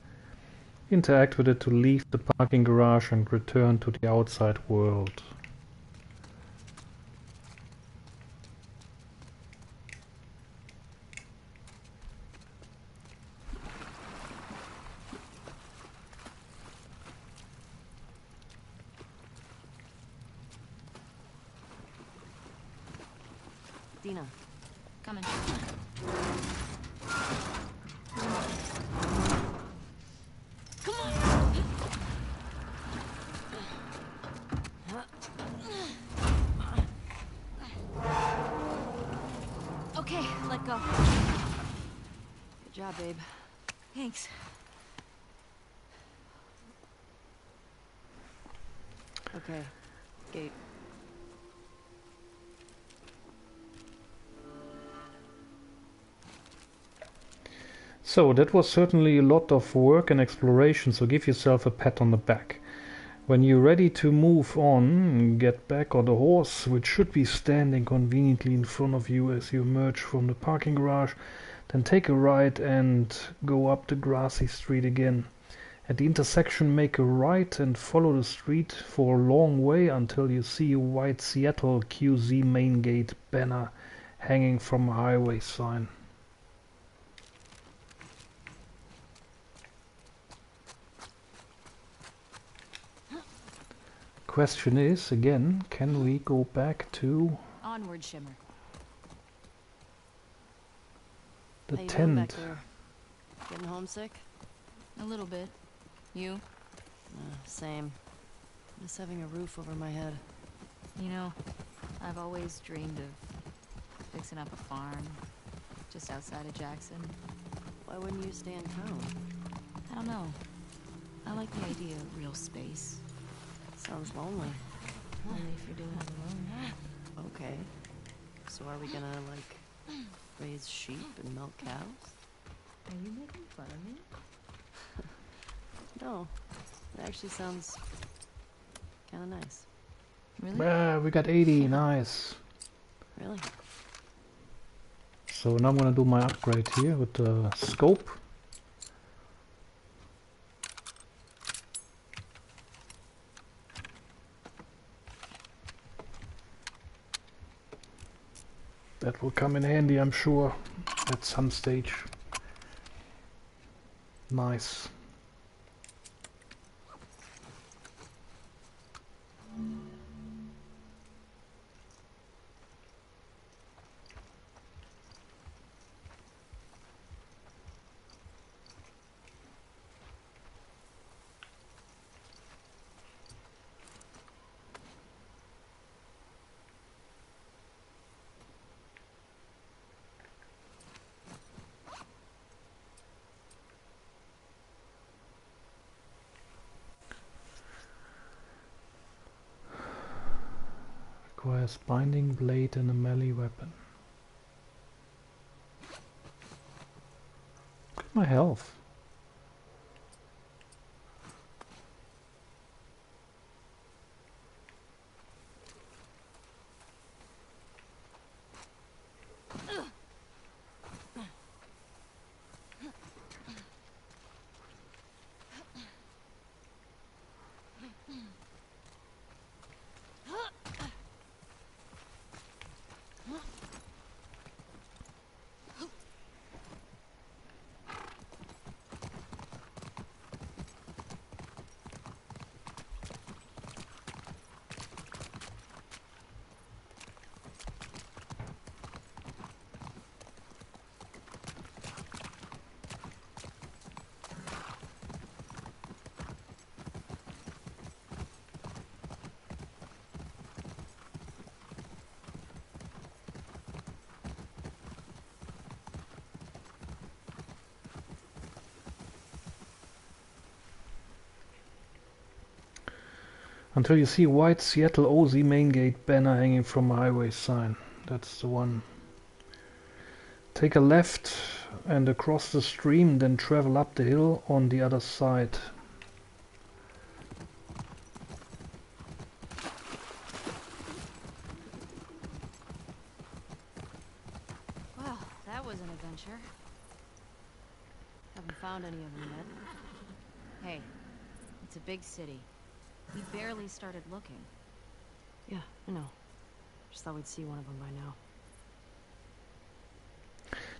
Interact with it to leave the parking garage and return to the outside world. Dina. Coming. Come on! Okay, let go. Good job, babe. Thanks. Okay, gate. So that was certainly a lot of work and exploration, so give yourself a pat on the back. When you're ready to move on, get back on the horse, which should be standing conveniently in front of you as you emerge from the parking garage, then take a right and go up the grassy street again. At the intersection, make a right and follow the street for a long way until you see a white Seattle QZ main gate banner hanging from a highway sign. Question is, again, can we go back to Onward, Shimmer. the How you doing back tent? there? Getting homesick? A little bit. You? Same. Miss having a roof over my head. You know, I've always dreamed of fixing up a farm just outside of Jackson. Why wouldn't you stay in town? I don't know. I like the idea of real space. Sounds lonely. Only if you're doing it alone. Okay. So are we gonna, like, raise sheep and milk cows? Are you making fun of me? No. It actually sounds kinda nice. Really? We got 80, nice. Really? So now I'm gonna do my upgrade here with the scope. That will come in handy, I'm sure, at some stage. Nice. Requires binding blade and a melee weapon. Look at my health. Until you see white Seattle OZ main gate banner hanging from a highway sign. That's the one. Take a left and across the stream, then travel up the hill on the other side. Well, that was an adventure. Haven't found any of them yet. Hey, it's a big city. We barely started looking. Yeah, I know. Just thought we'd see one of them by now.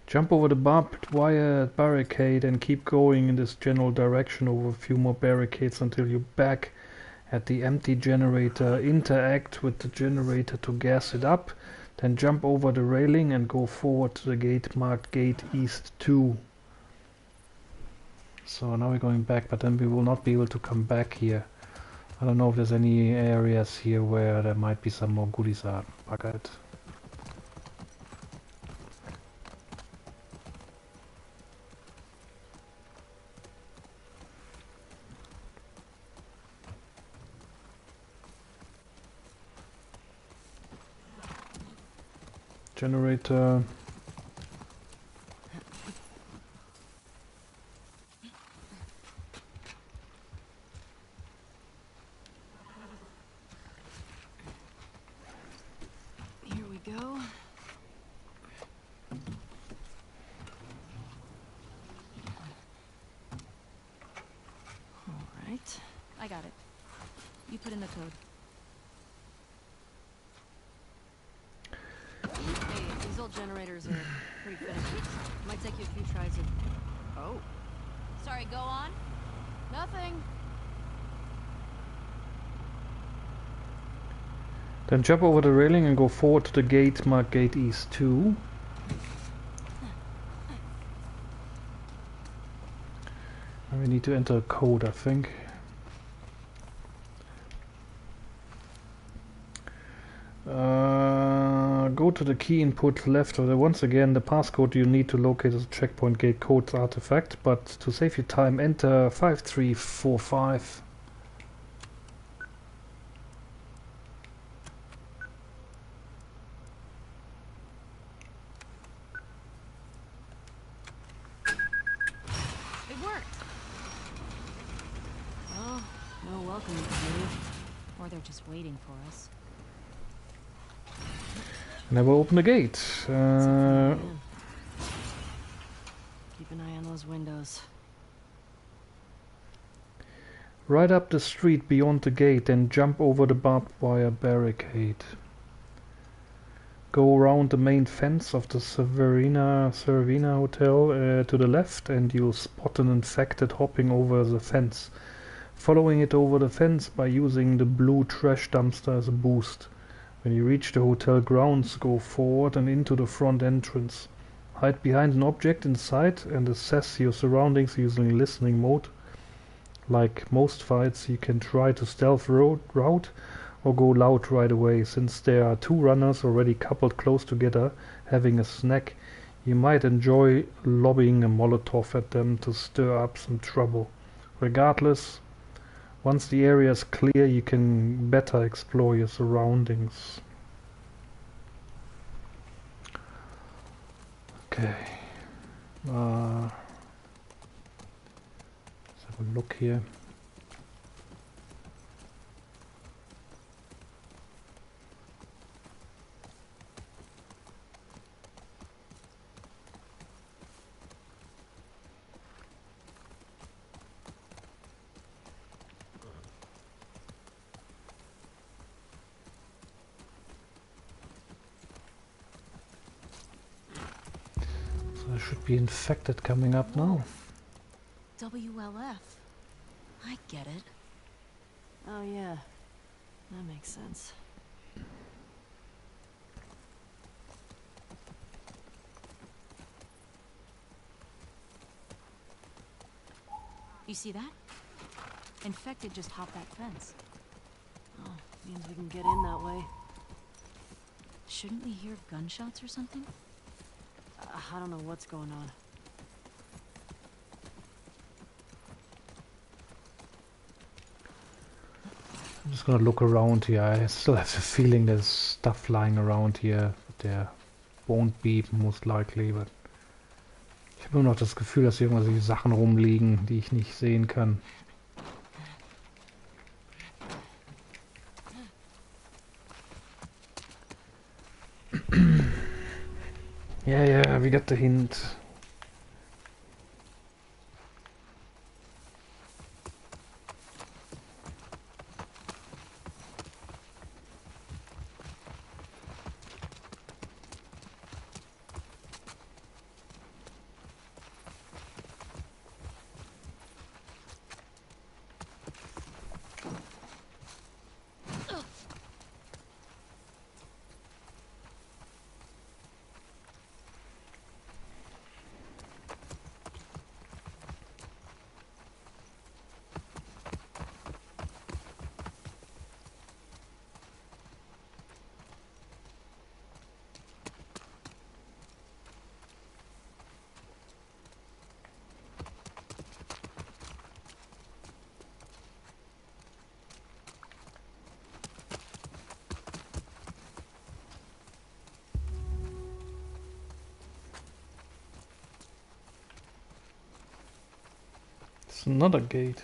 Jump over the barbed wire barricade and keep going in this general direction over a few more barricades until you're back at the empty generator. Interact with the generator to gas it up. Then jump over the railing and go forward to the gate marked Gate East 2. So now we're going back, but then we will not be able to come back here. I don't know if there's any areas here where there might be some more goodies are. Bugger it. Generator. Here we go. All right. I got it. You put in the code. Hey, these old generators are pretty finicky. Might take you a few tries of... Oh. Sorry, go on. Nothing. Then jump over the railing and go forward to the gate marked Gate East 2. And we need to enter a code, I think. Go to the key input left of the, once again, the passcode you need to locate is a checkpoint gate codes artifact, but to save you time, enter 5345. Or they're just waiting for us. Never open the gate. Keep an eye on those windows. Right up the street beyond the gate and jump over the barbed wire barricade. Go around the main fence of the Servina Hotel to the left, and you'll spot an infected hopping over the fence. Following it over the fence by using the blue trash dumpster as a boost. When you reach the hotel grounds, go forward and into the front entrance. Hide behind an object inside and assess your surroundings using listening mode. Like most fights, you can try to stealth route or go loud right away. Since there are two runners already coupled close together having a snack, you might enjoy lobbing a Molotov at them to stir up some trouble. Regardless, once the area is clear, you can better explore your surroundings. Okay. Let's have a look here. There should be infected coming up now. WLF. I get it. Oh yeah, that makes sense. You see that? Infected just hopped that fence. Oh, means we can get in that way. Shouldn't we hear gunshots or something? I don't know what's going on. I'm just gonna look around here. I still have the feeling there's stuff lying around here. But there won't be, most likely, but ich habe immer noch das Gefühl, dass hier irgendwelche Sachen rumliegen, die ich nicht sehen kann. Yeah, we got the hint. It's another gate.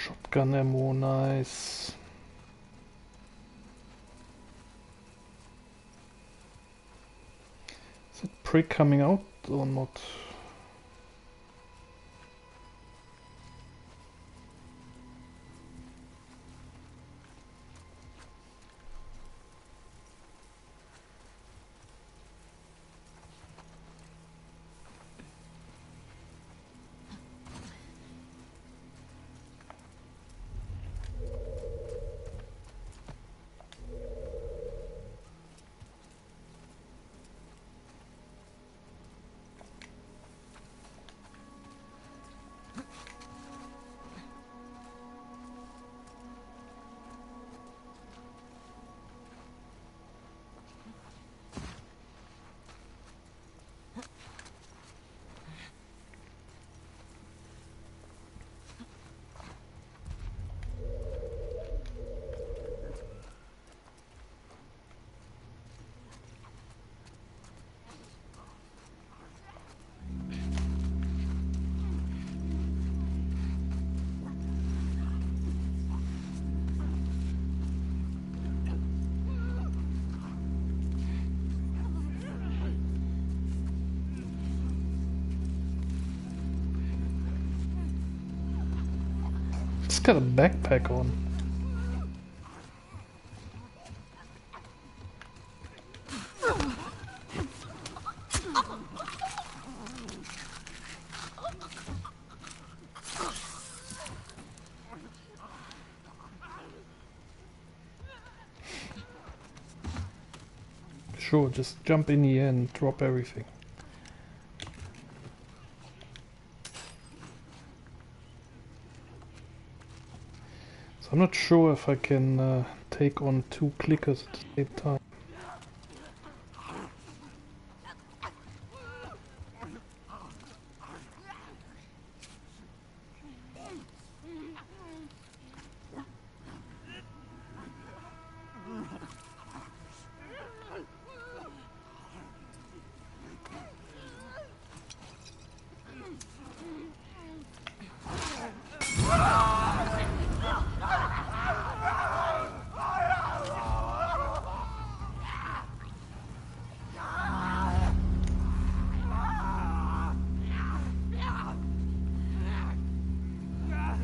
Shotgun ammo, nice. Is that prick coming out or not? got a backpack on. Sure, just jump in here and drop everything. So I'm not sure if I can take on 2 clickers at the same time.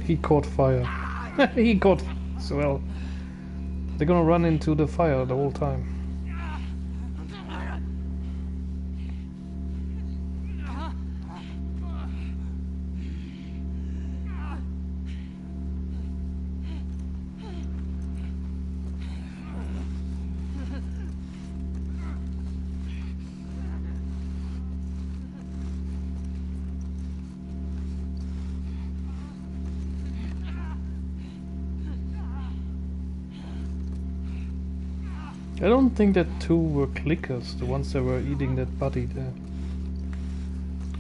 He caught fire. He caught so well. They're gonna run into the fire the whole time. I don't think that 2 were clickers, the ones that were eating that body, the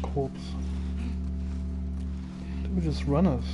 corpse. They were just runners.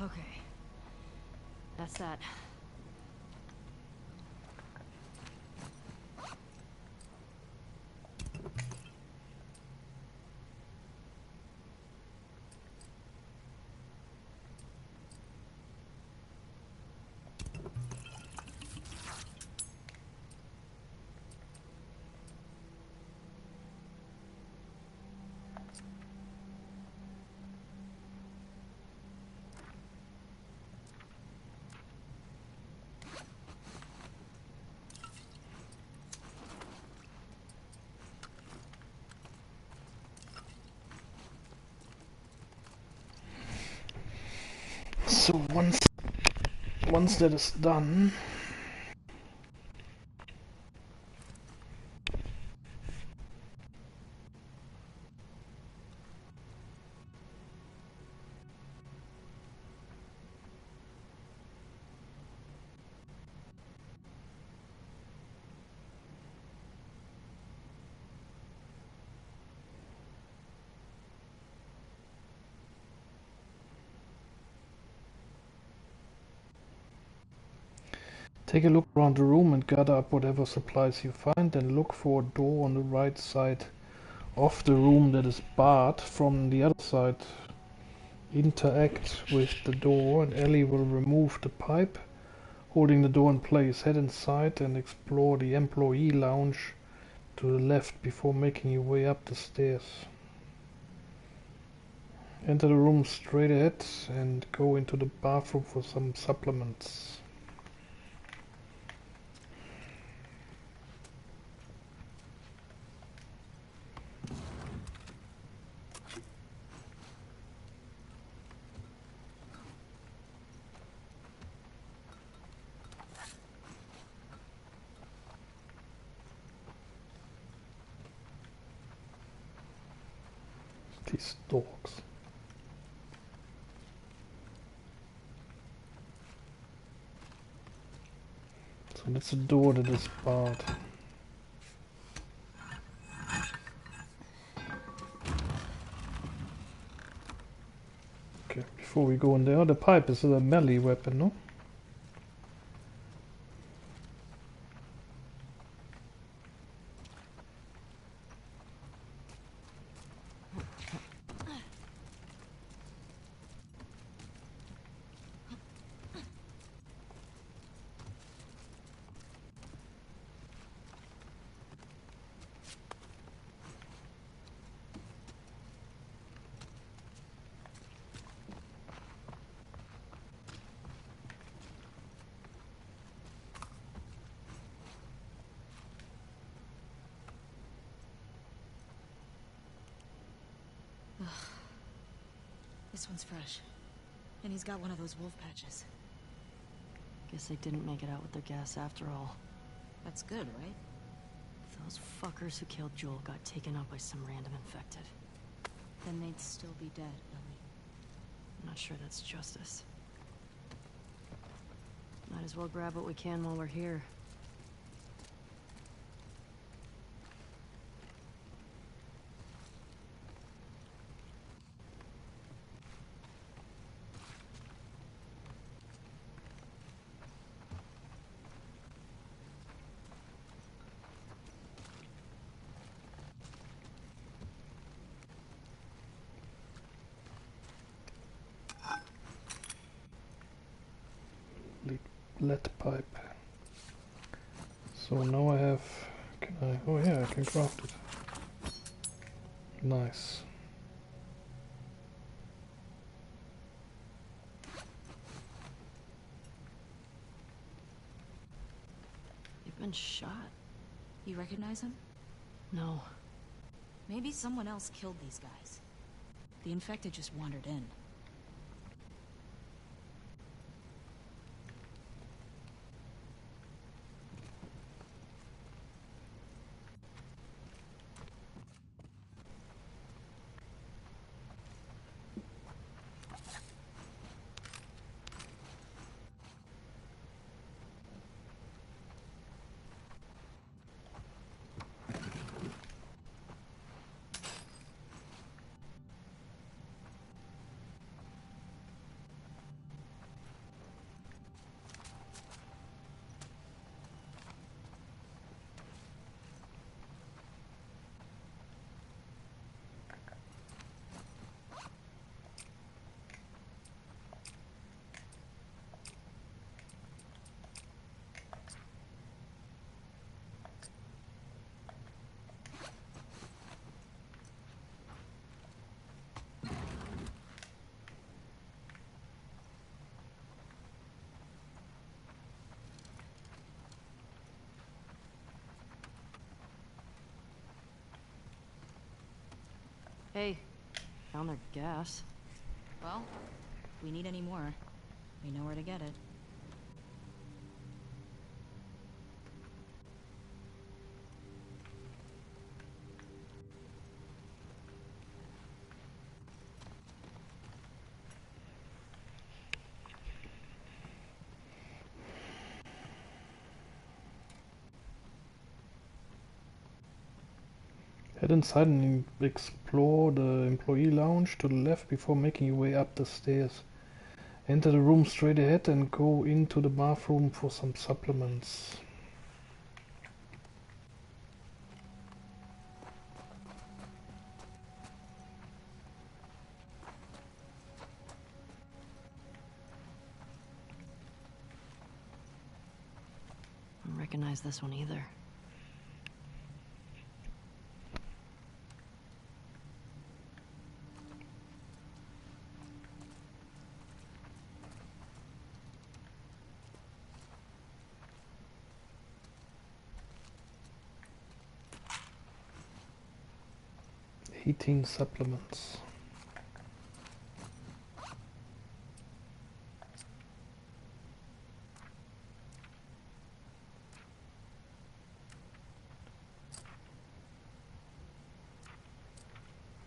Okay. That's that. So once that is done, take a look around the room and gather up whatever supplies you find, then look for a door on the right side of the room that is barred from the other side. interact with the door, and Ellie will remove the pipe, holding the door in place. Head inside and explore the employee lounge to the left before making your way up the stairs. Enter the room straight ahead and go into the bathroom for some supplements. These dogs. So that's a door that is barred. Okay, before we go in there, the pipe is a melee weapon, no? This one's fresh. And he's got one of those wolf patches. Guess they didn't make it out with their gas after all. That's good, right? Those fuckers who killed Joel got taken up by some random infected. Then they'd still be dead, Ellie. I'm not sure that's justice. Might as well grab what we can while we're here. Lead pipe. So now I have... Can I... Oh yeah, I can craft it. Nice. You've been shot. You recognize him? No. Maybe someone else killed these guys. The infected just wandered in. Hey, found their gas. Well, if we need any more, we know where to get it. Head inside and explore the employee lounge to the left before making your way up the stairs. Enter the room straight ahead and go into the bathroom for some supplements. recognize this one either. Eating supplements.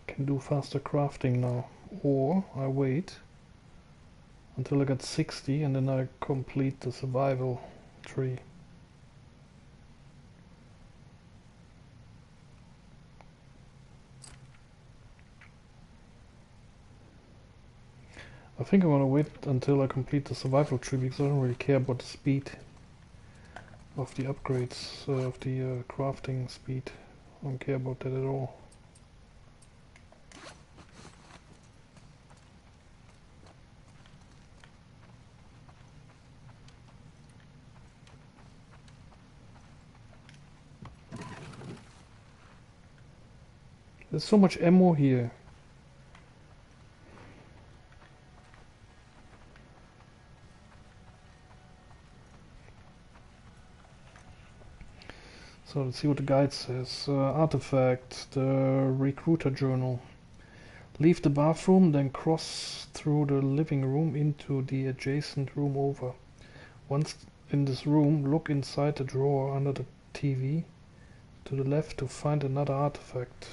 Can do faster crafting now, or I wait until I get 60 and then I complete the survival tree. I think I want to wait until I complete the survival tree because I don't really care about the speed of the upgrades, of the crafting speed. I don't care about that at all. There's so much ammo here. So let's see what the guide says. Artifact, the recruiter journal. Leave the bathroom, then cross through the living room into the adjacent room over. Once in this room, look inside the drawer under the TV to the left to find another artifact.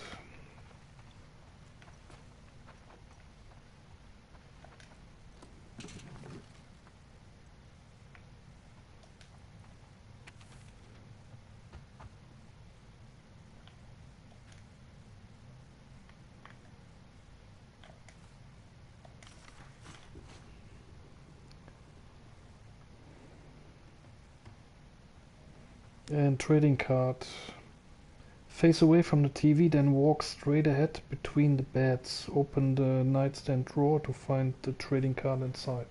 And trading card. Face away from the TV, then walk straight ahead between the beds. Open the nightstand drawer to find the trading card inside.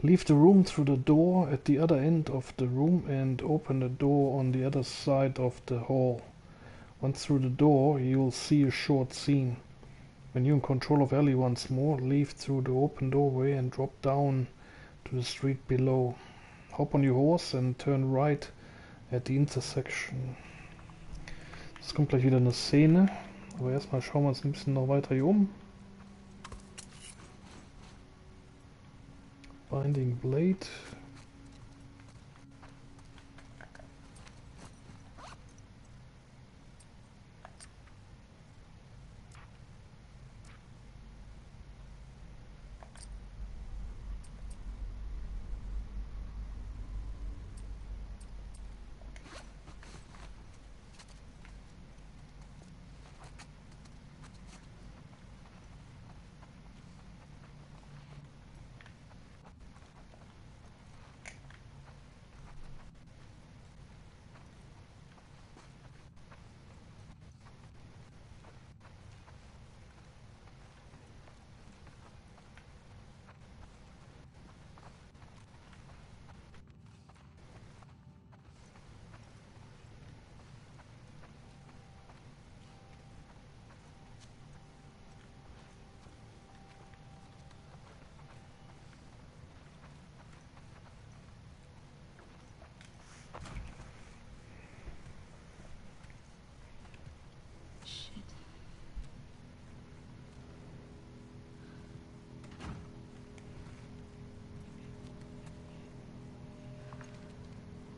Leave the room through the door at the other end of the room and open the door on the other side of the hall. Once through the door, you'll see a short scene. When you're in control of Ellie once more, leave through the open doorway and drop down to the street below. Hop on your horse and turn right at the intersection. Es kommt gleich wieder eine Szene, aber erstmal schauen wir uns ein bisschen noch weiter hier um. Binding blade.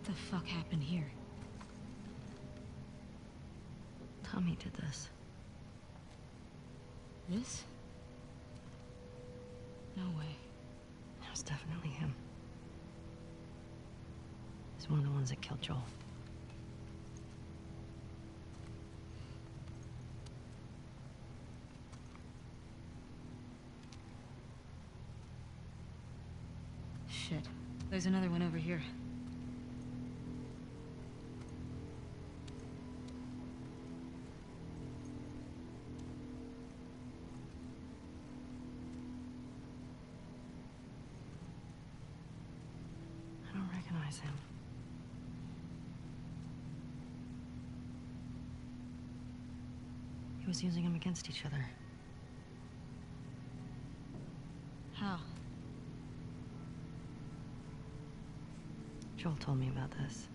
What the fuck happened here? Tommy did this. This? No way. It was definitely him. He's one of the ones that killed Joel. Shit. There's another one over here. I don't recognize him. He was using them against each other. How? Joel told me about this.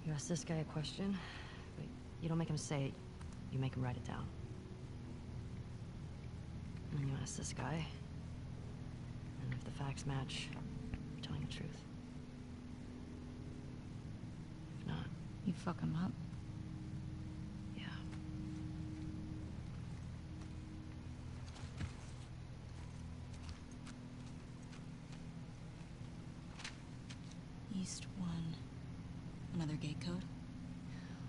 You ask this guy a question, but you don't make him say it, you make him write it down. And then you ask this guy, and if the facts match, you're telling the truth. If not, You fuck him up? yeah. East 1. Another gate code?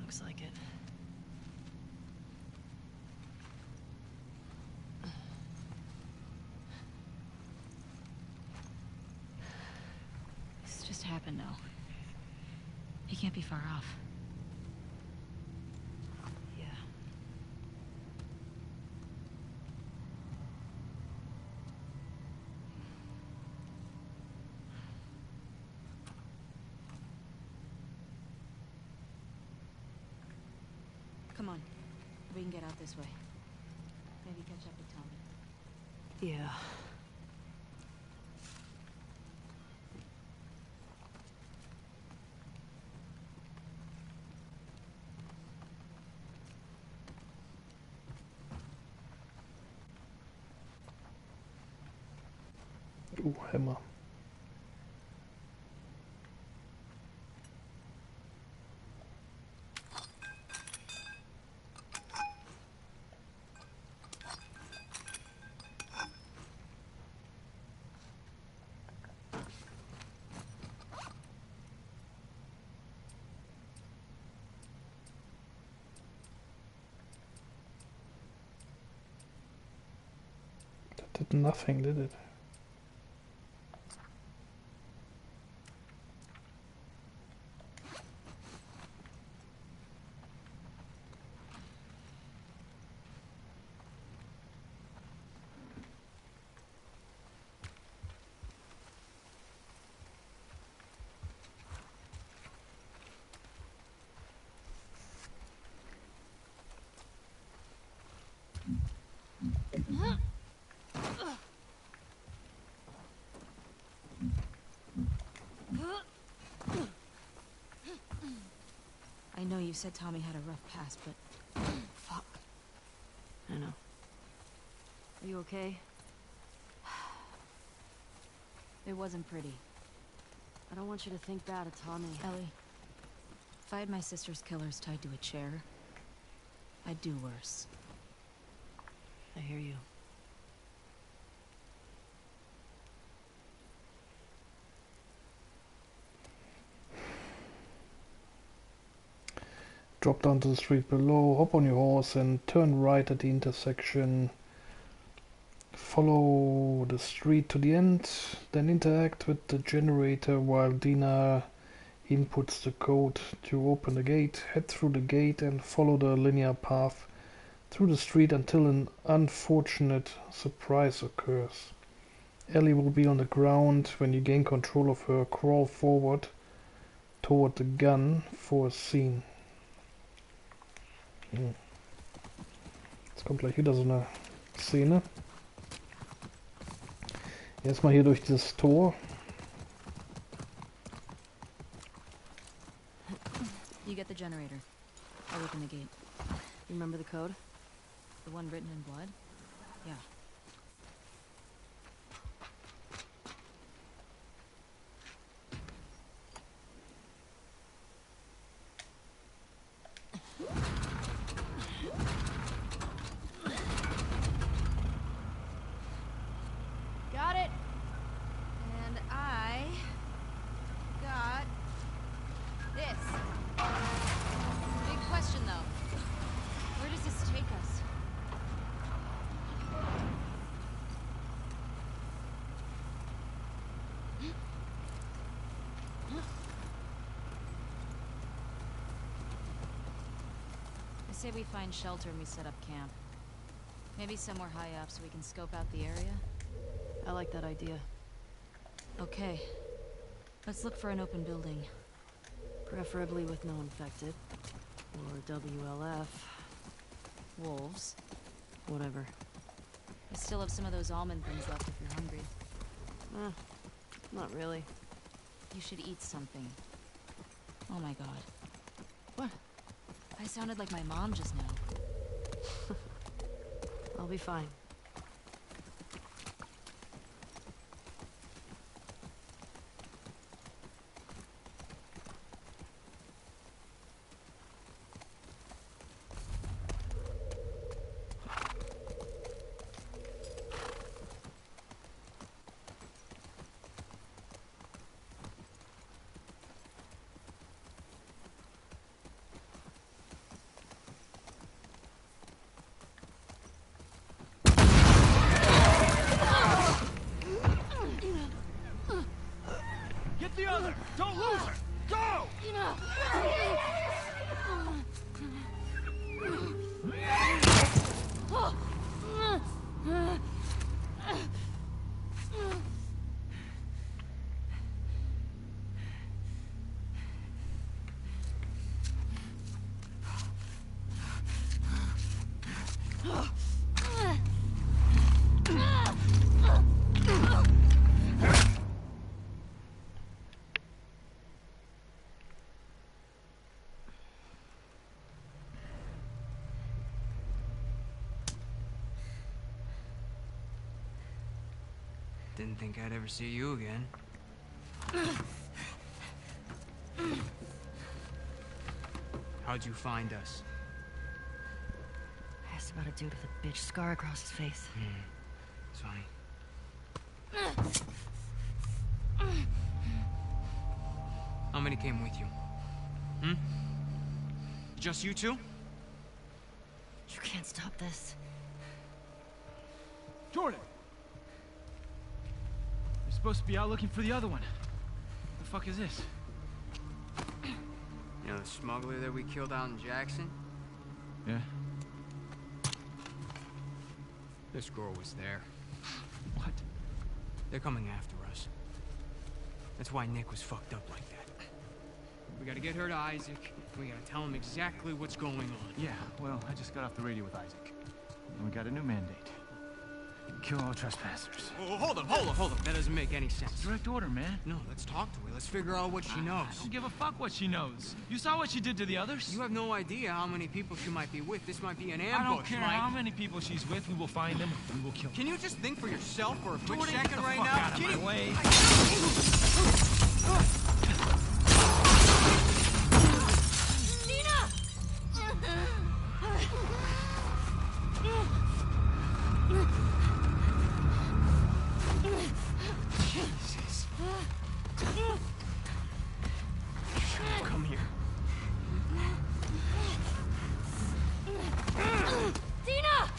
Looks like it. This just happened now. He can't be far off. Yeah. Come on. We can get out this way. Maybe catch up with Tommy. Yeah. Hammer. That did nothing, did it? I know you said Tommy had a rough past, but... Fuck. I know. Are you okay? It wasn't pretty. I don't want you to think bad of Tommy. Ellie, if I had my sister's killers tied to a chair, I'd do worse. I hear you. Drop down to the street below, hop on your horse and turn right at the intersection. Follow the street to the end, then interact with the generator while Dina inputs the code to open the gate. Head through the gate and follow the linear path through the street until an unfortunate surprise occurs. Ellie will be on the ground. When you gain control of her, crawl forward toward the gun for a scene. Jetzt kommt gleich wieder so eine Szene. Erstmal hier durch dieses Tor. You get the generator. I'll open the gate. You remember the code? The one written in blood? Yeah. say we find shelter and we set up camp. Maybe somewhere high up so we can scope out the area? I like that idea. Okay. Let's look for an open building. Preferably with no infected. Or WLF. Wolves. Whatever. I still have some of those almond things left if you're hungry. Not really. You should eat something. Oh my god. What? I sounded like my mom just now. I'll be fine. Don't lose her! Go! Didn't think I'd ever see you again. How'd you find us? I asked about a dude with a bitch scar across his face. It's funny. How many came with you? Just you two? You can't stop this. Jordan! You're supposed to be out looking for the other one. The fuck is this? You know the smuggler that we killed out in Jackson? Yeah? This girl was there. What? They're coming after us. That's why Nick was fucked up like that. We gotta get her to Isaac. We gotta tell him exactly what's going on. Yeah, well, I just got off the radio with Isaac. And we got a new mandate. Kill all trespassers. Oh, hold up. That doesn't make any sense. Direct order, man. No, let's talk to her. Let's figure out what she knows. I don't give a fuck what she knows. You saw what she did to the others? You have no idea how many people she might be with. This might be an ambush, I don't care Mike. how many people she's with. We will find them. We will kill them. Can you just think for yourself for a quick Jordan, second get the right fuck now? out of Can my you- way. Jesus. Come here. Dina!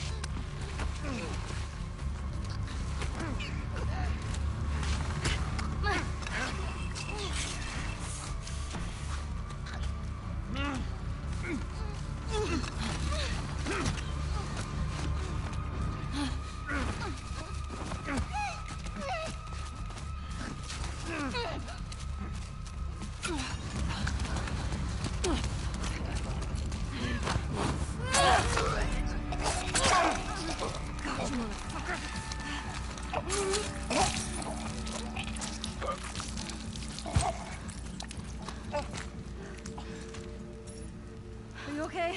Are you okay?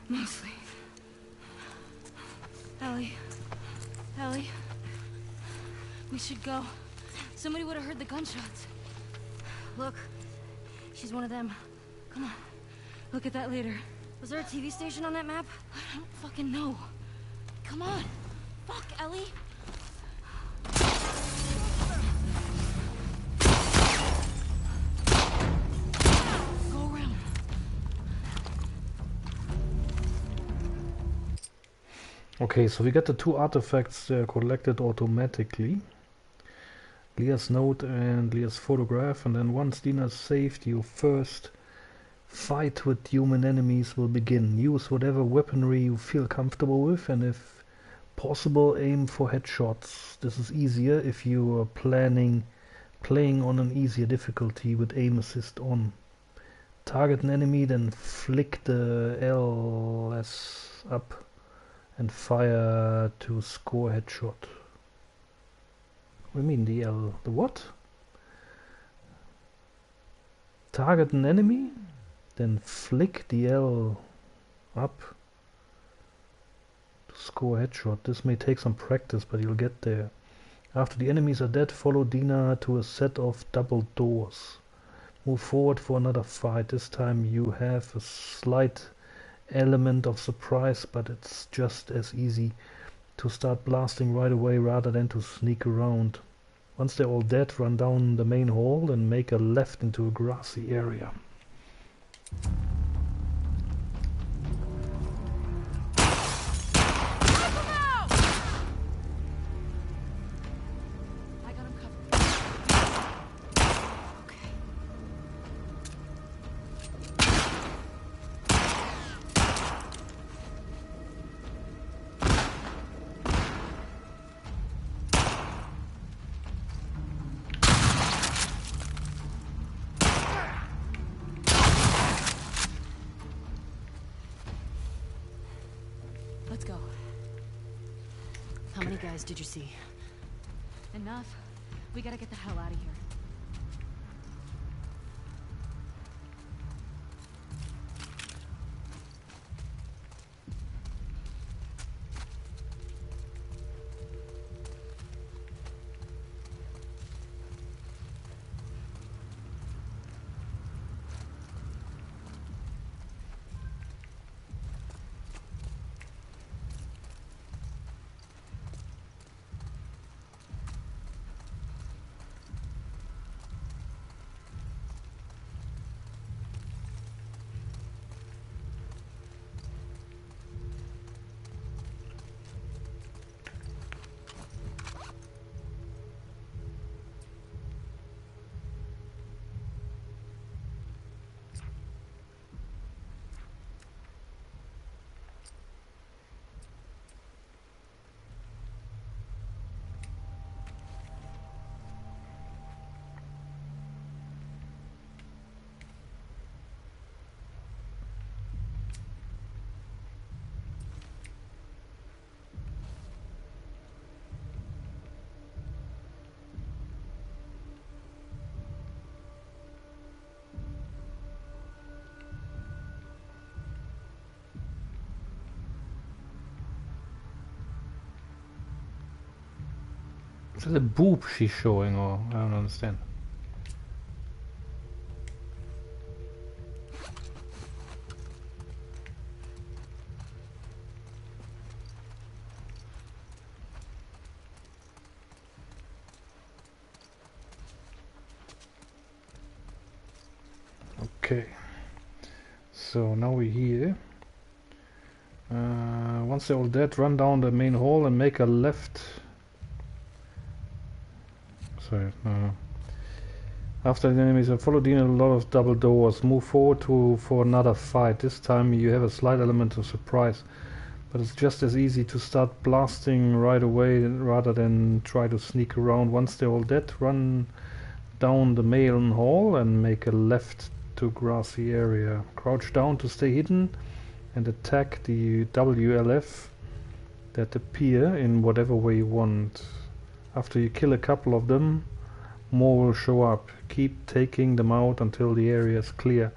Mostly. Ellie. We should go. Somebody would have heard the gunshots. Look, she's one of them. Come on. Look at that later. Was there a TV station on that map? I don't fucking know. Come on. Fuck, Ellie. Go around. Okay, so we get the two artifacts collected automatically. Leah's note and Leah's photograph, and then once Dina's saved, you first Fight with human enemies will begin. Use whatever weaponry you feel comfortable with, and if possible, aim for headshots. This is easier if you are playing on an easier difficulty with aim assist on. Target an enemy, then flick the LS up and fire to score headshot. What do you mean the L? The what? Target an enemy, then flick the L up to score headshot. This may take some practice, but you'll get there. After the enemies are dead, follow Dina to a set of double doors. Move forward for another fight. This time you have a slight element of surprise, but it's just as easy to start blasting right away rather than to sneak around. Once they're all dead, run down the main hall and make a left into a grassy area. Let's go. How many guys did you see? Enough. We gotta get the hell out of here. Is that a boob she's showing, or I don't understand. Okay, so now we're here. Once they're all dead, run down the main hall and make a left. Sorry, no. After the enemies have followed in a lot of double doors, move forward for another fight. This time you have a slight element of surprise, but it's just as easy to start blasting right away rather than try to sneak around. Once they're all dead, run down the main hall and make a left to grassy area. Crouch down to stay hidden and attack the WLF that appear in whatever way you want. After you kill a couple of them, more will show up. Keep taking them out until the area is clear.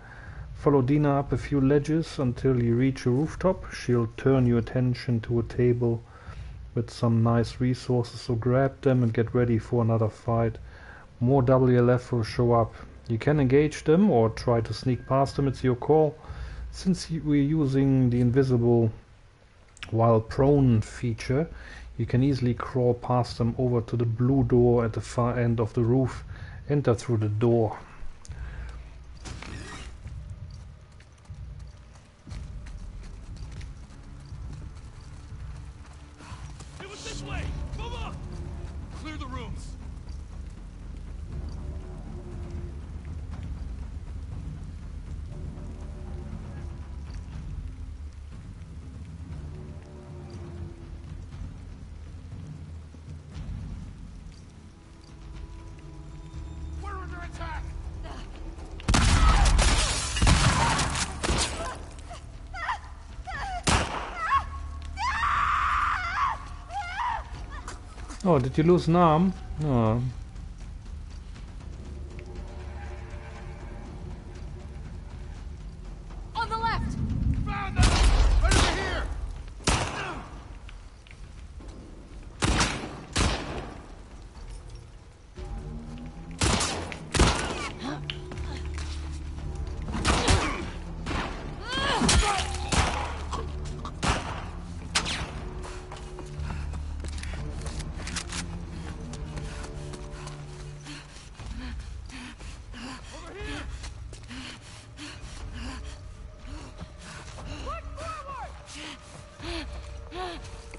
Follow Dina up a few ledges until you reach a rooftop. She'll turn your attention to a table with some nice resources, so grab them and get ready for another fight. More WLF will show up. You can engage them or try to sneak past them, it's your call. Since we're using the invisible while prone feature, you can easily crawl past them over to the blue door at the far end of the roof. Enter through the door. It was this way! Move up! Clear the rooms! Oh, did you lose an arm? Oh. On the left! Found them! Right over here!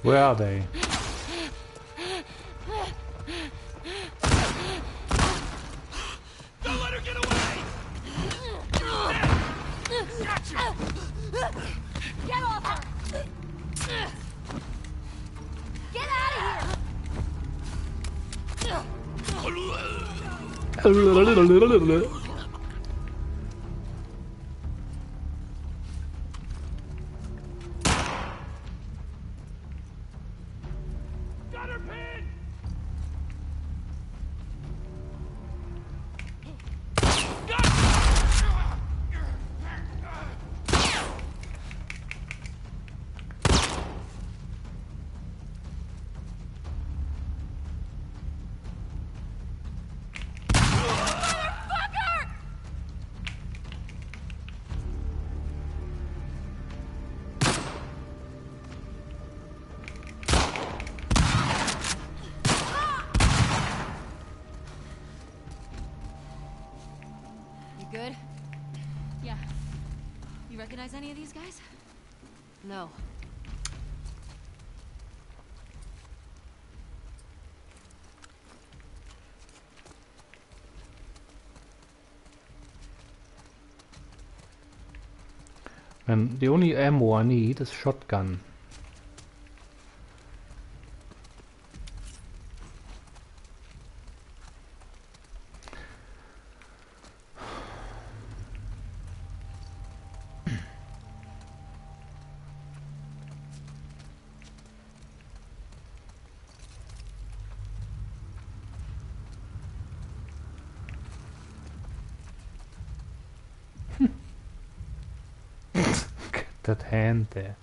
Where are they? Don't let her get away! Gotcha! Get off her! Get out of here! Got her pinned! You good? Yeah. You recognize any of these guys? No. And the only ammo I need is shotgun. That hand there.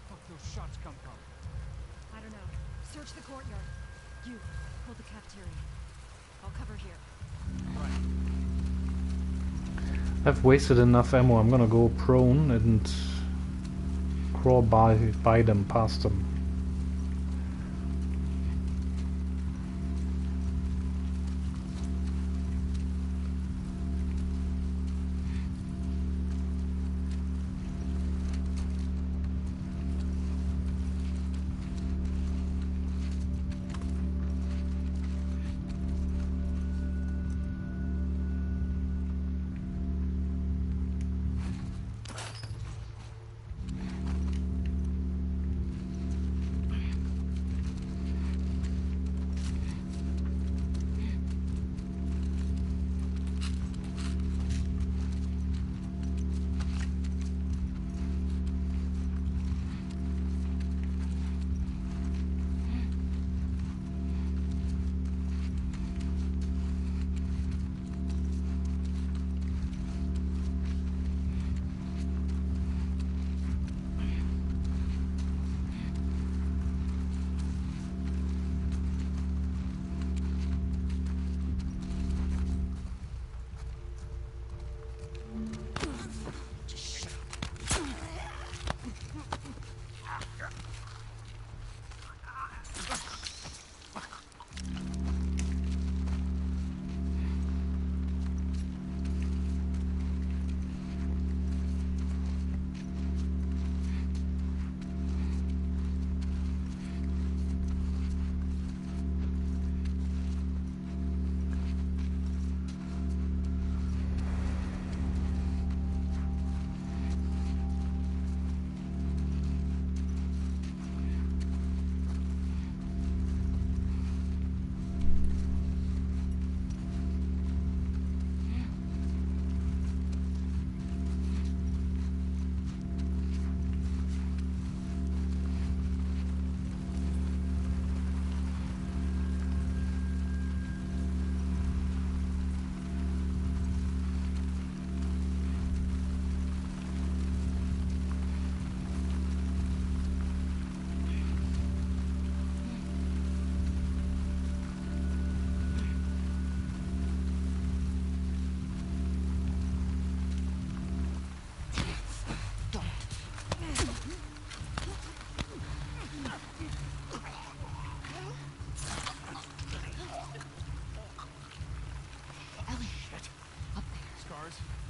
Fuck those shots come from. I don't know. Search the courtyard. You, hold the cafeteria. I'll cover here. I've wasted enough ammo. I'm gonna go prone and crawl by them, past them.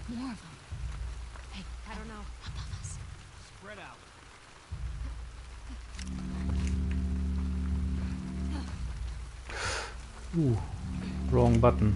More of them. Hey, I don't know. above us. Spread out. Ooh, wrong button.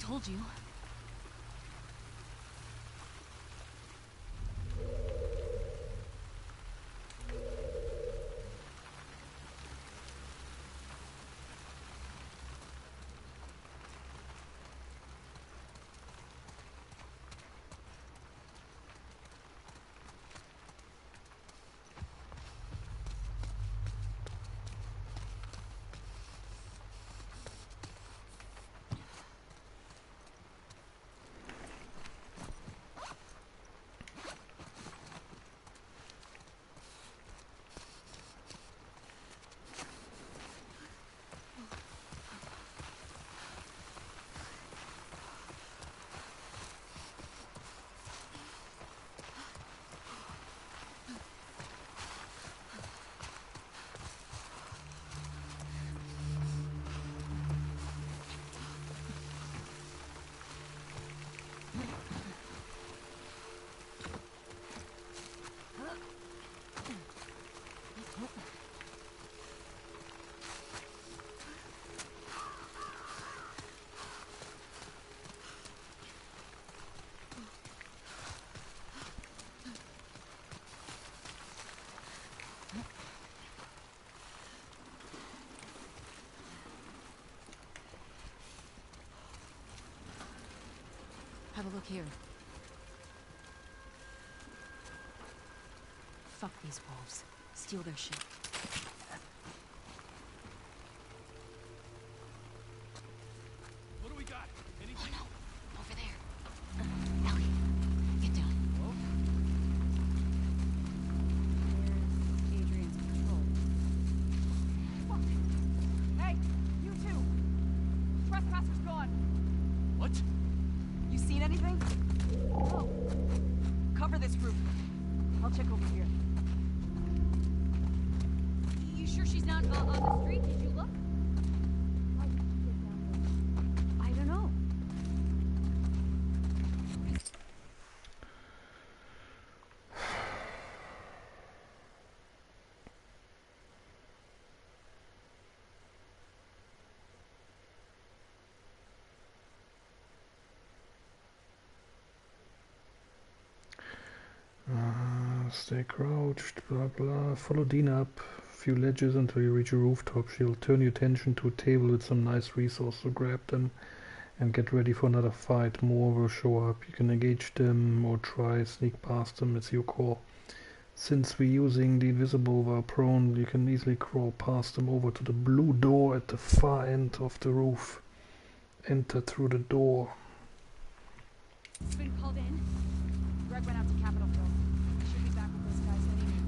told you. Have a look here. Fuck these wolves. Steal their shit. What do we got? Anything? Oh no! Over there. Ellie, get down. There's Adrian's patrol. Fuck! Hey, you two! Trespasser's gone. What? You seen anything? No. Cover this group. I'll check over here. You sure she's not on the street? Did you look? I don't know. Stay crouched, blah blah. Follow Dina up a few ledges until you reach a rooftop. She'll turn your attention to a table with some nice resources, so grab them and get ready for another fight. More will show up. You can engage them or try sneak past them, it's your call. Since we're using the invisible while prone, you can easily crawl past them over to the blue door at the far end of the roof. Enter through the door. It's been called in. Greg went out to Capitol Hill. He should be back with those guys any minute.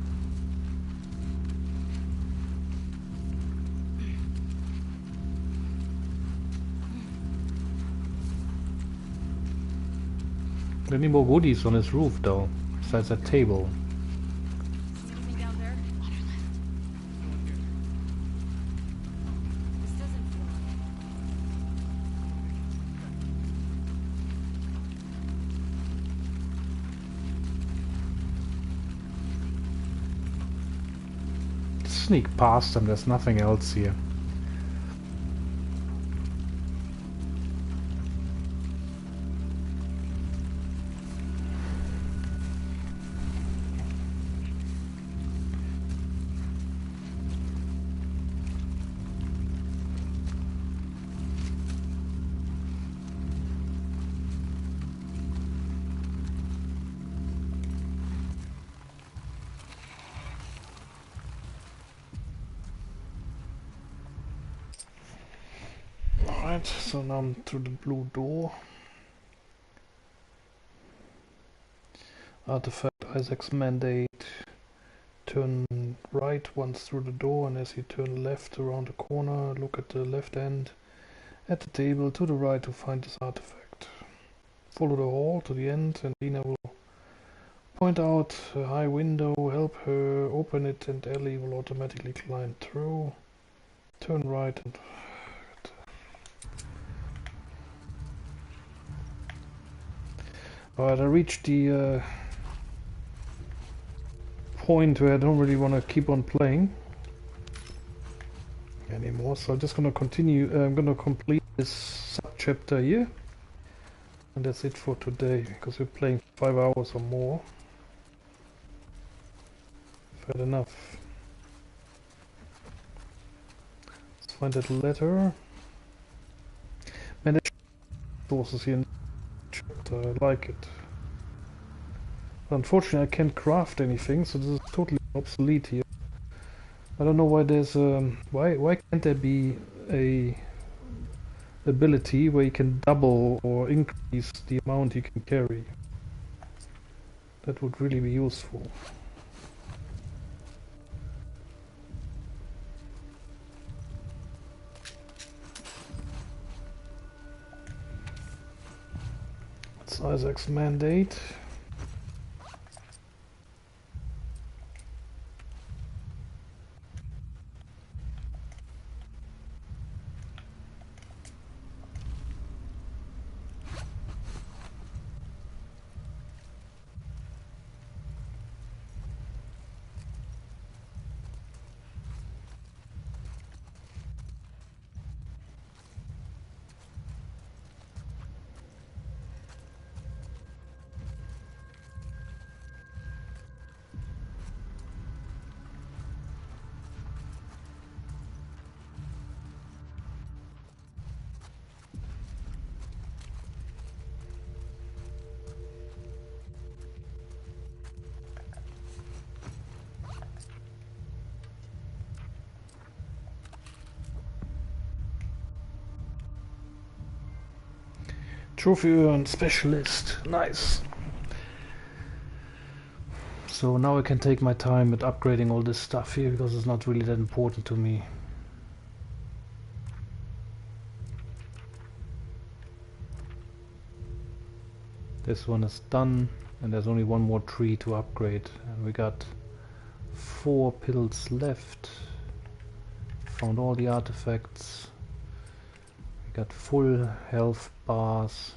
Any more goodies on his roof though, besides that table? See anything down there? On our left. This doesn't feel Sneak past them, there's nothing else here. Alright, so now I'm through the blue door. Artifact Isaac's mandate. Turn right once through the door, and as you turn left around the corner, look at the left end at the table to the right to find this artifact. Follow the hall to the end, and Dina will point out a high window, help her open it, and Ellie will automatically climb through. Turn right and... Alright, I reached the point where I don't really want to keep on playing anymore, so I'm just going to continue. I'm going to complete this sub-chapter here. And that's it for today, because we're playing 5 hours or more. Fair enough. Let's find that letter. Manage sources here in the chapter. I like it. Unfortunately, I can't craft anything, so this is totally obsolete here. I don't know why there's why can't there be a ability where you can double or increase the amount you can carry? That would really be useful. It's Isaac's mandate. Trophy earned, specialist, nice. So now I can take my time at upgrading all this stuff here because it's not really that important to me. This one is done and there's only one more tree to upgrade and we got 4 pills left. Found all the artifacts. We got full health bars.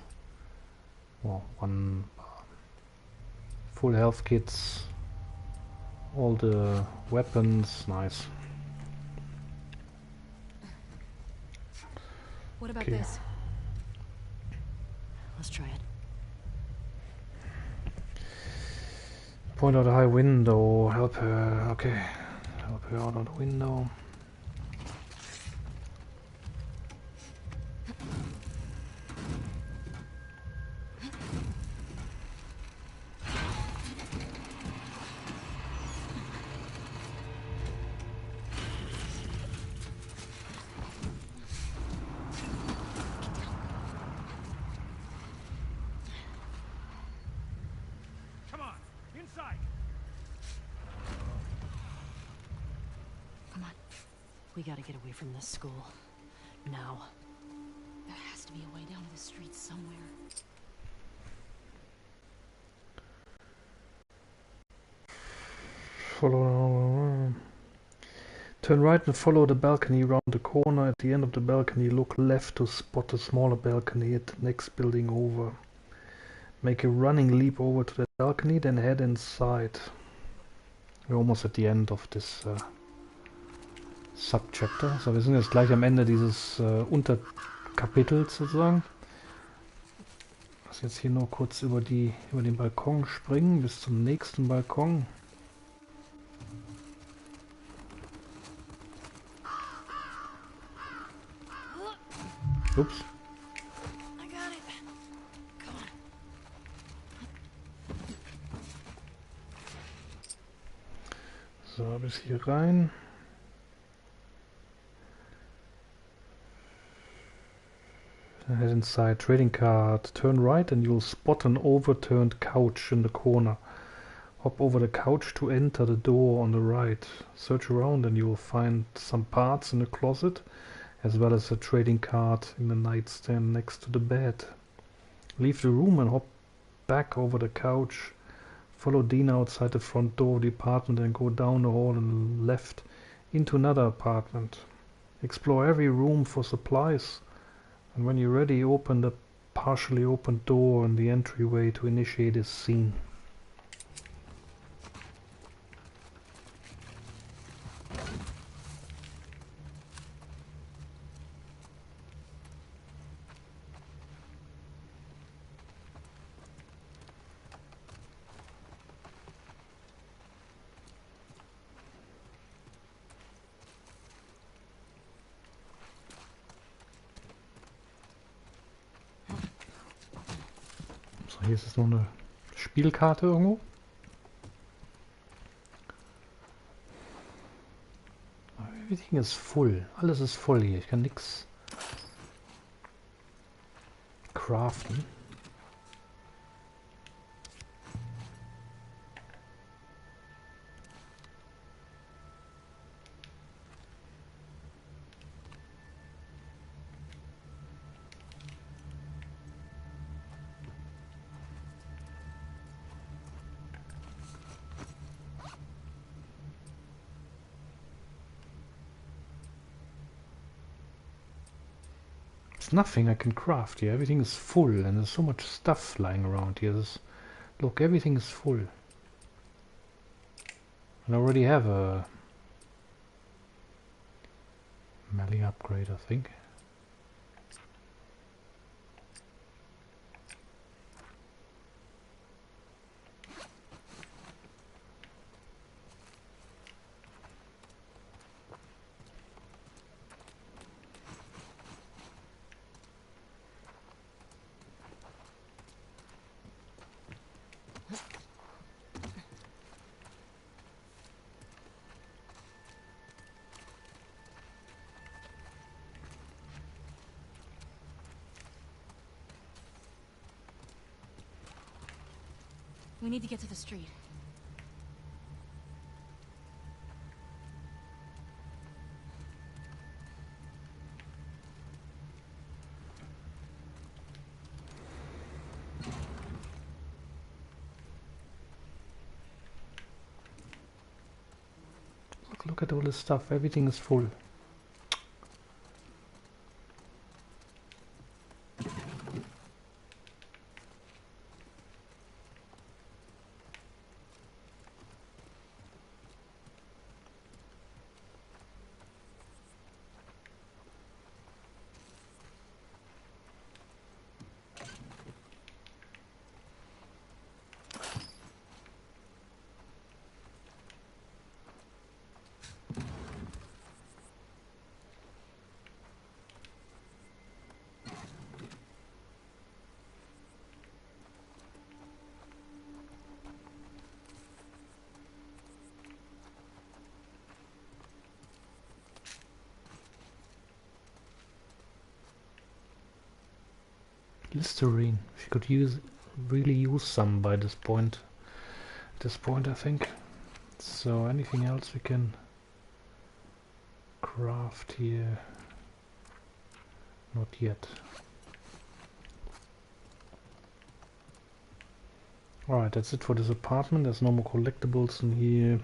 Well, 1 bar. Full health kits. All the weapons, nice. What about Okay. this? Let's try it. Point out a high window, help her, okay. Help her out on the window. Come on, inside. Come on. We gotta get away from this school. Now. There has to be a way down to the streets somewhere. Follow. Turn right and follow the balcony round the corner. At the end of the balcony, look left to spot a smaller balcony at the next building over. Make a running leap over to the balcony, then head inside. We're almost at the end of this Subchapter. So, wir sind jetzt gleich am Ende dieses Unterkapitels sozusagen. Ich muss jetzt hier nur kurz über den Balkon springen bis zum nächsten Balkon. Ups. I got it. Come on. So, bis hier rein. Head inside, trading card. Turn right and you'll spot an overturned couch in the corner. Hop over the couch to enter the door on the right. Search around and you will find some parts in the closet, as well as a trading card in the nightstand next to the bed. Leave the room and hop back over the couch. Follow Dina outside the front door of the apartment and go down the hall and left into another apartment. Explore every room for supplies. And when you're ready, open the partially opened door in the entryway to initiate this scene. Hier ist es noch eine Spielkarte irgendwo. Everything is full. Alles ist voll hier. Ich kann nichts craften. There's nothing I can craft here. Everything is full and there's so much stuff lying around here. Look, everything is full. And I already have a melee upgrade, I think. We need to get to the street. Look at all this stuff. Everything is full. Listerine. She could really use some by this point. At this point, I think. So anything else we can craft here? Not yet. Alright, that's it for this apartment. There's no more collectibles in here.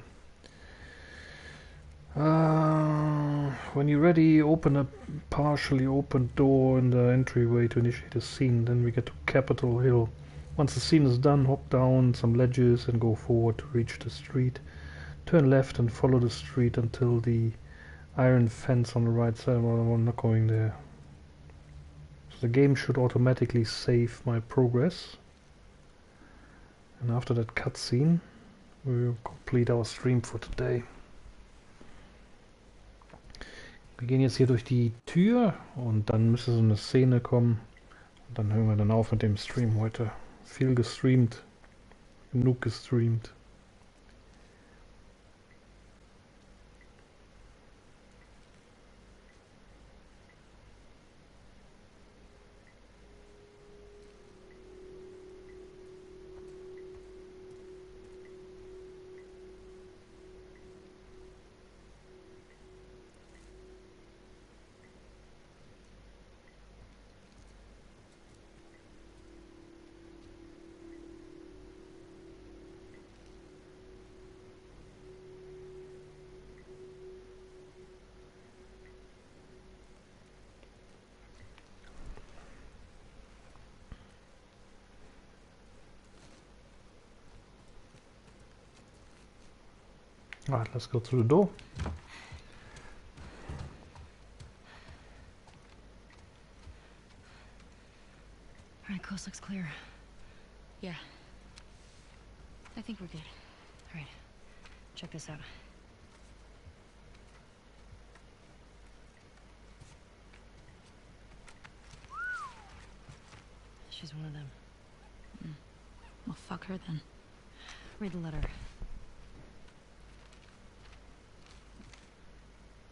When you're ready, open a partially opened door in the entryway to initiate a scene. Then we get to Capitol Hill. Once the scene is done, hop down some ledges and go forward to reach the street. Turn left and follow the street until the iron fence on the right side. Well, I'm not going there. So the game should automatically save my progress. And after that cutscene, we'll complete our stream for today. Wir gehen jetzt hier durch die Tür und dann müsste so eine Szene kommen. Und dann hören wir dann auf mit dem Stream heute. Viel gestreamt. Genug gestreamt. Alright, let's go through the door. Alright, coast looks clear. Yeah. I think we're good. Alright, check this out. She's one of them. Fuck her then. Read the letter.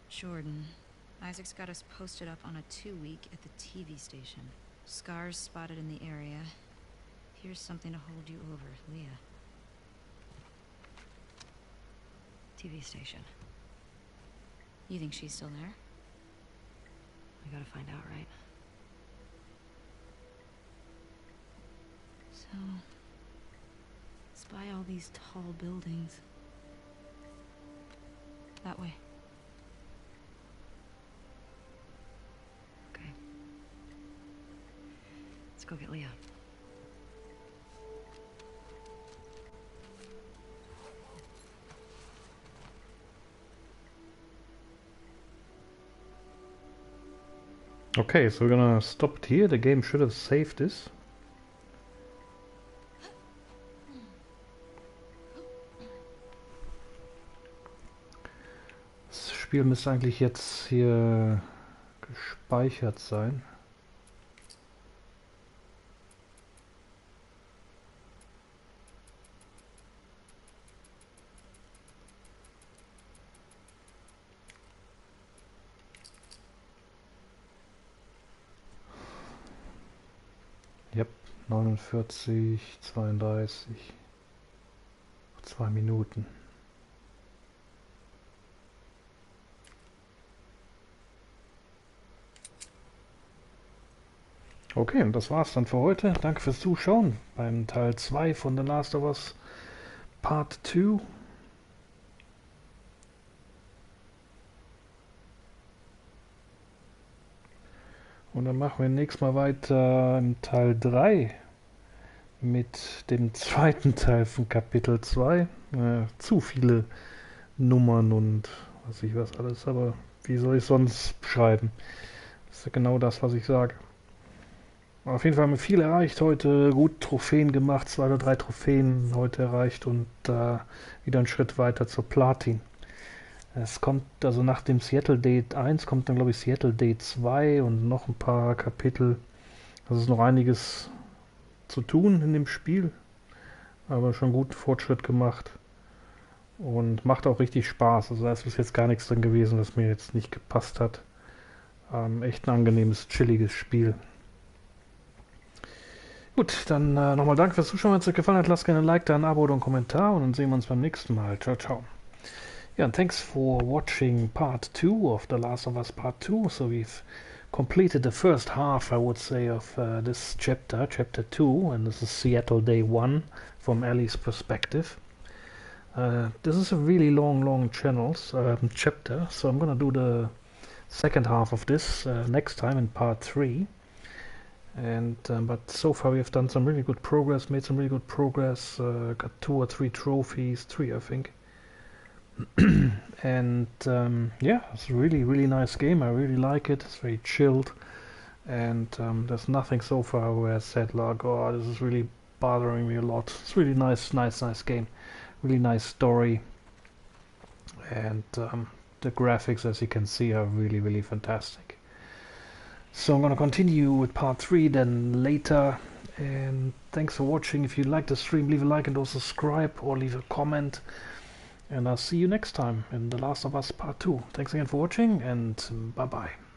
Jordan. Isaac's got us posted up on a 2-week at the TV station. Scars spotted in the area. Here's something to hold you over, Leah. TV station. You think she's still there? We gotta find out, right? So... spy all these tall buildings. That way. Okay. Let's go get Leah. Okay, so we're gonna stop it here. The game should have saved this. Das Spiel müsste eigentlich jetzt hier gespeichert sein. Yep, 49, 32, 2 Minuten. Okay, und das war's dann für heute. Danke fürs Zuschauen beim Teil 2 von The Last of Us Part 2. Und dann machen wir nächstes Mal weiter im Teil 3 mit dem zweiten Teil von Kapitel 2. Zu viele Nummern und was ich was alles, aber wie soll ich sonst beschreiben? Das ist ja genau das, was ich sage. Auf jeden Fall haben wir viel erreicht heute, gut Trophäen gemacht, 2 oder 3 Trophäen heute erreicht und wieder einen Schritt weiter zur Platin. Es kommt also nach dem Seattle Date 1 kommt dann glaube ich Seattle Date 2 und noch ein paar Kapitel. Also ist noch einiges zu tun in dem Spiel, aber schon gut Fortschritt gemacht und macht auch richtig Spaß. Also da ist bis jetzt gar nichts drin gewesen, was mir jetzt nicht gepasst hat. Echt ein angenehmes, chilliges Spiel. Gut, dann nochmal danke fürs Zuschauen. Wenn es euch gefallen hat, lasst gerne ein Like da, ein Abo oder einen Kommentar und dann sehen wir uns beim nächsten Mal. Ciao, ciao. Yeah, and thanks for watching part 2 of The Last of Us Part 2. So we've completed the first half, I would say, of this chapter, Chapter 2, and this is Seattle Day 1 from Ellie's perspective. This is a really long chapter, so I'm gonna do the second half of this next time in part 3. And but so far we have done some really good progress, made some really good progress, got 2 or 3 trophies, 3 I think. And yeah, it's a really nice game. I really like it. It's very chilled, and there's nothing so far where I said like, oh, this is really bothering me a lot. It's really nice game, really nice story, and the graphics, as you can see, are really fantastic. So I'm gonna continue with part 3 then later, and thanks for watching. If you like the stream, leave a like and also subscribe or leave a comment. And I'll see you next time in The Last of Us Part 2. Thanks again for watching, and bye-bye.